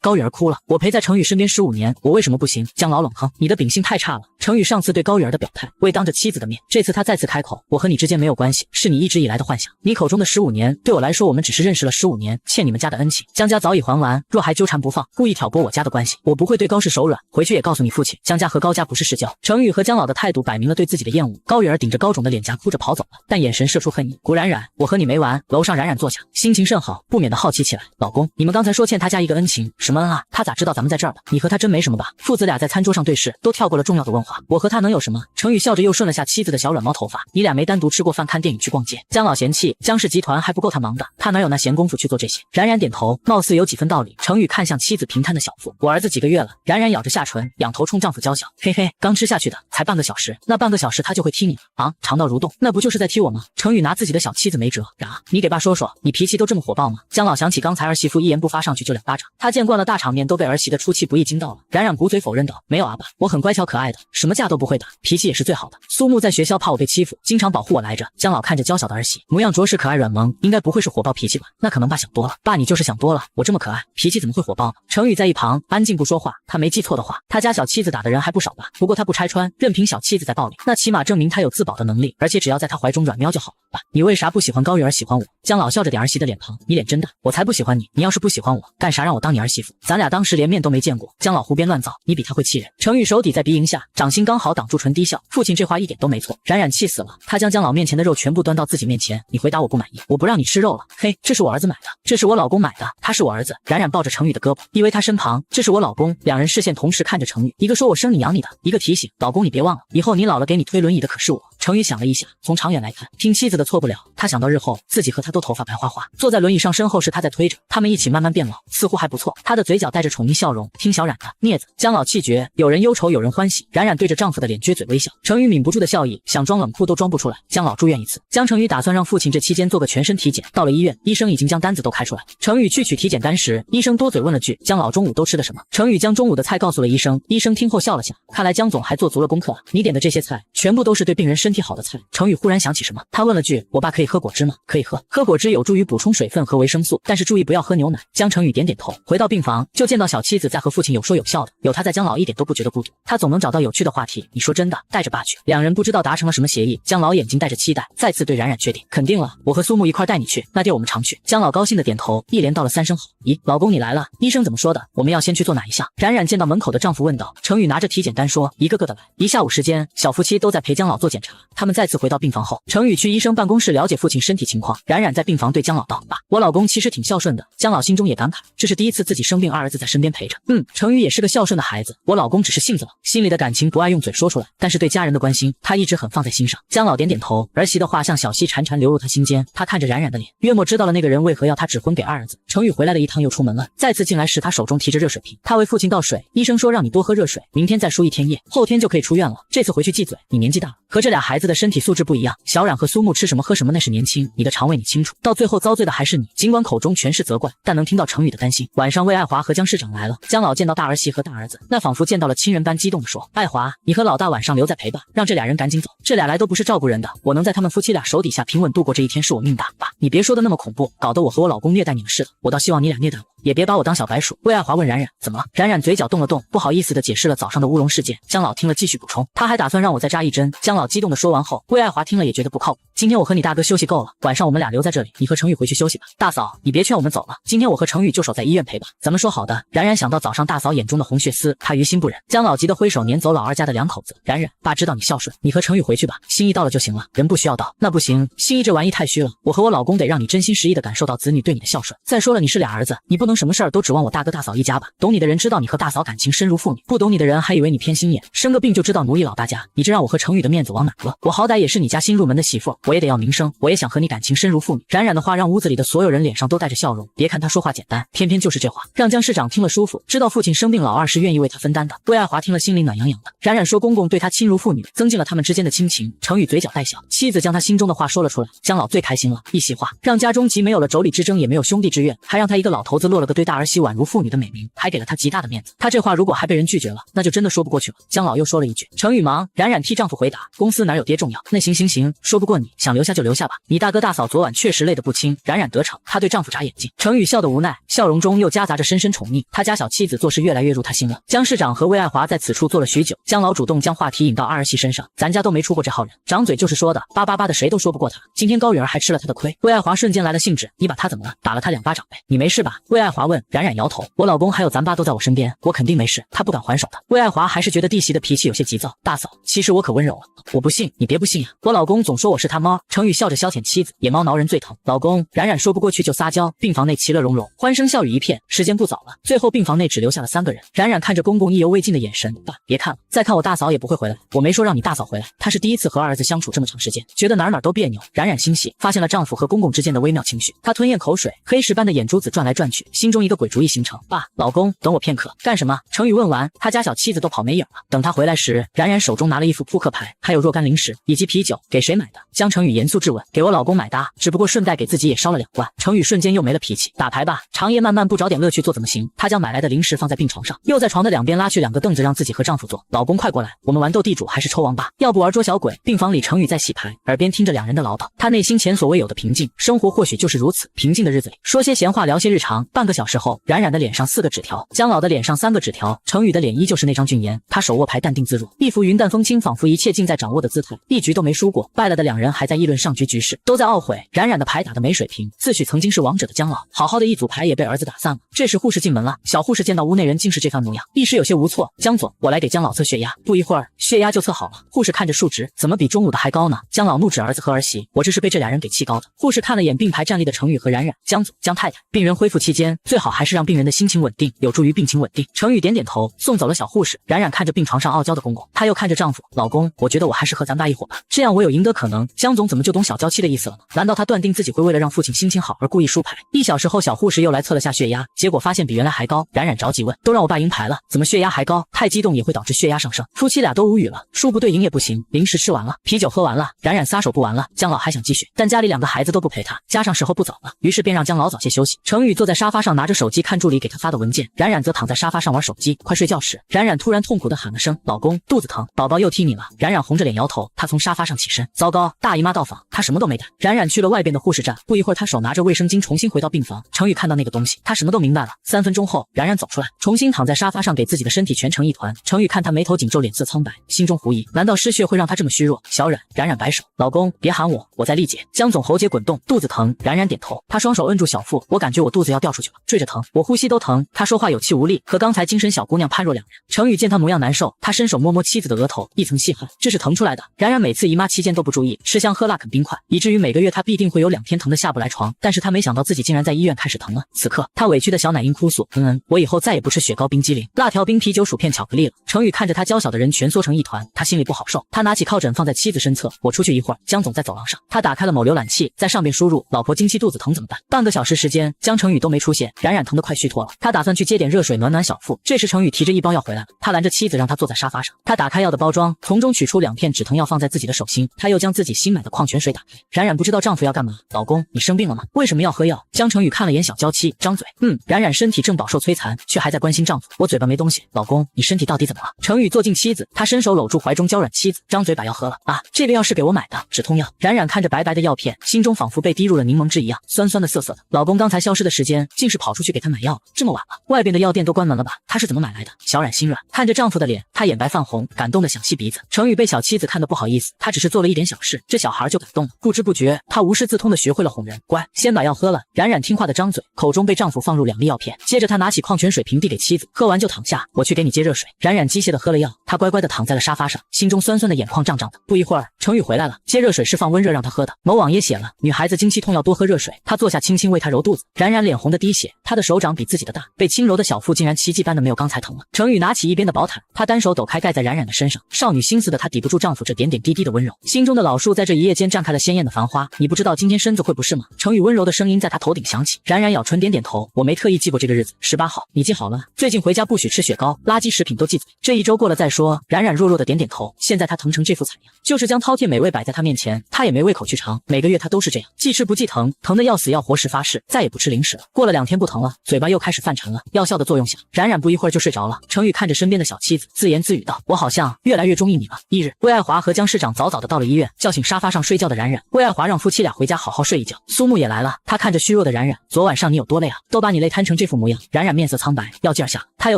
高玉儿哭了，我陪在程宇身边15年，我为什么不行？江老冷哼，你的秉性太差了。程宇上次对高玉儿的表态，未当着妻子的面，这次他再次开口，我和你之间没有关系，是你一直以来的幻想。你口中的15年，对我来说，我们只是认识了15年，欠你们家的恩情，江家早已还完。若还纠缠不放，故意挑拨我家的关系，我不会对高氏手软。回去也告诉你父亲，江家和高家不是世交。程宇和江老的态度摆明了对自己的厌恶。高玉儿顶着高肿的脸颊哭着跑走了，但眼神射出恨意。古冉冉，我和你没完。楼上冉冉坐下，心情甚好，不免的好奇起来。老公，你们刚才说欠他家一个恩情，什么恩啊？他咋知道咱们在这儿的？你和他真没什么吧？父子俩在餐桌上对视，都跳过了重要的问话。我和他能有什么？程宇笑着又顺了下妻子的小软毛头发。你俩没单独吃过饭、看电影、去逛街。江老嫌弃江氏集团还不够他忙的，他哪有那闲工夫去做这些？冉冉点头，貌似有几分道理。程宇看向妻子平摊的小腹，我儿子几个月了？冉冉咬着下唇，仰头冲丈夫娇笑，嘿嘿，刚吃下去的，才半个小时，那半个小时他就会踢你了啊？肠道蠕动，那不就是在踢我吗？程宇拿自己的小妻子没辙，你给爸说说，你脾气都这么火爆吗？江老想起刚才儿媳妇一言不发上去就2巴掌，他见惯了大场面，都被儿媳的出气不意惊到了。冉冉鼓嘴否认道，没有啊爸，我很乖巧可爱的，什么架都不会会的，脾气也是最好的。苏木在学校怕我被欺负，经常保护我来着。江老看着娇小的儿媳，模样着实可爱软萌，应该不会是火爆脾气吧？那可能爸想多了。爸，你就是想多了，我这么可爱，脾气怎么会火爆呢？程宇在一旁安静不说话，他没记错的话，他家小妻子打的人还不少吧？不过他不拆穿，任凭小妻子在暴力，那起码证明他有自保的能力，而且只要在他怀中软喵就好了。爸，你为啥不喜欢高玉儿，喜欢我？江老笑着点儿媳的脸庞，你脸真大，我才不喜欢你，你要是不喜欢我，干啥让我当你儿媳妇？咱俩当时连面都没见过。江老胡编乱造，你比他会气人。程宇手抵在鼻营下，掌心刚好挡住唇低笑，父亲这话一点都没错。冉冉气死了，他将江老面前的肉全部端到自己面前，你回答我不满意，我不让你吃肉了。嘿，这是我儿子买的，这是我老公买的，他是我儿子。冉冉抱着程宇的胳膊，依偎他身旁，这是我老公。两人视线同时看着程宇，一个说我生你养你的，一个提醒老公你别忘了，以后你老了给你推轮椅的可是我。程宇想了一下，从长远来看，听妻子的错不了。他想到日后自己和他都头发白花花，坐在轮椅上，身后是他在推着，他们一起慢慢变老，似乎还不错。他的嘴角带着宠溺笑容，听小冉的镊子。江老气绝，有人忧愁有人欢喜。冉冉对着丈夫的脸撅嘴微笑，程宇抿不住的笑意，想装冷酷都装不出来。江老住院一次，江程宇打算让父亲这期间做个全身体检。到了医院，医生已经将单子都开出来。程宇去取体检单时，医生多嘴问了句江老中午都吃的什么。程宇将中午的菜告诉了医生，医生听后笑了下，看来江总还做足了功课啊，你点的这些菜全部都是对病人身体好的菜。程宇忽然想起什么，他问了句我爸可以喝果汁吗？可以喝，喝果汁有助于补充水分和维生素，但是注意不要喝牛奶。江程宇点点头，回到病房就见到小妻子在和父亲有说有笑的，有他在，江老一点都不觉得孤独，他总能找到有趣的话题。你说真的，带着爸去。两人不知道达成了什么协议，江老眼睛带着期待，再次对冉冉确定，肯定了，我和苏木一块带你去，那地儿我们常去。江老高兴的点头，一连道了3声好。咦，老公你来了，医生怎么说的？我们要先去做哪一项？冉冉见到门口的丈夫问道。程宇拿着体检单说，一个个的来。一下午时间，小夫妻都在陪江老做检查。他们再次回到病房后，程宇去医生办公室了解父亲身体情况，冉冉在病房对江老道，爸，我老公其实挺孝顺的。江老心中也感慨，这是第一次自己生病，二儿子在身边陪着。程宇也是个孝顺的孩子，我老公只是性子冷，心里的感情不爱用嘴说出来，但是对家人的关心他一直很放在心上。江老点点头，儿媳的话像小溪潺潺流入他心间，他看着冉冉的脸，约莫知道了那个人为何要他指婚给二儿子。程宇回来了一趟又出门了，再次进来时他手中提着热水瓶，他为父亲倒水，医生说让你多喝热水，明天再输1天液，后天就可以出院了。这次回去忌嘴，你年纪大了，和这俩孩子的身体素质不一样，小冉和苏木吃什么喝什么那是年轻，你的肠胃你清楚，到最后遭罪的还是你。尽管口中全是责怪，但能听到程宇的担心。晚上魏爱华和江市长来了，江老见到大儿媳和大儿子，那仿佛见到了亲人般激动地说，爱华，你和老大晚上留在陪吧，让这俩人赶紧走，这俩来都不是照顾人的，我能在他们夫妻俩手底下平稳度过这一天是我命大。爸，你别说的那么恐怖，搞得我和我老公虐待你们似的，我倒希望你俩虐待我，也别把我当小白鼠。魏爱华问冉冉怎么了，冉冉嘴角动了动，不好意思地解释了早上的乌龙事件。江老听了继续补充，他还打算让我再扎1针。江老激动地说完后，魏爱华听了也觉得不靠谱，今天我和你大哥休息够了，晚上我们俩留在这里，你和程宇回去休息吧。大嫂，你别劝我们走了，今天我和程宇就守在医院陪吧，咱们说好的。冉冉想到早上大嫂眼中的红血丝，她于心不忍。江老急得挥手撵走老二家的2口子，冉冉，爸知道你孝顺，你和程宇回去吧，心意到了就行了，人不需要到。那不行，心意这玩意太虚了，我和我老公得让你真心实意的感受到子女对你的孝顺。再说了，你是俩儿子，你不能什么事儿都指望我大哥大嫂一家吧，懂你的人知道你和大嫂感情深如父女，不懂你的人还以为你偏心眼，生个病就知道奴役老大家，你这让我和程宇的面子往哪搁？我好歹也是你家新入门的媳妇，我也得要名声，我也想和你感情深如父女。冉冉的话让屋子里的所有人脸上都带着笑容，别看他说话简单，偏偏就是这话让江市长听了舒服，知道父亲生病老二是愿意为他分担的。魏爱华听了心里暖洋洋的，冉冉说公公对他亲如父女，增进了他们之间的亲情。程宇嘴角带笑，妻子将他心中的话说了出来，江老最开心了，一席话让家中既没有了妯娌之争，也没有兄弟之怨，还让他一个老头子落了个对大儿媳宛如父女的美名，还给了他极大的面子。他这话如果还被人拒绝了，那就真的说不过去了。江老又说了一句，程宇忙。冉冉替丈夫回答，公司哪有爹重要，那行，说不过你，想留下就留下吧，你大哥大嫂昨晚确实累得不轻。冉冉得逞，她对丈夫眨眼睛，程宇笑得无奈，笑容中又夹杂着深深宠溺，他家小妻子做事越来越入他心了。江市长和魏爱华在此处坐了许久，江老主动将话题引到二儿媳身上，咱家都没出过这号人，长嘴就是说的，叭叭叭的谁都说不过他，今天高允儿还吃了他的亏。魏爱华瞬间来了兴致，你把他怎么了？打了他2巴掌呗，你没事吧？魏爱华问。冉冉摇头，我老公还有咱爸都在我身边，我肯定没事，他不敢还手的。魏爱华还是觉得弟媳的脾气有些急躁，大嫂，其实我可温柔了，我不信，你别不信呀，我老公总说我是他猫。程宇笑着消遣妻子，野猫挠人最疼。老公，冉冉说不过去就撒娇。病房内其乐融融，欢声笑语一片。时间不早了，最后病房内只留下了3个人。冉冉看着公公意犹未尽的眼神，爸，别看了，再看我大嫂也不会回来。我没说让你大嫂回来，她是第一次和儿子相处这么长时间，觉得哪都别扭。冉冉心细，发现了丈夫和公公之间的微妙情绪，她吞咽口水，黑石般的眼珠子转来转去，心中一个鬼主意形成。爸，老公，等我片刻。干什么？程宇问完，他家小妻子都跑没影了。等他回来时，冉冉手中拿了一副扑克牌，还有若干零食以及啤酒，给谁买的？江程宇严肃质问。给我老公买的，只不过顺带给自己也烧了2罐。程宇瞬间又没了脾气，打牌吧，长夜漫漫不找点乐趣做怎么行？他将买来的零食放在病床上，又在床的两边拉去2个凳子让自己和丈夫坐。老公快过来，我们玩斗地主还是抽王八？要不玩捉小鬼？”病房里程宇在洗牌，耳边听着两人的唠叨，他内心前所未有的平静。生活或许就是如此，平静的日子里，说些闲话，聊些日常。半个小时后，冉冉的脸上4个纸条，姜老的脸上3个纸条，程宇的脸依旧是那张俊颜。他手握牌，淡定自若，一副云淡风轻，仿佛一切尽在掌握的姿态。一局都没输过，败了的两人还在议论上局局势，都在懊悔冉冉的牌打得没水平，自诩曾经是王者的姜老，好好的一组牌也被儿子打散了。这时护士进门了，小护士见到屋内人竟是这番模样，一时有些无措。姜总，我来给姜老测血压。不一会儿，血压就测好了。护士看着数值，怎么比中午的还高呢？姜老怒指儿子和儿媳，我这是被这俩人给气高的。护士看了眼并排站立的程宇和冉冉，姜总、姜太太，病人恢复期间，最好还是让病人的心情稳定，有助于病情稳定。程宇点点头，送走了小护士。冉冉看着病床上傲娇的公公，她又看着丈夫，老公，我觉得我还是和咱爸一伙吧，这样我有赢得可能。姜总怎么就懂小娇妻的意思了呢？难道他断定自己会为了让父亲心情好而故意输牌？1小时后，小护士又来测了下血压，结果发现比原来还高。冉冉着急问，都让我爸赢牌了，怎么血压还高？太激动也会导致血压上升。夫妻俩都无语了，输不对赢也不行。零食吃完了，啤酒喝完了，冉冉撒手不玩了。姜老还想继续，但家里2个孩子都不陪他，加上时候不早了，于是便让姜老早些休息。程宇坐在沙发上拿着手机看助理给他发的文件，冉冉则躺在沙发上玩手机。快睡觉时，冉冉突然痛苦地喊了声老公，肚子疼，宝宝又踢你了。冉冉红着脸摇头，她从沙发上起身，糟糕，大姨妈到访，她什么都没带。冉冉去了外边的护士站，不一会儿她手拿着卫生巾重新回到病房。程宇看到那个东西，他什么都明白了。3分钟后，冉冉走出来，重新躺在沙发上给自己的身体蜷成一团。程宇看她眉头紧皱，脸色苍白，心中狐疑，难道失血会让她这么虚弱？小冉，冉冉摆手，老公别喊我，我在丽姐。姜总喉结滚动，肚子疼。冉冉点头，他双手摁住小腹，我感觉我肚子要掉出去了，坠着疼，我呼吸都疼。他说话有气无力，和刚才精神小姑娘判若两人。程宇见他模样难受，他伸手摸摸妻子的额头，一层细汗，这是疼出来的。冉冉每次姨妈期间都不注意吃香喝辣啃冰块，以至于每个月她必定会有2天疼得下不来床。但是她没想到自己竟然在医院开始疼了。此刻她委屈的小奶音哭诉，我以后再也不吃雪糕冰激凌、辣条冰啤酒薯片巧克力了。程宇看着他娇小的人蜷缩成一团，他心里不好受。他拿起靠枕放在妻子身侧，我出去一会儿，姜总在走廊上。他打开了某浏览器，在上面输入老婆经期肚子疼怎么办。半个小时时间，姜程宇都没出现，冉冉疼得快虚脱了。他打算去接点热水暖暖小腹。这时程宇提着1包药回来了，他拦着妻子让他坐在沙发上。他打开药的包装，从中取出2片止疼药放在自己的手心，他又将自己新买的矿泉水打开。冉冉不知道丈夫要干嘛，老公你生病了吗？为什么要喝药？姜程宇看了眼小娇妻，张嘴，冉冉身体正饱受摧残，却还在关心丈夫，我嘴巴没东西，老公你身体到底怎么了？程宇坐近妻子，他伸手搂住怀中娇软妻子，张嘴把药喝了。啊，这个药是给我买的止痛药。冉冉看着白白的药片，心中仿佛被滴入了柠檬汁一样，酸酸的涩涩的。老公刚才消失的时间，竟是跑出去给她买药了。这么晚了，外边的药店都关门了吧？她是怎么买来的？小冉心软，看着丈夫的脸，她眼白泛红，感动的想吸鼻子。程宇被小妻子看得不好意思，他只是做了一点小事，这小孩就感动了。不知不觉，他无师自通的学会了哄人。乖，先把药喝了。冉冉听话的张嘴，口中被丈夫放入2粒药片，接着他拿起矿泉水瓶递给妻子，喝完就躺下，我去给你接热水。冉冉机械的喝了药，她乖乖的躺在了沙发上，心中酸酸的，眼眶胀胀的。不一会儿，程宇回来了，接热水是放温热让他喝的。某网页写了，女孩子经期痛要多喝热水。他坐下轻轻为她揉肚子，冉冉脸红的滴血，她的手掌比自己的大，被轻揉的小腹竟然奇迹般的没有刚才疼了。程宇拿起一边的薄毯，他单手抖开盖在冉冉的身上，少女心思的她抵不住丈夫这点点滴滴的温柔，心中的老树在这一夜间绽开了鲜艳的繁花。你不知道今天身子会不适吗？程宇温柔的声音在她头顶响起。冉冉咬唇点点头，我没特意记过这个日子，18号，你记好了，最近回家不许吃雪糕，垃圾食品都记嘴，这1周过了再说。冉冉弱弱的点点头，现在她疼成这副惨样，就是将饕餮美味摆在她面前，她也没胃口去尝。每个月她都是这样，既吃不忌疼，疼得要死要活时发誓再也不吃零食了。过了2天不疼了，嘴巴又开始犯馋了，药效的作用下，冉冉不一会儿就睡着了。程宇看着身边的小妻子，自言自语道，我好像越来越中意你了。1日，魏爱华和姜市长早早的到了医院，叫醒沙发上睡觉的冉冉。魏爱华让夫妻俩回家好好睡一觉。苏木也来了，他看着虚弱的冉冉，昨晚上你有多累啊？都把你累瘫成这副模样。冉冉面色苍白，药劲儿下，他又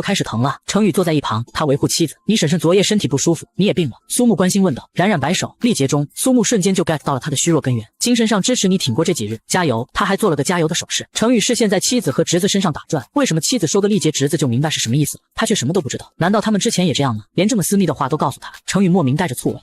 开始疼了。程宇坐在一旁，他维护妻子，你婶婶昨夜身体不舒服，你也病了。苏木关心问道。冉冉摆手，力竭中，苏木瞬间就 get 到了他的虚弱根源，精神上支持你挺过这几日，加油。他还做了个加油的手势。程宇视线在妻子和侄子身上打转，为什么妻子说个力竭，侄子就明白是什么意思了？他却什么都不知道，难道他们之前也这样吗？连这么私密的话都告诉他？程宇莫名带着醋味。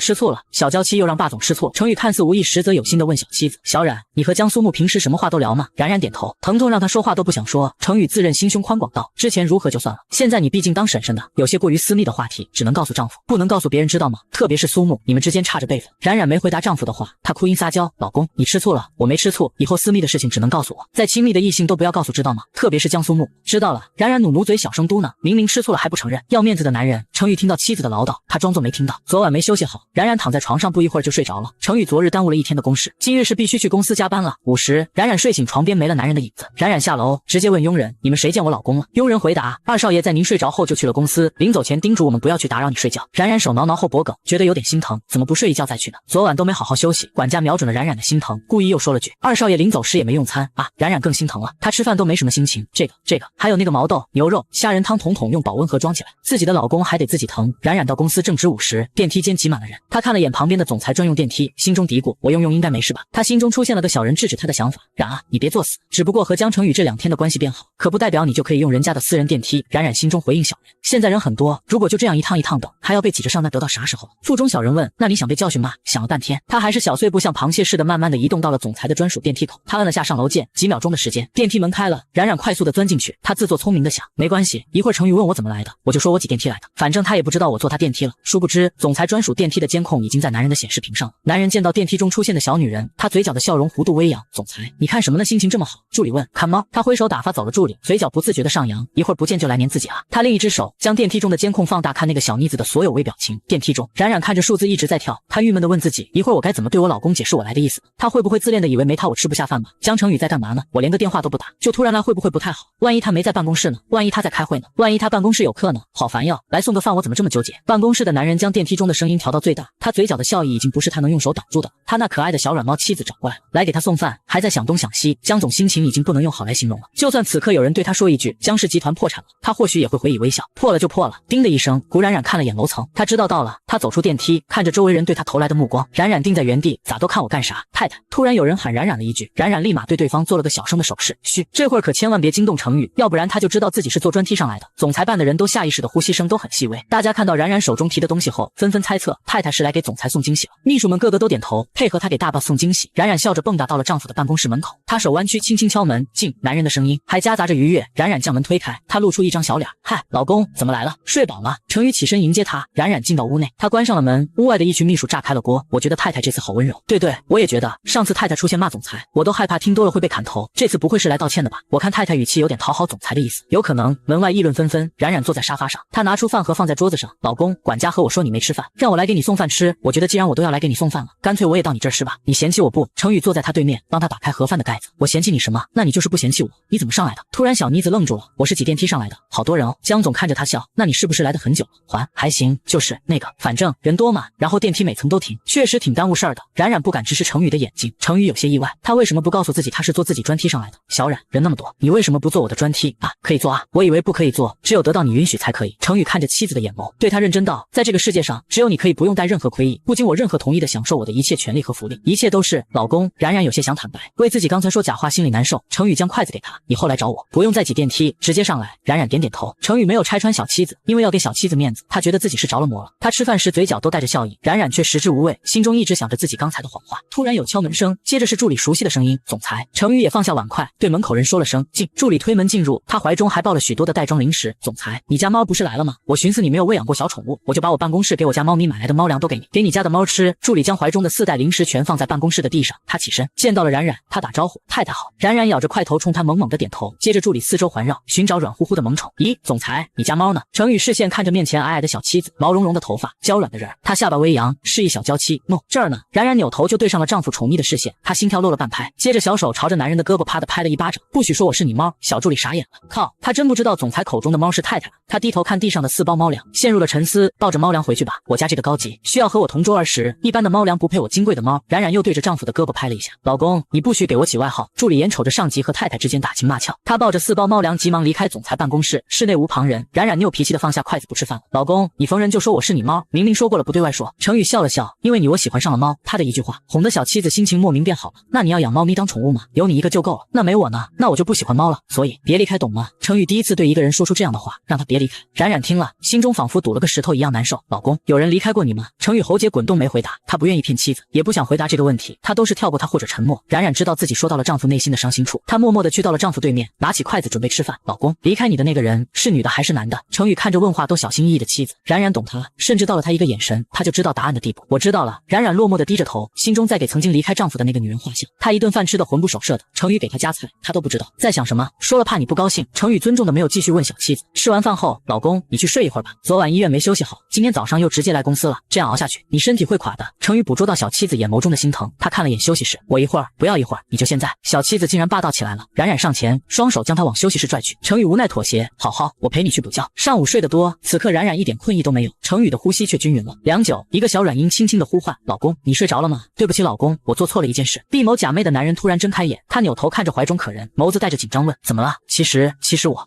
吃醋了，小娇妻又让霸总吃醋。程宇看似无意，实则有心的问小妻子，小冉，你和江苏木平时什么话都聊吗？冉冉点头，疼痛让他说话都不想说。程宇自认心胸宽广道，之前如何就算了，现在你毕竟当婶婶的，有些过于私密的话题只能告诉丈夫，不能告诉别人知道吗？特别是苏木，你们之间差着辈分。冉冉没回答丈夫的话，她哭音撒娇。娇，老公，你吃醋了？我没吃醋，以后私密的事情只能告诉我，再亲密的异性都不要告诉，知道吗？特别是江苏木。知道了。冉冉努嘴小声嘟囔，明明吃醋了还不承认，要面子的男人。程宇听到妻子的唠叨，他装作没听到。昨晚没休息好，冉冉躺在床上不一会儿就睡着了。程宇昨日耽误了一天的公事，今日是必须去公司加班了。午时，冉冉睡醒，床边没了男人的影子。冉冉下楼，直接问佣人：“你们谁见我老公了？”佣人回答：“二少爷在您睡着后就去了公司，临走前叮嘱我们不要去打扰你睡觉。”冉冉手挠挠后脖梗，觉得有点心疼，怎么不睡一觉再去呢？昨晚都没好好休息。管家瞄准了冉冉的心疼，故意又说了句：“二少爷临走时也没用餐啊。”冉冉更心疼了，他吃饭都没什么心情。这个，还有那个毛豆、牛肉、虾仁汤，统统用保温盒装起来，自己的老公还得自己腾。冉冉到公司正值午时，电梯间挤满了人。他看了眼旁边的总裁专用电梯，心中嘀咕：“我用应该没事吧？”他心中出现了个小人制止他的想法：“冉啊，你别作死，只不过和江成宇这2天的关系变好，可不代表你就可以用人家的私人电梯。”冉冉心中回应小人：“现在人很多，如果就这样一趟一趟等，还要被挤着上，那得到啥时候？”腹中小人问：“那你想被教训吗？”想了半天，他还是小碎步像螃蟹似的慢慢的移动到了总裁的专属电梯口。他按了下上楼键，几秒钟的时间，电梯门开了，冉冉快速的钻进去。他自作聪明的想：没关系，一会儿程宇问我怎么来的，我就说我挤电梯来的，反正他也不知道我坐他电梯了。殊不知，总裁专属电梯的监控已经在男人的显示屏上了。男人见到电梯中出现的小女人，他嘴角的笑容弧度微扬。总裁，你看什么呢？心情这么好？助理问。看猫。他挥手打发走了助理，嘴角不自觉的上扬，一会儿不见就来黏自己啊。他另一只手将电梯中的监控放大，看那个小妮子的所有微表情。电梯中，冉冉看着数字一直在跳，他郁闷的问自己，一会儿我该怎么对我老公解释我来的意思？他会不会自恋的以为没他我吃不下饭吧？江成宇在干嘛呢？我连个电话都不打，就突然来，会不会不太好？万一他没在办公室呢？万一他在开会呢？万一他办公室有课呢？好烦哟！来送个饭，我怎么这么纠结？办公室的男人将电梯中的声音调到最大，他嘴角的笑意已经不是他能用手挡住的。他那可爱的小软猫妻子找过来了，来给他送饭，还在想东想西。江总心情已经不能用好来形容了。就算此刻有人对他说一句江氏集团破产了，他或许也会回以微笑。破了就破了。叮的一声，古冉冉看了眼楼层，他知道到了。他走出电梯，看着周围人对他投来的目光，冉冉定在原地，咋都看我干啥？太太！突然有人喊冉冉了一句，冉冉立马对对方做了个小声的手势，嘘，这会儿可千万别惊动程宇，要不然他就知道自己是坐专梯上来的。总裁办的人都下意识的呼吸声都很细微，大家看到冉冉手中提的东西后，纷纷猜测太太是来给总裁送惊喜了。秘书们个个都点头，配合他给大爸送惊喜。冉冉笑着蹦跶到了丈夫的办公室门口，她手弯曲轻轻敲门，进。男人的声音还夹杂着愉悦。冉冉将门推开，她露出一张小脸，嗨，老公怎么来了？睡饱吗？程宇起身迎接她。冉冉进到屋内，她关上了门。屋外的一群秘书炸开了锅。我觉得太太这次好温柔。对，我也觉得，上次太太出现骂总裁，我都害怕听多了会被砍头，这次不会是来道歉的吧？我看太太语气有点讨好总裁的意思，有可能。门外议论纷纷。冉冉坐在沙发上，她拿出饭盒放在桌子上。老公，管家和我说你没吃饭，让我来给你送饭吃。我觉得既然我都要来给你送饭了，干脆我也到你这儿吃吧。你嫌弃我不？程宇坐在他对面，帮他打开盒饭的盖子。我嫌弃你什么？那你就是不嫌弃我。你怎么上来的？突然小妮子愣住了。我是挤电梯上来的，好多人哦。江总看着他笑，那你是不是来的很久了？还行，就是那个，反正人多嘛，然后电梯每层都停，确实挺耽误事儿的。冉冉不敢直视程宇的眼睛，程宇有些意外，他为什么不告诉自己他是坐自己专梯上来的？小冉，人那么多，你为什么不坐我的专梯啊？可以坐啊，我以为不可以坐，只有得到你允许才可以。程宇看着妻子的眼眸，对他认真道，在这个世界上，只有你可以不用带任何亏意，不经我任何同意的享受我的一切权利和福利，一切都是老公。冉冉有些想坦白，为自己刚才说假话心里难受。程宇将筷子给他，以后来找我不用再挤电梯，直接上来。冉冉点点头。程宇没有拆穿小妻子，因为要给小妻子面子，他觉得自己是着了魔了。他吃饭时嘴角都带着笑意，冉冉却食之无味，心中一直想着自己刚才的谎话。突然有敲门声，接着是助理熟悉的声音，总裁。程宇也放下碗筷，对门口人说了声进。助理推门进入，他怀中还抱了许多的袋装零食。总裁，你家猫不是来了吗？我寻思你没有喂养过小宠物，我就把我办公室给我家猫咪买来的猫粮都给你，给你家的猫吃。助理将怀中的4袋零食全放在办公室的地上，他起身见到了冉冉，他打招呼，太太好。冉冉咬着块头冲他猛猛的点头，接着助理四周环绕，寻找软乎乎的萌宠。咦，总裁，你家猫呢？程宇视线看着面前矮矮的小妻子，毛茸茸的头发，娇软的人，他下巴微扬，示意小娇妻诺这儿呢。冉冉扭头就对上了丈夫宠溺的视线，她心跳落了半拍，接着小手朝着男人的胳膊啪的拍了一巴掌。不许说我是你猫！小助理傻眼了，靠，他真不知道总裁口中的猫是太太了。他低头看地上的4包猫粮，陷入了沉思，抱着猫粮回去吧，我家这个高级，需要和我同桌儿时，一般的猫粮不配我金贵的猫。冉冉又对着丈夫的胳膊拍了一下，老公，你不许给我起外号。助理眼瞅着上级和太太之间打情骂俏，他抱着4包猫粮急忙离开总裁办公室，室内无旁人。冉冉拗脾气的放下筷子不吃饭了，老公，你逢人就说我是你猫，明明说过了不对外说。程宇笑了笑，因为你我喜欢上了猫，他的一句话哄得小妻子心情莫名变好了。那你要养猫咪当宠物吗？有你一个就够了。那没我呢？那我就不喜欢猫了。所以别离开，懂吗？程宇第一次对一个人说出这样的话，让他别离开。冉冉听了，心中仿佛堵了个石头一样难受。老公，有人离开过你吗？程宇喉结滚动没回答，他不愿意骗妻子，也不想回答这个问题，他都是跳过他或者沉默。冉冉知道自己说到了丈夫内心的伤心处，她默默地去到了丈夫对面，拿起筷子准备吃饭。老公，离开你的那个人是女的还是男的？程宇看着问话都小心翼翼的妻子，冉冉懂他，甚至到了他一个眼神，他就知道答案的地步。我知道了。冉冉落寞地低着头，心中再给曾经离开丈夫的那个女人画像。她一顿饭吃得魂不守舍的，程宇给她夹菜，她都不知道在想什么，说了怕你不高兴。程宇尊重的没有继续问小妻子。吃完饭后，老公，你去睡一会儿吧，昨晚医院没休息好，今天早上又直接来公司了，这样熬下去，你身体会垮的。程宇捕捉到小妻子眼眸中的心疼，他看了眼休息室，我一会儿，不要一会儿，你就现在。小妻子竟然霸道起来了，冉冉上前，双手将他往休息室拽去。程宇无奈妥协，好，我陪你去补觉。上午睡得多，此刻冉冉一点困意都没有，程宇的呼吸却均匀了。良久，一个小软音轻轻的呼唤，老公，你睡着了吗？对不起老公，我做错了一件事。闭眸假寐的男人突然睁开眼，他扭头看着怀中可人，眸子带着紧张问，怎么了？其实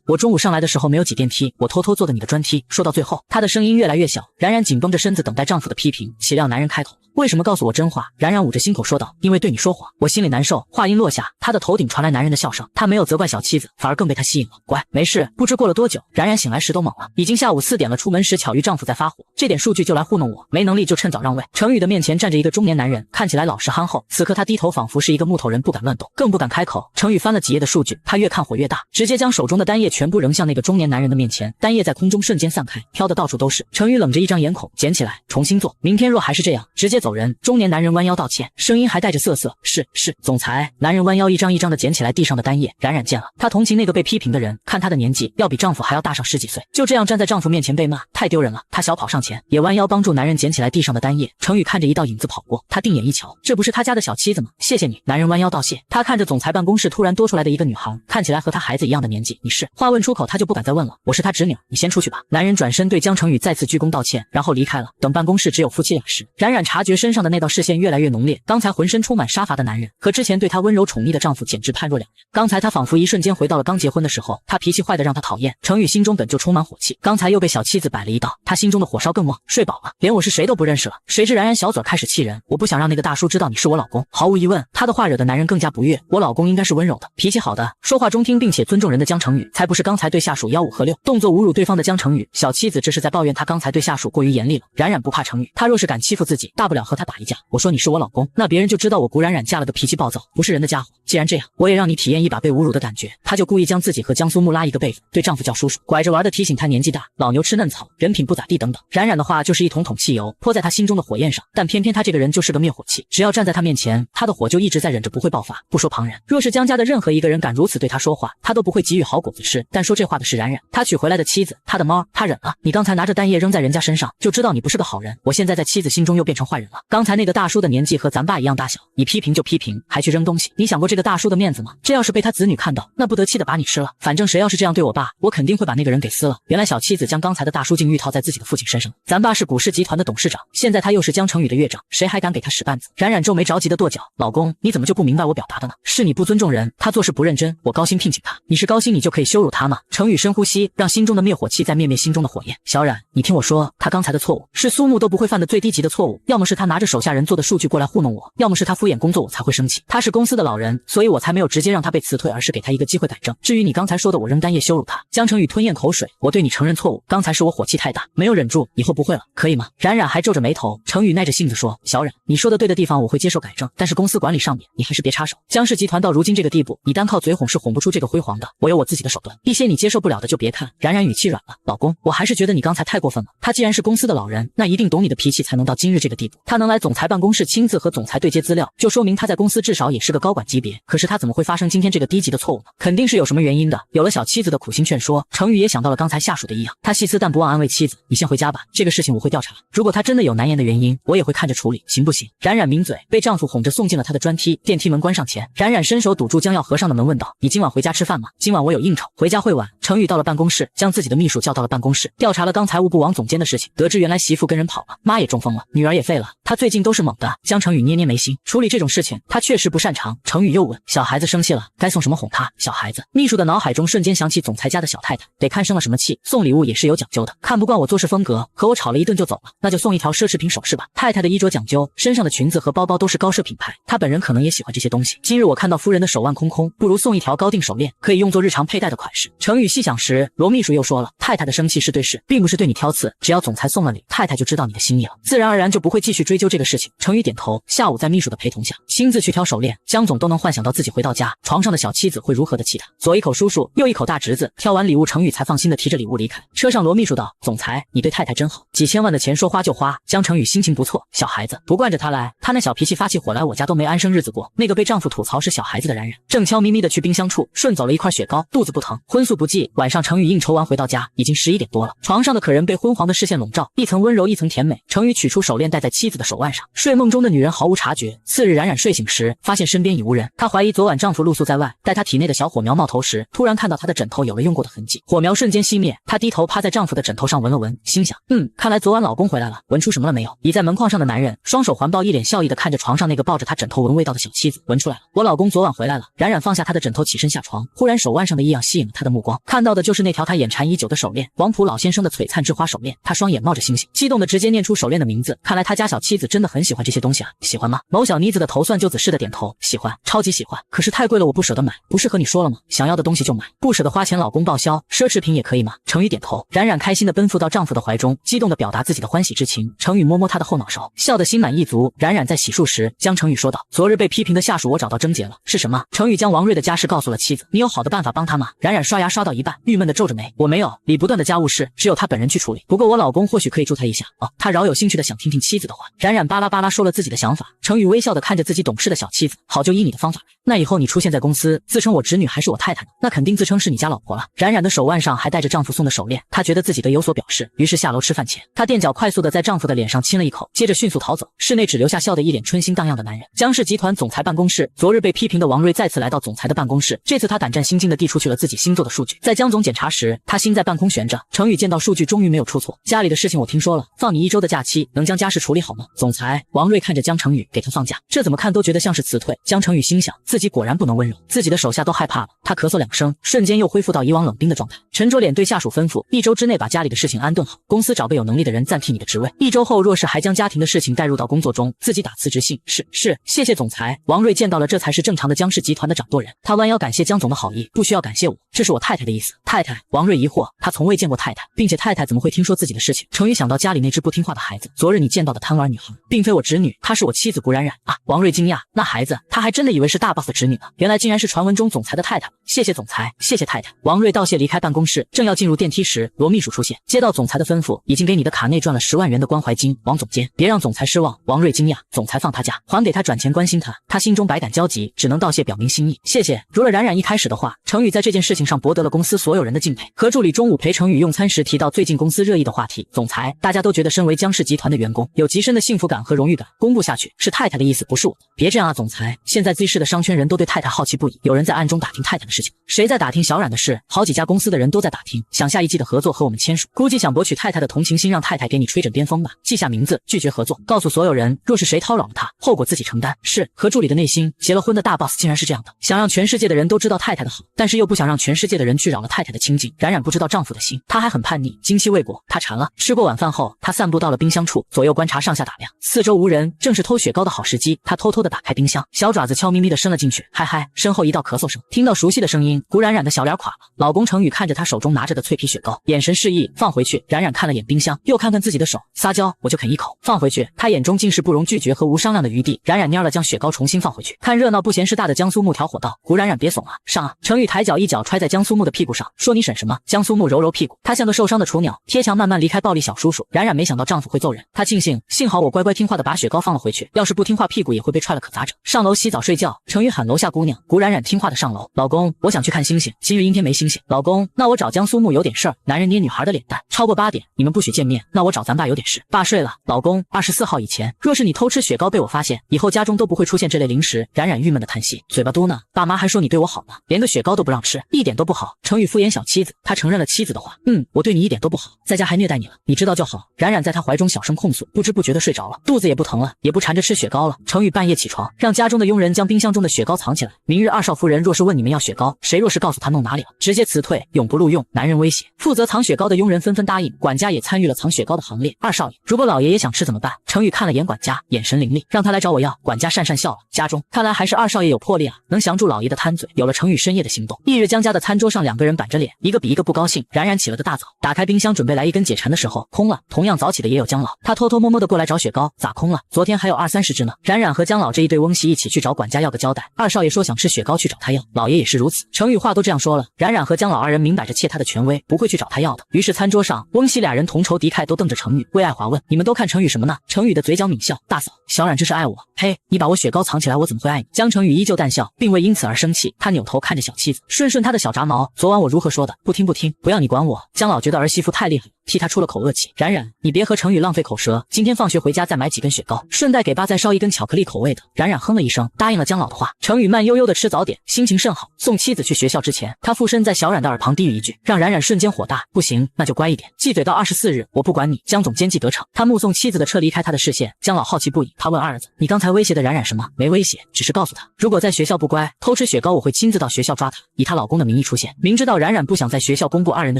我中午上来的时候没有挤电梯，我偷偷坐的你的专梯。说到最后，他的声音越来越小，冉冉紧绷着身子等待丈夫的批评，岂料男人开口，为什么告诉我真话？冉冉捂着心口说道，因为对你说谎，我心里难受。话音落下，他的头顶传来男人的笑声，他没有责怪小妻子，反而更被他吸引了。乖，没事。不知过了多久，冉冉醒来时都懵了，已经下午4点了。出门时巧遇丈夫在发火，这点数据就来糊弄我，没能力就趁早让位。程宇的面前站着一个中年男人，看起来老实憨厚，此刻他低头仿佛是一个木头人，不敢乱动，更不敢开口。程宇翻了几页的数据，他越看火越大，直接将手中的单页全部扔向那个中年男人的面前，单页在空中瞬间散开，飘得到处都是。程宇冷着一张眼孔，捡起来重新做，明天若还是这样，直接走人。中年男人弯腰道歉，声音还带着涩涩，是总裁。男人弯腰一张一张的捡起来地上的单页，冉冉见了，他同情那个被批评的人，看他的年纪要比丈夫还要大上10几岁，就这样站在丈夫面前被骂，太丢人了。他小跑上前，也弯腰帮助男人捡起来地上的单页。程宇看着一道影子跑过，他定眼一瞧，这不是他家的小妻子吗？谢谢你。男人弯腰道谢。他看着总裁办公室突然多出来的一个女孩，看起来和他孩子一样的年纪，你是？话问出口他就不敢再问了，我是他侄女，你先出去吧。男人转身对江程宇再次鞠躬道歉，然后离开了。等办公室只有夫妻俩时，冉冉察觉身上的那道视线越来越浓烈，刚才浑身充满杀伐的男人和之前对她温柔宠溺的丈夫简直判若两人。刚才她仿佛一瞬间回到了刚结婚的时候，她脾气坏的让她讨厌。程宇心中本就充满火气，刚才又被小妻子摆了一道，他心中的火烧更旺。睡饱了，连我是谁都不认识了。谁知冉冉小嘴开始气人，我不想让那个大叔知道你是我老公。毫无疑问，他的话惹得男人更加不悦。我老公应该是温柔的、脾气好的、说话中听并且尊重人的江程宇，才不是刚才对下属吆五喝六、动作侮辱对方的江程宇。小妻子这是在抱怨他刚才对下属过于严厉了。冉冉不怕程宇，他若是敢欺负自己，大不了和他打一架。我说你是我老公，那别人就知道我古冉冉嫁了个脾气暴躁、不是人的家伙。既然这样，我也让你体验一把被侮辱的感觉。他就故意将自己和江苏木拉一个辈分，对丈夫叫叔叔，拐着玩的提醒他年纪大，老牛吃嫩草，人品不咋地等等。冉冉的话就是一桶桶汽油泼在他心中的火焰上，但偏偏他这个人就是个灭火器，只要站在他面前，他的火就一直在忍着不会爆发。不说旁人，若是江家的任何一个人敢如此对他说话，他都不会给予好果子吃。但说这话的是冉冉，他娶回来的妻子，他的猫，他忍了。你刚才拿着单页扔在人家身上，就知道你不是个好人。我现在在妻子心中又变成坏人了。刚才那个大叔的年纪和咱爸一样大小，你批评就批评，还去扔东西，你想过这个大叔的面子吗？这要是被他子女看到，那不得气得把你吃了。反正谁要是这样对我爸，我肯定会把那个人给撕了。原来小妻子将刚才的大叔境遇套在自己的父亲身上。咱爸是古氏集团的董事长，现在他又是江程宇的岳长，谁还敢给他使绊子？冉冉皱眉着急的跺脚，老公，你怎么就不明白我表达的呢？是你不尊重人，他做事不认真，我高兴聘请他，你是高兴你就可以羞辱他吗？程宇深呼吸，让心中的灭火器再灭灭心中的火焰。小冉，你听我说，他刚才的错误是苏木都不会犯的最低级的错误，要么是他拿着手下人做的数据过来糊弄我，要么是他敷衍工作我才会生气。他是公司的老人，所以我才没有直接让他被辞退，而是给他一个机会改正。至于你刚才说的我扔单页羞辱他，江程宇吞咽口水，我对你承认错误，刚才是我火气太大，没有忍住，以后不会了，可以吗？冉冉还皱着眉头，程宇耐着性子说，小冉，你说的对的地方我会接受改正，但是公司管理上面你还是别插手。江氏集团到如今这个地步，你单靠嘴哄是哄不出这个辉煌的，我有我自己的手段，一些你接受不了的就别看。冉冉语气软了，老公，我还是觉得你刚才太过分了，他既然是公司的老人，那一定懂你的脾气才能到今日这个地步。他能来总裁办公室亲自和总裁对接资料，就说明他在公司至少也是个高管级别，可是他怎么会发生今天这个低级的错误呢？肯定是有什么原因的。有了小妻子的苦心劝说，程宇也想到了刚才下属的异样，他细思淡不忘安慰妻子，你先回家吧，这个事情我会调查，如果他真的有难言的原因，我也会看着处理，行不行？冉冉抿嘴，被丈夫哄着送进了他的专梯，电梯门关上前，冉冉伸手堵住将要合上的门，问道，你今晚回家吃饭吗？今晚我有应酬，回家会晚。程宇到了办公室，将自己的秘书叫到了办公室，调查了刚才物部王总监的事情，得知原来媳妇跟人跑了，妈也中风了，女儿也废了，他最近都是猛的。江程宇捏捏眉心，处理这种事情他确实不擅长。程宇又问，小孩子生气了，该送什么哄他？小孩子，秘书的脑海中瞬间想起总裁家的小太太，得看生了什么气，送礼物也是有讲究的，看不惯我做事风格，和我吵了一顿就走了，那就送一条奢侈品首饰吧。太太的衣着讲究，身上的裙子和包包都是高奢品牌，她本人可能也喜欢这些东西。今日我看到夫人的手腕空空，不如送一条高定手链，可以用作日常佩戴的款式。程宇细想时，罗秘书又说了，太太的生气是对事，并不是对你挑刺，只要总裁送了礼，太太就知道你的心意了，自然而然就不会继续追究这个事情。程宇点头，下午在秘书的陪同下亲自去挑手链，江总都能唤幻想到自己回到家，床上的小妻子会如何的气他。左一口叔叔，右一口大侄子，挑完礼物，程宇才放心的提着礼物离开。车上罗秘书道：“总裁，你对太太真好，几千万的钱说花就花。”江程宇心情不错，小孩子不惯着他来，他那小脾气发起火来，我家都没安生日子过。那个被丈夫吐槽是小孩子的冉冉，正悄咪咪的去冰箱处顺走了一块雪糕，肚子不疼，荤素不忌。晚上程宇应酬完回到家，已经11点多了。床上的可人被昏黄的视线笼罩，一层温柔一层甜美。程宇取出手链戴在妻子的手腕上，睡梦中的女人毫无察觉。次日冉冉睡醒时，发现身边已无人，她怀疑昨晚丈夫露宿在外，待她体内的小火苗冒头时，突然看到她的枕头有了用过的痕迹，火苗瞬间熄灭。她低头趴在丈夫的枕头上闻了闻，心想，看来昨晚老公回来了。闻出什么了没有？倚在门框上的男人双手环抱，一脸笑意的看着床上那个抱着他枕头闻味道的小妻子，闻出来了，我老公昨晚回来了。冉冉放下他的枕头，起身下床，忽然手腕上的异样吸引了他的目光，看到的就是那条他眼馋已久的手链，王普老先生的璀璨之花手链。他双眼冒着星星，激动的直接念出手链的名字。看来他家小妻子真的很喜欢这些东西啊。喜欢吗？某小妮子的头算就子似的点头，喜欢，超级喜欢，可是太贵了，我不舍得买。不是和你说了吗？想要的东西就买，不舍得花钱，老公报销，奢侈品也可以吗？程宇点头。冉冉开心的奔赴到丈夫的怀中，激动的表达自己的欢喜之情。程宇摸摸她的后脑勺，笑得心满意足。冉冉在洗漱时，江程宇说道：“昨日被批评的下属我找到症结了，是什么？”程宇将王瑞的家事告诉了妻子。你有好的办法帮他吗？冉冉刷牙刷到一半，郁闷的皱着眉。我没有，理不断的家务事只有他本人去处理，不过我老公或许可以助他一下。他饶有兴趣的想听听妻子的话。冉冉巴拉巴拉说了自己的想法。程宇微笑的看着自己懂事的小妻子，好，就依你的方法。那以后你出现在公司，自称我侄女还是我太太呢？那肯定自称是你家老婆了。冉冉的手腕上还戴着丈夫送的手链，她觉得自己得有所表示，于是下楼吃饭前，她垫脚快速的在丈夫的脸上亲了一口，接着迅速逃走。室内只留下笑得一脸春心荡漾的男人。江氏集团总裁办公室，昨日被批评的王瑞再次来到总裁的办公室，这次他胆战心惊的递出去了自己新做的数据。在江总检查时，他心在半空悬着。程宇见到数据终于没有出错，家里的事情我听说了，放你1周的假期，能将家事处理好吗？总裁，王瑞看着江程宇，给他放假，这怎么看都觉得像是辞退。江程宇心想，自己果然不能温柔，自己的手下都害怕了。他咳嗽2声，瞬间又恢复到以往冷冰的状态，沉着脸对下属吩咐：1周之内把家里的事情安顿好，公司找个有能力的人暂替你的职位。1周后若是还将家庭的事情带入到工作中，自己打辞职信。是，谢谢总裁。王瑞见到了，这才是正常的江氏集团的掌舵人。他弯腰感谢江总的好意，不需要感谢我，这是我太太的意思。太太？王瑞疑惑，他从未见过太太，并且太太怎么会听说自己的事情？程宇想到家里那只不听话的孩子，昨日你见到的贪玩女孩，并非我侄女，她是我妻子古冉冉啊。王瑞惊讶，那孩子，他还真的以为是大 boss 的侄女呢，原来竟然是传闻中总裁的太太。谢谢总裁，谢谢太太。王瑞道谢离开办公室，正要进入电梯时，罗秘书出现，接到总裁的吩咐，已经给你的卡内赚了10万元的关怀金，王总监，别让总裁失望。王瑞惊讶，总裁放他假，还给他转钱关心他，他心中百感交集，只能道谢表明心意。谢谢。如了冉冉一开始的话，程宇在这件事情上博得了公司所有人的敬佩。何助理中午陪程宇用餐时提到最近公司热议的话题，总裁，大家都觉得身为江氏集团的员工有极深的幸福感和荣誉感，公布下去是太太的意思，不是我的。别这样啊，总裁，现在 Z 市的商圈人都对太太好奇不已，有人在暗中打听太太的事情。谁在打听小冉的事？好几家公司的人都在打听，想下一季的合作和我们签署，估计想博取太太的同情心，让太太给你吹枕边风吧。记下名字，拒绝合作，告诉所有人，若是谁叨扰了他，后果自己承担。是。何助理的内心，结了婚的大 boss 竟然是这样的，想让全世界的人都知道太太的好，但是又不想让全世界的人去扰了太太的清静。冉冉不知道丈夫的心，她还很叛逆，经期未果，她馋了。吃过晚饭后，她散步到了冰箱处，左右观察，上下打量，四周无人，正是偷雪糕的好时机。她偷偷的打开冰箱，小爪子悄咪咪的伸了进去，嗨嗨，身后一道咳嗽声，听到熟悉的声音，古冉冉的小脸垮了。老公程宇看着她手中拿着的脆皮雪糕，眼神示意放回去。冉冉看了眼冰箱，又看看自己的手，撒娇，我就啃一口，放回去。她眼中尽是不容拒绝和无商量的余地。冉冉蔫了，将雪糕重新放回去。看热闹不嫌事大的江苏木挑火道，古冉冉别怂啊，上啊！程宇抬脚一脚踹在江苏木的屁股上，说你审什么？江苏木揉揉屁股，他像个受伤的雏鸟，贴墙慢慢离开暴力小叔叔。冉冉没想到丈夫会揍人，她庆幸，幸好我乖乖听话的把雪糕放了回去，要是不听话屁股也会被踹了，可咋整？上楼洗澡睡觉，程宇喊楼下姑娘，古冉冉听话的上楼。老公，我想去看星星，今日阴天没星星。老公，那我找江苏木有点事儿。男人捏女孩的脸蛋，超过8点，你们不许见面。那我找咱爸有点事，爸睡了。老公，24号以前，若是你偷吃雪糕被我发现，以后家中都不会出现这类零食。冉冉郁闷的叹息，嘴巴嘟囔，爸妈还说你对我好呢，连个雪糕都不让吃，一点都不好。程宇敷衍小妻子，他承认了妻子的话，我对你一点都不好，在家还虐待你了，你知道就好。冉冉在他怀中小声控诉，不知不觉的睡着了，肚子也不疼了，也不缠着吃雪糕了。程宇半夜起床，让家中的佣人将冰箱中的雪糕藏起来，明日二少夫人若是问你们要雪糕，谁若是告诉他弄哪里了，直接辞退，永不录用。男人威胁，负责藏雪糕的佣人纷纷答应，管家也参与了藏雪糕的行列。二少爷，如果老爷也想吃怎么办？程宇看了眼管家，眼神凌厉，让他来找我要。管家讪讪笑了，家中看来还是二少爷有魄力啊，能降住老爷的贪嘴。有了程宇深夜的行动，翌日江家的餐桌上两个人板着脸，一个比一个不高兴。冉冉起了个大早，打开冰箱准备来一根解馋的时候，空了。同样早起的也有江老，他偷偷摸摸的过来找雪糕，咋空了？昨天还有20-30只呢。冉冉和江老这一对翁媳一起去找管家要个交代。二少爷说想吃雪糕去找他要，老爷也是如此。程宇话都这样说了，冉冉和姜老二人明摆着窃他的权威，不会去找他要的。于是餐桌上，翁熙俩人同仇敌忾，都瞪着程宇。魏爱华问：“你们都看程宇什么呢？”程宇的嘴角抿笑：“大嫂，小冉这是爱我。嘿，你把我雪糕藏起来，我怎么会爱你？”江程宇依旧淡笑，并未因此而生气。他扭头看着小妻子，顺顺他的小杂毛：“昨晚我如何说的？不听不听，不要你管我。”姜老觉得儿媳妇太厉害了，替他出了口恶气。冉冉，你别和程宇浪费口舌，今天放学回家再买几根雪糕，顺带给爸再烧一根巧克力口味的。冉冉哼了一声，答应了姜老的话。程宇慢悠悠地吃早点，心情甚好。送妻子去学校之前，他附身在小冉的耳旁低语一句，让冉冉瞬间火大。不行，那就乖一点，记嘴到24日，我不管你。姜总监记得逞。他目送妻子的车离开他的视线，姜老好奇不已。他问二儿子，你刚才威胁的冉冉什么？没威胁，只是告诉他，如果在学校不乖，偷吃雪糕，我会亲自到学校抓他，以她老公的名义出现。明知道冉冉不想在学校公布二人的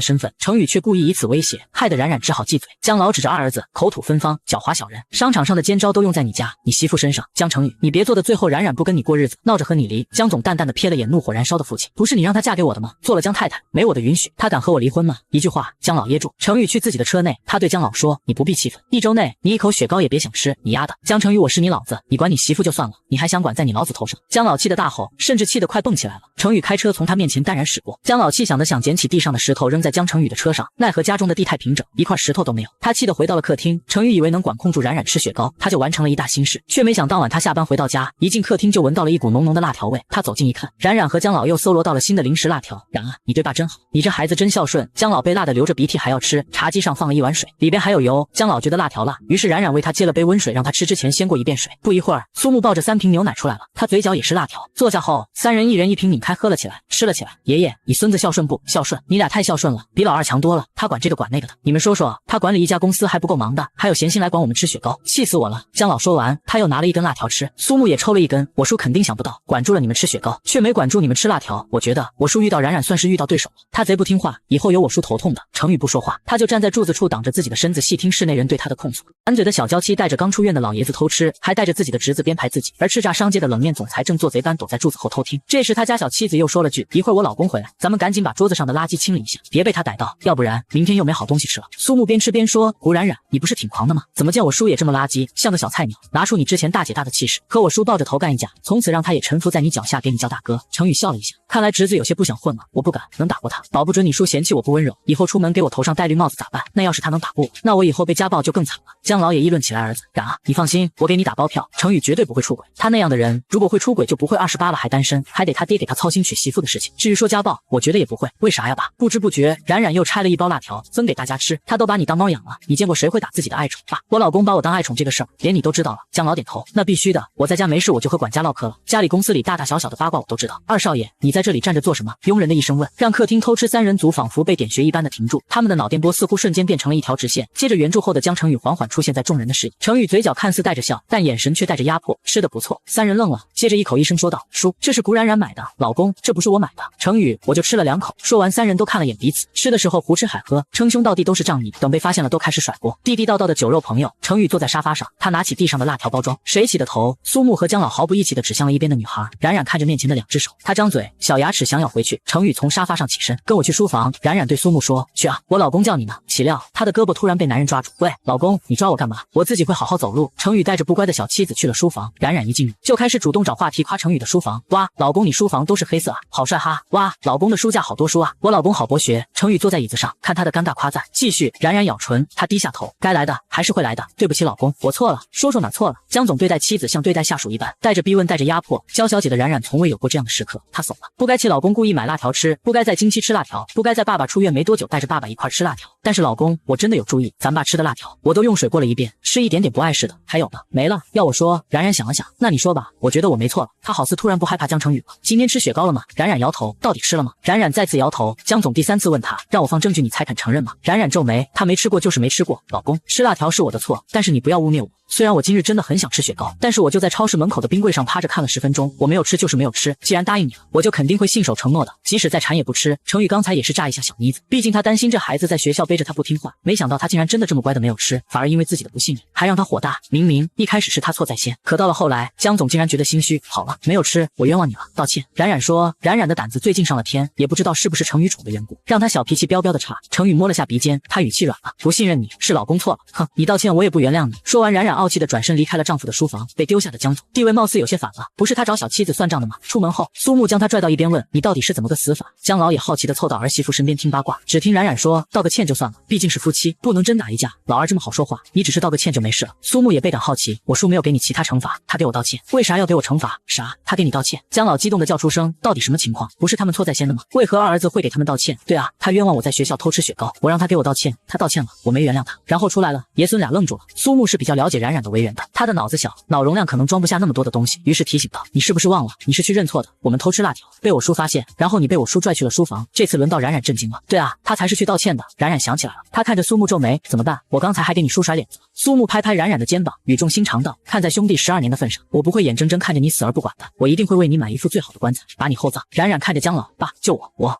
身份，程宇却故意以此威胁，害得冉冉只好闭嘴。姜老指着二儿子，口吐芬芳，狡猾小人，商场上的奸招都用在你家你媳妇身上。姜程宇，你别做的最后冉冉不跟你过日子，闹着和你离。姜总淡淡的瞥了眼怒火燃烧的父亲，不是你让他嫁给我的吗？做了姜太太，没我的允许，他敢和我离婚吗？一句话，姜老噎住。程宇去自己的车内，他对姜老说，你不必气愤，1周内你一口雪糕也别想吃，你丫的！姜程宇，我是你老子，你管你媳妇就算了，你还想管在你老子头上？姜老气得大吼，甚至气得快蹦起来了。程宇开车从他面前淡然驶过，姜老气响的想捡起地上的石头扔在姜程宇的车上，奈何家中的地太平整，一块石头都没有。他气得回到了客厅。程宇以为能管控住冉冉吃雪糕，他就完成了一大心事，却没想当晚他下班回到家，一进客厅就闻到了一股浓浓的辣条味。他走近一看，冉冉和姜老又搜罗到了新的零食辣条。冉啊，你对爸真好，你这孩子真孝顺。姜老被辣得流着鼻涕还要吃，茶几上放了一碗水，里边还有油。姜老觉得辣条辣，于是冉冉为他接了杯温水，让他吃之前先过一遍水。不一会儿，苏木抱着3瓶牛奶出来了，他嘴角也是辣条。坐下后，3人一人1瓶拧开喝了起来，吃了起来。爷爷，你孙子孝顺不孝顺？你俩太孝顺了，比老二强多了，他管这个管那个的。你们说说，他管理一家公司还不够忙的，还有闲心来管我们吃雪糕，气死我了。姜老说完，他又拿了一根辣条吃。苏木也抽了一根。我叔肯定想不到，管住了你们吃雪糕，却没管住你们吃辣条。我觉得我叔遇到冉冉算是遇到对手了，他贼不听话，以后有我叔头痛的。程宇不说话，他就站在柱子处挡着自己的身子，细听室内人对他的控诉。满嘴的小娇妻带着刚出院的老爷子偷吃，还带着自己的侄子编排自己，而叱咤商界的冷面总裁正做贼般躲在柱子后偷听。这时他家小妻子又说了句，一会儿我老公回来，咱们赶紧把桌子上的垃圾清理一下，别被他逮到，要不然明天又没好东西吃了。苏木边吃边说，胡冉冉，你不是挺狂的吗？怎么见我叔也这么垃圾，像个小菜鸟，拿出你之前大姐大的气势，和我叔抱着头干一架，从此让他也臣服在你脚下，给你叫大哥。程宇笑了一下，看来侄子有些不想混了，我不敢，能打过他，保不准你叔嫌弃我不温柔，以后出门给我头上戴绿帽子咋办？那要是他能打过我，那我以后被家暴就更惨了。姜老也议论起来，儿子冉啊，你放心，我给你打包票，程宇绝对不会出轨，他那样的人如果会出轨就不会28了还单身，还得他爹给他操心娶媳妇的事情。至于说家暴，我觉得也不会。为啥呀爸？不知不觉冉冉又拆了一包辣条分给大家吃，他都把你当猫养了，你见过谁会打自己的爱宠？爸，我老公把我当爱宠这个事儿连你都知道了。姜老点头，那必须的，我在家没事我就和管家唠嗑了，家里公司里大大小小的八卦我都知道。二少爷，你在这里站着做什么？佣人的一声问，让客厅偷吃3人组仿佛被点穴一般的停住，他们的脑电波似乎瞬间变成了一条直线，接着圆柱后的姜程宇缓缓出现在众人的视野。程宇嘴角看似带着笑，但眼神却带着压迫，吃得不错。3人愣了，接着异口一声说道，叔，这是古冉冉买的，老公，这不是我买的。程宇，我就吃了2口。说完3人都看了眼彼此，吃的时候胡吃海喝，称兄道弟都是仗义，等被发现了都开始甩锅，地地道道的酒肉朋友。程宇坐在沙发上，他拿起地上的辣条包装，谁起的头？苏木和姜老毫不义气地指向了一边的女孩。冉冉看着面前的2只手，他张嘴，小牙齿想咬回去。程宇从沙发上起身，跟我去书房。冉冉对苏木说，去啊，我老公叫你呢。岂料他的胳膊突然被男人抓住，喂，老公，你抓我干嘛？我自己会好好走路。程宇带着不乖的小妻子去了书房，冉冉一进入就开始主动找话题夸程宇的书房。哇，老公你书房都是黑色啊，好帅哈！哇，老公的书架好多书啊，我老公好博学。程宇坐在椅子上，看他的尴尬夸赞，继续。冉冉咬唇，他低下头，该来的还是会来的，对不起老公，我错了，说哪错了。姜总对待妻子像对待下属一般，带着逼问，带着压迫。娇小姐的冉冉从未有过这样的时刻，她怂了，不该气老公故意买辣条吃，不该在经期吃辣条，不该在爸爸出院没多久带着爸爸一块吃辣条。但是老公，我真的有注意，咱爸吃的辣条我都用水过了一遍，是一点点不碍事的。还有呢？没了。要我说，冉冉想了想，那你说吧，我觉得我没错了。他好似突然不害怕姜程宇了。今天吃雪糕了吗？冉冉摇头，到底吃了吗？冉冉再次摇头。姜总第3次问他，让我放证据你才肯承认吗？冉冉皱眉，他没吃过就是没吃过。老公，吃辣条是我的错，但是你不要污蔑我。虽然我今日真的很想吃雪糕，但是我就在超市门口的冰柜上趴着看了10分钟，我没有吃就是没有吃。既然答应你了，我就肯定会信守承诺的，即使再馋也不吃。程宇刚才也是炸一下小妮子，毕竟他担心这孩子在学校被背着他不听话，没想到他竟然真的这么乖的没有吃，反而因为自己的不信任，还让他火大。明明一开始是他错在先，可到了后来，江总竟然觉得心虚。好了，没有吃，我冤枉你了，道歉。冉冉说，冉冉的胆子最近上了天，也不知道是不是程宇宠的缘故，让他小脾气飙飙的差。程宇摸了下鼻尖，他语气软了，不信任你是老公错了，哼，你道歉我也不原谅你。说完，冉冉傲气的转身离开了丈夫的书房。被丢下的江总地位貌似有些反了，不是他找小妻子算账的吗？出门后，苏木将他拽到一边问，你到底是怎么个死法？江老也好奇的凑到儿媳妇身边听八卦，只听冉冉说，道个歉就算了，毕竟是夫妻，不能真打一架。老二这么好说话，你只是道个歉就没事了。苏木也倍感好奇，我叔没有给你其他惩罚，他给我道歉，为啥要给我惩罚？啥？他给你道歉？江老激动的叫出声，到底什么情况？不是他们错在先的吗？为何二儿子会给他们道歉？对啊，他冤枉我在学校偷吃雪糕，我让他给我道歉，他道歉了，我没原谅他，然后出来了。爷孙俩愣住了。苏木是比较了解冉冉的为人的，他的脑子小，脑容量可能装不下那么多的东西，于是提醒道，你是不是忘了，你是去认错的，我们偷吃辣条，被我叔发现，然后你被我叔拽去了书房。这次轮到冉冉震惊了，对啊，他才是去道歉的。冉冉想起来了，他看着苏木皱眉，怎么办？我刚才还给你叔甩脸子。苏木拍拍冉冉的肩膀，语重心长道，看在兄弟12年的份上，我不会眼睁睁看着你死而不管的，我一定会为你买一副最好的棺材，把你厚葬。冉冉看着江老，爸，救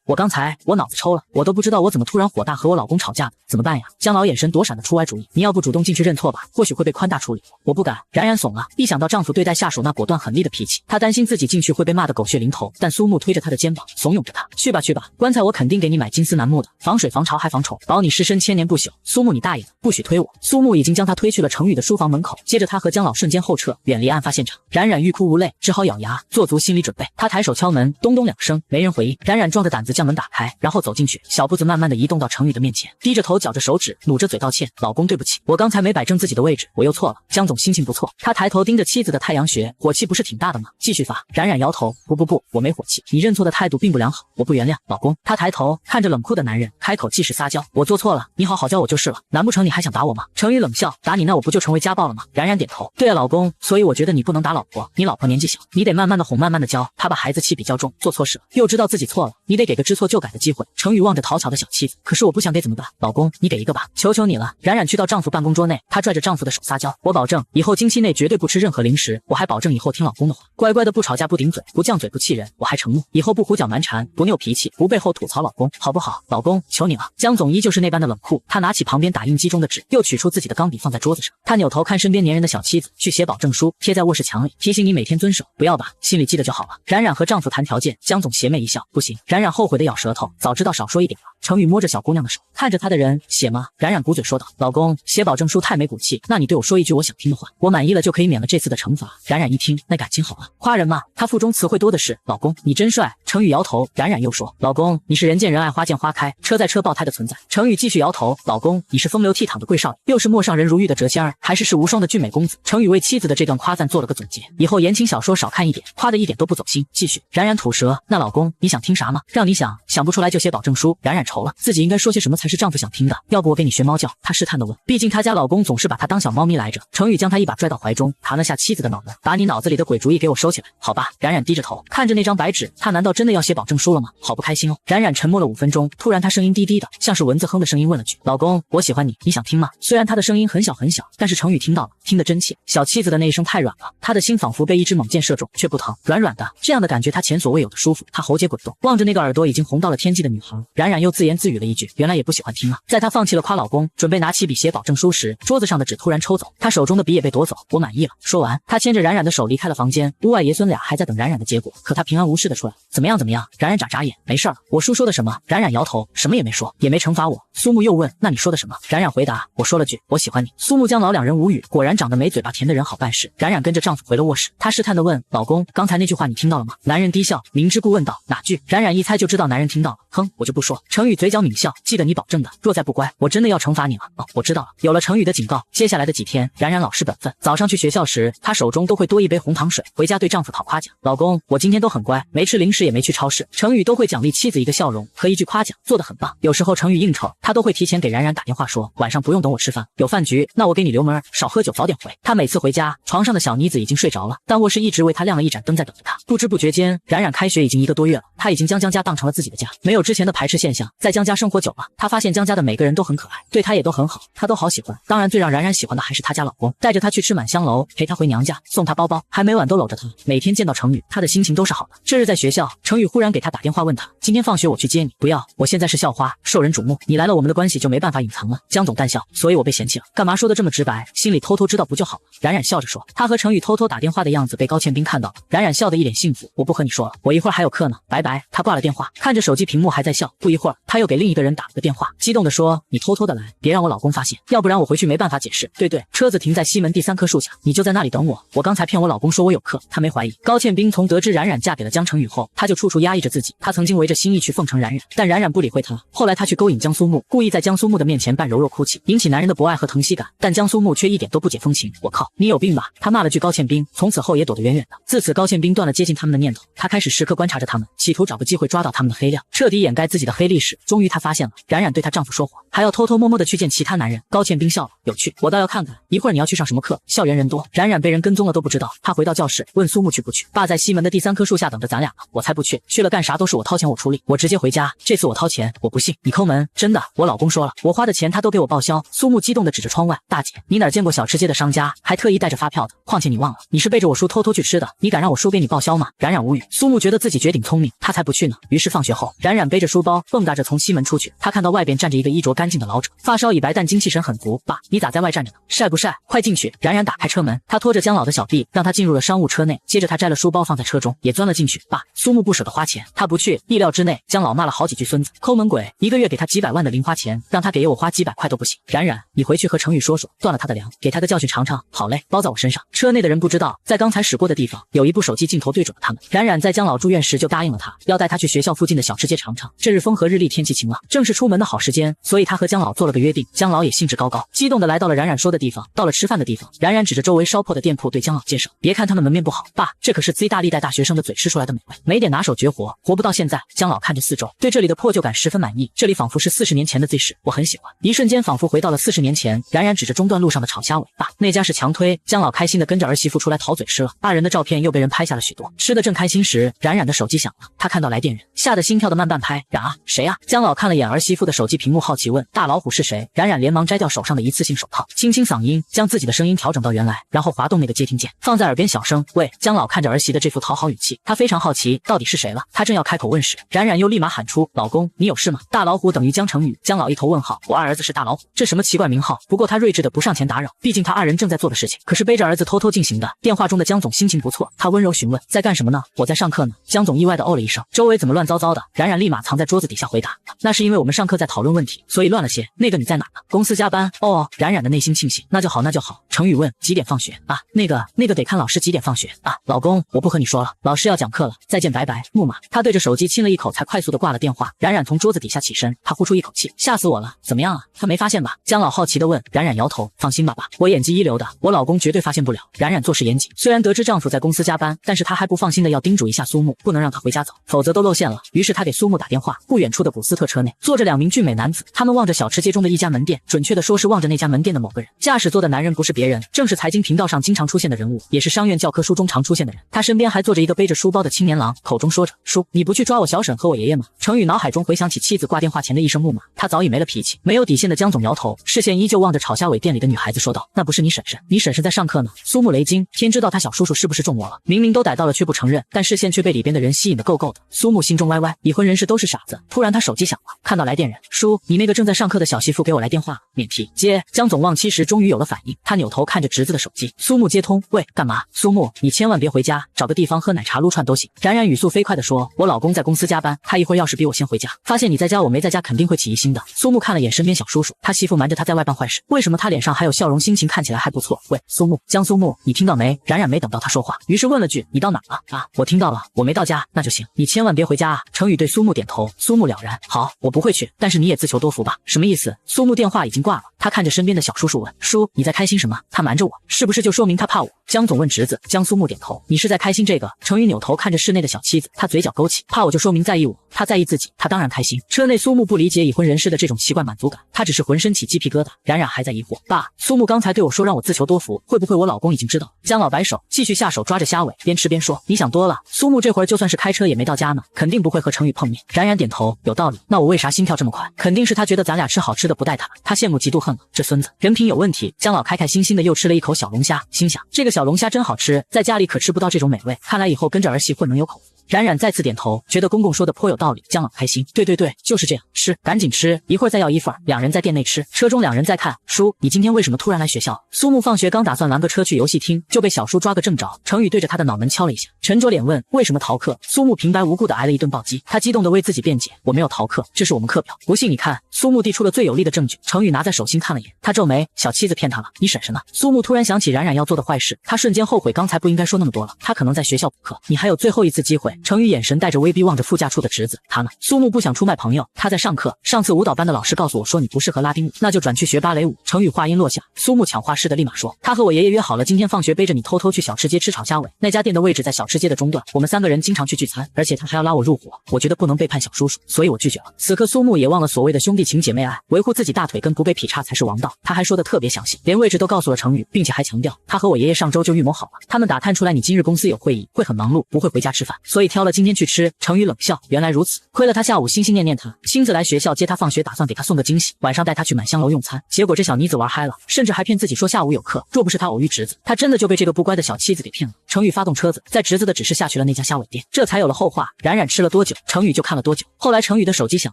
我刚才我脑子抽了，我都不知道我怎么突然火大和我老公吵架的，怎么办呀？江老眼神躲闪的出歪主意，你要不主动进去认错吧，或许会被宽大处理。我不敢。冉冉怂了，一想到丈夫对待下属那果断狠厉的脾气，她担心自己进去会被骂得狗血淋头。但苏木推着她的肩膀，怂恿着她，去吧去吧，棺材我肯定给你买金丝楠木的，防水防潮还防虫，保你尸身千年不朽。苏木你大爷的，不许推我！苏木已经将她推去了程宇的书房门口，接着她和江老瞬间后撤，远离案发现场。冉冉欲哭无泪，只好咬牙做足心理准备。她抬手敲门，咚咚2声，没人回应。冉冉壮着胆子将门打开，然后走进去，小步子慢慢的移动到程宇的面前，低着头绞着手指，努着嘴道歉，老公对不起，我刚才没摆正自己的位置，我又错了。江总心情不错，他抬头盯着妻子的太阳穴，火气不是挺大的吗？继续发。冉冉摇头，不，我没火气，你认错的态度并不良好，我不原谅。老公，他抬头看着冷酷的男人，开口即是撒娇，我做错了，你好好教我就是了，难不成你还想打我吗？程宇冷笑，打你那我不就成为家暴了吗？冉冉点头，对啊老公，所以我觉得你不能打老婆，你老婆年纪小，你得慢慢的哄，慢慢的教，她把孩子气比较重，做错事了又知道自己错了，你得给个知错就改的机会。程宇望着讨巧的小妻子，可是我不想给怎么办？老公，你给一个吧，求求你了。冉冉去到丈夫办公桌内，她拽着丈夫的手撒娇，我保证以后经期内绝对不吃任何零食，我还保证以后听老公的话，乖乖的不吵架不顶嘴，不犟嘴不气人，我还承诺以后不胡搅蛮缠，不拗脾气，不背后吐槽老公，好不好？老公，求你了。江总依旧是那般的冷酷，他拿起旁边打印机中的纸，又取出自己的钢笔放在桌子上，他扭头看身边粘人的小妻子，去写保证书，贴在卧室墙里，提醒你每天遵守，不要吧，心里记得就好了。冉冉和丈夫谈条件，江总邪魅一笑，不行。冉冉后悔的咬舌头，早知道少说一点了。程宇摸着小姑娘的手，看着她的人，写吗？冉冉鼓嘴说道，老公，写保证书太没骨气，那你对我说一句我想听的话，我满意了就可以免了这次的惩罚。冉冉一听，那感情好啊，夸人嘛，她腹中词汇多的是，老公你真帅。程宇摇头，冉冉又说，老公你是人见人爱花见花开，车载车爆胎的存在。程宇继续摇头，老公你是风流倜傥的贵少爷，又是陌上人如玉的谪仙儿，还是世无双的俊美公子。程宇为妻子的这段夸赞做了个总结，以后言情小说少看一点，夸的一点都不走心。继续。冉冉吐舌，那老公你想听啥吗？让你想不出来就写保证书。冉冉愁了，自己应该说些什么才是丈夫想听的？要不我给你学猫叫？她试探的问，毕竟她家老公总是把她当小猫咪来着。程宇将她一把拽到怀中，弹了下妻子的脑门，把你脑子里的鬼主意给我收起来，好吧？冉冉低着头看着那张白纸，她难道真的要写保证书了吗？好不开心哦。冉冉沉默了5分钟，突然她声音低低的，像是蚊子哼的声音问了句，老公我喜欢你，你想听吗？虽然她的声音很小很小，但是程宇听到了，听得真切。小妻子的那一声太软了，他的心仿佛被一支猛箭射中，却不疼，软软的，这样的感觉他前所未有的舒服。他喉结滚动，望着那个耳朵已经红到了天际的女孩，冉冉又自言自语了一句，原来也不喜欢听啊。在他放弃了夸老公，准备拿起笔写保证书时，桌子上的纸突然抽走，他手中的笔也被夺走。我满意了。说完，他牵着冉冉的手离开了房间。屋外爷孙俩还在等冉冉的结果，可他平安无事的出来。怎么样？冉冉眨眨眼，没事了。我叔说的什么？冉冉摇头，什么也没说，也没惩罚我。苏木又问，那你说的什么？冉冉回答，我说了句我喜欢你。苏木江老两人无语，果然长得没嘴巴甜的人好办事。冉冉跟着丈夫回了卧室，她试探的问，老公，刚才那句话你听到了吗？男人低笑，明知故问道，哪句？冉冉一猜就知道男人听到了，哼，我就不说。程宇嘴角抿笑，记得你保证的，若再不乖，我真的要惩罚你了。哦，我知道了。有了程宇的警告，接下来的几天，冉冉老实本分。早上去学校时，她手中都会多一杯红糖水，回家对丈夫讨夸奖，老公，我今天都很乖，没吃零食也没去超市。程宇都会奖励妻子一个笑容和一句夸奖，做得很棒。有时候程宇应酬，他都会提前给冉冉打电话说，晚上不用等我吃饭，有饭局，那我给你留门，少喝酒，早点回。他每次回家，床上的小妮子已经睡着了，但卧室一直为他亮了一盏灯在等着他。不知不觉间，冉冉开学已经1个多月了，他已经将江家当成了自己的家，没有有之前的排斥现象，在江家生活久了，她发现江家的每个人都很可爱，对她也都很好，她都好喜欢。当然最让冉冉喜欢的还是她家老公，带着她去吃满香楼，陪她回娘家，送她包包，还每晚都搂着她。每天见到程宇，她的心情都是好的。这日在学校，程宇忽然给她打电话问她，今天放学我去接你。不要，我现在是校花，受人瞩目，你来了我们的关系就没办法隐藏了。江总淡笑，所以我被嫌弃了。干嘛说的这么直白？心里偷偷知道不就好了？冉冉笑着说，她和程宇偷偷打电话的样子被高倩冰看到了。冉冉笑得一脸幸福，我不和你说了，我一会儿还有课呢，拜拜。她挂了电话，看着手机屏幕还在笑。不一会儿，她又给另一个人打了个电话，激动地说，你偷偷的来，别让我老公发现，要不然我回去没办法解释。对，车子停在西门第3棵树下，你就在那里等我。我刚才骗我老公说我有课，他没怀疑。高倩冰从得知冉冉嫁给了江程宇后，她就处处压抑着自己。她曾经围着心意去奉承冉冉，但冉冉不理会她。后来她去勾引江苏木，故意在江苏木的面前扮柔弱哭泣，引起男人的博爱和疼惜感，但江苏木却一点都不解风情。我靠，你有病吧？他骂了句高倩冰，从此后也躲得远远的。自此高倩冰断了接近他们的念头，她开始时刻观察着他们，企图找个机会抓到他们的黑料，彻底掩盖自己的黑历史。终于她发现了冉冉对她丈夫说谎，还要偷偷摸摸的去见其他男人。高倩冰笑了，有趣，我倒要看看，一会儿你要去上什么课？校园人多，冉冉被人跟踪了都不知道。她回到教室问苏木去不去，爸在西门的第3棵树下等着咱俩呢，我才不去，去了干啥都是我掏钱我出力，我直接回家，这次我掏钱，我不信你抠门。真的，我老公说了，我花的钱他都给我报销。苏木激动地指着窗外，大姐，你哪见过小吃街的商家还特意带着发票的？况且你忘了，你是背着我叔偷偷去吃的，你敢让我叔给你报销吗？冉冉无语，苏木觉得自己绝顶聪明，他才不去呢。于是放学后，冉冉背着书包蹦跶着从西门出去，他看到外边站着一个衣着干净的老者，发烧已白但精气神很足。爸，你咋在外站着呢？晒不晒？快进去。冉冉打开车门，他拖着江老的小弟，让他进入了商务车内，接着他摘了书包放在车中，也钻了进去。爸，苏木不舍得花钱，他不去。意料之内，江老骂了好几句孙子，抠门鬼，一个月给他几百万的零花钱，让他给我花几百块都不行。冉冉，你回去和程宇说说，断了他的粮，给他个教训尝尝。好嘞，包在我身上。车内的人不知道，在刚才驶过的地方有一部手机镜头对准了他们。冉冉在江老住院时就答应了他，要带他去学校附近的小吃街尝尝。这日风和日丽，天气晴朗，正是出门的好时间，所以他和江老做了个约定。江老也兴致高高，激动的来到了冉冉说的地方。到了吃饭的地方，冉冉指着周围烧破的店铺对江老介绍，别看他们门面不好，爸，这可是 Z 大历代大学生的嘴吃出来的美味，没点拿手绝活，活不到现在。江老看着四周，对这里的破旧感十分满意，这里仿佛是40年前的 Z 市，我很喜欢。一瞬间仿佛回到了40年前。冉冉指着中段路上的炒虾尾，爸，那家是强推。江老开心的跟着儿媳妇出来讨嘴吃了，二人的照片又被人拍下了许多。吃的正开心时，冉冉的手机响了，他看到来电人，吓得心跳的慢半拍。冉啊，谁啊？江老看了眼儿媳妇的手机屏幕，好奇问，大老虎是谁？冉冉连忙摘掉手上的一次性手套，清清嗓音，将自己的声音调整到原来，然后滑动那个接听键，放在耳边小声喂。江老看着儿媳的这副讨好语气，他非常好奇到底是谁了。他正要开口问时，冉冉又立马喊出，老公，你有事吗？大老虎等于江程宇。江老一头问号，我二儿子是大老虎，这什么奇怪名号？不过他睿智的不上前打扰，毕竟他二人正在做的事情可是背着儿子偷偷进行的。电话中的江总心情不错，他温柔询问，在干什么呢？我在上课呢。江总意外的哦了一声，周围怎么乱糟糟的？冉冉立马藏在桌子底下回答，那是因为我们上课在讨论问题，所以乱了些。那个你在哪呢？公司加班。哦，冉冉的内心庆幸，那就好那就好。程宇问，几点放学啊？那个得看老师几点放学啊。老公，我不和你说了，老师要讲课了，再见拜拜。木马。他对着手机亲了一口，才快速的挂了电话。冉冉从桌子底下起身，他呼出一口气，吓死我了，怎么样啊？他没发现吧？江老好奇的问。冉冉摇头，放心吧爸，我演技一流的，我老公绝对发现不了。冉冉做事严谨，虽然得知丈夫在公司加班，但是她还不放心的要叮嘱一下苏木，不能让他回家早，否则都露馅了。于是她给苏木打电话，不远处的古斯特车内坐着2名俊美男子，他们望着小吃街中的一家门店，准确的说是望着那家门店的某个人。驾驶座的男人不是别人，正是财经频道上经常出现的人物，也是商院教科书中常出现的人。他身边还坐着一个背着书包的青年郎，口中说着，叔，你不去抓我小婶和我爷爷吗？程宇脑海中回想起妻子挂电话前的一声木马，他早已没了脾气。没有底线的江总摇头，视线依旧望着炒虾尾店里的女孩子说道，那不是你婶婶，你婶婶在上课呢。苏木雷惊，天知道他小叔叔是不是中魔了，明明都逮到了却不承认，但视线却被里边的人吸引得够够的。苏木心中歪歪，已婚人士都是傻子。突然他手机响了，看到来电人，叔，你那个正在上课的小媳妇给我来电话了，免提。接。江总忘妻时终于有了反应，他扭头看着侄子的手机，苏木接通，喂，干嘛？苏木，你千万别回家，找个地方喝奶茶撸串都行。冉冉语速飞快地说，我老公在公司加班，他一会儿要是比我先回家，发现你在家我没在家，肯定会起疑心的。苏木看了眼身边小叔叔，他媳妇瞒着他在外办坏事，为什么他脸上还有笑容，心情看起来还不错？喂，苏木，江苏木，你听到没？冉冉没等到他说话，于是问了句，你到哪了？啊，我听到了，我没到家，那就行，你千万别回家啊。程宇对苏木点头，苏木了然，好，我不会去，但是你也自求多福吧。什么意思？苏木电话已经挂了，他看着身边的小叔叔问，叔，你在开心什么？他瞒着我，是不是就说明他怕我？江总问侄子，江苏木点头，你是在开心这个？程宇扭头看着室内的小妻子，他嘴角勾起，怕我就说明在意我，他在意自己，他当然开心。车内苏木不理解已婚人士的这种奇怪满足感，他只是浑身起鸡皮疙瘩。冉冉还在疑惑，爸，苏木刚才对我说让我自求多福，会不会我老公已经知道？江老摆手，继续下手抓着虾尾，边吃边说，你想多了，苏木这会儿就算是开车也没到家呢，肯定不会和程宇碰面。冉冉点头，有道理。那我为啥心跳这么快？肯定是他觉得咱俩吃好吃的不带他，他羡慕嫉妒恨了。这孙子人品有问题。姜老开开心心的又吃了一口小龙虾，心想这个小龙虾真好吃，在家里可吃不到这种美味，看来以后跟着儿媳混能有口福。冉冉再次点头，觉得公公说的颇有道理。姜老开心，对对对，就是这样，吃，赶紧吃，一会儿再要一份。两人在店内吃，车中两人在看叔，你今天为什么突然来学校？苏木放学刚打算拦个车去游戏厅，就被小叔抓个正着。程宇对着他的脑门敲了一下，沉着脸问为什么逃课？苏木平白无故的挨了一顿暴击，他激动的为自己辩解，我没有逃课，这是我们课表，不信你看。苏木递出了最有力的证据，程宇拿在手心看了眼，他皱眉，小妻子骗他了，你婶婶呢？苏木突然想起冉冉要做的坏事，他瞬间后悔刚才不应该说那么多了，他可能在学校补课，你还有最后一次机会。程宇眼神带着威逼望着副驾处的侄子，他呢？苏木不想出卖朋友，他在上课，上次舞蹈班的老师告诉我说你不适合拉丁舞，那就转去学芭蕾舞。程宇话音落下，苏木抢话似的立马说，他和我爷爷约好了，今天放学背着你偷偷去小吃街吃炒虾尾，那家店的位置在小吃街的中段，我们3个人经常去聚餐，而且他还要拉我入伙，我觉得不能背叛小叔叔，所以我拒绝了。此刻苏木也忘了所谓的兄弟情姐妹爱，维护自己大腿跟不被劈叉才是王道。他还说的特别详细，连位置都告诉了程宇，并且还强调他和我爷爷上周就预谋好了，他们打探出来你今日公司有会议，会很忙碌，不会回家吃饭，所以挑了今天去吃。程宇冷笑，原来如此，亏了他下午心心念念他，亲自来学校接他放学，打算给他送个惊喜，晚上带他去满香楼用餐，结果这小妮子玩嗨了，甚至还骗自己说下午有课，若不是他偶遇侄子，他真的就被这个不乖的小妻子给骗了。程宇发动车子，在侄子的指示下去了那家虾尾店，这才有了后话。冉冉吃了多久，程宇就看了多久。后来程宇的手机响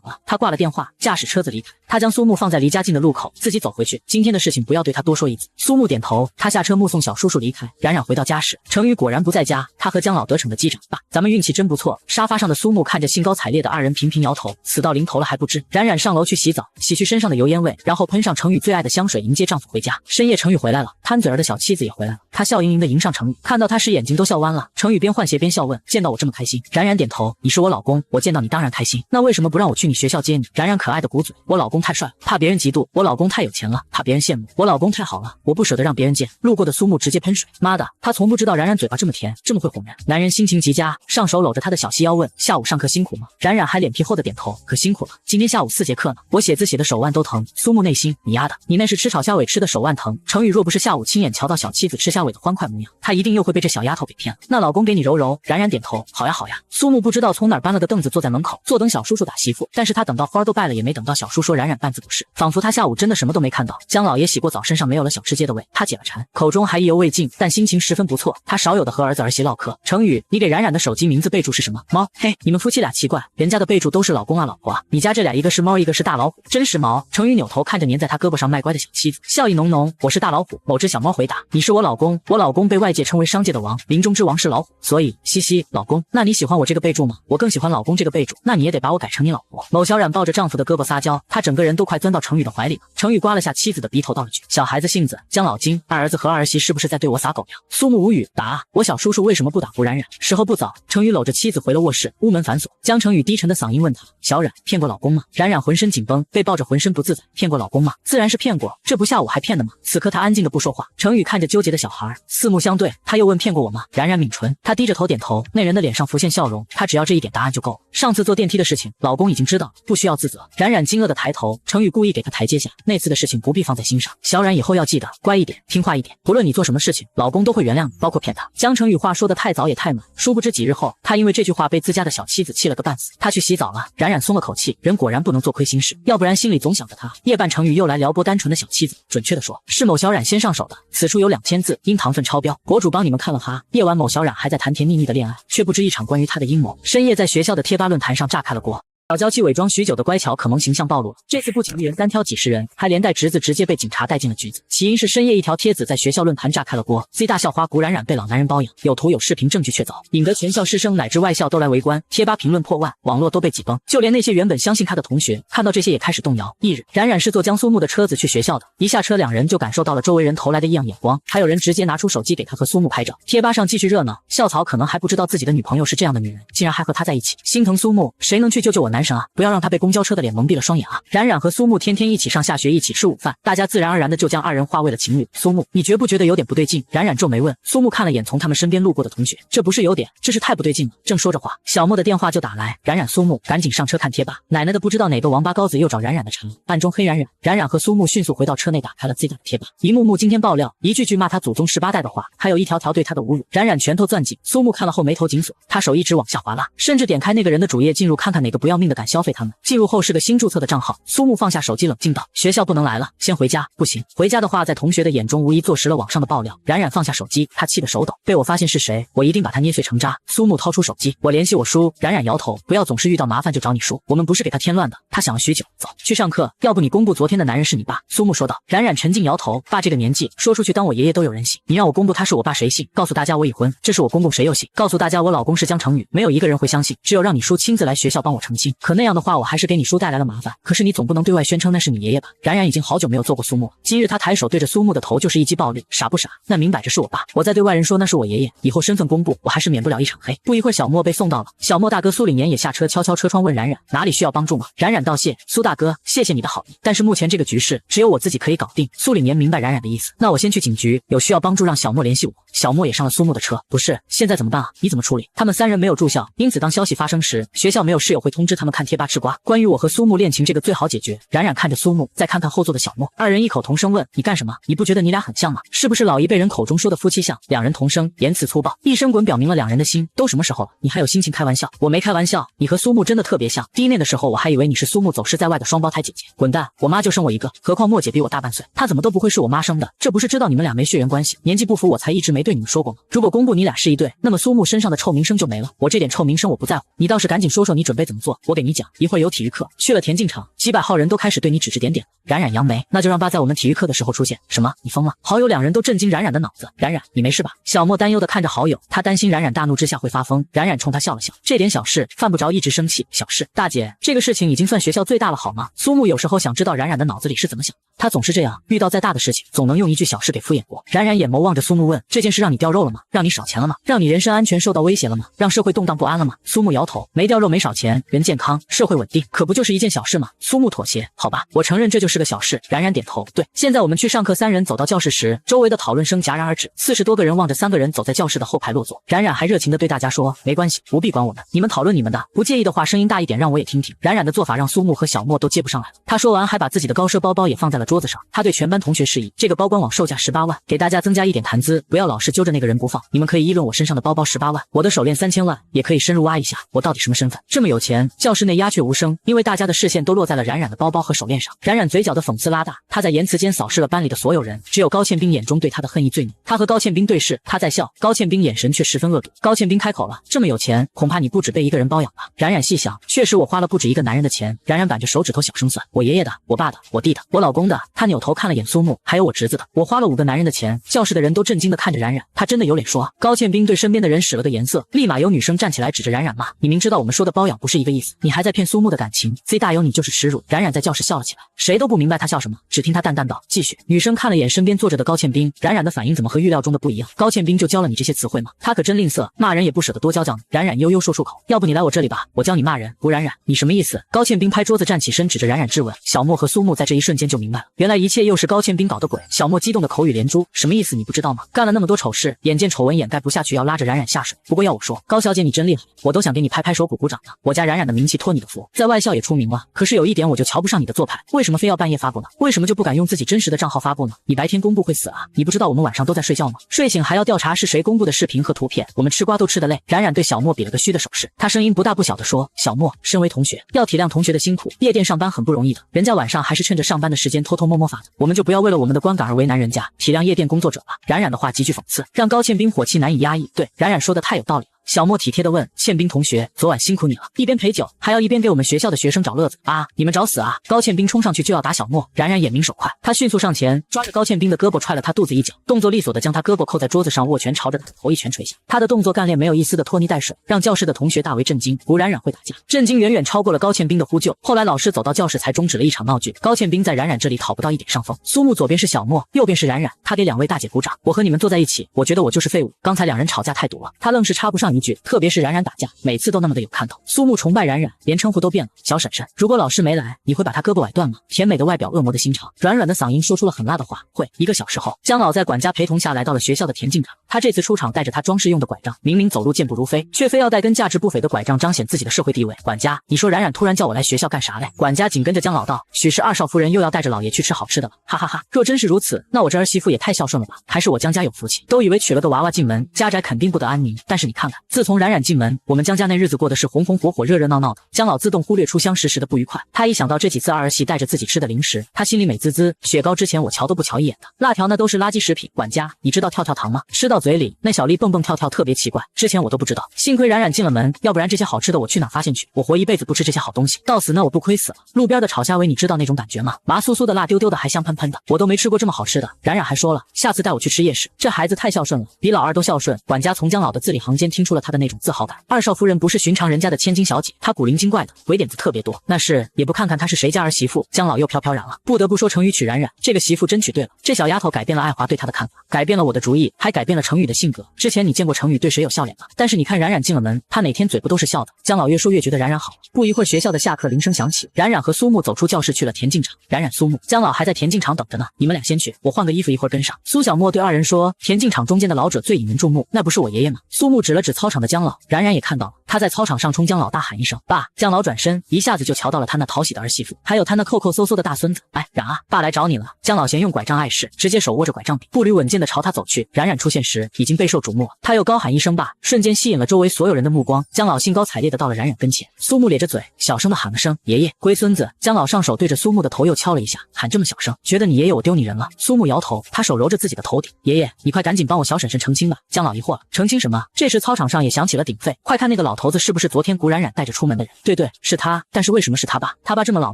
了，他挂了电话，驾驶车子离开。他将苏木放在离家近的路口，自己走回去。今天的事情不要对他多说一字。苏木点头，他下车目送小叔叔离开。冉冉回到家时，程宇果然不在家，他和姜老得逞的击掌。爸，咱们运气真不错。沙发上的苏木看着兴高采烈的二人，频频摇头，死到临头了还不知。冉冉上楼去洗澡，洗去身上的油烟味，然后喷上程宇最爱的香水，迎接丈夫回家。深夜程宇回来了，贪嘴儿的小妻子也回来了，她笑盈盈的迎上程宇，看到他时眼睛都笑弯了。程宇边换鞋边笑问，见到我这么开心？冉冉点头，你是我老公，我见到你当然开心，那为什么不让我去你学校接你？冉冉可爱的鼓嘴，我老公太帅了，怕别人嫉妒，我老公太有钱了，怕别人羡慕，我老公太好了，我不舍得让别人见。路过的苏木直接喷水，妈的，他从不知道冉冉嘴巴这么甜，这么会哄人。男人心情极佳，上手搂着他的小细腰问，下午上课辛苦吗？冉冉还脸皮厚的点头，可辛苦了，今天下午4节课呢，我写字写的手腕都疼。苏木内心，你丫的，你那是吃炒虾尾吃的手腕疼。程宇若不是下午亲眼瞧到小妻子吃虾尾的欢快模样，他一定又会被这小丫头给骗了。那老公给你揉揉。冉冉点头，好呀好呀。苏木不知道从哪儿搬了个凳子坐在门口，坐等小叔叔打媳妇，但是他等到花都败了也没等到小叔说冉冉半字不是，仿佛他下午真的什么都没看到。姜老爷洗过澡，身上没有了小吃街的味，他解了馋，口中还意犹未尽，但心情十分不错。他少有的和儿子儿媳唠嗑。程宇，你给冉冉的手机名字备注是什么？猫。嘿，你们夫妻俩奇怪，人家的备注都是老公啊老婆啊，你家这俩一个是猫一个是大老虎，真时髦。程宇扭头看着粘在他胳膊上卖乖的小妻子，笑意浓浓，我是大老虎。某只小猫回答，你是我老公，我老公被外界称为商界的王，林中之王是老虎，所以嘻嘻，老公，那你喜欢我这个备注吗？我更喜欢老公这个备注，那你也得把我改成你老婆。某小冉抱着丈夫的胳膊撒娇，她整个人都快钻到程宇的怀里了。程宇刮了下妻子的鼻头，道了句小孩子性子。姜老金，二儿子和二儿媳是不是在对我撒狗粮？苏木无语，答我小叔叔为什么不打服冉冉？时候不早，程宇搂着妻子回了卧室，屋门反锁。江程宇低沉的嗓音问他，小冉骗过老公吗？冉冉浑身紧绷，被抱着浑身不自在，骗过老公吗？自然是骗过，这不下午还骗的吗？此刻他安静的不说话。程宇看着纠结的小孩，四目相对，他又问骗过我吗？冉冉抿唇，他低着头点头。那人的脸上浮现笑容，他只要这一点答案就够了。上次坐电梯的事情，老公已经知道，不需要自责。冉冉惊愕的抬头，程宇故意给他台阶下，那次的事情不必放在心上，小冉以后要记得乖一点，听话一点，不论你做什么事情，老公都会原谅你，包括骗他。江程宇话说的太早也太满，殊不知几日后，他因为这句话被自家的小妻子气了个半死。他去洗澡了，冉冉松了口气，人果然不能做亏心事，要不然心里总想着他。夜半程宇又来撩拨单纯的小妻子，准确的说，是某小冉先上手的。此处有2000字，因糖分超标，国主帮你们看了哈。夜晚某小冉还在谈甜腻腻的恋爱，却不知一场关于他的阴谋，深夜在学校的贴吧论坛上炸开了锅。小娇妻伪装许久的乖巧可萌形象暴露了，这次不仅一人单挑几十人，还连带侄子直接被警察带进了局子。起因是深夜一条帖子在学校论坛炸开了锅 ，Z 大校花谷冉冉被老男人包养，有图有视频证据确凿，引得全校师生乃至外校都来围观，贴吧评论破万，网络都被挤崩，就连那些原本相信他的同学，看到这些也开始动摇。翌日，冉冉是坐江苏木的车子去学校的，一下车两人就感受到了周围人投来的异样眼光，还有人直接拿出手机给他和苏木拍照。贴吧上继续热闹，校草可能还不知道自己的女朋友是这样的女人，竟然还和他在一起，心疼苏木，谁能去救救我男神啊？不要让他被公交车的脸蒙蔽了双眼啊！冉冉和苏木天天一起上下学，一起吃午饭，大家自然而然的就将二人划为了情侣。苏木，你觉不觉得有点不对劲？冉冉皱眉问。苏木看了眼从他们身边路过的同学，这不是有点，这是太不对劲了。正说着话，小莫的电话就打来，冉冉、苏木赶紧上车看贴吧。奶奶的，不知道哪个王八羔子又找冉冉的茬，暗中黑冉冉。冉冉和苏木迅速回到车内，打开了自己的贴吧，一幕幕惊天爆料，一句句骂他祖宗18代的话，还有一条条对他的侮辱。冉冉拳头攥紧，苏木看了后眉头紧锁，他手一直往下滑拉，甚至点开那个人的主页进入看看哪个不要命的敢消费他们。进入后是个新注册的账号。苏木放下手机冷静道：学校不能来了，先回家。不行，回家的话在同学的眼中无疑坐实了网上的爆料。冉冉放下手机，她气得手抖，被我发现是谁，我一定把他捏碎成渣。苏木掏出手机，我联系我叔。冉冉摇头，不要总是遇到麻烦就找你叔，我们不是给他添乱的。他想了许久，走，去上课。要不你公布昨天的男人是你爸？苏木说道。冉冉沉静摇头，爸这个年纪说出去当我爷爷都有人信，你让我公布他是我爸谁信？告诉大家我已婚，这是我公公谁又信？告诉大家我老公是江城宇，没有一个人会相信，只有让你叔亲自来学校帮我澄清。可那样的话我还是给你叔带来了麻烦。可是你总不能对外宣称那是你爷爷吧？冉冉已经好久没有做过苏木，今日他抬手对着苏木的头就是一记暴力，傻不傻？那明摆着是我爸，我在对外人说那是我爷爷，以后身份公布我还是免不了一场黑。不一会儿小莫被送到了，小莫大哥苏里年也下车，敲敲车窗问冉冉哪里需要帮助吗？冉冉道谢，苏大哥谢谢你的好意，但是目前这个局势只有我自己可以搞定。苏里年明白冉冉的意思，那我先去警局，有需要帮助让小莫联系我。小莫也上了苏木的车，不是，现在怎么办啊？你怎么处理？他们三人没有住校，因此当消息发生时，学校没有室友会通知他们看贴吧吃瓜。关于我和苏木恋情这个最好解决。冉冉看着苏木，再看看后座的小莫，二人异口同声问：你干什么？你不觉得你俩很像吗？是不是老一辈人口中说的夫妻相？两人同声，言辞粗暴，一声滚表明了两人的心。都什么时候了，你还有心情开玩笑？我没开玩笑，你和苏木真的特别像。第一面的时候我还以为你是苏木走失在外的双胞胎姐姐。滚蛋，我妈就生我一个，何况莫姐比我大半岁，她怎么都不会是我妈生的。这不是知道你们俩没血缘关系，年纪不符我才一直没对你们说过吗？如果公布你俩是一对，那么苏木身上的臭名声就没了。我这点臭名声我不在乎，你倒是赶紧说说你准备怎么做，我给你讲。一会儿有体育课，去了田径场，几百号人都开始对你指指点点。冉冉扬眉，那就让爸在我们体育课的时候出现。什么？你疯了？好友两人都震惊冉冉的脑子。冉冉，你没事吧？小莫担忧地看着好友，他担心冉冉大怒之下会发疯。冉冉冲他笑了笑，这点小事犯不着一直生气。小事，大姐，这个事情已经算学校最大了好吗？苏木有时候想知道冉冉的脑子里是怎么想的。他总是这样，遇到再大的事情，总能用一句小事给敷衍过。冉冉眼眸望着苏木问：这件事让你掉肉了吗？让你少钱了吗？让你人身安全受到威胁了吗？让社会动荡不安了吗？苏木摇头，没掉肉没少钱，人健康，社会稳定，可不就是一件小事吗？苏木妥协，好吧，我承认这就是个小事。冉冉点头，对。现在我们去上课。三人走到教室时，周围的讨论声戛然而止，40多个人望着3个人走在教室的后排落座。冉冉还热情地对大家说：没关系，不必管我们，你们讨论你们的，不介意的话声音大一点让我也听听。冉冉的做法让苏木和小莫都接不上来了。他说完还把自己的高奢包包也放在了桌子上，他对全班同学示意，这个包官网售价18万，给大家增加一点谈资，不要老是揪着那个人不放。你们可以议论我身上的包包18万，我的手链3000万，也可以深入挖一下我到底什么身份，这么有钱。教室内鸦雀无声，因为大家的视线都落在了冉冉的包包和手链上。冉冉嘴角的讽刺拉大，他在言辞间扫视了班里的所有人，只有高倩冰眼中对他的恨意最浓。他和高倩冰对视，他在笑，高倩冰眼神却十分恶毒。高倩冰开口了，这么有钱，恐怕你不止被一个人包养吧？冉冉细想，确实我花了不止一个男人的钱。冉冉板着手指头小声算，我爷爷的，我爸的，我弟的，我老公的。他扭头看了眼苏木，还有我侄子的，我花了5个男人的钱。教室的人都震惊地看着冉冉，他真的有脸说啊？高倩冰对身边的人使了个颜色，立马有女生站起来指着冉冉骂，你明知道我们说的包养不是一个意思，你还在骗苏木的感情，Z大有你就是耻辱。冉冉在教室笑了起来，谁都不明白他笑什么，只听他淡淡道，继续。女生看了眼身边坐着的高倩冰，冉冉的反应怎么和预料中的不一样？高倩冰就教了你这些词汇吗？他可真吝啬，骂人也不舍得多教教你。冉冉悠悠说出口，要不你来我这里吧，我教你骂人。不，冉冉，你什么意思？高倩冰拍桌子站起身，指着冉冉质问。小莫和苏木在这一瞬间就明白了，原来一切又是高倩冰搞的鬼。小莫激动的口语连珠，什么意思？你不知道吗？干了那么多丑事，眼见丑闻掩盖不下去，要拉着冉冉下水。不过要我说，高小姐你真厉害，我都想给你拍拍手鼓鼓掌呢。我家冉冉的名气托你的福，在外校也出名了。可是有一点我就瞧不上你的做派，为什么非要半夜发布呢？为什么就不敢用自己真实的账号发布呢？你白天公布会死啊？你不知道我们晚上都在睡觉吗？睡醒还要调查是谁公布的视频和图片，我们吃瓜都吃得累。冉冉对小莫比了个虚的手势，他声音不大不小的说，小莫，身为同学，要体谅同学的辛苦，夜店上班很不容易的，人家晚上还是趁着上班的时间偷偷摸摸发的，我们就不要为了我们的观感而为难人家，体谅夜店工作者吧。冉冉的话极具讽刺，让高倩冰火气难以压抑。对，冉冉说的太有道理了。小莫体贴地问，倩冰同学，昨晚辛苦你了，一边陪酒，还要一边给我们学校的学生找乐子啊！你们找死啊！高倩冰冲上去就要打小莫，冉冉眼明手快，他迅速上前抓着高倩冰的胳膊踹了他肚子一脚，动作利索地将他胳膊扣在桌子上，握拳朝着他的头一拳捶下。他的动作干练，没有一丝的拖泥带水，让教室的同学大为震惊。不，冉冉会打架，震惊远远超过了高倩冰的呼救。后来老师走到教室才终止了一场闹剧，高倩冰在冉冉这里讨不到一点上风。苏木左边是小莫，右边是冉冉，他给2位大姐鼓掌。我和你们坐在一起，我觉得我就是废物。刚才2人吵架太毒了，他愣是插不上一句，特别是冉冉打架，每次都那么的有看头。苏木崇拜冉冉，连称呼都变了。小婶婶，如果老师没来，你会把他胳膊崴断吗？甜美的外表，恶魔的心肠，软软的嗓音说出了很辣的话。会。1个小时后，姜老在管家陪同下来到了学校的田径场。他这次出场带着他装饰用的拐杖，明明走路健步如飞，却非要带根价值不菲的拐杖彰显自己的社会地位。管家，你说冉冉突然叫我来学校干啥嘞？管家紧跟着姜老道，许是2少夫人又要带着老爷去吃好吃的了，哈哈哈。若真是如此，那我这儿媳妇也太孝顺了吧？还是我姜家有福气，都以为娶了个娃娃进门，家宅肯定不得安宁。但是你看看，自从冉冉进门，我们江家那日子过得是红红火火、热热闹闹的。江老自动忽略出相识时的不愉快。他一想到这几次二儿媳带着自己吃的零食，他心里美滋滋。雪糕之前我瞧都不瞧一眼的，辣条那都是垃圾食品。管家，你知道跳跳糖吗？吃到嘴里那小粒蹦蹦跳跳特别奇怪，之前我都不知道。幸亏冉冉进了门，要不然这些好吃的我去哪发现去？我活一辈子不吃这些好东西，到死那我不亏死了。路边的炒虾尾，你知道那种感觉吗？麻酥酥的、辣丢丢的，还香喷喷的，我都没吃过这么好吃的。冉冉还说了，下次带我去吃夜市。这孩子太孝顺了，比老二都孝顺。管家从江老的字里行间听出了他的那种自豪感。二少夫人不是寻常人家的千金小姐，她古灵精怪的，鬼点子特别多。那是也不看看她是谁家儿媳妇，江老又飘飘然了。不得不说，成语娶冉冉，这个媳妇真娶对了。这小丫头改变了爱华对她的看法，改变了我的主意，还改变了程宇的性格。之前你见过程宇对谁有笑脸吗？但是你看冉冉进了门，她哪天嘴不都是笑的？江老越说越觉得冉冉好了。不一会儿，学校的下课铃声响起，冉冉和苏木走出教室去了田径场。冉冉、苏木，江老还在田径场等着呢，你们俩先去，我换个衣服，一会儿跟上。苏小沫对二人说，田径场中间的老者最引人注目，那不是我爷爷吗？苏木指了指操场的江老，冉冉也看到了，他在操场上冲江老大喊一声爸。江老转身一下子就瞧到了他那讨喜的儿媳妇，还有他那扣扣搜搜的大孙子。哎，冉啊，爸来找你了。江老嫌用拐杖碍事，直接手握着拐杖柄，步履稳健的朝他走去。冉冉出现时已经备受瞩目了，他又高喊一声爸，瞬间吸引了周围所有人的目光。江老兴高采烈的到了冉冉跟前，苏木咧着嘴小声的喊了声爷爷龟孙子。江老上手对着苏木的头又敲了一下，喊这么小声，觉得你爷爷我丢你人了？苏木摇头，他手揉着自己的头顶，爷爷你快赶紧帮我小婶婶澄清吧。江老疑惑了，澄清什么？这时操场上也响起了鼎沸，快看那个老头子是不是昨天古冉冉带着出门的人？对对，是他，但是为什么是他爸？他爸这么老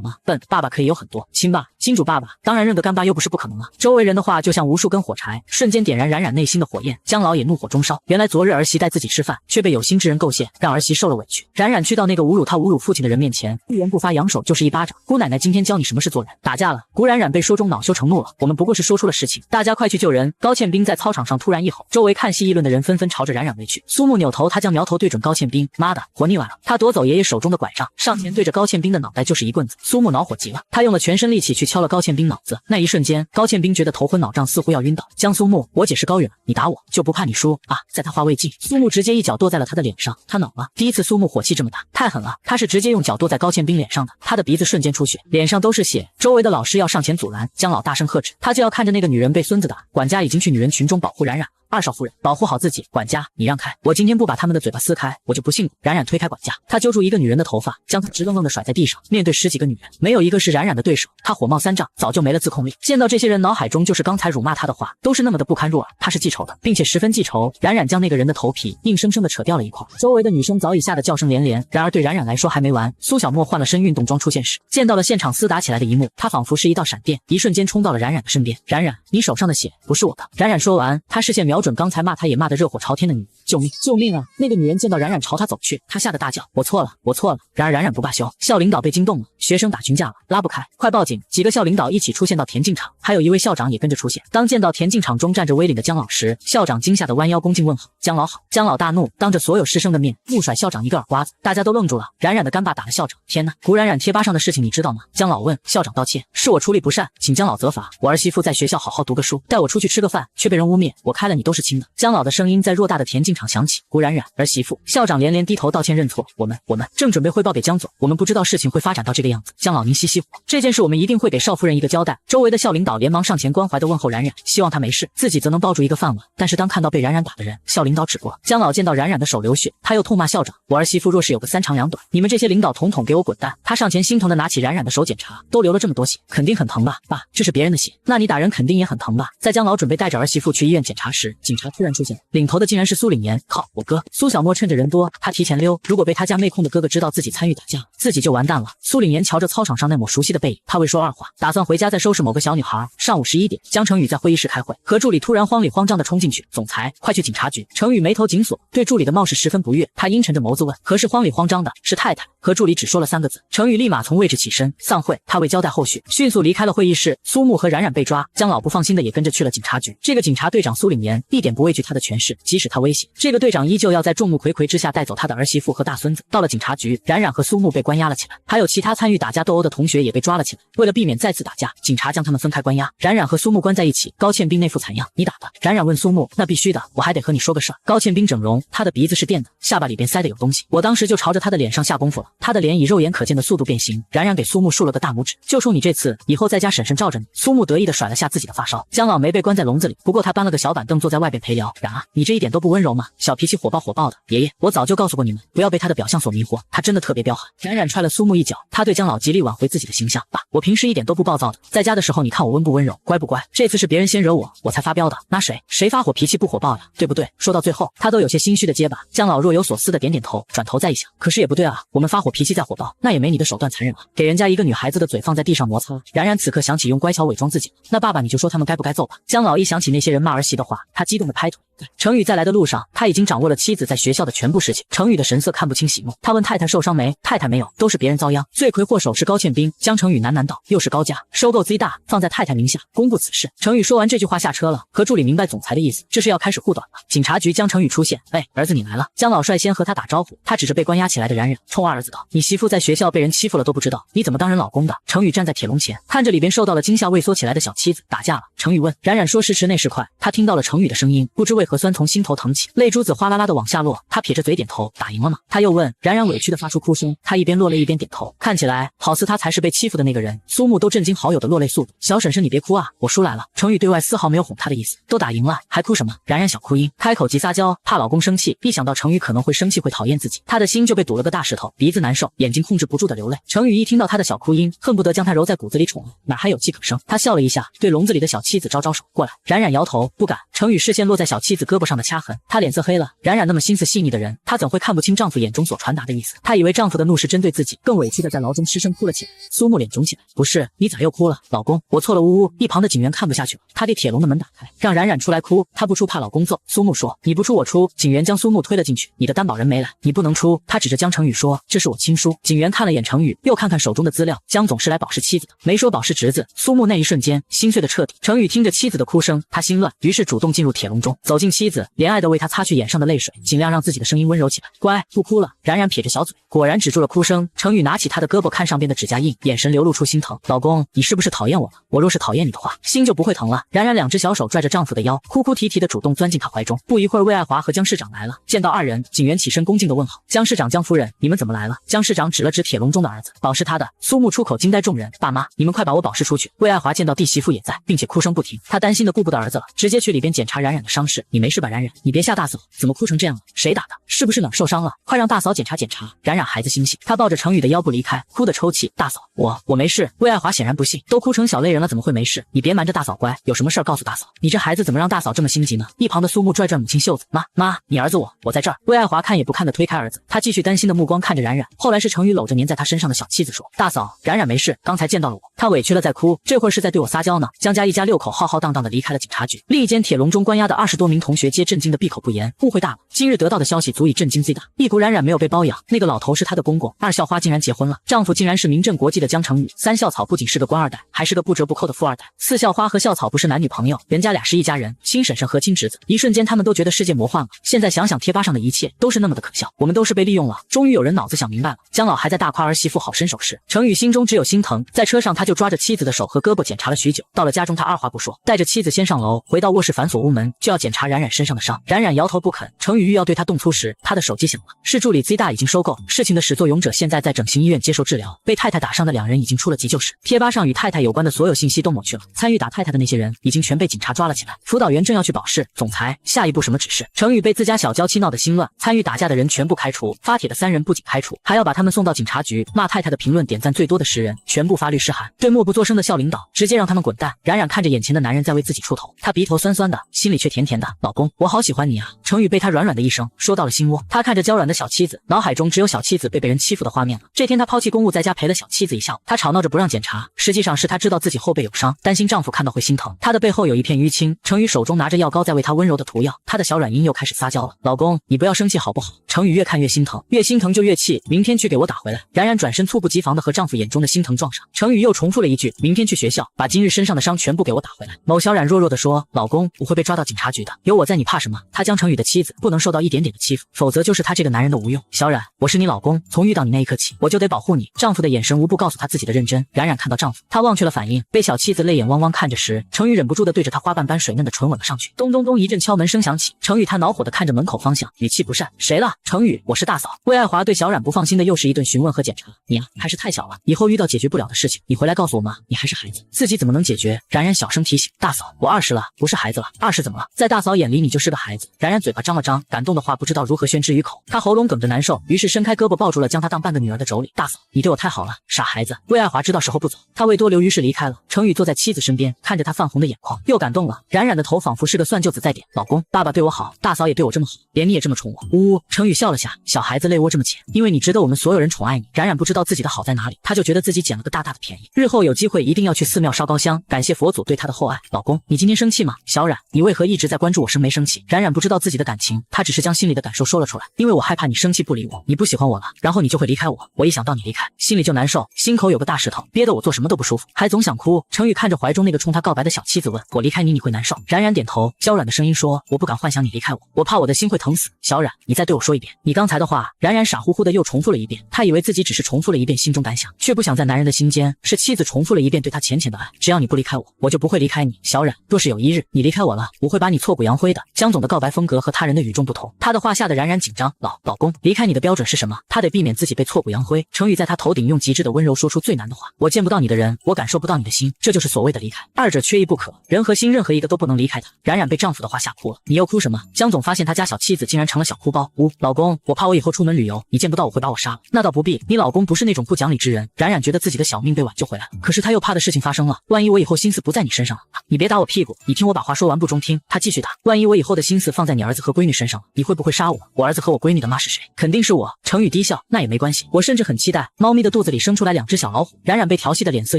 吗？笨，爸爸可以有很多。亲爸，金主爸爸，当然认个干爸又不是不可能了。周围人的话就像无数根火柴，瞬间点燃冉冉内心的火焰。江老也怒火中烧，原来昨日儿媳带自己吃饭，却被有心之人构陷，让儿媳受了委屈。冉冉去到那个侮辱他、侮辱父亲的人面前，一言不发，扬手就是一巴掌。姑奶奶今天教你什么是做人？打架了。古冉冉被说中恼羞成怒了，我们不过是说出了实情，大家快去救人。高倩冰在操场上突然一吼，周围看戏议论的人纷纷朝着冉冉围去。苏木扭头，他将苗头对准高倩冰，妈的，活腻歪了。他夺走爷爷手中的拐杖，上前对着高倩冰的脑袋就是一棍子。苏木恼火极了，他用了全身力气去敲了高倩冰脑子。那一瞬间，高倩冰觉得头昏脑胀，似乎要晕倒。江苏木，我姐是高远，你打我就不怕你输啊？在他话未尽，苏木直接一脚跺在了他的脸上。他恼了，第一次苏木火气这么大，太狠了。他是直接用脚跺在高倩冰脸上的，他的鼻子瞬间出血，脸上都是血。周围的老师要上前阻拦，江老大声喝止，他就要看着那个女人被孙子打。管家已经去女人群中保护冉冉。二少夫人，保护好自己。管家，你让开，我今天不把他们的嘴巴撕开，我就不信。冉冉推开管家，他揪住一个女人的头发，将她直愣愣的甩在地上。面对十几个女人，没有一个是冉冉的对手，他火冒三丈，早就没了自控力。见到这些人，脑海中就是刚才辱骂他的话，都是那么的不堪入耳。他是记仇的，并且十分记仇。冉冉将那个人的头皮硬生生的扯掉了一块。周围的女生早已吓得叫声连连。然而对冉冉来说还没完，苏小沫换了身运动装出现时，见到了现场厮打起来的一幕，他仿佛是一道闪电，一瞬间冲到了冉冉的身边。冉冉，你手上的血不是我的。冉冉说完，他视线瞄准刚才骂他也骂得热火朝天的女人。救命！救命啊！那个女人见到冉冉朝她走去，她吓得大叫：我错了，我错了。然而冉冉不罢休，校领导被惊动了，学生打群架了，拉不开，快报警！几个校领导一起出现到田径场，还有一位校长也跟着出现。当见到田径场中站着威领的江老时，校长惊吓的弯腰恭敬问好：江老好。江老大怒，当着所有师生的面怒甩校长一个耳刮子，大家都愣住了。冉冉的干爸打了校长，天哪！古冉冉贴吧上的事情你知道吗？江老问。校长道歉，是我处理不善，请江老责罚。我儿媳妇在学校好好读个书，带我出去吃个饭，却被人污蔑，我开了你都是轻的。江老的声音在偌大的田径场响起。古冉冉儿媳妇，校长连连低头道歉认错。我们正准备汇报给江总，我们不知道事情会发展到这个样子。江老您息息火，这件事我们一定会给少夫人一个交代。周围的校领导连忙上前关怀的问候冉冉，希望她没事，自己则能抱住一个饭碗。但是当看到被冉冉打的人，校领导止过。江老见到冉冉的手流血，他又痛骂校长：我儿媳妇若是有个三长两短，你们这些领导统统给我滚蛋！他上前心疼的拿起冉冉的手检查，都流了这么多血，肯定很疼吧？爸，这是别人的血，那你打人肯定也很疼吧？在江老准备带着儿媳妇去医院检查时，警察突然出现，领头的竟然是苏领言。靠，我哥！苏小沫趁着人多，他提前溜，如果被他家妹控的哥哥知道自己参与打架，自己就完蛋了。苏领言瞧着操场上那抹熟悉的背影，他未说二话，打算回家再收拾某个小女孩。上午11点，江成宇在会议室开会，何助理突然慌里慌张地冲进去，总裁，快去警察局。程宇眉头紧锁，对助理的冒失十分不悦，他阴沉着眸子问，何事慌里慌张的？是太太。何助理只说了3个字。程宇立马从位置起身，散会。他未交代后续，迅速离开了会议室。苏木和冉冉被抓，江老不放心的也跟着去了警察局。这个警察队长苏领言一点不畏惧他的权势，即使他威胁，这个队长依旧要在众目睽睽之下带走他的儿媳妇和大孙子。到了警察局，冉冉和苏木被关押了起来，还有其他参与打架斗殴的同学也被抓了起来。为了避免再次打架，警察将他们分开关押。冉冉和苏木关在一起，高倩冰那副惨样，你打的？冉冉问苏木，那必须的，我还得和你说个事儿。高倩冰整容，她的鼻子是垫的，下巴里边塞的有东西，我当时就朝着她的脸上下功夫了，她的脸以肉眼可见的速度变形。冉冉给苏木竖了个大拇指，就冲你这次，以后在家婶婶罩着你。苏木得意的甩了下自己的发梢。江老没被关在笼子里，不过他搬了个小板凳坐在在外边陪聊。然啊，你这一点都不温柔吗？小脾气火爆的。爷爷，我早就告诉过你们，不要被他的表象所迷惑，他真的特别彪悍。冉冉踹了苏木一脚，他对姜老极力挽回自己的形象。爸，我平时一点都不暴躁的，在家的时候你看我温不温柔，乖不乖？这次是别人先惹我，我才发飙的。那谁发火脾气不火爆呀？对不对？说到最后，他都有些心虚的结巴。姜老若有所思的点点头，转头再一想，可是也不对啊，我们发火脾气再火爆，那也没你的手段残忍啊，给人家一个女孩子的嘴放在地上摩擦。冉冉此刻想起用乖巧伪装自己，那爸爸你就说他们该不该揍吧？姜老一想起那些人骂儿媳的话，他激动的拍腿。程宇在来的路上，他已经掌握了妻子在学校的全部事情。程宇的神色看不清喜怒，他问太太受伤没？太太没有，都是别人遭殃。罪魁祸首是高倩冰。江程宇喃喃道，又是高家收购Z大，放在太太名下，公布此事。程宇说完这句话下车了，和助理明白总裁的意思，这是要开始护短了。警察局江程宇出现，哎，儿子你来了。姜老率先和他打招呼，他指着被关押起来的冉冉，冲儿子道，你媳妇在学校被人欺负了都不知道，你怎么当人老公的？程宇站在铁笼前，看着里边受到了惊吓畏缩起来的小妻子，打架了。程宇问，冉冉说时迟那时快，他听到了程宇的声音，不知为何酸从心头疼起，泪珠子哗啦啦的往下落。他撇着嘴点头，打赢了吗？他又问，冉冉委屈的发出哭声，他一边落泪一边点头，看起来好似他才是被欺负的那个人。苏木都震惊好友的落泪速度，小婶婶你别哭啊，我输来了。程宇对外丝毫没有哄他的意思，都打赢了还哭什么？冉冉小哭音，开口即撒娇，怕老公生气，一想到程宇可能会生气会讨厌自己，他的心就被堵了个大石头，鼻子难受，眼睛控制不住的流泪。程宇一听到他的小哭音，恨不得将他揉在骨子里宠爱，哪还有气可生？他笑了一下，对笼子里的小妻子招招手，过来。冉冉摇头，不敢。程宇视线落在小妻子胳膊上的掐痕，他脸色黑了。冉冉那么心思细腻的人，她怎会看不清丈夫眼中所传达的意思？她以为丈夫的怒是针对自己，更委屈的在牢中失声哭了起来。苏木脸肿起来，不是，你咋又哭了？老公，我错了。呜呜，一旁的警员看不下去了，他给铁笼的门打开，让冉冉出来哭，她不出怕老公揍。苏木说，你不出我出。警员将苏木推了进去，你的担保人没来，你不能出。他指着江成宇说，这是我亲叔。警员看了眼成宇，又看看手中的资料，江总是来保释妻子的，没说保释侄子。苏木那一瞬间心碎的彻底。成宇听着妻子的哭声，他心乱，于是主动进入铁笼中，走进妻子，怜爱的为她擦去眼上的泪水，尽量让自己的声音温柔起来。乖，不哭了。冉冉撇着小嘴，果然止住了哭声。成宇拿起她的胳膊，看上边的指甲印，眼神流露出心疼。老公，你是不是讨厌我了？我若是讨厌你的话，心就不会疼了。冉冉两只小手拽着丈夫的腰，哭哭啼啼的主动钻进他怀中。不一会儿，魏爱华和江市长来了，见到二人，警员起身恭敬的问好。江市长，江夫人，你们怎么来了？江市长指了指铁笼中的儿子，保释他的。苏木出口惊呆众人，爸妈，你们快把我保释出去。魏爱华见到弟媳妇也在，并且哭声不停，他担心的顾不得儿子了，直接去里边检查冉冉的伤势。你没事吧，冉冉？你别吓大嫂，怎么哭成这样了？谁打的？是不是哪儿受伤了？快让大嫂检查检查。冉冉孩子心细，他抱着程宇的腰不离开，哭得抽泣。大嫂，我没事。魏爱华显然不信，都哭成小泪人了，怎么会没事？你别瞒着大嫂，乖，有什么事告诉大嫂。你这孩子怎么让大嫂这么心急呢？一旁的苏木拽拽母亲袖子，妈，你儿子我在这儿。魏爱华看也不看的推开儿子，他继续担心的目光看着冉冉。后来是程宇搂着粘在他身上的小妻子说，大嫂，冉冉没事，刚才见到了我，她委屈了在哭，这会儿是在对我撒娇呢。江家一家六口浩浩荡荡的离开了警察局，另一间铁笼中关押的20多名同学皆震惊的闭口不言，误会大了。今日得到的消息足以震惊 Z 大，一股冉冉没有被包养，那个老头是她的公公，二校花竟然结婚了，丈夫竟然是名震国际的江成宇，三校草不仅是个官二代，还是个不折不扣的富二代，四校花和校草不是男女朋友，人家俩是一家人，亲婶婶和亲侄子。一瞬间他们都觉得世界魔幻了，现在想想贴吧上的一切都是那么的可笑，我们都是被利用了。终于有人脑子想明白了，姜老还在大夸儿媳妇好身手时，程宇心中只有心疼。在车上他就抓着妻子的手和胳膊检查了许久，到了家中他二话不说，带着妻子先上楼，回到卧室反锁屋门，就要检查冉冉身上的伤。冉冉摇头不肯，程宇欲要对他动粗时，他的手机响了，是助理 Z 大已经收购事情的始作俑者，现在在整形医院接受治疗，被太太打伤的两人已经出了急救室，贴吧上与太太有关的所有信息都抹去了，参与打太太的那些人已经全被警察抓了起来，辅导员正要去保释。总裁，下一步什么指示？程宇被自家小娇妻闹得心乱，参与打架的人全部开除，发帖的3人不仅开除，还要把他们送到警察局。骂太太的评论点赞最多的10人全部发律师函，对默不作声的校领导直接让他们滚蛋。冉冉看着眼前的男人在为自己出头，他鼻头酸酸的，心里却甜甜的。老公，我好喜欢你啊。程宇被他软软的一声说到了心窝，他看着娇软的小妻子，脑海中只有小妻子被人欺负的画面了。这天他抛弃公务在家陪了小妻子一下午，他吵闹着不让检查，实际上是他知道自己后背有伤，担心丈夫看到会心疼，他的背后有一片淤青。程宇手中拿着药膏在为他温柔的涂药，他的小软音又开始撒娇了。老公，你不要生气好不好？程宇越看越心疼，越心疼就越气，明天去给我打回来。冉冉转身猝不及防的和丈夫眼中的心疼撞上，程宇又重复了一句，明天去学校把今日身上的伤全部给我打回来。某小冉弱弱的说，老公，我会被抓到警察局的，有我在你怕什么？他江程宇的妻子不能受到一点点的欺负，否则就是他这个男人的无用。小冉，我是你老公，从遇到你那一刻起，我就得保护你。丈夫的眼神无不告诉他自己的认真。冉冉看到丈夫，她忘却了反应，被小妻子泪眼汪汪看着时，程宇忍不住的对着她花瓣般水嫩的唇吻了上去。咚咚咚一阵敲门声响起，程宇他恼火的看着门口方向，语气不善，谁了？程宇，我是大嫂。魏爱华对小冉不放心的又是一顿询问和检查，你啊，还是太小了，以后遇到解决不了的事情，你回来告诉我妈，你还是孩子，自己怎么能解决？冉冉小声提醒，大嫂，我20了，不是孩子了。20怎么了？在大嫂小眼里你就是个孩子。冉冉嘴巴张了张，感动的话不知道如何宣之于口。他喉咙哽着难受，于是伸开胳膊抱住了将他当半个女儿的妯娌。大嫂，你对我太好了，傻孩子。魏爱华知道时候不走，他未多留，于是离开了。程宇坐在妻子身边，看着他泛红的眼眶，又感动了。冉冉的头仿佛是个蒜臼子在点。老公，爸爸对我好，大嫂也对我这么好，连你也这么宠我。呜呜，程宇笑了下，小孩子泪窝这么浅，因为你值得我们所有人宠爱你。冉冉不知道自己的好在哪里，他就觉得自己捡了个大大的便宜，日后有机会一定要去寺庙烧高香，感谢佛祖对他的厚爱。老公，你今天生气吗？小冉，你为何一直在关注我生没生气？冉冉不知道自己的感情，她只是将心里的感受说了出来。因为我害怕你生气不理我，你不喜欢我了，然后你就会离开我。我一想到你离开，心里就难受，心口有个大石头，憋得我做什么都不舒服，还总想哭。程宇看着怀中那个冲他告白的小妻子问，我离开你你会难受？冉冉点头，娇软的声音说，我不敢幻想你离开我，我怕我的心会疼死。小冉，你再对我说一遍你刚才的话。冉冉傻乎乎的又重复了一遍，她以为自己只是重复了一遍心中感想，却不想在男人的心间是妻子重复了一遍对他浅浅的爱。只要你不离开我，我就不会离开你。小冉，若是有一日你离开我了，我会把你挫骨扬灰的。江总的告白风格和他人的与众不同，他的话吓得冉冉紧张。老公，离开你的标准是什么？他得避免自己被挫骨扬灰。程宇在他头顶用极致的温柔说出最难的话，我见不到你的人，我感受不到你的心，这就是所谓的离开，二者缺一不可，人和心任何一个都不能离开他。冉冉被丈夫的话吓哭了，你又哭什么？江总发现他家小妻子竟然成了小哭包。老公，我怕我以后出门旅游你见不到我会把我杀了。那倒不必，你老公不是那种不讲理之人。冉冉觉得自己的小命被挽救回来了，可是他又怕的事情发生了，万一我以后心思不在你身上了，你别打我屁股，你听我把话说完不中听。他继续打，万一我以后的心思放在你儿子和闺女身上了，你会不会杀我？我儿子和我闺女的妈是谁？肯定是我。程宇低笑，那也没关系，我甚至很期待猫咪的肚子里生出来2只小老虎。冉冉被调戏的脸色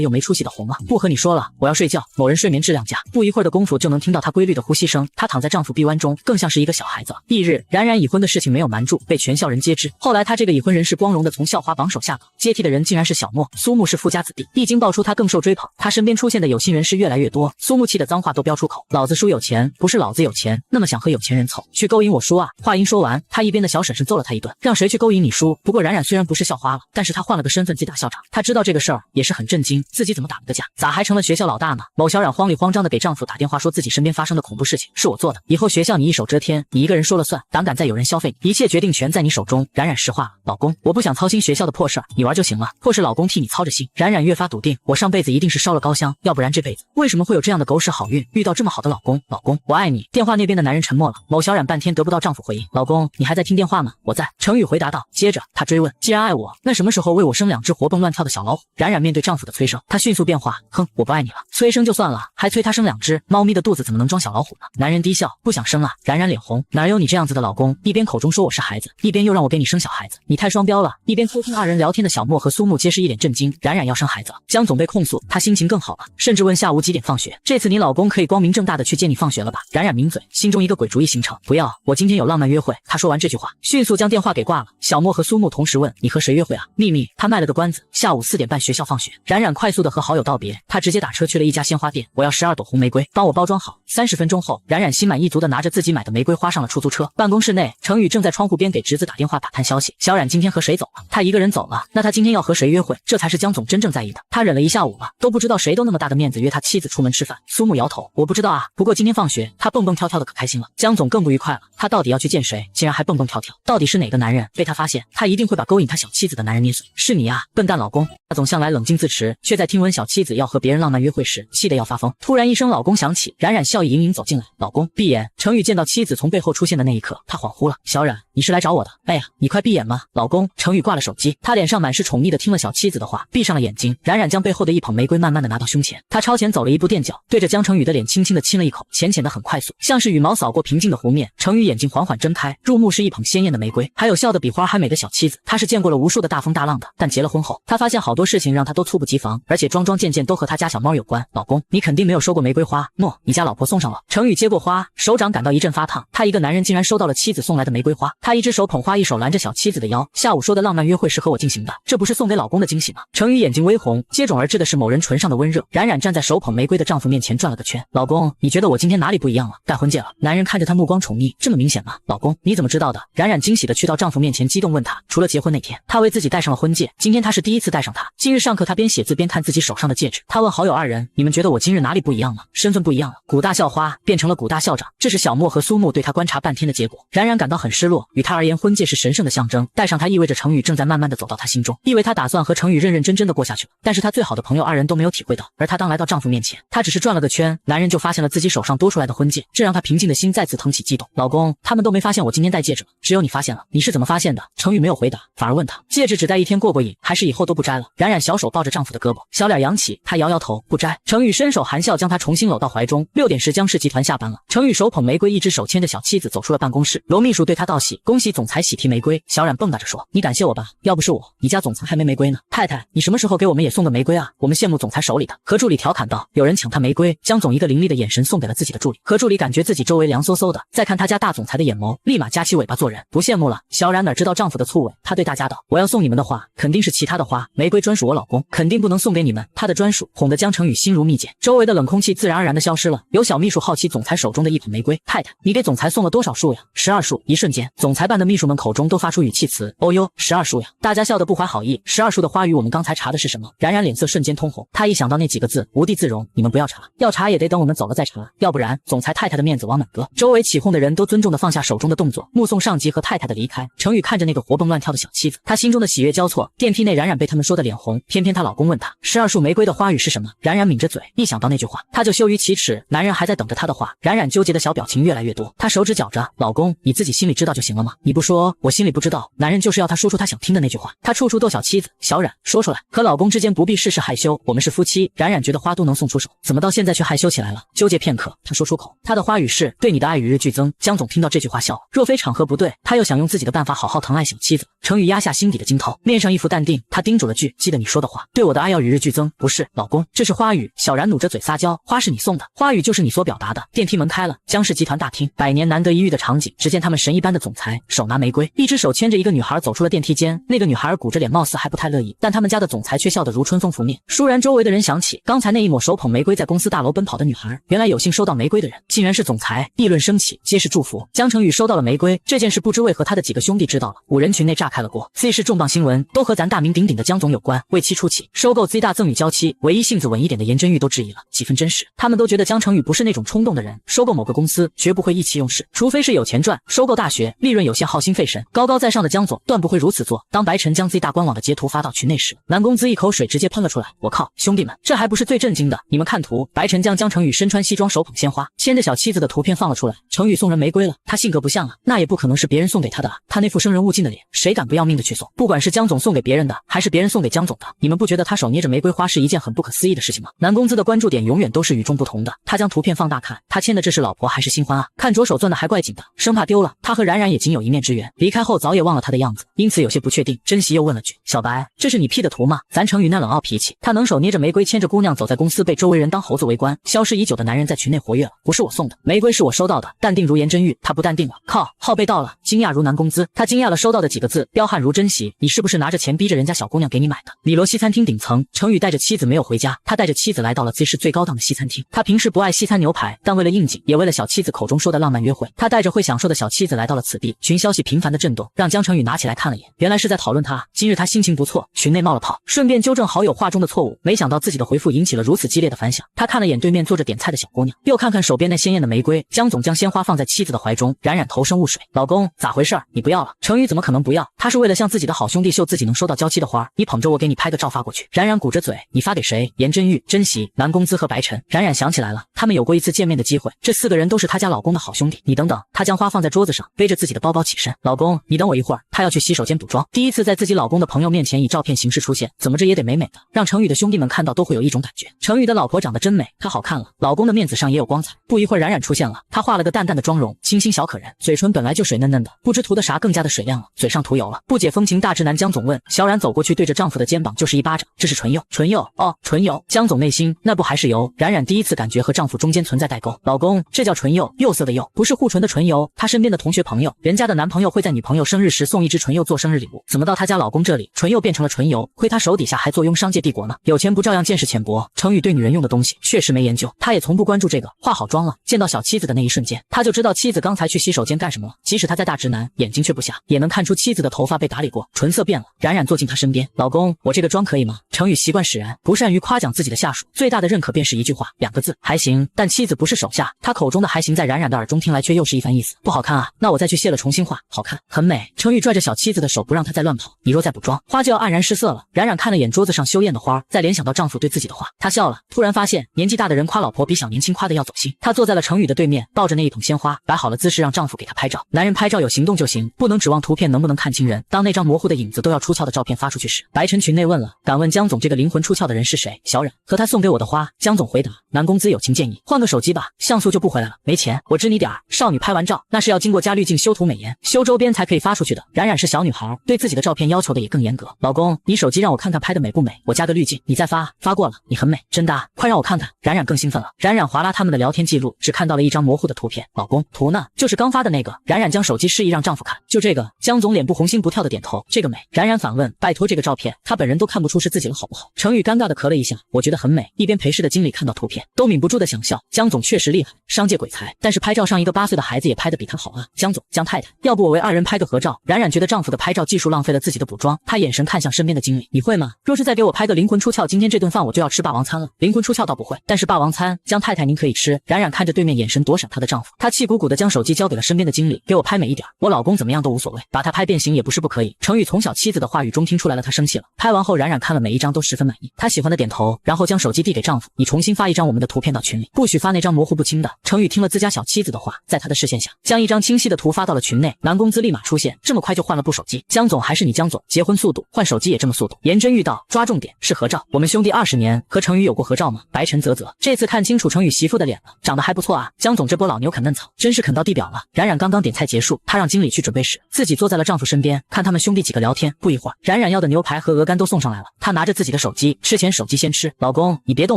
又没出息的红了，不和你说了，我要睡觉。某人睡眠质量佳，不一会儿的功夫就能听到她规律的呼吸声。她躺在丈夫臂弯中，更像是一个小孩子了。翌日，冉冉已婚的事情没有瞒住，被全校人皆知。后来她这个已婚人士光荣的从校花榜首下岗，接替的人竟然是小莫。苏木是富家子弟，一经爆出她更受追捧，她身边出现的有心人士越来越多。苏木气的脏话都飙出口，老子叔有钱，不是老子有钱，那么想和有钱人凑，去勾引我叔啊！话音说完，她一边的小婶婶揍了她一顿，让谁去勾引你叔？不过冉冉虽然不是校花了，但是她换了个身份接大校长，她知道这个事儿也是很震惊，自己怎么打了个架，咋还成了学校老大呢？某小冉慌里慌张的给丈夫打电话说自己身边发生的恐怖事情是我做的，以后学校你一手遮天，你一个人说了算，胆敢再有人消费你，一切决定权在你手中。冉冉实话了，老公，我不想操心学校的破事儿，你玩就行了，或是老公替你操着心。冉冉越发笃定，我上辈子一定是烧了高香，要不然这辈子为什么会有这样的狗屎好运，遇到这么好的老公？老公，我爱你。电话那边的男人沉默了，某小冉半天得不到丈夫回应。老公，你还在听电话吗？我在。程宇回答道。接着他追问，既然爱我，那什么时候为我生2只活蹦乱跳的小老虎？冉冉面对丈夫的催生，她迅速变化，哼，我不爱你了。催生就算了，还催她生2只，猫咪的肚子怎么能装小老虎呢？男人低笑，不想生啊。冉冉脸红，哪有你这样子的老公？一边口中说我是孩子，一边又让我给你生小孩子，你太双标了。一边偷听2人聊天的小莫和苏木皆是一脸震惊，冉冉要生孩子了。江总被控诉，他心情更好了，甚至问下午几点放学。这次你老公可以光明正大的去接你放学了吧？冉冉抿嘴，心中一个鬼主意形成，不要，我今天有浪漫约会。他说完这句话，迅速将电话给挂了。小莫和苏木同时问，你和谁约会啊？秘密。他卖了个关子，下午4点半学校放学。冉冉快速的和好友道别，他直接打车去了一家鲜花店，我要12朵红玫瑰，帮我包装好。30分钟后，冉冉心满意足的拿着自己买的玫瑰花上了出租车。办公室内，程宇正在窗户边给侄子打电话打探消息。小冉今天和谁走了？他一个人走了，那他今天要和谁约会？这才是江总真正在意的。他忍了一下午了，都不知道谁都那么大的面子约他妻子出门吃饭。苏木摇头，我不知道啊，不过今天放学他蹦蹦跳跳的可开心了。江总更不愉快了，他到底要去见谁？竟然还蹦蹦跳跳，到底是哪个男人？被他发现，他一定会把勾引他小妻子的男人捏碎。是你啊，笨蛋老公。他总向来冷静自持，却在听闻小妻子要和别人浪漫约会时，气得要发疯。突然一声老公响起，冉冉笑意盈盈走进来，老公闭眼。程宇见到妻子从背后出现的那一刻，他恍惚了。小冉，你是来找我的？哎呀，你快闭眼吗？老公。程宇挂了手机，他脸上满是宠溺的听了小妻子的话，闭上了眼睛。冉冉将背后的一捧玫瑰慢慢的拿到胸前，他超前走了一步垫脚，对着江程宇的脸轻轻的亲了一口，浅浅的很快速，像是羽毛扫过平静的湖面。程宇眼睛缓缓睁开，入目是一捧鲜艳的玫瑰，还有笑得比花还美的小妻子。他是见过了无数的大风大浪的，但结了婚后，他发现好多事情让他都猝不及防，而且桩桩件件都和他家小猫有关。老公，你肯定没有收过玫瑰花。诺，你家老婆送上了。程宇接过花，手掌感到一阵发烫，他一个男人竟然收到了妻子送来的玫瑰花。他一只手捧花，一手拦着小妻子的腰。下午说的浪漫约会是和我进行的，这不是送给老公的惊喜吗？程宇眼睛微红，接踵而至的是某人唇上的温热。冉冉站在手捧玫瑰的丈夫面前转了个圈，老公，你觉得我今天哪里不一样了？戴婚戒了。男人看着他目光宠溺，这么明显吗？老公，你怎么知道的？冉冉惊喜的去到丈夫面前，激动问他，除了结婚那天，他为自己戴上了婚戒，今天他是第一次戴上它。今日上课他边写字边看自己手上的戒指，他问好友2人，你们觉得我今日哪里不一样了？身份不一样了，古大校花变成了古大校长，这是小莫和苏木对他观察半天的结果。冉冉感到很失落，与他而言，婚戒是神圣的象征，戴上它意味着程宇正在慢慢的走到他心中，意味他打算和程宇认认真真的过下去了。但是他最好的朋友二人都没有体会到，而他当来到丈夫面前，他只是转了个圈，男人就发现了自己手上多出来的婚戒，这让他平静的心再次腾起激动。老公，他们都没发现我今天戴戒指了，只有你发现了，你是怎么发现的？程宇没有回答，反而问他，戒指只戴一天过瘾，还是以后都不摘了？冉冉小手抱着丈夫的胳膊，小脸扬起，她摇摇头，不摘。程宇伸手含笑将她重新搂到怀中。6点时，江氏集团下班了，程宇手捧玫瑰，一只手牵着小妻子走出了办公室。罗秘书对他道喜，恭喜总裁喜提玫瑰。小冉蹦跶着说，你感谢我吧，要不是我，你家总裁还没玫瑰呢。太太，你什么时候给我们也送个玫瑰啊？我们羡慕总裁手里的。何助理调侃道，有人抢他玫瑰，江总一个凌厉的眼神送给了自己的助理。何助理感觉自己周围凉飕飕的，再看他家大总裁的眼眸，立马夹起尾巴做人，不羡慕了。小冉哪知道丈夫的醋味，她对大家道，我要送你们的花肯定是其他的花，玫瑰专属我老公，肯定不能送给你们，他的专属。哄得江程宇心如蜜饯，周围的冷空气自然而然的消失了。有小秘书好奇总裁手中的一捧玫瑰，太太，你给总裁送了多少束呀？12束。一瞬间，总裁办的秘书们口中都发出语气词，哦哟，12束呀！大家笑得不怀好意。12束的花语，我们刚才查的是什么？冉冉脸色瞬间通红，她一想到那几个字，无地自容。你们不要查，要查也得等我们走了再查，要不然总裁太太的面子往哪搁？周围起哄的人都尊重地放下手中的动作，目送上级和太太的离开。程宇看着那个活蹦乱跳的小妻子，他心中的喜悦交错。电梯内，冉冉被他们说得脸红，偏偏她老公问她12束玫瑰的花语是什么？冉冉抿着嘴，一想到那句话，她就羞于启齿。男人还在等着她的话，冉冉纠结的小表情越来越多，她手指绞着，老公，你自己心里知道就行了吗？你不说，我心里不知道。男人就是要她说出他想听的那句话，他处处逗小妻子，小冉说出来，和老公之间不必事事害羞，我们是夫妻。冉冉觉得花都能送出手，怎么到现在却害羞起来了？纠结片刻，她说出口，她的花语是对你的爱与日俱增。江总听到这句话笑了，若非场合不对，他又想用自己的办法好好疼爱小妻子。程宇压下心底的惊涛，面上一副淡定，他叮嘱了句，记得你说的话，对我的爱要与日俱增。不是，老公，这是花语。小冉努着嘴撒娇，花是你送的，花语就是你所表达的。电梯门开了，江氏集团大厅，百年难得一遇的场景，只见他们神一般的总裁手拿玫瑰，一只手牵着一个女孩走出了电梯间。那个女孩鼓着脸，貌似还不太乐意，但他们家的总裁却笑得如春风拂面。倏然周围的人想起刚才那一抹手捧玫瑰在公司大楼奔跑的女孩，原来有幸收到玫瑰的人竟然是总裁，议论升起，皆是祝福。江程宇收到了玫瑰这件事，不知为何他的几个兄弟知道了，5人群内炸开了锅。Z 市重磅新闻都和咱大名鼎鼎的江总有关，为妻出气，收购 Z 大赠与娇妻，唯一性子稳一点的颜真玉都质疑了几分真实。他们都觉得江程宇不是那种冲动的人，收购某个公司绝不会意气用事，除非是有钱赚。收购大学，利润有限，耗心费神，高高在上的江总断不会如此做。当白晨将 Z 大官网的截图发到群内时，南宫资一口水直接喷了出来。我靠，兄弟们，这还不是最震惊的，你们看图，白晨将江程宇身穿西装，手捧鲜花，牵着小妻子的图片放了出来。程宇送人玫瑰了，他性格不像啊，那也不可能是别人送给他的啊，他那副生人勿近的脸，谁敢不要命的去送？不管是江总送给别人的，还是别人送给江总的，你们不觉得他手捏着玫瑰花是一件很不可思议的事情吗？南宫资的关注点永远都是与众不同的，他将图片放大看，他牵的这是老婆还是新欢啊？看着手攥的还怪紧的，生怕丢了。他和冉冉也仅有一面之缘，离开后早也忘了他的样子，因此有些不确定。珍惜又问了句，小白，这是你 P 的图吗？咱程宇那冷傲脾气，他能手捏着玫瑰牵着姑娘走在公司，被周围人当猴子围观。消失已久的男人在群内活跃了，不是我送的，玫瑰是我收到的。淡定如颜真玉，他不淡定了，靠，号被盗了。惊讶如南宫资，他惊讶了收到的几个字，彪悍如珍惜，你是不是拿着钱逼着人家小姑娘给你买的？李罗西餐厅顶层，程宇带着妻子没有回家，他带着妻子来到了 Z 市最高档的西餐厅。他平时不爱西餐牛排，但为了应景，也为了小妻子口中说的浪漫约会，他带着会享受的小妻子来到了此地。群消息频繁的震动，让江程宇拿起来看了眼，原来是在讨论他。今日他心情不错，群内冒了泡，顺便纠正好友话中的错误，没想到自己的回复引起了如此激烈的反响。他看了眼对面坐着点菜的小姑娘，又看看手边那鲜艳的玫瑰。江总将鲜花放在妻子的怀中，冉冉头生雾水，老公咋回事？你不要了？程宇怎么可能不要？他是为了向自己的好兄弟秀自己能收到娇妻的花，你捧着我给你拍个照发过去。冉冉鼓着嘴，你发给谁？颜真玉、珍惜、南宫资和白晨。冉冉想起来了，他们有过一次见面的机会，这4个人都是她家老公的好兄弟。你等等，她将花放在桌子上，背着自己的包包起身，老公你等我一会儿，她要去洗手间补妆。第一次在自己老公的朋友面前以照片形式出现，怎么着也得美美的，让程宇的兄弟们看到都会有一种感觉，程宇的老婆长得真美，她好看了，老公的面子上也有光彩。不一会儿冉冉出现了，她化了个淡淡的妆容，清新小可人，嘴唇本来就水嫩嫩的，不知涂的啥更加的水亮了，嘴上涂油了。不解风情大直男江总问，小冉走过去对着丈夫的肩膀就是一巴掌，这是唇釉？唇釉？哦，唇釉。江总内心那不还是油？冉冉第一次感觉和丈夫中间存在代沟。老公，这叫唇釉，釉色的釉，不是护唇的唇油。她身边的同学朋友，人家的男朋友会在女朋友生日时送一支唇釉做生日礼物，怎么到她家老公这里，唇釉变成了唇油？亏她手底下还坐拥商界帝国呢，有钱不照样见识浅薄？程宇对女人用的东西确实没研究，他也从不关注这个。化好妆了，见到小妻子的那一瞬间，他就知道妻子刚才去洗手间干什么了。即使他在大直男，眼睛却不瞎，也能看出妻子的头发被打理过，唇色变了。冉冉坐进他身边，老公，我这个妆可以吗？程宇习惯使然，不善于夸奖自己的下属，最大的认可便是一句话，2个字，还行。行，但妻子不是手下，他口中的还行在冉冉的耳中听来却又是一番意思。不好看啊，那我再去卸了重新画。好看，很美。程宇拽着小妻子的手不让她再乱跑，你若再不装，花就要黯然失色了。冉冉看了眼桌子上羞艳的花，再联想到丈夫对自己的话，她笑了。突然发现年纪大的人夸老婆比小年轻夸的要走心。她坐在了程宇的对面，抱着那一捧鲜花，摆好了姿势让丈夫给她拍照。男人拍照有行动就行，不能指望图片能不能看清人。当那张模糊的影子都要出窍的照片发出去时，白晨群内问了，敢问江总这个灵魂出窍的人是谁？小冉和他送给我的花。江总回答，南公子友情建议换个手机吧，像素就不回来了，没钱。我支你点儿。少女拍完照那是要经过加滤镜、修图美颜、修周边才可以发出去的。冉冉是小女孩，对自己的照片要求的也更严格。老公，你手机让我看看拍的美不美，我加个滤镜，你再发。发过了，你很美，真的啊，快让我看看。冉冉更兴奋了。冉冉划拉他们的聊天记录，只看到了一张模糊的图片。老公，图呢？就是刚发的那个。冉冉将手机示意让丈夫看，就这个。江总脸部红心不跳的点头，这个美。冉冉反问，拜托这个照片，他本人都看不出是自己了好不好？程宇尴尬的咳了一下，我觉得很美。一边陪侍的经理看到图片，都抿不住的想笑。江总确实厉害，商界鬼才，但是拍照上一个8岁的孩子也拍得比他好啊。江总，江太太，要不我为2人拍个合照？冉冉觉得丈夫的拍照技术浪费了自己的补妆，她眼神看向身边的经理，你会吗？若是再给我拍个灵魂出窍，今天这顿饭我就要吃霸王餐了。灵魂出窍倒不会，但是霸王餐，江太太您可以吃。冉冉看着对面眼神躲闪她的丈夫，她气鼓鼓的将手机交给了身边的经理，给我拍美一点，我老公怎么样都无所谓，把他拍变形也不是不可以。程宇从小妻子的话语中听出来了，她生气了。拍完后，冉冉看了每一张都十分满意，她喜欢的点头，然后将手机递给丈夫，你重新发一张我们的图片到群里，不许发那张模糊不清的。程宇听了自家小妻子的话，在他的视线下，将一张清晰的图发到了群内。男公子立马出现，这么快就换了部手机？江总还是你江总，结婚速度，换手机也这么速度？颜真遇到，抓重点是合照。我们兄弟20年，和程宇有过合照吗？白晨啧啧，这次看清楚程宇媳妇的脸了，长得还不错啊。江总这波老牛啃嫩草，真是啃到地表了。冉冉刚刚点菜结束，她让经理去准备时，自己坐在了丈夫身边，看他们兄弟几个聊天。不一会儿，冉冉要的牛排和鹅肝都送上来了，她拿着自己的手机，吃前手机先吃。老公，你别动，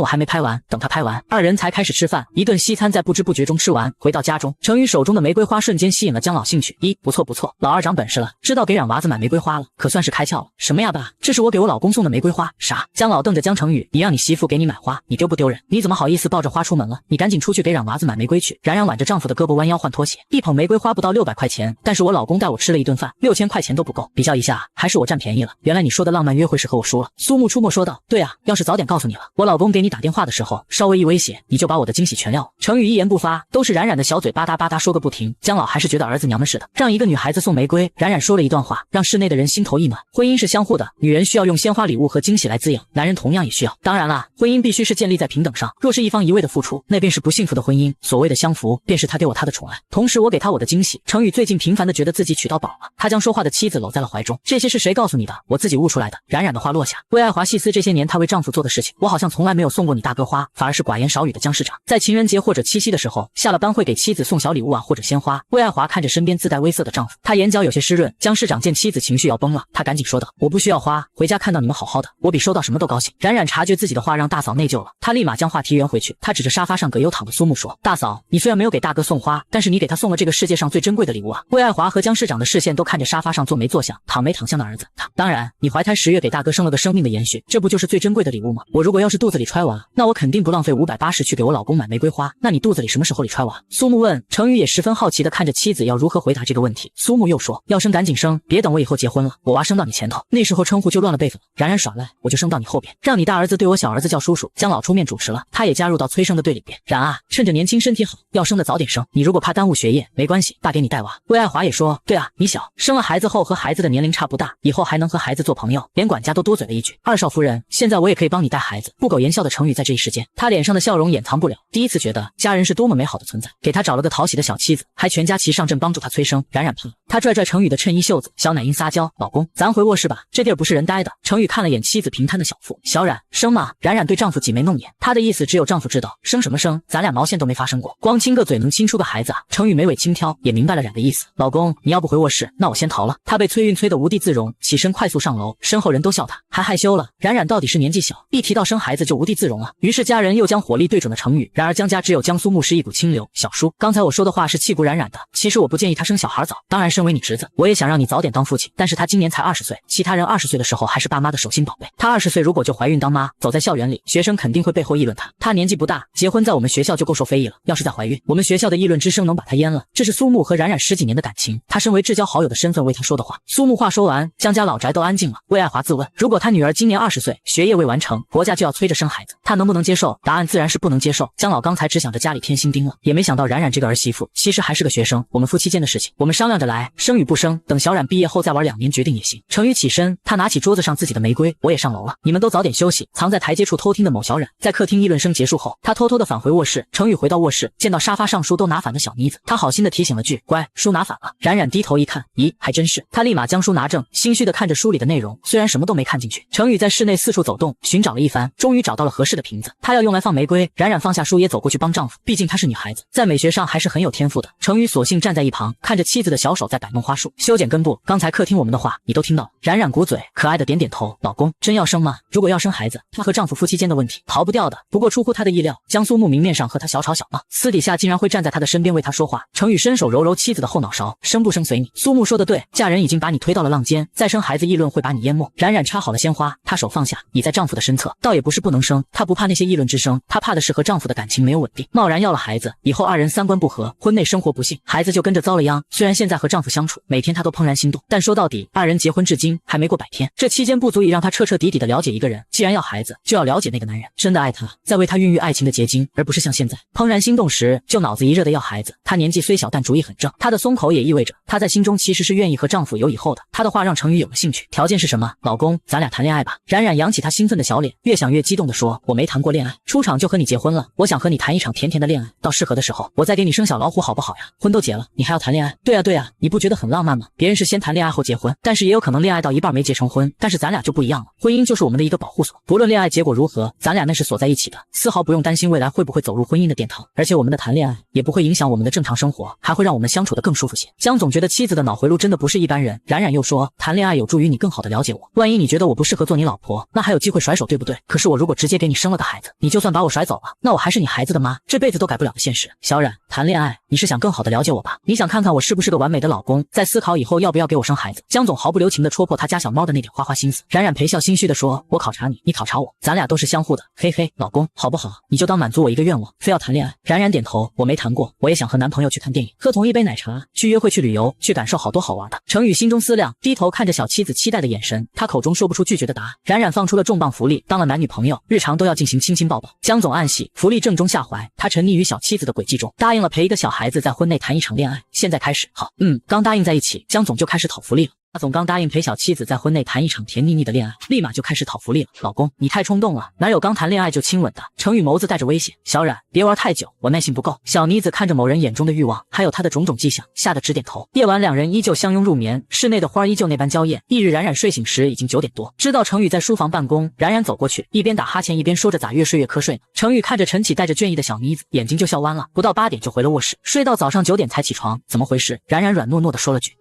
我还没拍完，等他拍完，2人才开始吃饭。一顿西餐在不知不觉中吃完，回到家中，程宇手中的玫瑰花瞬间吸引了江老兴趣。不错不错，老二长本事了，知道给冉娃子买玫瑰花了，可算是开窍了。什么呀爸，这是我给我老公送的玫瑰花。啥？江老瞪着江程宇，你让你媳妇给你买花，你丢不丢人？你怎么好意思抱着花出门了？你赶紧出去给冉娃子买玫瑰去。冉冉挽着丈夫的胳膊弯腰换拖鞋，一捧玫瑰花不到600块钱，但是我老公带我吃了一顿饭，6000块钱都不够。比较一下，还是我占便宜了。原来你说的浪漫约会是和我输了。苏木出没说道，对啊，要是早点告诉你了，我老公给你打电话的时候稍微一威胁，你就把我的惊喜全撂了。程宇一言不发，都是冉冉的小嘴吧嗒吧嗒说个不停。江老还是觉得儿子娘们似的，让一个女孩子送玫瑰。冉冉说了一段话，让室内的人心头一暖。婚姻是相互的，女人需要用鲜花礼物和惊喜来滋养，男人同样也需要。当然啦，婚姻必须是建立在平等上，若是一方一味的付出，那便是不幸福的婚姻。所谓的相符，便是他给我他的宠爱，同时我给他我的惊喜。程宇最近频繁的觉得自己娶到宝了，他将说话的妻子搂在了怀中。这些是谁告诉你的？我自己悟出来的。冉冉的话落下，为爱华细思这些年她为丈夫做的事情，我好像从来没有送过你大哥花，反而是寡言少语的江市长。在情人节或者七夕的时候，下了班会给妻子送小礼物啊或者鲜花。魏爱华看着身边自带微色的丈夫，他眼角有些湿润。江市长见妻子情绪要崩了，他赶紧说道，我不需要花，回家看到你们好好的，我比收到什么都高兴。冉冉察觉自己的话让大嫂内疚了，她立马将话题圆回去，她指着沙发上葛优躺的苏木说，大嫂，你虽然没有给大哥送花，但是你给他送了这个世界上最珍贵的礼物啊。魏爱华和江市长的视线都看着沙发上坐没坐相躺没躺相的儿子，当然你怀胎10月给大哥生了个生命的延续，这不就是最珍贵的礼物吗？我如果要是肚子里揣娃，那我肯定不浪费580去给我老公买玫瑰花。那你肚子里什么时候里揣娃？苏木问。程宇也十分好奇的看着妻子要如何回答这个问题。苏木又说，要生赶紧生，别等我以后结婚了，我娃生到你前头，那时候称呼就乱了辈分了。冉冉耍赖，我就生到你后边，让你大儿子对我小儿子叫叔叔。江老出面主持了，他也加入到催生的队里边。冉啊，趁着年轻身体好，要生的早点生，你如果怕耽误学业，没关系，爸给你带娃。魏爱华也说，对啊，你小，生了孩子后和孩子的年龄差不大，以后还能和孩子做朋友。连管家都多嘴了一句，二少夫人，现在我也可以帮你带孩子。不苟言笑的程宇在这一时间，他脸上的笑容掩藏不了，第一次觉得家人是多么美好的存在，给他找了个讨喜的小妻子，还全家齐上阵帮助他催生。冉冉怕了，他拽拽程宇的衬衣袖子，小奶音撒娇，老公，咱回卧室吧，这地儿不是人待的。程宇看了眼妻子平摊的小腹，小冉，生吗？冉冉对丈夫挤眉弄眼，她的意思只有丈夫知道，生什么生，咱俩毛线都没发生过，光亲个嘴能亲出个孩子啊？程宇眉尾轻挑，也明白了冉的意思，老公，你要不回卧室，那我先逃了。他被催孕催得无地自容，起身快速上楼，身后人都笑他还害羞了。冉冉到底是年纪小，一提到生孩子就无地自容了，于是家人又将火力对准了程宇。然而江家只有江苏牧师一股清流。小叔，刚才我说的话是气鼓冉冉的，其实我不建议他生小孩早，当然身为你侄子，我也想让你早点当父亲，但是他今年才20岁，其他人20岁的时候还是爸妈的手心宝贝，他20岁如果就怀孕当妈，走在校园里，学生肯定会背后议论他，他年纪不大，结婚在我们学校就够受非议了，要是再怀孕，我们学校的议论之声能把他淹了。这是苏木和冉冉10几年的感情，他身为至交好友的身份为他说的话。苏木话说完，江家老宅都安静了。魏爱华自问，如果他女儿今年20岁，学业未完成，国家就要催着生孩子，他能不能接受？答案自然是不能接受。接受。姜老刚才只想着家里添新丁了，也没想到冉冉这个儿媳妇其实还是个学生。我们夫妻间的事情，我们商量着来，生与不生，等小冉毕业后再玩2年决定也行。程宇起身，他拿起桌子上自己的玫瑰，我也上楼了，你们都早点休息。藏在台阶处偷听的某小冉，在客厅议论声结束后，他偷偷的返回卧室。程宇回到卧室，见到沙发上书都拿反的小妮子，他好心的提醒了句：“乖，书拿反了。”冉冉低头一看，咦，还真是。他立马将书拿正，心虚的看着书里的内容，虽然什么都没看进去。程宇在室内四处走动，寻找了一番，终于找到了合适的瓶子，他要用来放玫瑰。冉冉放下书也走过去帮丈夫，毕竟她是女孩子，在美学上还是很有天赋的。程宇索性站在一旁，看着妻子的小手在摆弄花束、修剪根部。刚才客厅我们的话你都听到了。冉冉鼓嘴，可爱的点点头。老公，真要生吗？如果要生孩子，她和丈夫夫妻间的问题逃不掉的。不过出乎她的意料，江苏木明面上和她小吵小闹，私底下竟然会站在她的身边为她说话。程宇伸手揉揉妻子的后脑勺，生不生随你。苏木说的对，嫁人已经把你推到了浪尖，再生孩子议论会把你淹没。冉冉插好了鲜花，她手放下，倚在丈夫的身侧，倒也不是不能生，她不怕那些议论之声，她怕的是和丈夫的感情没有稳定，贸然要了孩子，以后2人3观不合，婚内生活不幸，孩子就跟着遭了殃。虽然现在和丈夫相处，每天她都怦然心动，但说到底，2人结婚至今还没过100天，这期间不足以让她彻彻底底的了解一个人。既然要孩子，就要了解那个男人，真的爱他，在为他孕育爱情的结晶，而不是像现在怦然心动时就脑子一热的要孩子。她年纪虽小，但主意很正，她的松口也意味着她在心中其实是愿意和丈夫有以后的。她的话让程宇有了兴趣，条件是什么？老公，咱俩谈恋爱吧。冉冉扬起她兴奋的小脸，越想越激动地说：“我没谈过恋爱，出场就和你结婚了，我想和你谈一场甜甜的恋爱，到适合的时候，我再给你生小老虎，好不好呀？婚都结了，你还要谈恋爱？对啊对啊，你不觉得很浪漫吗？别人是先谈恋爱后结婚，但是也有可能恋爱到一半没结成婚，但是咱俩就不一样了，婚姻就是我们的一个保护所，不论恋爱结果如何，咱俩那是锁在一起的，丝毫不用担心未来会不会走入婚姻的殿堂，而且我们的谈恋爱也不会影响我们的正常生活，还会让我们相处得更舒服些。”江总觉得妻子的脑回路真的不是一般人。冉冉又说：“谈恋爱有助于你更好的了解我，万一你觉得我不适合做你老婆，那还有机会甩手，对不对？可是我如果直接给你生了个孩子，你就算把我甩走了，那我还是你孩子的妈，这辈子都改不了的现实。小冉，谈恋爱你是想更好的了解我吧？你想看看我是不是个完美的老公，在思考以后要不要给我生孩子。”江总毫不留情地戳破他家小猫的那点花花心思。冉冉陪笑心虚地说：“我考察你，你考察我，咱俩都是相互的，嘿嘿，老公好不好？你就当满足我一个愿望，非要谈恋爱。”冉冉点头，我没谈过，我也想和男朋友去看电影，喝同一杯奶茶，去约会，去旅游，去感受好多好玩的。程宇心中思量，低头看着小妻子期待的眼神，他口中说不出拒绝的答案。冉冉放出了重磅福利，当了男女朋友，日常都要进行亲亲抱抱。江总暗喜，福利正中下怀，他沉溺于小妻子的诡计中，答应了陪一个小孩子在婚内谈一场恋爱。现在开始，好，刚答应在一起，江总就开始讨福利了。大总刚答应陪小妻子在婚内谈一场甜腻腻的恋爱，立马就开始讨福利了。老公，你太冲动了，哪有刚谈恋爱就亲吻的？程宇眸子带着威胁。小冉，别玩太久，我耐性不够。小妮子看着某人眼中的欲望，还有他的种种迹象，吓得直点头。夜晚2人依旧相拥入眠，室内的花依旧那般娇艳。翌日冉冉睡醒时已经9点多，知道程宇在书房办公，冉冉走过去，一边打哈欠一边说着咋越睡越瞌睡呢。程宇看着晨起带着倦意的小妮子，眼睛就笑弯了。不到8点就回了卧室，睡到早上9点才起床，怎么回事？冉冉软糯糯的说了句：“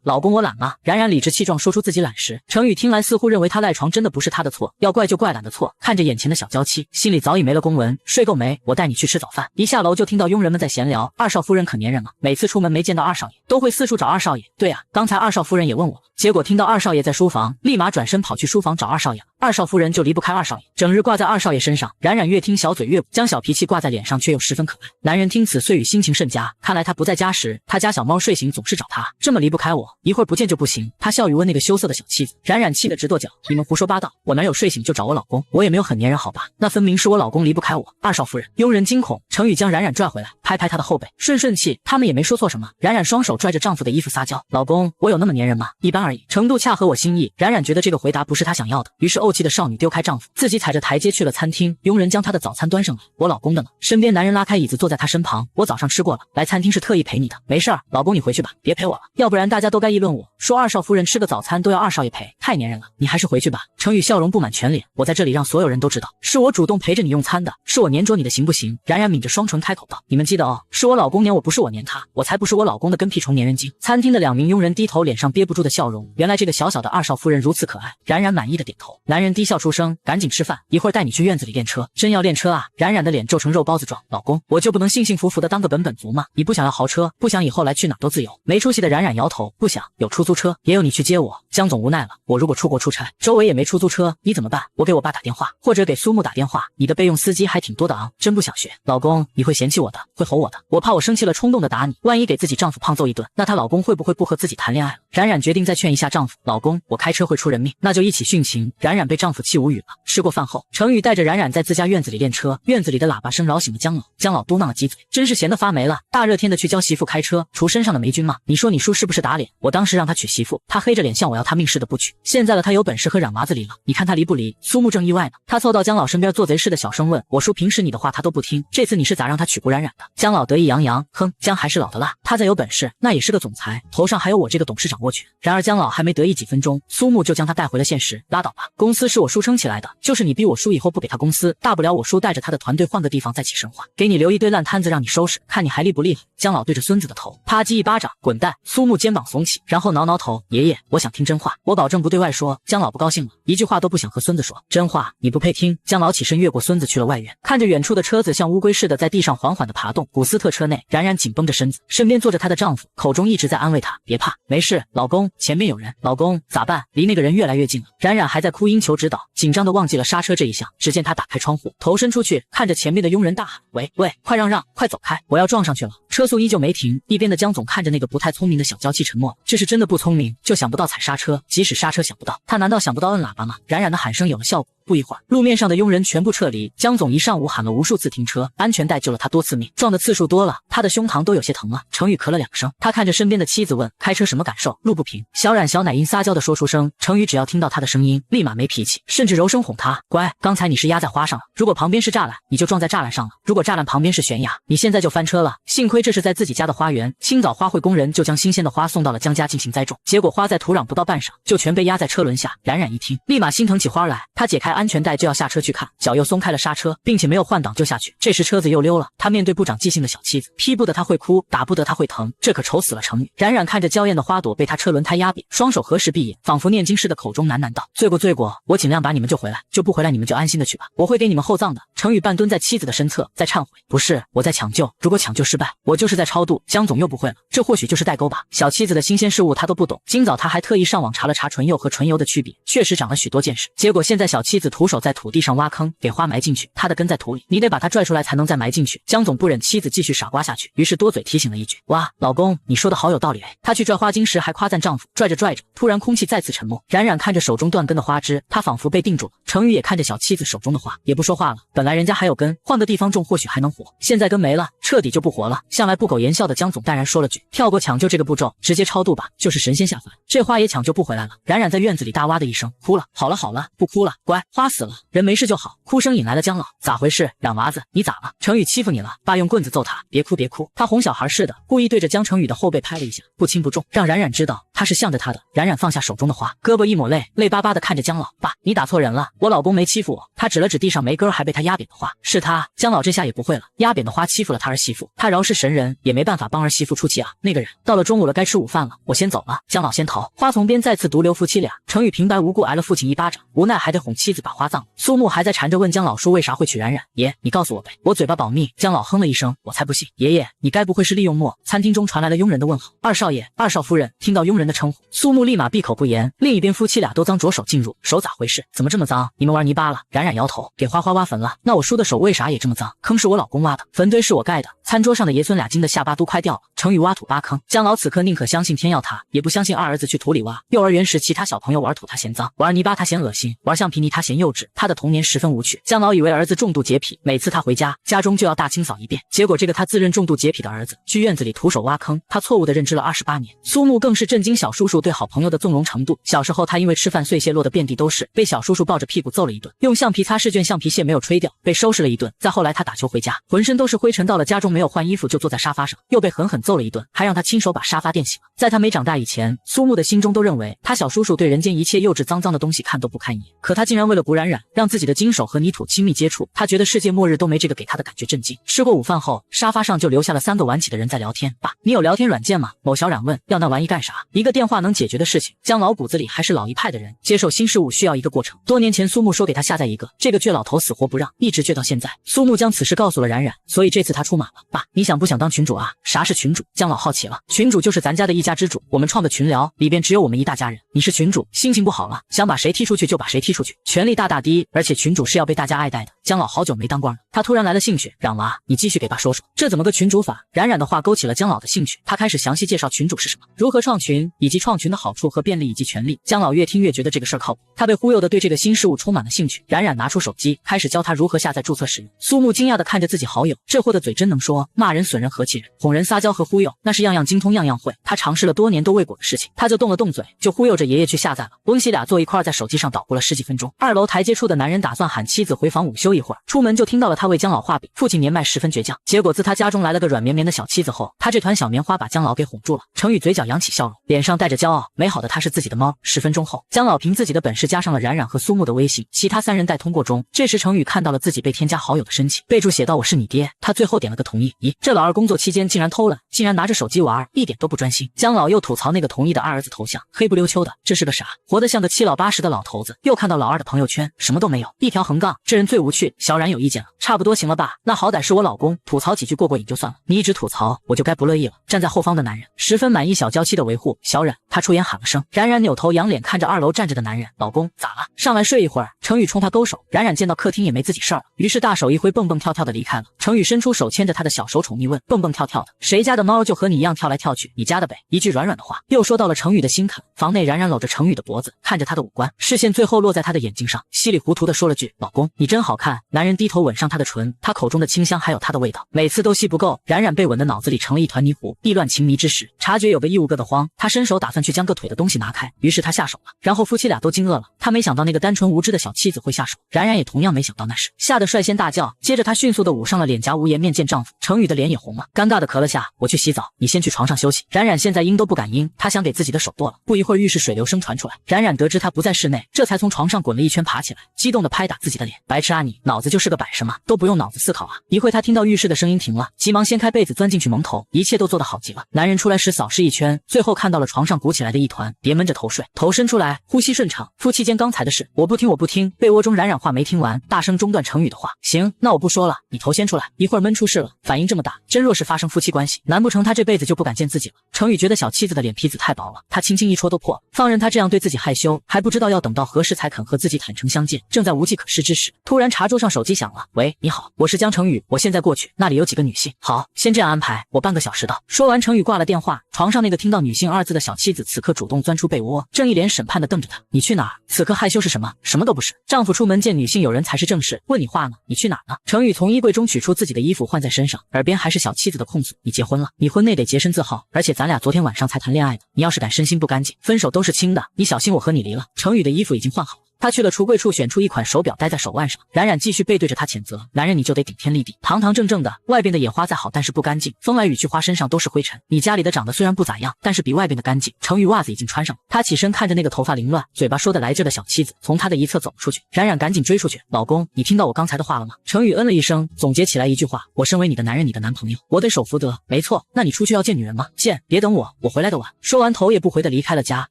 老公我懒了。”冉冉理直气壮说出自己懒时，程宇听来似乎认为他赖床真的不是他的错，要怪就怪懒的错。看着眼前的小娇妻，心里早已没了公文。睡够没？我带你去吃早饭。一下楼就听到佣人们在闲聊，二少夫人可粘人了，每次出门没见到二少爷，都会四处找二少爷。对啊，刚才二少夫人也问我了，结果听到二少爷在书房，立马转身跑去书房找二少爷了。二少夫人就离不开二少爷，整日挂在二少爷身上。冉冉越听小嘴越将小脾气挂在脸上，却又十分可爱。男人听此遂与心情甚佳，看来他不在家时，他家小猫睡醒总是找他，这么离不开我，一会儿不见就不行。他笑语问那个羞涩的小妻子。冉冉气得直跺脚，你们胡说八道，我哪有睡醒就找我老公，我也没有很粘人好吧，那分明是我老公离不开我。二少夫人，佣人惊恐，程宇将冉冉拽回来，拍拍他的后背，顺气，他们也没说错什么。冉冉双手拽着丈夫的衣服撒娇，老公，我有那么粘人吗？一般而已，程度恰合我心意。冉冉觉得这个回答不是她想要的，于是怄气的少女丢开丈夫，自己踩着台阶去了餐厅。佣人将她的早餐端上来，我老公的呢？身边男人拉开椅子坐在她身旁，我早上吃过了，来餐厅是特意陪你的。没事儿，老公你回去吧，别陪我了，要不然大家都该议论我说二少夫人吃个早餐都要二少爷陪，太粘人了，你还是回去吧。程宇笑容布满全脸，我在这里让所有人都知道，是我主动陪着你用餐的，是我粘着你的行不行？冉冉抿着双唇开口道，你们记得哦，是我老公粘我，不是我粘他，我才不是我老公的跟屁虫粘人精。餐厅的2名佣人低头，脸上憋不住的笑容，原来这个小小的二少夫人如此可爱。冉冉满意的点头，男人低笑出声，赶紧吃饭，一会儿带你去院子里练车。真要练车啊？冉冉的脸皱成肉包子状，老公，我就不能幸幸福福的当个本族吗？你不想要豪车，不想以后来去哪都自由？没出息的冉冉摇头，不想，有出租车，也有你去接我。江总无奈了，我如果出国出差，周围也没出租车，你怎么办？我给我爸打电话，或者给苏木打电话，你的备用司机还挺多的啊，真不想学。老公，你会嫌弃我的，会吼我的，我怕我生气了冲动的打你，万一给自己丈夫胖揍一顿，那她老公会不会不和自己谈恋爱了？冉冉决定再劝一下丈夫，老公，我开车会出人命，那就一起殉情。冉冉被丈夫气无语了。吃过饭后，程宇带着冉冉在自家院子里练车，院子里的喇叭声扰醒了姜老。姜老嘟囔了几嘴，真是闲得发霉了，大热天的去教媳妇开车，除身上的霉菌吗？你说你叔是不是打脸？我当时让他娶媳妇，他黑着脸向我要他命似的不娶，现在了他有本事和冉娃子离了，你看他离不离？苏木正意外呢，他凑到姜老身边做贼似的小声问，我叔平时你的话他都不听，这次你是咋让他娶顾冉冉的？姜老得意洋洋，哼，姜还是老的辣，他再有本事那也是个总裁，头上还有我这个董事长握拳。然而姜老还没得意几分钟，苏木就将他带回了现实，拉倒吧，公司是我叔撑起来的，就是你逼我叔以后不给他公司，大不了我叔带着他的团队换个地方再起神话，给你留一堆烂摊子让你收拾，看你还厉不厉害。姜老对着孙子的头啪叽一巴掌，滚蛋！苏木肩膀耸起，然后挠挠头，爷爷，我想听真话，我保证不对外说。姜老不高兴了，一句话都不想和孙子说，真话你不配听。姜老起身越过孙子去了外院，看着远处的车子像乌龟似的在地上缓缓地爬动。古斯特车内，冉冉紧绷着身子，身边坐着她的丈夫，口中一直在安慰她，别怕，没事，老公，前面有人。老公咋办？离那个人越来越近了。冉冉还在哭音求指导，紧张的忘记了刹车这一项。只见她打开窗户，头伸出去，看着前面的佣人大喊，喂喂，快让让，快走开，我要撞上去了。车速依旧没停，一边的姜总看着那个不太聪明的小娇妻沉默了，这是真的不聪明，就想不到踩刹车，即使刹车想不到，他难道想不到摁喇叭吗？冉冉的喊声有了效果，不一会儿，路面上的佣人全部撤离。姜总一上午喊了无数次停车，安全带救了他多次命，撞的次数多了，他的胸膛都有些疼了。程宇咳了2声，他看着身边的妻子问，开车什么感受？路不平。小冉小奶音撒娇的说出声，程宇只要听到他的声音，立马没脾气，甚至柔声哄他，乖，刚才你是压在花上了，如果旁边是栅栏，你就撞在栅栏上了，如果栅栏旁边是悬崖，你现在就翻车了。幸亏这是在自己家的花园，清早花卉工人就将新鲜的花送到了姜家进行栽种，结果花在土壤不到半晌，就全被压在车轮下。冉冉一听，立马心疼起花来，他解开安全带就要下车去看，脚又松开了刹车，并且没有换挡就下去，这时车子又溜了。他面对不长记性的小妻子，劈不得他会哭，打不得他会疼，这可愁死了程宇。冉冉看着娇艳的花朵被他车轮胎压扁，双手合十闭眼，仿佛念经似的口中喃喃道，罪过罪过，我尽量把你们救回来，就不回来你们就安心的去吧，我会给你们厚葬的。程宇半蹲在妻子的身侧，在忏悔，不是我在抢救，如果抢救失败，我就是在超度。姜总又不会了，这或许就是代沟吧。小妻子的新鲜事物他都不懂，今早他还特意上网查了查纯柚和纯油的区别，确实长了许多见识。结果现在小妻子徒手在土地上挖坑，给花埋进去，他的根在土里，你得把它拽出来才能再埋进去。姜总不忍妻子继续傻瓜下去，于是多嘴提醒了一句，哇，老公，你说的好有道理。他去拽花茎时还夸赞丈夫，拽着拽着，突然空气再次沉默。冉冉看着手中断根的花枝，他仿佛被定住了。程宇也看着小妻子手中的花，也不说话了。本来人家还有根，换个地方种或许还能活，现在根没了，彻底就不活了。向来不苟言笑的姜总淡然说了句，跳过抢救这个步骤，直接超度吧，就是神仙下凡，这花也抢救不回来了。冉冉在院子里大哇的一声哭了，好了好了，不哭了，乖，花死了，人没事就好。哭声引来了姜老，咋回事？冉娃子，你咋了？程宇欺负你了？爸用棍子揍他，别哭别哭。他哄小孩似的，故意对着姜程宇的后背拍了一下，不轻不重，让冉冉知道他是向着他的。冉冉放下手中的花，胳膊一抹泪，泪巴巴的看着姜老，爸，你打错人了，我老公没欺负我。他指了指地上没根还被他压扁的花，是他。姜老这下也不会了，压扁的花欺负了他儿媳妇，他饶是神人也没办法帮儿媳妇出气啊。那个人到了中午了，该吃午饭了，我先走了。姜老先逃。花丛边再次独留夫妻俩，程宇平白无故挨了父亲一巴掌，无奈还得哄妻子把花葬了。苏木还在缠着问姜老叔为啥会娶冉冉，爷，你告诉我呗，我嘴巴保密。姜老哼了一声，我才不信。爷爷，你该不会是利用莫？餐厅中传来了佣人的问候，二少爷，二少夫人。听到佣人的称呼，苏木立马闭口不言。另一边夫妻俩都脏着手进入，手咋回事？怎么这么脏？你们玩泥巴了？冉冉摇头，给花花挖坟了。那我叔的手为啥也这么脏？坑是我老公挖的，坟堆是我盖的。餐桌上的爷孙俩惊得下巴都快掉了。程宇挖土扒坑，姜老此刻宁可相信天要塌，也不相信二儿子去土里挖。幼儿园时其他小朋友玩土他嫌脏，玩泥巴他嫌恶心，玩橡皮泥他嫌幼稚，他的童年十分无趣。姜老以为儿子重度洁癖，每次他回家，家中就要大清扫一遍。结果这个他自认重度洁癖的儿子，去院子里徒手挖坑，他错误的认知了28年。苏木更是震惊小叔叔对好朋友的纵容程度。小时候他因为吃饭碎屑落得遍地都是，被小叔叔抱着屁股揍了一顿，用橡皮擦试卷橡皮屑没有吹掉，被收拾了一顿。再后来他打球回家，浑身都是灰尘，到了家中没有换衣服就坐在沙发上，又被狠狠揍了一顿，还让他亲手把沙发垫起了。在他没长大以前，苏木的心中都认为他小叔叔对人间一切幼稚脏脏的东西看都不看一眼，可他竟然为了顾冉冉，让自己的金手和泥土亲密接触，他觉得世界末日都没这个给他的感觉震惊。吃过午饭后，沙发上就留下了3个晚起的人在聊天。爸，你有聊天软件吗？某小冉问。要那玩意干啥？一个电话能解决的事情。姜老骨子里还是老一派的人，接受新事物需要一个过程。多年前苏木说给他下载一个，这个倔老头死活不让，一直倔到现在。苏木将此事告诉了冉冉，所以这次他出马了。爸，你想不想当群主啊？啥是群主？姜老好奇了。群主就是咱家的一家之主，我们创的群聊里边只有我们一大家人。你是群主，心情不好了，想把谁踢出去就把谁踢出去，权力大大低，而且群主是要被大家爱戴的。姜老好久没当官了，他突然来了兴趣，嚷了啊，你继续给爸说说，这怎么个群主法？冉冉的话勾起了姜老的兴趣，他开始详细介绍群主是什么，如何创群，以及创群的好处和便利以及权利。姜老越听越觉得这个事儿靠谱，他被忽悠的对这个新事物充满了兴趣。冉冉拿出手机，开始教他如何下载注册使用。苏木惊讶地看着自己好友，这货的嘴真能说，骂人、损人、和气人，哄人、撒娇和忽悠，那是样样精通，样样会。他尝试了多年都未果的事情，他就动了动嘴，就忽悠着爷爷去下载了。翁喜俩坐一块在手机上捣鼓了十几分钟。2楼台阶处的男人打算喊妻子回房午休一会儿，出门就听到了他为姜老画饼，父亲年迈十分倔强，结果自他家中来了个软绵绵的小妻子后，他这团小棉花把姜老给哄住了。程宇嘴角扬起笑容，脸上带着骄傲，美好的他是自己的猫。10分钟后，姜老凭自己的本事加上了冉冉和苏木的微信，其他3人待通过中。这时程宇看到了自己被添加好友的申请，备注写道我是你爹，他最后点了个同意。咦，这老二工作期间竟然偷懒，竟然拿着手机玩，一点都不专心。姜老又吐槽那个同意的二儿子头像黑不溜秋的，这是个啥？活得像个7老80的老头子。又看到老二的朋友圈，什么都没有，一条横杠，这人最无趣。小冉有意见了，差不多行了吧？那好歹是我老公，吐槽几句过过瘾就算了，你一直吐槽，我就该不乐意了。站在后方的男人十分满意小娇妻的维护，小冉他出言喊了声，冉冉扭头仰脸看着2楼站着的男人，老公咋了？上来睡一会儿。程宇冲他勾手，冉冉见到客厅也没自己事儿了，于是大手一挥，蹦蹦跳跳的离开了。程宇伸出手牵着他的小手宠溺问，蹦蹦跳跳的，谁家的猫就和你一样跳来跳去？你家的呗。一句软软的话，又说到了程宇的心坎。房内冉冉搂着程宇的脖子，看着他的五官，视线最后落在他的眼睛上，稀里糊涂的说了句，老公你真好看。男人低头吻上他的唇，他口中的清香还有他的味道，每次都吸不够。冉冉被吻的脑子里成了一团泥糊，意乱情迷之时，察觉有个异物硌得慌，他伸手打算去将个腿的东西拿开，于是他下手了，然后夫妻俩都惊愕了。他没想到那个单纯无知的小妻子会下手，冉冉也同样没想到那事，吓得率先大叫，接着他迅速的捂上了脸颊，无颜面见丈夫。程宇的脸也红了，尴尬的咳了下，我去洗澡，你先去床上休息。冉冉现在应都不敢应，他想给自己的手剁了。不一会儿浴室水流声传出来，冉冉得知他不在室内，这才从床上滚了一圈爬起来，激动的拍打自己的脸，白痴啊你，脑子就是个摆设吗？都不用脑子思考啊。一会他听到浴室的声音停了，急忙掀开被子钻进去蒙头，一切都做得好极了。男人出来时扫视一圈，最后看到了床上鼓起来的一团，别闷着头睡，头伸出来，呼吸顺畅。夫妻间刚才的事我不听我不听。被窝中冉冉话没听完，大声中断程宇的话，行，那我不说了，你头先出来，一会儿闷出事了，反应这么大，真若是发生夫妻关系，难不成他这辈子就不敢见自己了？程宇觉得小妻子的脸皮子太薄了，他轻轻一戳都破了，放任他这样对自己害羞，还不知道要等到何时才肯和自己坦诚相见。正在无计可施之时，突然茶桌上手机响了，喂，你好，我是江程宇，我现在过去，那里有几个女性。好，先这样安排，我半个小时到。说完程宇挂了电话，床上那个听到女性2字的小妻子此刻主动钻出被窝，正一脸审判地瞪着他，你去哪儿？此刻害羞是什么？什么都不是。丈夫出门见女性有人才是正事，问你话呢，你去哪儿呢？程宇从衣柜中取出自己的衣服换在身上，耳边还是小妻子的控诉，你结婚了，你婚内得洁身自好，而且咱俩昨天晚上才谈恋爱的，你要是敢身心不干净，分手都是轻的，你小心我和你离了。程宇的衣服已经换好了，他去了橱柜处选出一款手表戴在手腕上，冉冉继续背对着他谴责，男人你就得顶天立地，堂堂正正的，外边的野花再好但是不干净，风来雨去花身上都是灰尘，你家里的长得虽然不咋样，但是比外边的干净。程宇袜子已经穿上了，他起身看着那个头发凌乱嘴巴说得来劲的小妻子从他的一侧走出去，冉冉赶紧追出去，老公你听到我刚才的话了吗？程宇嗯了一声，总结起来一句话，我身为你的男人，你的男朋友，我得守妇德。没错，那你出去要见女人吗？见，别等我，我回来的晚。说完头也不回的离开了家，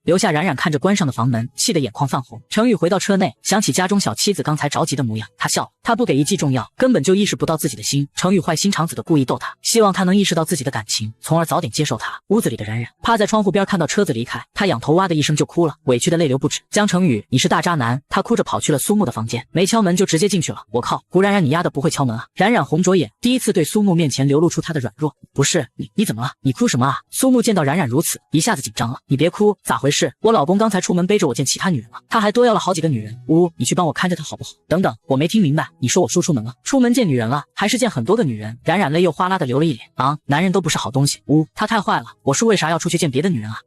留下冉冉看着关上的房门，气得眼眶泛红。程宇回到车内，想起家中小妻子刚才着急的模样，他笑了，他不给一记重要，根本就意识不到自己的心。程宇坏心肠子的故意逗他，希望他能意识到自己的感情，从而早点接受他。屋子里的冉冉趴在窗户边看到车子离开，他仰头哇的一声就哭了，委屈的泪流不止。江程宇，你是大渣男。他哭着跑去了苏木的房间，没敲门就直接进去了。我靠，胡冉冉你丫的不会敲门啊！冉冉红着眼，第一次对苏木面前流露出他的软弱。不是你怎么了？你哭什么啊？苏木见到冉冉如此，一下子紧张了。你别哭，咋回事？我老公刚才出门背着我见其他女人了，他还多要了好几个女人。你去帮我看着他好不好？等等，我没听明白，你说我叔出门了？出门见女人了，还是见很多个女人？冉冉泪又哗啦的流了一脸。男人都不是好东西。他太坏了，我叔为啥要出去见别的女人啊？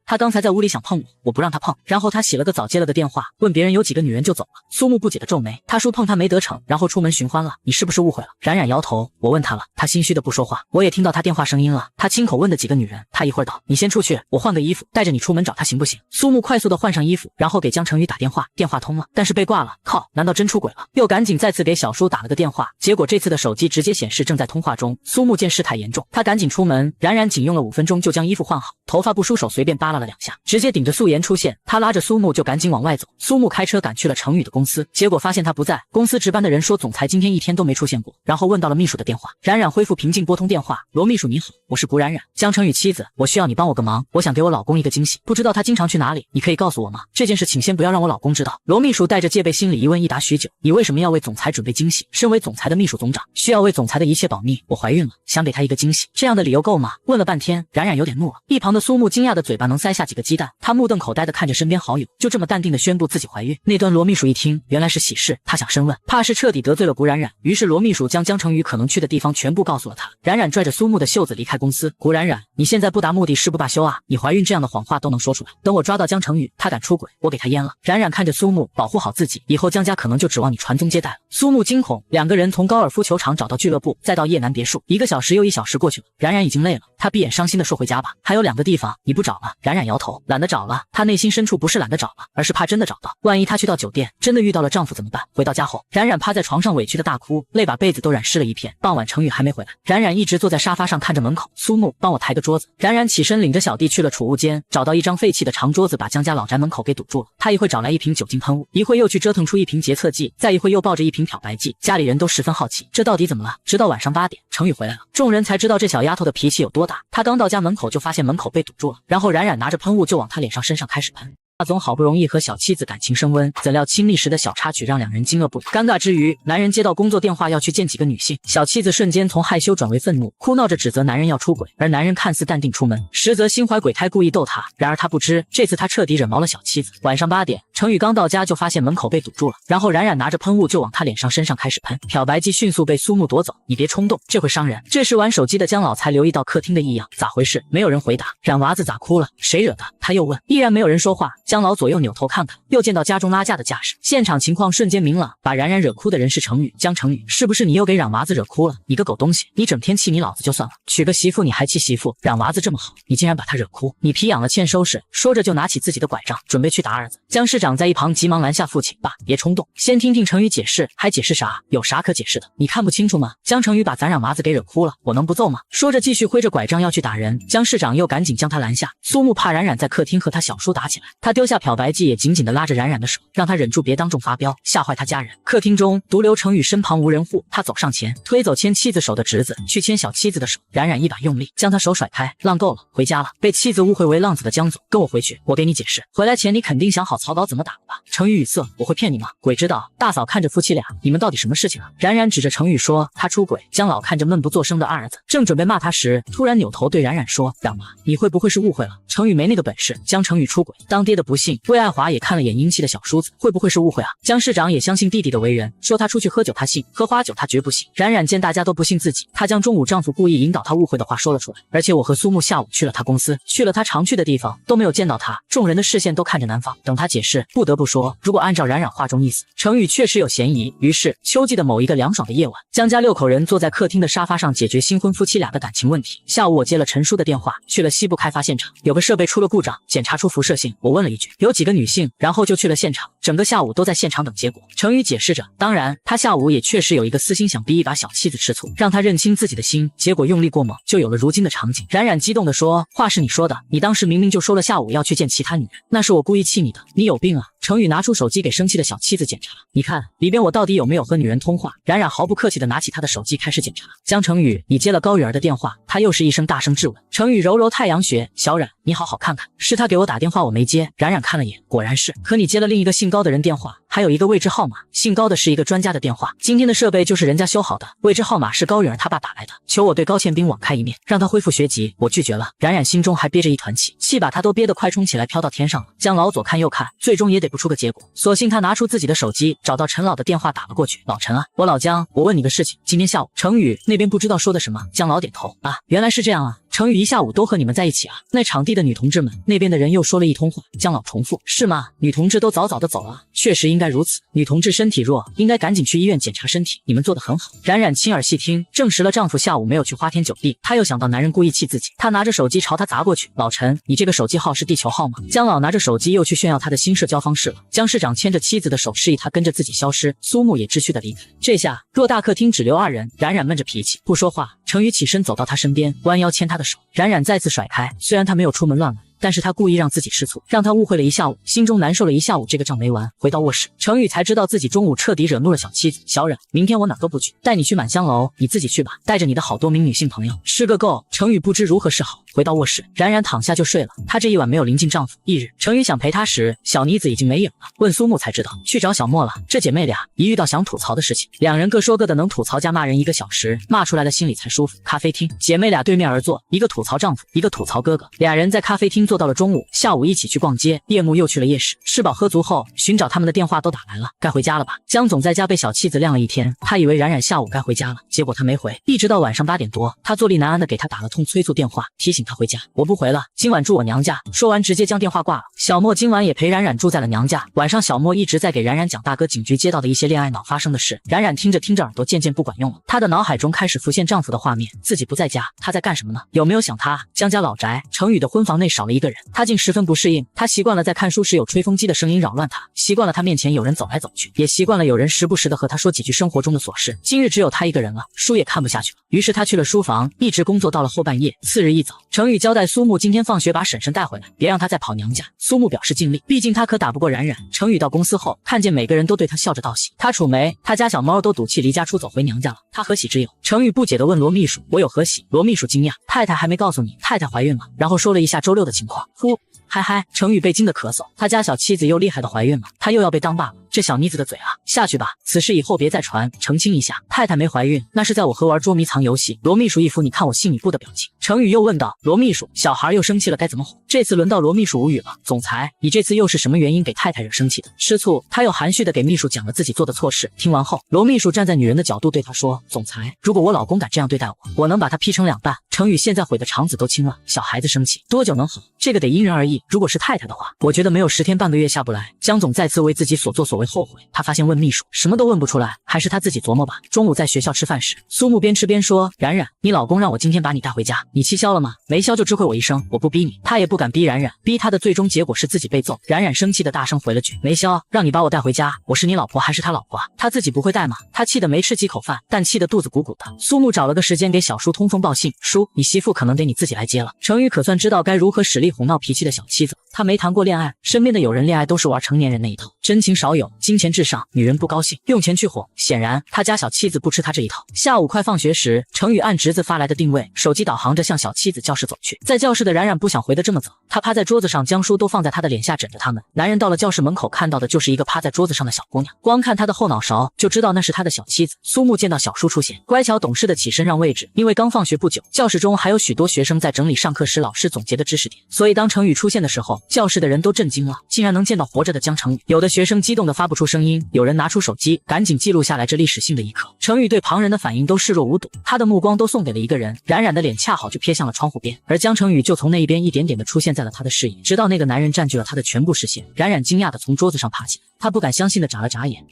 他刚才在屋里想碰我不让他碰，然后他洗了个澡接了个电话，问别人有几个女人就走了。苏木不解的皱眉，他叔碰他没得逞，然后出门寻欢了，你是不是误会了？冉冉摇头，我问他了，他心虚的不说话，我也听到他电话声音了，他亲口问的几个女人，他一会儿道，你先出去，我换个衣服，带着你出门找他行不行？苏木快速的换上衣服，然后给江程宇打电话电话通了，但是被挂了。靠，难道真出轨了？又赶紧再次给小叔打了个电话，结果这次的手机直接显示正在通话中。苏木见事态严重，他赶紧出门，冉冉仅用了5分钟就将衣服换好，头发不梳手随便扒拉了2下，直接顶着素颜出现。他拉着苏木就赶紧往外走。苏木开车赶去了程宇的公司，结果发现他不在，公司值班的人说总裁今天一天都没出现过，然后问到了秘书的电话。冉冉恢复平静，拨通电话，罗秘书你好，我是谷冉冉，江程宇妻子，我需要你帮我个忙，我想给我老公一个惊喜，不知道他经常去哪里，你可以告诉我吗？这件事请先不要让我老公知道。罗秘书带着戒备心理一问一答许久，你为什么要为总裁准备惊喜？身为总裁的秘书总长，需要为总裁的一切保密，我怀孕了，想给他一个惊喜，这样的理由够吗？问了半天，冉冉有点怒了。一旁的苏木惊讶的嘴巴能塞下几个鸡蛋，他目瞪口呆的看着身边好友，就这么淡定的宣布自己怀孕。那端罗秘书一听，原来是喜事，他想深问，怕是彻底得罪了谷冉冉，于是罗秘书将江程宇可能去的地方全部告诉了他。冉冉拽着苏木的袖子离开公司，谷冉冉，你现在不达目的誓不罢休啊！你怀孕这样的谎话都能说出来，等我抓到江程宇，他敢出轨，我给他阉了。冉冉看着苏木，保护好自己，以后江家可能就指望你传宗接代了。苏木惊恐，两个人从高尔夫球场找到俱乐部，再到叶南别墅，1个小时又1小时过去了，冉冉已经累了，他闭眼伤心的说回家吧，还有2个地方你不找了。冉冉摇头，懒得找了，他内心深处不是懒得找了，而是怕真的找到，万一他去到酒店真的遇到了丈夫怎么办？回到家后，冉冉趴在床上委屈的大哭，泪把被子都染湿了一片。傍晚程宇还没回来，冉冉一直坐在沙发上看着门口。苏木，帮我抬个桌子。冉冉起身领着小弟去了储物间，找到一张废弃的长桌子，把江家老宅门口给堵住了。他一会找来一瓶酒精喷雾，一会又去折腾出一瓶洁厕剂，再一会又抱着一瓶漂白剂。家里人都十分好奇，这到底怎么了？直到晚上8点，程宇回来了，众人才知道这小丫头的脾气有多大。他刚到家门口就发现门口被堵住了，然后冉冉拿着喷雾就往他脸上身上开始喷。大总好不容易和小妻子感情升温，怎料亲密时的小插曲让两人惊愕不已。尴尬之余，男人接到工作电话要去见几个女性，小妻子瞬间从害羞转为愤怒，哭闹着指责男人要出轨，而男人看似淡定出门，实则心怀鬼胎故意逗她。然而他不知，这次他彻底惹毛了小妻子。晚上8点，程宇刚到家就发现门口被堵住了，然后冉冉拿着喷雾就往他脸上身上开始喷，漂白剂迅速被苏木夺走。你别冲动，这会伤人。这时玩手机的江老才留意到客厅的异样，咋回事？没有人回答。冉娃子咋哭了？谁惹的？他又问。依然没有人说话。江老左右扭头看看，又见到家中拉架的架势，现场情况瞬间明朗，把冉冉惹哭的人是程宇。江程宇，是不是你又给冉娃子惹哭了？你个狗东西，你整天气你老子就算了，娶个媳妇你还气媳妇，冉娃子这么好，你竟然把她惹哭，你皮痒了欠收拾。说着就拿起自己的拐杖，准备去打儿子。江市长在一旁急忙拦下父亲，爸，别冲动，先听听程宇解释。还解释啥？有啥可解释的？你看不清楚吗？江程宇把咱冉娃子给惹哭了，我能不揍吗？说着继续挥着拐杖要去打人，江市长又赶紧将他拦下。苏木怕冉冉在客厅和他小叔打起来，他丢下漂白剂也紧紧地拉着冉冉的手，让他忍住别当众发飙，吓坏他家人。客厅中独留程宇身旁无人户，他走上前推走牵妻子手的侄子，去牵小妻子的手。冉冉一把用力将他手甩开，浪够了，回家了。被妻子误会为浪子的江总，跟我回去，我给你解释。回来前你肯定想好草稿怎么打了吧？程宇语塞，我会骗你吗？鬼知道。大嫂看着夫妻俩，你们到底什么事情啊？冉冉指着程宇说他出轨。江老看着闷不作声的二儿子，正准备骂他时，突然扭头对冉冉说，冉娃，你会不会是误会了？程宇没那个本事。江程宇出轨，当爹的不幸，魏爱华也看了眼英气的小叔子，会不会是误会啊？江市长也相信弟弟的为人，说他出去喝酒他信，喝花酒他绝不信。冉冉见大家都不信自己，她将中午丈夫故意引导她误会的话说了出来。而且我和苏木下午去了他公司，去了他常去的地方，都没有见到他，众人的视线都看着南方。等他解释，不得不说，如果按照冉冉话中意思，程宇确实有嫌疑。于是秋季的某一个凉爽的夜晚，江家6口人坐在客厅的沙发上解决新婚夫妻俩的感情问题。下午我接了陈叔的电话，去了西部开发现场，有个设备出了故障，检查出辐射性。我问了一句有几个女性，然后就去了现场，整个下午都在现场等结果。程宇解释着，当然他下午也确实有一个私心想逼一把小妻子吃醋，让他认清自己的心，结果用力过猛，就有了如今的场景。冉冉激动地说，话是你说的，你当时明明就说了下午要去见其他女人，那是我故意气你的，你有病啊。程宇拿出手机给生气的小妻子检查，你看里边我到底有没有和女人通话？冉冉毫不客气地拿起他的手机开始检查。江程宇，你接了高雨儿的电话？他又是一声大声质问。程宇揉揉太阳穴，小冉，你好好看看，是他给我打电话我没接。冉冉看了眼，果然是，可你接了另一个姓高的人电话，还有一个未知号码，姓高的是一个专家的电话，今天的设备就是人家修好的，未知号码是高雨儿他爸打来的，求我对高宪兵网开一面，让他恢复学籍，我拒绝了。冉冉心中还憋着一团气，气把他都憋得快冲起来飘到天上了。江老左看右看，最终也得不出个结果，索性他拿出自己的手机，找到陈老的电话打了过去。老陈啊，我老江，我问你个事情，今天下午程宇那边不知道说的什么？江老点头，啊，原来是这样啊，程宇一下午都和你们在一起啊？那场地的女同志们那边的人又说了一通话。江老重复，是吗？女同志都早早的走了，确实应该该如此。女同志身体弱，应该赶紧去医院检查身体。你们做得很好。冉冉亲耳细听，证实了丈夫下午没有去花天酒地。她又想到男人故意气自己，她拿着手机朝他砸过去。老陈，你这个手机号是地球号吗？姜老拿着手机又去炫耀他的新社交方式了。姜市长牵着妻子的手示意他跟着自己消失。苏木也知趣的离开。这下偌大客厅只留二人，冉冉闷着脾气不说话。程宇起身走到他身边，弯腰牵他的手。冉冉再次甩开，虽然他没有出门乱来，但是他故意让自己吃醋，让他误会了一下午，心中难受了一下午，这个账没完。回到卧室，程宇才知道自己中午彻底惹怒了小妻子。小冉，明天我哪都不去，带你去满香楼，你自己去吧，带着你的好多名女性朋友，吃个够。程宇不知如何是好。回到卧室，冉冉躺下就睡了。她这一晚没有临近丈夫。翌日，程宇想陪她时，小妮子已经没影了。问苏木才知道去找小莫了。这姐妹俩一遇到想吐槽的事情，两人各说各的，能吐槽加骂人1个小时，骂出来的心里才舒服。咖啡厅，姐妹俩对面而坐，一个吐槽丈夫，一个吐槽哥哥。俩人在咖啡厅坐到了中午，下午一起去逛街，夜幕又去了夜市。吃饱喝足后，寻找他们的电话都打来了，该回家了吧？江总在家被小妻子晾了一天，他以为冉冉下午该回家了，结果他没回，一直到晚上8点多，他坐立难安的给他打了通催促电话，提醒他回家。我不回了，今晚住我娘家。说完直接将电话挂了。小莫今晚也陪冉冉住在了娘家。晚上小莫一直在给冉冉讲大哥警局接到的一些恋爱脑发生的事。冉冉听着听着耳朵渐渐不管用了，她的脑海中开始浮现丈夫的画面，自己不在家，他在干什么呢？有没有想他？江家老宅，程宇的婚房内少了一个人，他竟十分不适应。他习惯了在看书时有吹风机的声音扰乱他，习惯了他面前有人走来走去，也习惯了有人时不时的和他说几句生活中的琐事。今日只有他一个人了，书也看不下去了，于是他去了书房，一直工作到了后半夜。次日一早，程宇交代苏木今天放学把婶婶带回来，别让他再跑娘家。苏木表示尽力，毕竟他可打不过冉冉。程宇到公司后，看见每个人都对他笑着道喜，他楚眉，他家小猫都赌气离家出走回娘家了，他何喜之有？程宇不解地问罗秘书，我有何喜？罗秘书惊讶，太太还没告诉你，太太怀孕了，然后说了一下周六的情况。呼，嗨嗨，程宇被惊得咳嗽，他家小妻子又厉害的怀孕了，他又要被当爸了。这小妮子的嘴啊，下去吧，此事以后别再传，澄清一下，太太没怀孕，那是在我和玩捉迷藏游戏。罗秘书一副你看我信你不的表情。程宇又问道，罗秘书，小孩又生气了该怎么哄？这次轮到罗秘书无语了，总裁，你这次又是什么原因给太太惹生气的？吃醋，他又含蓄的给秘书讲了自己做的错事。听完后，罗秘书站在女人的角度对他说，总裁，如果我老公敢这样对待我，我能把他劈成2半。程宇现在悔的肠子都青了，小孩子生气多久能好？这个得因人而异，如果是太太的话，我觉得没有10天半个月下不来。江总再次为自己所作所为后悔，他发现问秘书什么都问不出来，还是他自己琢磨吧。中午在学校吃饭时，苏木边吃边说，冉冉，你老公让我今天把你带回家，你气消了吗？没消就知会我一声，我不逼你。他也不敢逼冉冉，逼他的最终结果是自己被揍。冉冉生气的大声回了句，没消，让你把我带回家，我是你老婆还是他老婆啊？他自己不会带吗？他气得没吃几口饭，但气得肚子鼓鼓的。苏木找了个时间给小叔通风报信，叔，你媳妇可能得你自己来接了。程宇可算知道该如何使力哄闹脾气的小妻子。他没谈过恋爱，身边的友人恋爱都是玩成年人那一套，真情少有，金钱至上，女人不高兴，用钱去哄。显然他家小妻子不吃他这一套。下午快放学时，程宇按侄子发来的定位，手机导航着向小妻子教室走去。在教室的冉冉不想回得这么早，他趴在桌子上，将书都放在他的脸下枕着他们。男人到了教室门口，看到的就是一个趴在桌子上的小姑娘，光看她的后脑勺就知道那是他的小妻子。苏木见到小叔出现，乖巧懂事的起身让位置，因为刚放学不久，教室中还有许多学生在整理上课时老师总结的知识点，所以当程宇出现的时候，教室的人都震惊了，竟然能见到活着的江程宇。有的学生激动得发不出声音，有人拿出手机赶紧记录下来这历史性的一刻。程宇对旁人的反应都视若无睹，他的目光都送给了一个人，冉冉的脸恰好就瞥向了窗户边，而江程宇就从那一边一点点的出现在了他的视野，直到那个男人占据了他的全部视线。冉冉惊讶的从桌子上爬起来，他不敢相信的眨了眨眼，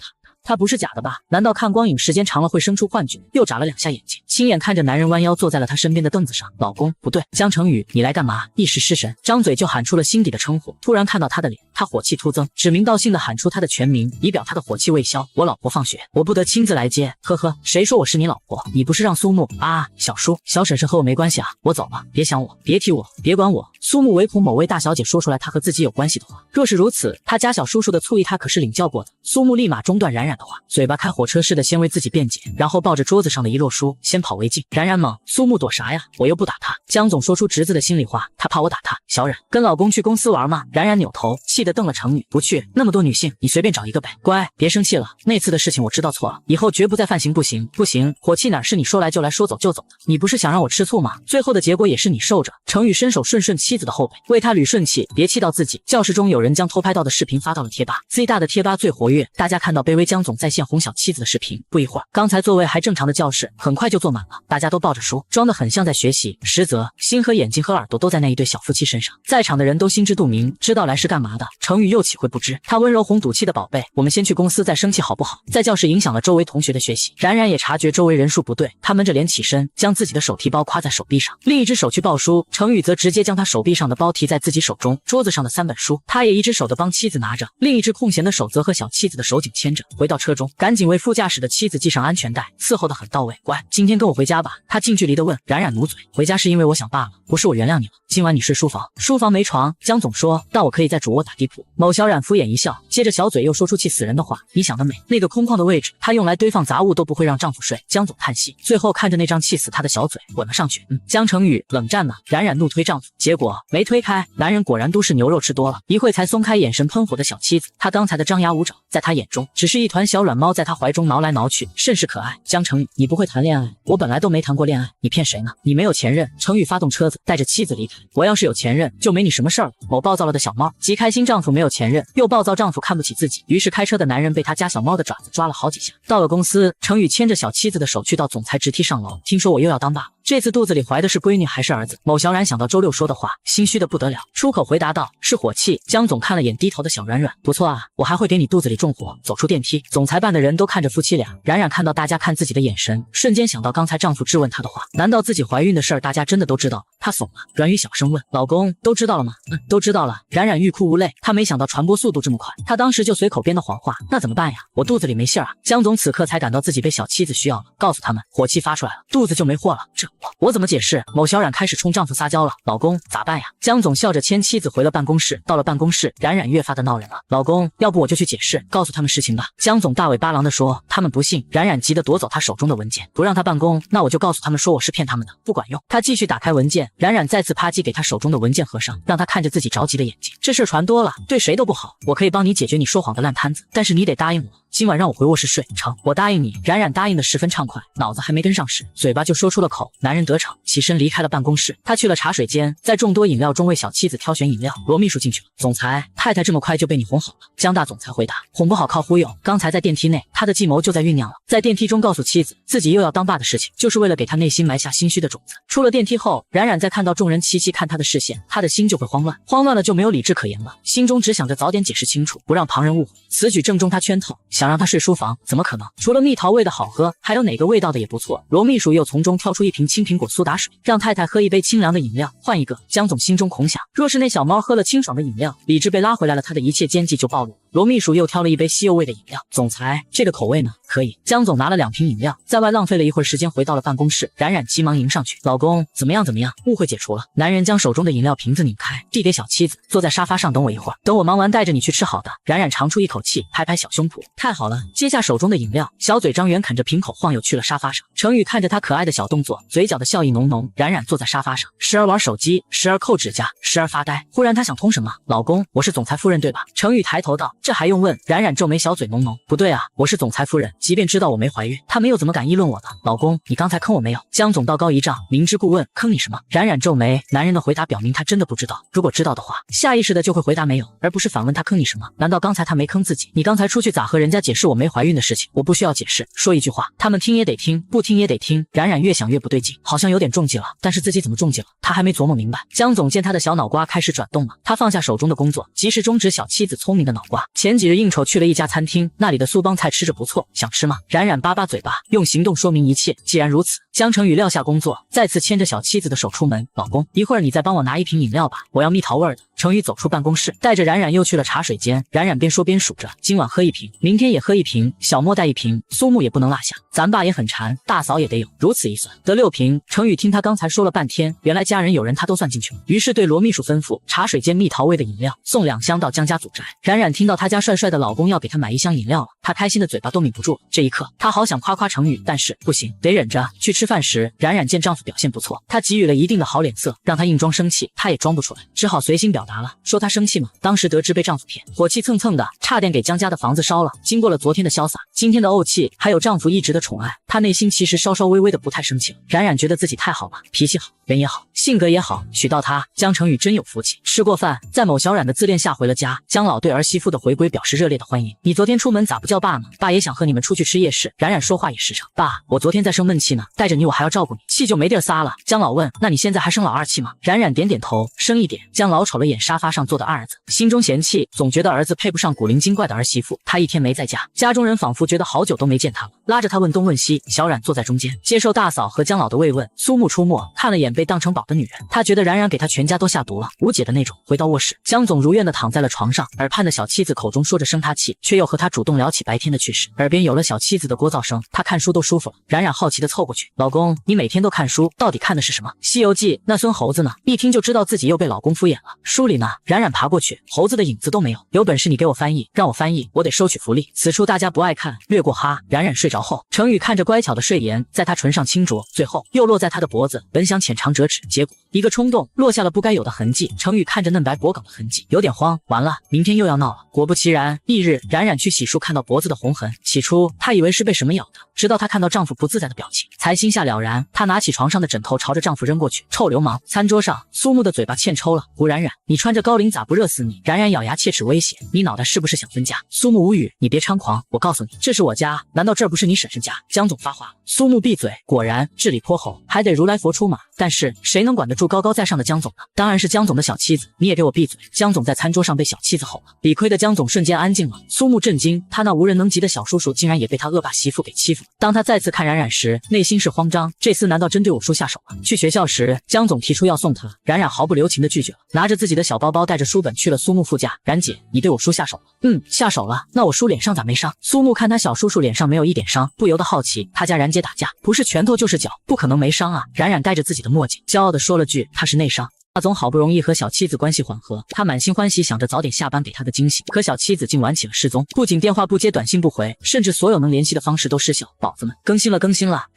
他不是假的吧？难道看光影时间长了会生出幻觉？又眨了2下眼睛，亲眼看着男人弯腰坐在了他身边的凳子上。老公，不对，江程宇，你来干嘛？一时失神，张嘴就喊出了心底的称呼。突然看到他的脸，他火气突增，指名道姓的喊出他的全名，以表他的火气未消。我老婆放学，我不得亲自来接。呵呵，谁说我是你老婆？你不是让苏木啊？小叔，小婶婶和我没关系啊，我走了，别想我，别提我，别管我。苏木唯恐某位大小姐说出来他和自己有关系的话，若是如此，他家小叔叔的醋意他可是领教过的。苏木立马中断冉冉的话，嘴巴开火车似的先为自己辩解，然后抱着桌子上的一摞书先跑为敬。冉冉猛，苏木躲啥呀？我又不打他。江总说出侄子的心里话，他怕我打他。小冉，跟老公去公司玩吗？冉冉扭头气得瞪了程宇，不去，那么多女性，你随便找一个呗。乖，别生气了，那次的事情我知道错了，以后绝不再犯行。不行不行，火气哪是你说来就来说走就走的？你不是想让我吃醋吗？最后的结果也是你受着。程宇伸手顺妻子的后背，为他捋顺气，别气到自己。教室中有人将偷拍到的视频发到了贴吧，最大的贴吧最活跃，大家看到卑微将江总在线哄小妻子的视频。不一会儿，刚才座位还正常的教室很快就坐满了，大家都抱着书，装得很像在学习，实则心和眼睛和耳朵都在那一对小夫妻身上。在场的人都心知肚明，知道来是干嘛的。程宇又岂会不知？他温柔哄赌气的宝贝，我们先去公司再生气好不好？在教室影响了周围同学的学习。冉冉也察觉周围人数不对，他闷着脸起身，将自己的手提包挎在手臂上，另一只手去抱书。程宇则直接将他手臂上的包提在自己手中，桌子上的3本书，他也一只手的帮妻子拿着，另一只空闲的手则和小妻子的手紧牵着。回到车中，赶紧为副驾驶的妻子系上安全带，伺候得很到位。乖，今天跟我回家吧。他近距离的问。冉冉努嘴，回家是因为我想罢了，不是我原谅你了。今晚你睡书房，书房没床。江总说，但我可以在主卧打地铺。某小冉敷衍一笑，接着小嘴又说出气死人的话，你想得美，那个空旷的位置，她用来堆放杂物都不会让丈夫睡。江总叹息，最后看着那张气死他的小嘴吻了上去。江成宇冷战呢。冉冉怒推丈夫，结果没推开，男人果然都是牛肉吃多了，一会才松开眼神喷火的小妻子。他刚才的张牙舞爪，在他眼中只是一团小软猫在他怀中挠来挠去，甚是可爱。江成宇，你不会谈恋爱，我本来都没谈过恋爱，你骗谁呢？你没有前任。程宇发动车子，带着妻子离开。我要是有前任，就没你什么事儿了。某暴躁了的小猫极开心，丈夫没有前任，又暴躁丈夫看不起自己，于是开车的男人被他家小猫的爪子抓了好几下。到了公司，程宇牵着小妻子的手去到总裁直梯上楼，听说我又要当爸了，这次肚子里怀的是闺女还是儿子？某小冉想到周六说的话，心虚的不得了，出口回答道，是火气。江总看了眼低头的小软软，不错啊，我还会给你肚子里种火。走出电梯，总裁办的人都看着夫妻俩，冉冉看到大家看自己的眼神，瞬间想到刚才丈夫质问她的话，难道自己怀孕的事儿大家真的都知道了？她怂了，软语小声问，老公都知道了吗？都知道了。冉冉欲哭无泪，她没想到传播速度这么快，她当时就随口编的谎话，那怎么办呀？我肚子里没信儿啊。江总此刻才感到自己被小妻子需要了，告诉他们火气发出来了，肚子就没货了，这我怎么解释？某小冉开始冲丈夫撒娇了，老公咋办呀？江总笑着牵妻子回了办公室。到了办公室，冉冉越发的闹人了，老公要不我就去解释，告诉他们实情吧。江总大尾巴狼的说，他们不信。冉冉急得夺走他手中的文件，不让他办公，那我就告诉他们说我是骗他们的，不管用。他继续打开文件，冉冉再次啪叽给他手中的文件合上，让他看着自己着急的眼睛。这事传多了，对谁都不好，我可以帮你解决你说谎的烂摊子，但是你得答应我，今晚让我回卧室睡。成，我答应你。冉冉答应的十分畅快，脑子还没跟上时，嘴巴就说出了口。男人得逞，起身离开了办公室。他去了茶水间，在众多饮料中为小妻子挑选饮料。罗秘书进去了，总裁，太太这么快就被你哄好了。江大总裁回答，哄不好靠忽悠。刚才在电梯内，他的计谋就在酝酿了。在电梯中告诉妻子自己又要当爸的事情，就是为了给他内心埋下心虚的种子。出了电梯后，冉冉在看到众人齐齐看他的视线，他的心就会慌乱，慌乱了就没有理智可言了，心中只想着早点解释清楚，不让旁人误会。此举正中他圈套，想让他睡书房，怎么可能？除了蜜桃味的好喝，还有哪个味道的也不错。罗秘书又从中挑出一瓶青苹果苏打水，让太太喝一杯清凉的饮料，换一个。江总心中恐想，若是那小猫喝了清爽的饮料，理智被拉回来了，他的一切奸计就暴露。罗秘书又挑了一杯西柚味的饮料，总裁，这个口味呢？可以。江总拿了2瓶饮料，在外浪费了一会儿时间，回到了办公室。冉冉急忙迎上去，老公，怎么样？误会解除了。男人将手中的饮料瓶子拧开，递给小妻子，坐在沙发上等我一会儿，等我忙完带着你去吃好的。冉冉长出一口气，拍拍小胸脯，太好了。接下手中的饮料，小嘴张圆啃着瓶口，晃悠去了沙发上。程宇看着他可爱的小动作，嘴角的笑意浓浓。冉冉坐在沙发上，时而玩手机，时而扣指甲，时而发呆。忽然他想通什么，老公，我是总裁夫人对吧？程宇抬头道，这还用问？冉冉皱眉，小嘴浓浓，不对啊，我是总裁夫人，即便知道我没怀孕，他们又怎么敢议论我呢？老公，你刚才坑我没有？江总道高一丈，明知故问，坑你什么？冉冉皱眉，男人的回答表明他真的不知道，如果知道的话，下意识的就会回答没有，而不是反问他坑你什么？难道刚才他没坑自己？你刚才出去咋和人家解释我没怀孕的事情？我不需要解释，说一句话，他们听也得听，不听也得听。冉冉越想越不对劲，好像有点中计了，但是自己怎么中计了？他还没琢磨明白。江总见他的小脑瓜开始转动了，他放下手中的工作，及时终止小妻子聪明的脑瓜。前几日应酬去了一家餐厅，那里的苏帮菜吃着不错，想吃吗？冉冉巴巴嘴巴，用行动说明一切。既然如此，江成宇撂下工作，再次牵着小妻子的手出门。老公，一会儿你再帮我拿一瓶饮料吧，我要蜜桃味的。程宇走出办公室，带着冉冉又去了茶水间。冉冉边说边数着，今晚喝一瓶，明天也喝一瓶，小莫带一瓶，苏木也不能落下，咱爸也很馋，大嫂也得有，如此一算得6瓶。程宇听他刚才说了半天，原来家人有人他都算进去了，于是对罗秘书吩咐，茶水间蜜桃味的饮料送2箱到江家祖宅。冉冉听到他家帅帅的老公要给他买1箱饮料了，他开心的嘴巴都抿不住了。这一刻他好想夸夸程宇，但是不行，得忍着。去吃饭时，冉冉见丈夫表现不错，她给予了一定的好脸色，让他硬装生气，他也装不出来，只好随心表达了，说他生气吗？当时得知被丈夫骗，火气蹭蹭的，差点给江家的房子烧了。经过了昨天的潇洒，今天的怄气，还有丈夫一直的宠爱，他内心其实稍稍微微的不太生气了。冉冉觉得自己太好了，脾气好，人也好，性格也好，娶到他，江成宇真有福气。吃过饭，在某小冉的自恋下回了家，江老对儿媳妇的回归表示热烈的欢迎。你昨天出门咋不叫爸呢？爸也想和你们出去吃夜市。冉冉说话也实诚，爸，我昨天在生闷气呢，带着你我还要照顾你，气就没地儿撒了。江老问，那你现在还生老二气吗？冉冉点点头，生一点。江老瞅了眼沙发上坐的二儿子，心中嫌弃，总觉得儿子配不上古灵精怪的儿媳妇。他一天没在家，家中人仿佛觉得好久都没见他了，拉着他问东问西。小冉坐在中间，接受大嫂和江老的慰问。苏木出没，看了眼被当成宝的女人，他觉得冉冉给他全家都下毒了，无解的那种。回到卧室，江总如愿的躺在了床上，耳畔的小妻子口中说着生他气，却又和他主动聊起白天的趣事，耳边有了小妻子的聒噪声，他看书都舒服了。冉冉好奇的凑过去，老公，你每天都看书，到底看的是什么？西游记，那孙猴子呢？一听就知道自己又被老公敷衍了。书里呢？冉冉爬过去，猴子的影子都没有。有本事你给我翻译，让我翻译，我得收取福利。此处大家不爱看，略过哈。冉冉睡着后，程宇看着乖巧的睡颜在他唇上轻啄，最后又落在他的脖子，本想浅尝辄止，结果一个冲动落下了不该有的痕迹。程宇看着嫩白脖梗的痕迹，有点慌，完了，明天又要闹了。果不其然，翌日冉冉去洗漱，看到脖子的红痕，起初她以为是被什么咬的，直到她看到丈夫不自在的表情，才心下了然。她拿起床上的枕头朝着丈夫扔过去，臭流氓！餐桌上，苏木的嘴巴欠抽了，胡冉冉，你穿着高领咋不热死你？冉冉咬牙切齿威胁，你脑袋是不是想分家？苏木无语，你别猖狂，我告诉你，这是我家，难道这不是你婶婶家？江总发话了。苏木闭嘴，果然治理颇厚，还得如来佛出马。但是谁能管得住高高在上的江总呢？当然是江总的小妻子，你也给我闭嘴！江总在餐桌上被小妻子吼了，理亏的江总瞬间安静了。苏木震惊，他那无人能及的小叔叔竟然也被他恶霸媳妇给欺负了。当他再次看冉冉时，内心是慌张，这厮难道真对我叔下手了？去学校时，江总提出要送他，冉冉毫不留情的拒绝了，拿着自己的小包包带着书本去了苏木副驾。冉姐，你对我叔下手了？下手了。那我叔脸上咋没伤？苏木看他小叔叔脸上没有一点伤，不由得好奇，他家冉姐打架不是拳头就是脚，不可能没伤啊。冉冉戴着自己的墨镜，骄傲地说了句，他是内伤。大总好不容易和小妻子关系缓和，他满心欢喜想着早点下班给他个惊喜，可小妻子竟玩起了失踪，不仅电话不接，短信不回，甚至所有能联系的方式都失效。宝子们，更新了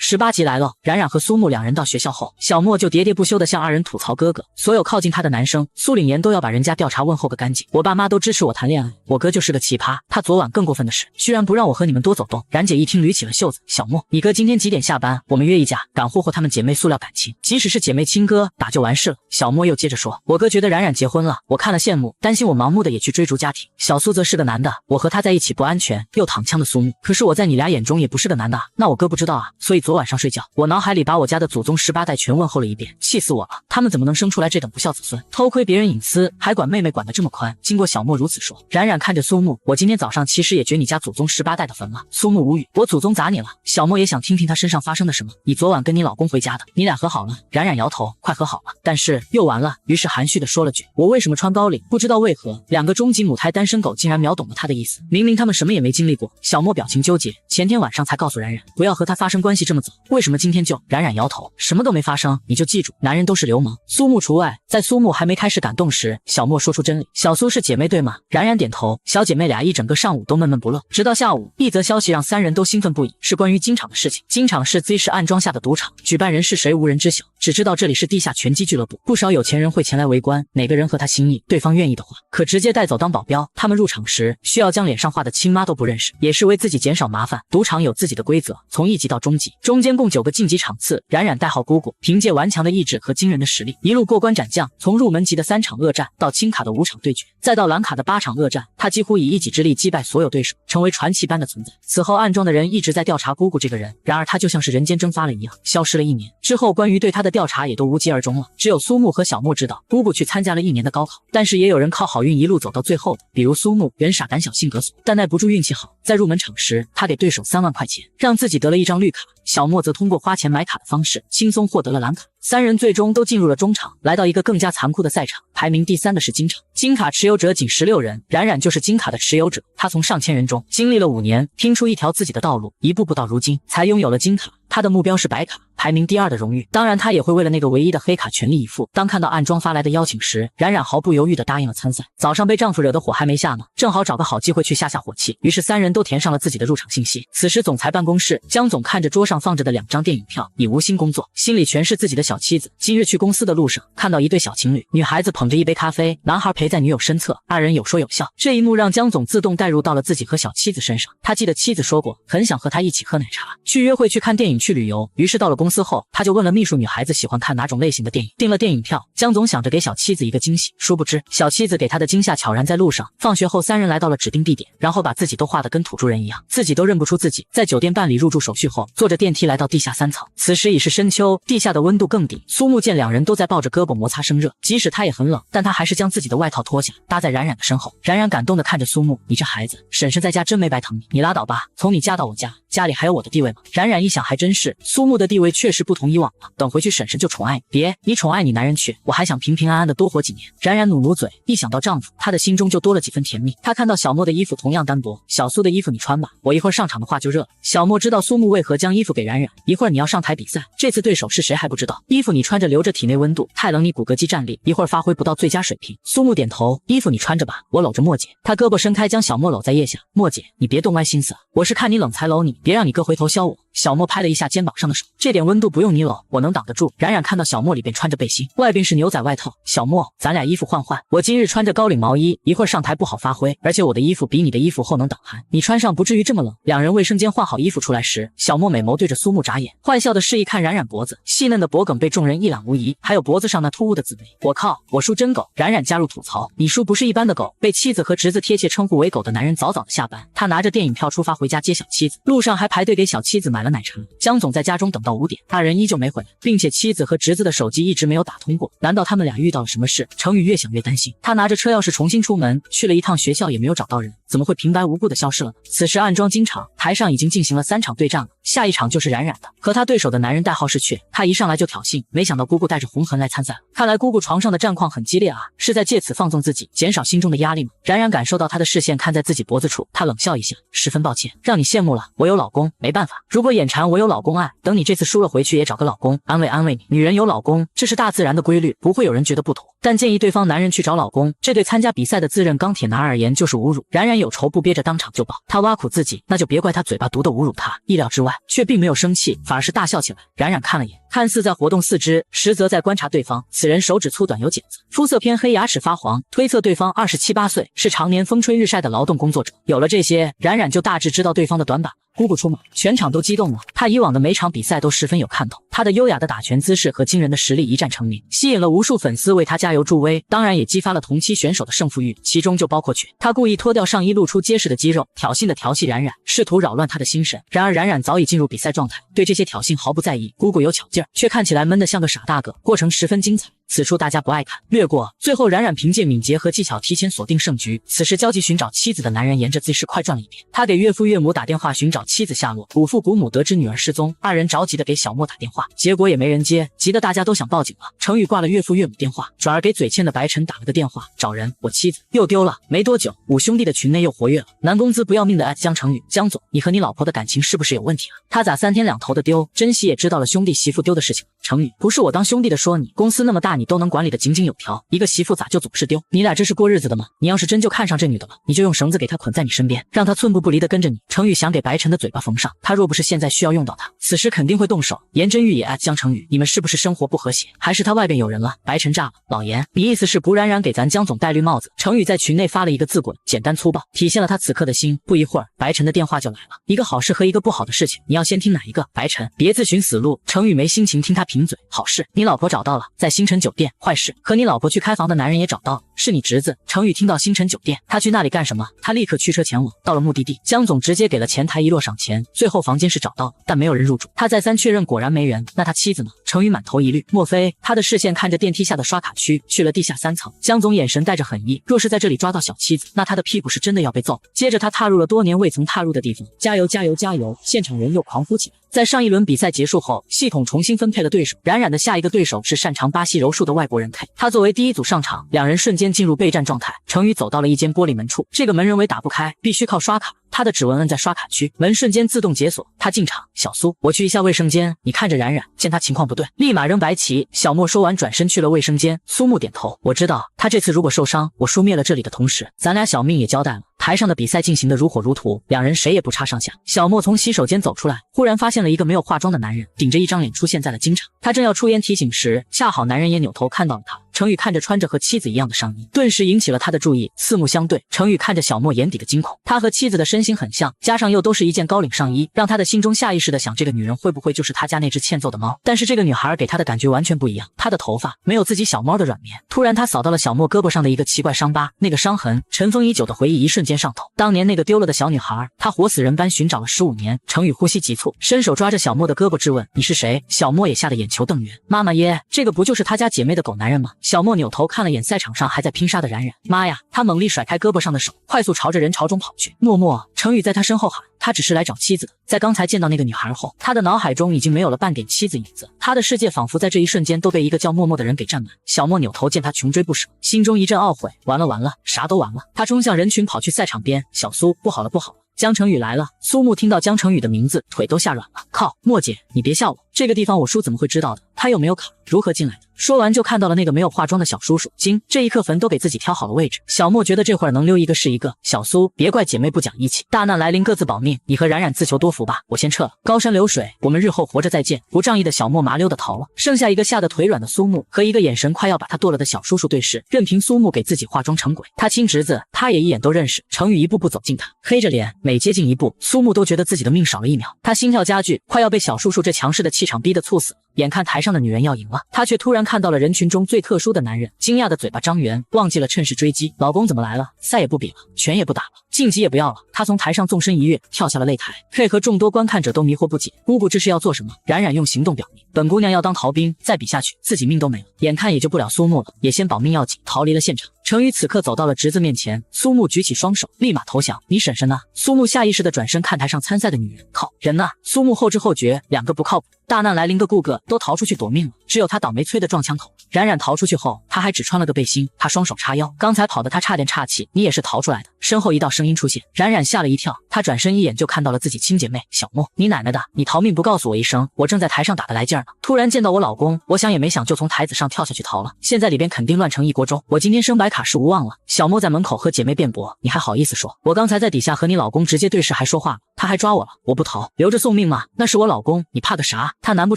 ，18集来了。冉冉和苏木两人到学校后，小莫就喋喋不休地向二人吐槽哥哥，所有靠近他的男生苏领言都要把人家调查问候个干净。我爸妈都支持我谈恋爱，我哥就是个奇葩，他昨晚更过分的是，居然不让我和你们多走动。冉姐一听捋起了袖子，小莫，你哥今天几点下班？我们约一架，敢霍霍他们姐妹塑料感情，即使是姐妹亲哥打就完事了。小莫又接着说，我哥觉得冉冉结婚了，我看了羡慕，担心我盲目的也去追逐家庭。小苏则是个男的，我和他在一起不安全，又躺枪的苏木，可是我在你俩眼中也不是个男的，那我哥不知道啊。所以昨晚上睡觉，我脑海里把我家的祖宗18代全问候了一遍，气死我了，他们怎么能生出来这等不孝子孙，偷窥别人隐私，还管妹妹管得这么宽。经过小莫如此说，冉冉看着苏木，我今天早上其实也掘你家祖宗18代的坟了。苏木无语，我祖宗砸你了？小莫也想听听他身上发生了什么，你昨晚跟你老公回家的，你俩和好了？冉冉摇头，快和好了，但是又完了。于是含蓄的说了句，我为什么穿高领？不知道为何，两个终极母胎单身狗竟然秒懂了他的意思。明明他们什么也没经历过。小莫表情纠结，前天晚上才告诉冉冉不要和他发生关系这么早，为什么今天就？冉冉摇头，什么都没发生，你就记住，男人都是流氓，苏木除外。在苏木还没开始感动时，小莫说出真理，小苏是姐妹对吗？冉冉点头，小姐妹俩一整个上午都闷闷不乐，直到下午，一则消息让三人都兴奋不已，是关于金场的事情。金场是 Z 市暗装下的赌场，举办人是谁无人知晓，只知道这里是地下拳击俱乐部，不少有钱人会前来围观，哪个人和他心意，对方愿意的话，可直接带走当保镖。他们入场时需要将脸上画的亲妈都不认识，也是为自己减少麻烦。赌场有自己的规则，从一级到中级，中间共9个晋级场次。冉冉代号姑姑，凭借顽强的意志和惊人的实力，一路过关斩将，从入门级的3场恶战到青卡的5场对决，再到蓝卡的8场恶战，他几乎以一己之力击败所有对手，成为传奇般的存在。此后暗装的人一直在调查姑姑这个人，然而他就像是人间蒸发了一样，消失了1年。之后关于对他的调查也都无疾而终了，只有苏木和小莫知道姑姑去参加了1年的高考，但是也有人靠好运一路走到最后的，比如苏木，人傻胆小性格怂，但耐不住运气好，在入门场时他给对手3万块钱，让自己得了一张绿卡。小莫则通过花钱买卡的方式轻松获得了蓝卡。3人最终都进入了中场，来到一个更加残酷的赛场，排名第3的是金场，金卡持有者仅16人，冉冉就是金卡的持有者。他从上千人中经历了5年，拼出一条自己的道路，一步步到如今才拥有了金卡。他的目标是白卡，排名第2的荣誉。当然，他也会为了那个唯一的黑卡全力以赴。当看到暗装发来的邀请时，冉冉毫不犹豫地答应了参赛。早上被丈夫惹得火还没下呢，正好找个好机会去下火气。于是3人都填上了自己的入场信息。此时，总裁办公室，江总看着桌上放着的2张电影票，已无心工作，心里全是自己的小妻子。今日去公司的路上，看到一对小情侣，女孩子捧着一杯咖啡，男孩陪在女友身侧，2人有说有笑。这一幕让江总自动带入到了自己和小妻子身上。他记得妻子说过，很想和他一起喝奶茶，去约会，去看电影，去旅游。于是到了公司后，他就问了秘书女孩子喜欢看哪种类型的电影，订了电影票。江总想着给小妻子一个惊喜，殊不知小妻子给他的惊吓悄然在路上。放学后3人来到了指定地点，然后把自己都画得跟土著人一样，自己都认不出自己。在酒店办理入住手续后，坐着电梯来到地下3层。此时已是深秋，地下的温度更低。苏木见2人都在抱着胳膊摩擦生热，即使他也很冷，但他还是将自己的外套脱下，搭在冉冉的身后。冉冉感动地看着苏木，你这孩子，婶婶在家真没白疼你，你拉倒吧，从你嫁到我家，家里还有我的地位吗？冉冉一想，还真是，苏木的地位确实不同以往了，等回去婶婶就宠爱你。别，你宠爱你男人去，我还想平平安安的多活几年。冉冉努努嘴，一想到丈夫，她的心中就多了几分甜蜜。她看到小莫的衣服同样单薄，小苏的衣服你穿吧，我一会儿上场的话就热了。小莫知道苏木为何将衣服给冉冉，一会儿你要上台比赛，这次对手是谁还不知道，衣服你穿着留着体内温度，太冷你骨骼肌战力，一会儿发挥不到最佳水平。苏木点头，衣服你穿着吧，我搂着莫姐。他胳膊伸开将小莫搂在腋下，莫姐你别动歪心思啊，我是看你冷才搂你，别让你哥回头削我。小莫拍了一下肩膀上的手，这点温度不用你搂，我能挡得住。冉冉看到小莫里边穿着背心，外边是牛仔外套，小莫，咱俩衣服换换，我今日穿着高领毛衣，一会儿上台不好发挥，而且我的衣服比你的衣服厚，能挡寒，你穿上不至于这么冷。2人卫生间换好衣服出来时，小莫美眸对着苏木眨眼，坏笑的示意看冉冉脖子，细嫩的脖梗被众人一览无遗，还有脖子上那突兀的紫薇。我靠，我叔真狗。冉冉加入吐槽，你叔不是一般的狗。被妻子和侄子贴切称呼为狗的男人早早的下班，他拿着电影票出发回家接小妻子，路上还排队给小妻子买了奶茶。江总在家中等到5点，2人依旧没回来，并且妻子和侄子的手机一直没有打通过，难道他们俩遇到了什么事？程宇越想越担心，他拿着车钥匙重新出门，去了一趟学校也没有找到人，怎么会平白无故的消失了呢？此时暗装金场台上已经进行了3场对战了，下一场就是冉冉的。和他对手的男人代号是雀，他一上来就挑衅，没想到姑姑带着红痕来参赛了，看来姑姑床上的战况很激烈啊，是在借此放纵自己，减少心中的压力吗？冉冉感受到他的视线看在自己脖子处，他冷笑一下，十分抱歉，让你羡慕了，我有老公，没办法，如果眼馋我有老公爱，等你这次输了回去也找个老公安慰安慰你。女人有老公，这是大自然的规律，不会有人觉得不妥，但建议对方男人去找老公，这对参加比赛的自认钢铁男而言就是侮辱。冉冉有仇不憋着当场就爆，他挖苦自己，那就别怪他嘴巴毒的侮辱他。意料之外，却并没有生气，反而是大笑起来。冉冉看了眼，看似在活动四肢，实则在观察对方。此人手指粗短有茧子，肤色偏黑，牙齿发黄，推测对方27、8岁，是常年风吹日晒的劳动工作者。有了这些，冉冉就大致知道对方的短板。姑姑出马，全场都激动了。他以往的每场比赛都十分有看头，他的优雅的打拳姿势和惊人的实力一战成名，吸引了无数粉丝为他加油助威，当然也激发了同期选手的胜负欲，其中就包括雀。他故意脱掉上衣，露出结实的肌肉，挑衅的调戏冉冉，试图扰乱他的心神。然而冉冉早已进入比赛状态，对这些挑衅毫不在意。姑姑有巧劲儿，却看起来闷得像个傻大个，过程十分精彩。此处大家不爱看，略过。最后冉冉凭借敏捷和技巧提前锁定胜局。此时焦急寻找妻子的男人沿着姿势快转了一遍，他给岳父岳母打电话寻找妻子下落。古父古母得知女儿失踪，2人着急的给小莫打电话，结果也没人接，急得大家都想报警了。程宇挂了岳父岳母电话，转而给嘴欠的白晨打了个电话，找人，我妻子又丢了。没多久，5兄弟的群内又活跃了，男公子不要命的@江程宇，江总，你和你老婆的感情是不是有问题啊？他咋3天2头的丢？珍惜也知道了兄弟媳妇丢的事情。程宇，不是我当兄弟的说你，公司那么大你都能管理的井井有条，一个媳妇咋就总是丢？你俩这是过日子的吗？你要是真就看上这女的了，你就用绳子给她捆在你身边，让她寸步不离的跟着你。程宇想给白晨的嘴巴缝上，他若不是现在需要用到他，此时肯定会动手。颜真玉也@江程宇，你们是不是生活不和谐，还是他外边有人了？白晨炸了，老颜，你意思是不冉冉给咱江总戴绿帽子？程宇在群内发了一个字滚，简单粗暴，体现了他此刻的心。不一会儿，白晨的电话就来了，一个好事和一个不好的事情，你要先听哪一个？白晨，别自寻死路。程宇没心情听他贫嘴。好事，你老婆找到了，在星辰酒店。坏事，和你老婆去开房的男人也找到了，是你侄子。程宇听到星辰酒店，他去那里干什么？他立刻驱车前往，到了目的地，江总直接给了前台一摞赏钱，最后房间是找到了，但没有人入住。他再三确认，果然没人。那他妻子呢？程宇满头疑虑，莫非他的视线看着电梯下的刷卡区，去了地下3层。江总眼神带着狠意，若是在这里抓到小妻子，那他的屁股是真的要被揍。接着他踏入了多年未曾踏入的地方，加油加油加油！现场人又狂呼起来。在上一轮比赛结束后，系统重新分配了对手，冉冉的下一个对手是擅长巴西柔术的外国人 K。他作为第一组上场，两人瞬间进入备战状态。程宇走到了一间玻璃门处，这个门人为打不开，必须靠刷卡。他的指纹摁在刷卡区，门瞬间自动解锁。他进场，小苏，我去一下卫生间，你看着冉冉。见他情况不对，立马扔白旗。小莫说完转身去了卫生间。苏木点头，我知道，他这次如果受伤，我输灭了这里的同时，咱俩小命也交代了。台上的比赛进行得如火如荼，两人谁也不差上下。小莫从洗手间走出来，忽然发现了一个没有化妆的男人，顶着一张脸出现在了经场。他正要出言提醒时，恰好男人也扭头看到了他。程宇看着穿着和妻子一样的上衣，顿时引起了他的注意，四目相对。程宇看着小莫眼底的惊恐，他和妻子的身形很像，加上又都是一件高领上衣，让他的心中下意识的想，这个女人会不会就是他家那只欠揍的猫？但是这个女孩给他的感觉完全不一样，她的头发没有自己小猫的软绵。突然他扫到了小莫胳膊上的一个奇怪伤疤，那个伤痕，尘封已久的回忆一瞬间上头。当年那个丢了的小女孩，他活死人般寻找了15年。程宇呼吸急促，伸手抓着小莫的胳膊质问，你是谁？小莫也吓得眼球瞪圆，妈妈耶，这个不就是他家姐妹的狗男人吗？小莫扭头看了眼赛场上还在拼杀的冉冉，妈呀！他猛力甩开胳膊上的手，快速朝着人潮中跑去。默默，程宇在他身后喊，他只是来找妻子的。在刚才见到那个女孩后，他的脑海中已经没有了半点妻子影子，他的世界仿佛在这一瞬间都被一个叫默默的人给占满。小莫扭头见他穷追不舍，心中一阵懊悔，完了，啥都完了。他冲向人群跑去赛场边，小苏，不好了。江成宇来了。苏木听到江成宇的名字，腿都吓软了。靠，莫姐，你别笑我，这个地方我叔怎么会知道的？他又没有卡，如何进来的？说完就看到了那个没有化妆的小叔叔。惊，这一刻坟都给自己挑好了位置。小莫觉得这会儿能溜一个是一个。小苏，别怪姐妹不讲义气，大难来临各自保命，你和冉冉自求多福吧，我先撤了。高山流水，我们日后活着再见。不仗义的小莫麻溜的逃了，剩下一个吓得腿软的苏木和一个眼神快要把他剁了的小叔叔对视，任凭苏木给自己化妆成鬼。他亲侄子，他也一眼都认识。程宇一步步走近他，黑着脸，每接近一步，苏木都觉得自己的命少了1秒。他心跳加剧，快要被小叔叔这强势的气场逼得猝死。眼看台上的女人要赢了，他却突然看到了人群中最特殊的男人，惊讶的嘴巴张圆，忘记了趁势追击。老公怎么来了？赛也不比了，拳也不打了，晋级也不要了。他从台上纵身一跃，跳下了擂台，配合众多观看者都迷惑不解，姑姑这是要做什么？冉冉用行动表明，本姑娘要当逃兵，再比下去自己命都没了。眼看也救不了苏木了，也先保命要紧，逃离了现场。程宇此刻走到了侄子面前，苏木举起双手，立马投降。你婶婶呢？苏木下意识地转身看台上参赛的女人，靠，人呢？苏木后知后觉，两个不靠谱。大难来临个个都逃出去躲命了，只有他倒霉催的撞枪口。冉冉逃出去后，他还只穿了个背心，他双手叉腰，刚才跑得他差点岔气。你也是逃出来的。身后一道声音出现，冉冉吓了一跳，他转身一眼就看到了自己亲姐妹小莫。你奶奶的，你逃命不告诉我一声，我正在台上打得来劲儿呢。突然见到我老公，我想也没想就从台子上跳下去逃了，现在里边肯定乱成一锅粥。我今天升白卡是无望了。小莫在门口和姐妹辩驳，你还好意思说？我刚才在底下和你老公直接对视还说话了，他还抓我了，我不逃，留着送命吗？那是我老公，你怕个啥？他难不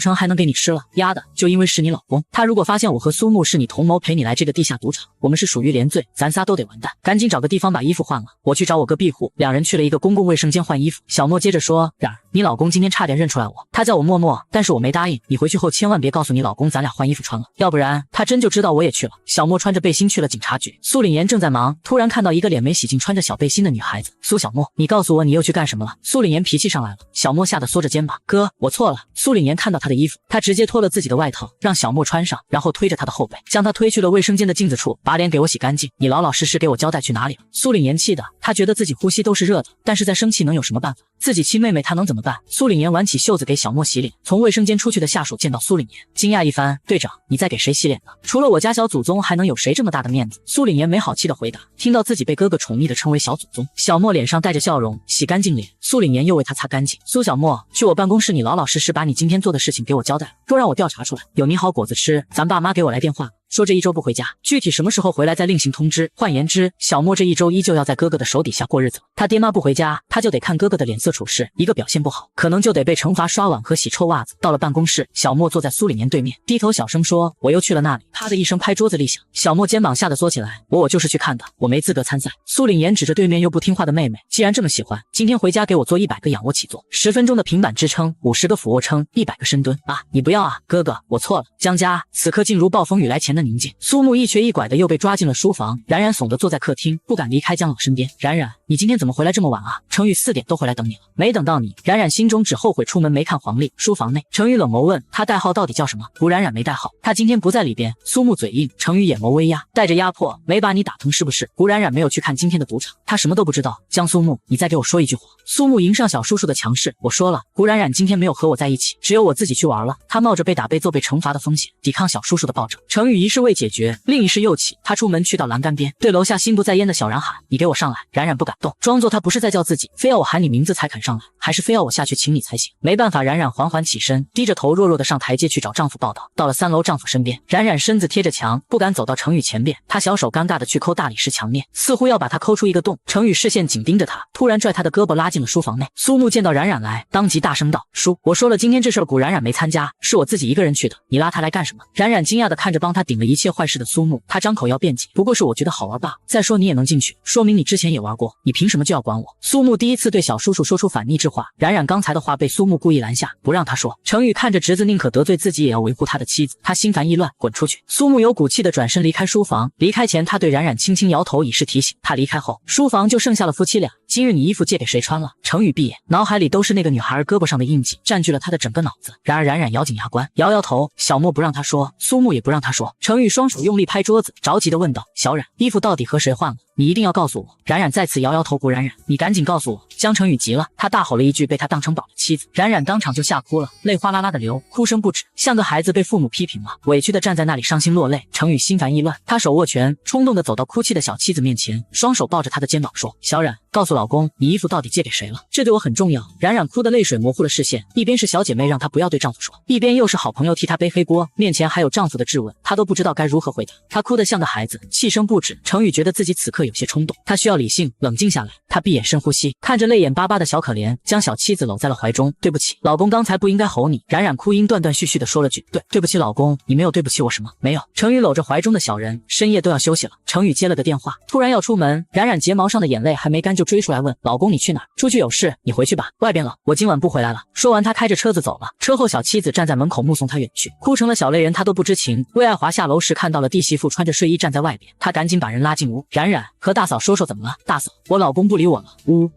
成还能给你吃了？丫的，就因为是你老公，他如果发现我和苏木是你同谋陪你来这个地下赌场，我们是属于连罪，咱仨都得完蛋。赶紧找个地方把衣服换了，我去找我哥庇护。两人去了一个公共卫生间换衣服。小莫接着说，冉儿，你老公今天差点认出来我，他叫我默默，但是我没答应。你回去后千万别告诉你老公咱俩换衣服穿了，要不然他真就知道我也去了。小莫穿着背心去了警察局。苏凛言正在忙，突然看到一个脸没洗净穿着小背心的女孩子。苏小莫，你告诉我你又去干什么了？苏凛言脾气上来了。小莫吓得缩着肩膀，哥，我错了。苏凛言看到他的衣服，他直接脱了自己的外套，让小莫穿上，然后推着他的后背，将他推去了卫生间的镜子处，把脸给我洗干净。你老老实实给我交代去哪里了？苏凛言气的，他觉得自己呼吸都是热的，但是在生气能有什么办法？自己亲妹妹他能怎么办？苏凛言挽起袖子给小莫洗脸。从卫生间出去的下属见到苏凛言，惊讶一番，队长，你在给谁洗脸呢？除了我家小祖宗，还能有谁这么大的面子？苏凛言没好气的回答。听到自己被哥哥宠溺的称为小祖宗，小莫脸上带着笑容，洗干净脸，苏凛言又为他擦干净。苏小莫，去我办公室，你老老实实把你今天做的事情给我交代，若让我调查出来，有你好果子吃。咱爸妈给我来电话了，说这一周不回家，具体什么时候回来再另行通知。换言之，小莫这一周依旧要在哥哥的手底下过日子。他爹妈不回家，他就得看哥哥的脸色处事，一个表现不好，可能就得被惩罚刷碗和洗臭袜子。到了办公室，小莫坐在苏凛言对面，低头小声说，我又去了那里。啪的一声拍桌子立响，小莫肩膀吓得缩起来，我就是去看的，我没资格参赛。苏凛言指着对面又不听话的妹妹，既然这么喜欢，今天回家给我做100个仰卧起坐，10分钟的平板支撑，50个俯卧撑，100个深蹲啊！你不要啊，哥哥，我错了。江家此刻竟如暴风雨来前的的宁静。苏木一瘸一拐的又被抓进了书房，冉冉怂地坐在客厅，不敢离开江老身边。冉冉，你今天怎么回来这么晚啊？程宇4点都回来等你了，没等到你。冉冉心中只后悔出门没看黄历。书房内，程宇冷眸问他代号到底叫什么？古冉冉没代号，他今天不在里边。苏木嘴硬，程宇眼眸微压，带着压迫，没把你打疼是不是？古冉冉没有去看今天的赌场，他什么都不知道。江苏木，你再给我说一句谎。苏木迎上小叔叔的强势，我说了，古冉冉今天没有和我在一起，只有我自己去玩了。他冒着被打被揍被惩罚的风险，抵抗小叔叔的暴政。程宇一事未解决，另一事又起，他出门去到栏杆边，对楼下心不在焉的小冉喊：“你给我上来！”冉冉不敢动，装作他不是在叫自己，非要我喊你名字才肯上来，还是非要我下去请你才行？没办法，冉冉缓缓起身，低着头弱弱的上台阶去找丈夫报道。到了3楼丈夫身边，冉冉身子贴着墙，不敢走到程宇前边，她小手尴尬的去抠大理石墙面，似乎要把它抠出一个洞。程宇视线紧盯着她，突然拽她的胳膊拉进了书房内。苏木见到冉冉来，当即大声道：“叔，我说了，今天这事儿古冉冉没参加，是我自己一个人去的，你拉她来干什么？”冉冉惊讶的看着帮她顶了一切坏事的苏木，她张口要辩解，不过是我觉得好玩罢了。再说你也能进去，说明你之前也玩过，你凭什么就要管我？苏木第一次对小叔叔说出反逆之话，冉冉刚才的话被苏木故意拦下，不让他说。程宇看着侄子宁可得罪自己也要维护他的妻子，他心烦意乱，滚出去。苏木有骨气的转身离开书房，离开前他对冉冉轻轻摇头以示提醒。他离开后，书房就剩下了夫妻俩。今日你衣服借给谁穿了？程宇闭眼，脑海里都是那个女孩胳膊上的印记，占据了他的整个脑子。然而冉冉咬紧牙关，摇摇头。小莫不让他说，苏木也不让他说。程宇双手用力拍桌子，着急地问道：“小冉，衣服到底和谁换了？你一定要告诉我。”冉冉再次摇摇头。古冉冉，你赶紧告诉我！江程宇急了，他大吼了一句被他当成宝的妻子。冉冉当场就吓哭了，泪哗啦啦的流，哭声不止，像个孩子被父母批评了，委屈的站在那里伤心落泪。程宇心烦意乱，他手握拳，冲动的走到哭泣的小妻子面前，双手抱着她的肩膀说：“小冉，告诉老公，你衣服到底借给谁了？这对我很重要。”冉冉哭的泪水模糊了视线，一边是小姐妹让她不要对丈夫说，一边又是好朋友替她背黑锅，面前还有丈夫的质问，她都不知道该如何回答。她哭得像个孩子，气声不止。程宇觉得自己此刻有些冲动，他需要理性冷静下来。他闭眼深呼吸，看着泪眼巴巴的小可怜，将小妻子搂在了怀中。对不起，老公，刚才不应该吼你。冉冉哭音断断续续的说了句：“对不起，老公，你没有对不起我什么？没有。”程宇搂着怀中的小人，深夜都要休息了。程宇接了个电话，突然要出门，冉冉睫毛上的眼泪还没干就追出来问：“老公，你去哪儿？出去有事，你回去吧，外边冷，我今晚不回来了。”说完，他开着车子走了。车后，小妻子站在门口目送他远去，哭成了小泪人，他都不知情。魏爱华下楼时看到了弟媳妇穿着睡衣站在外边，他赶紧把人拉进屋。冉冉和大嫂说怎么了？大嫂，我老公不理我了。呜。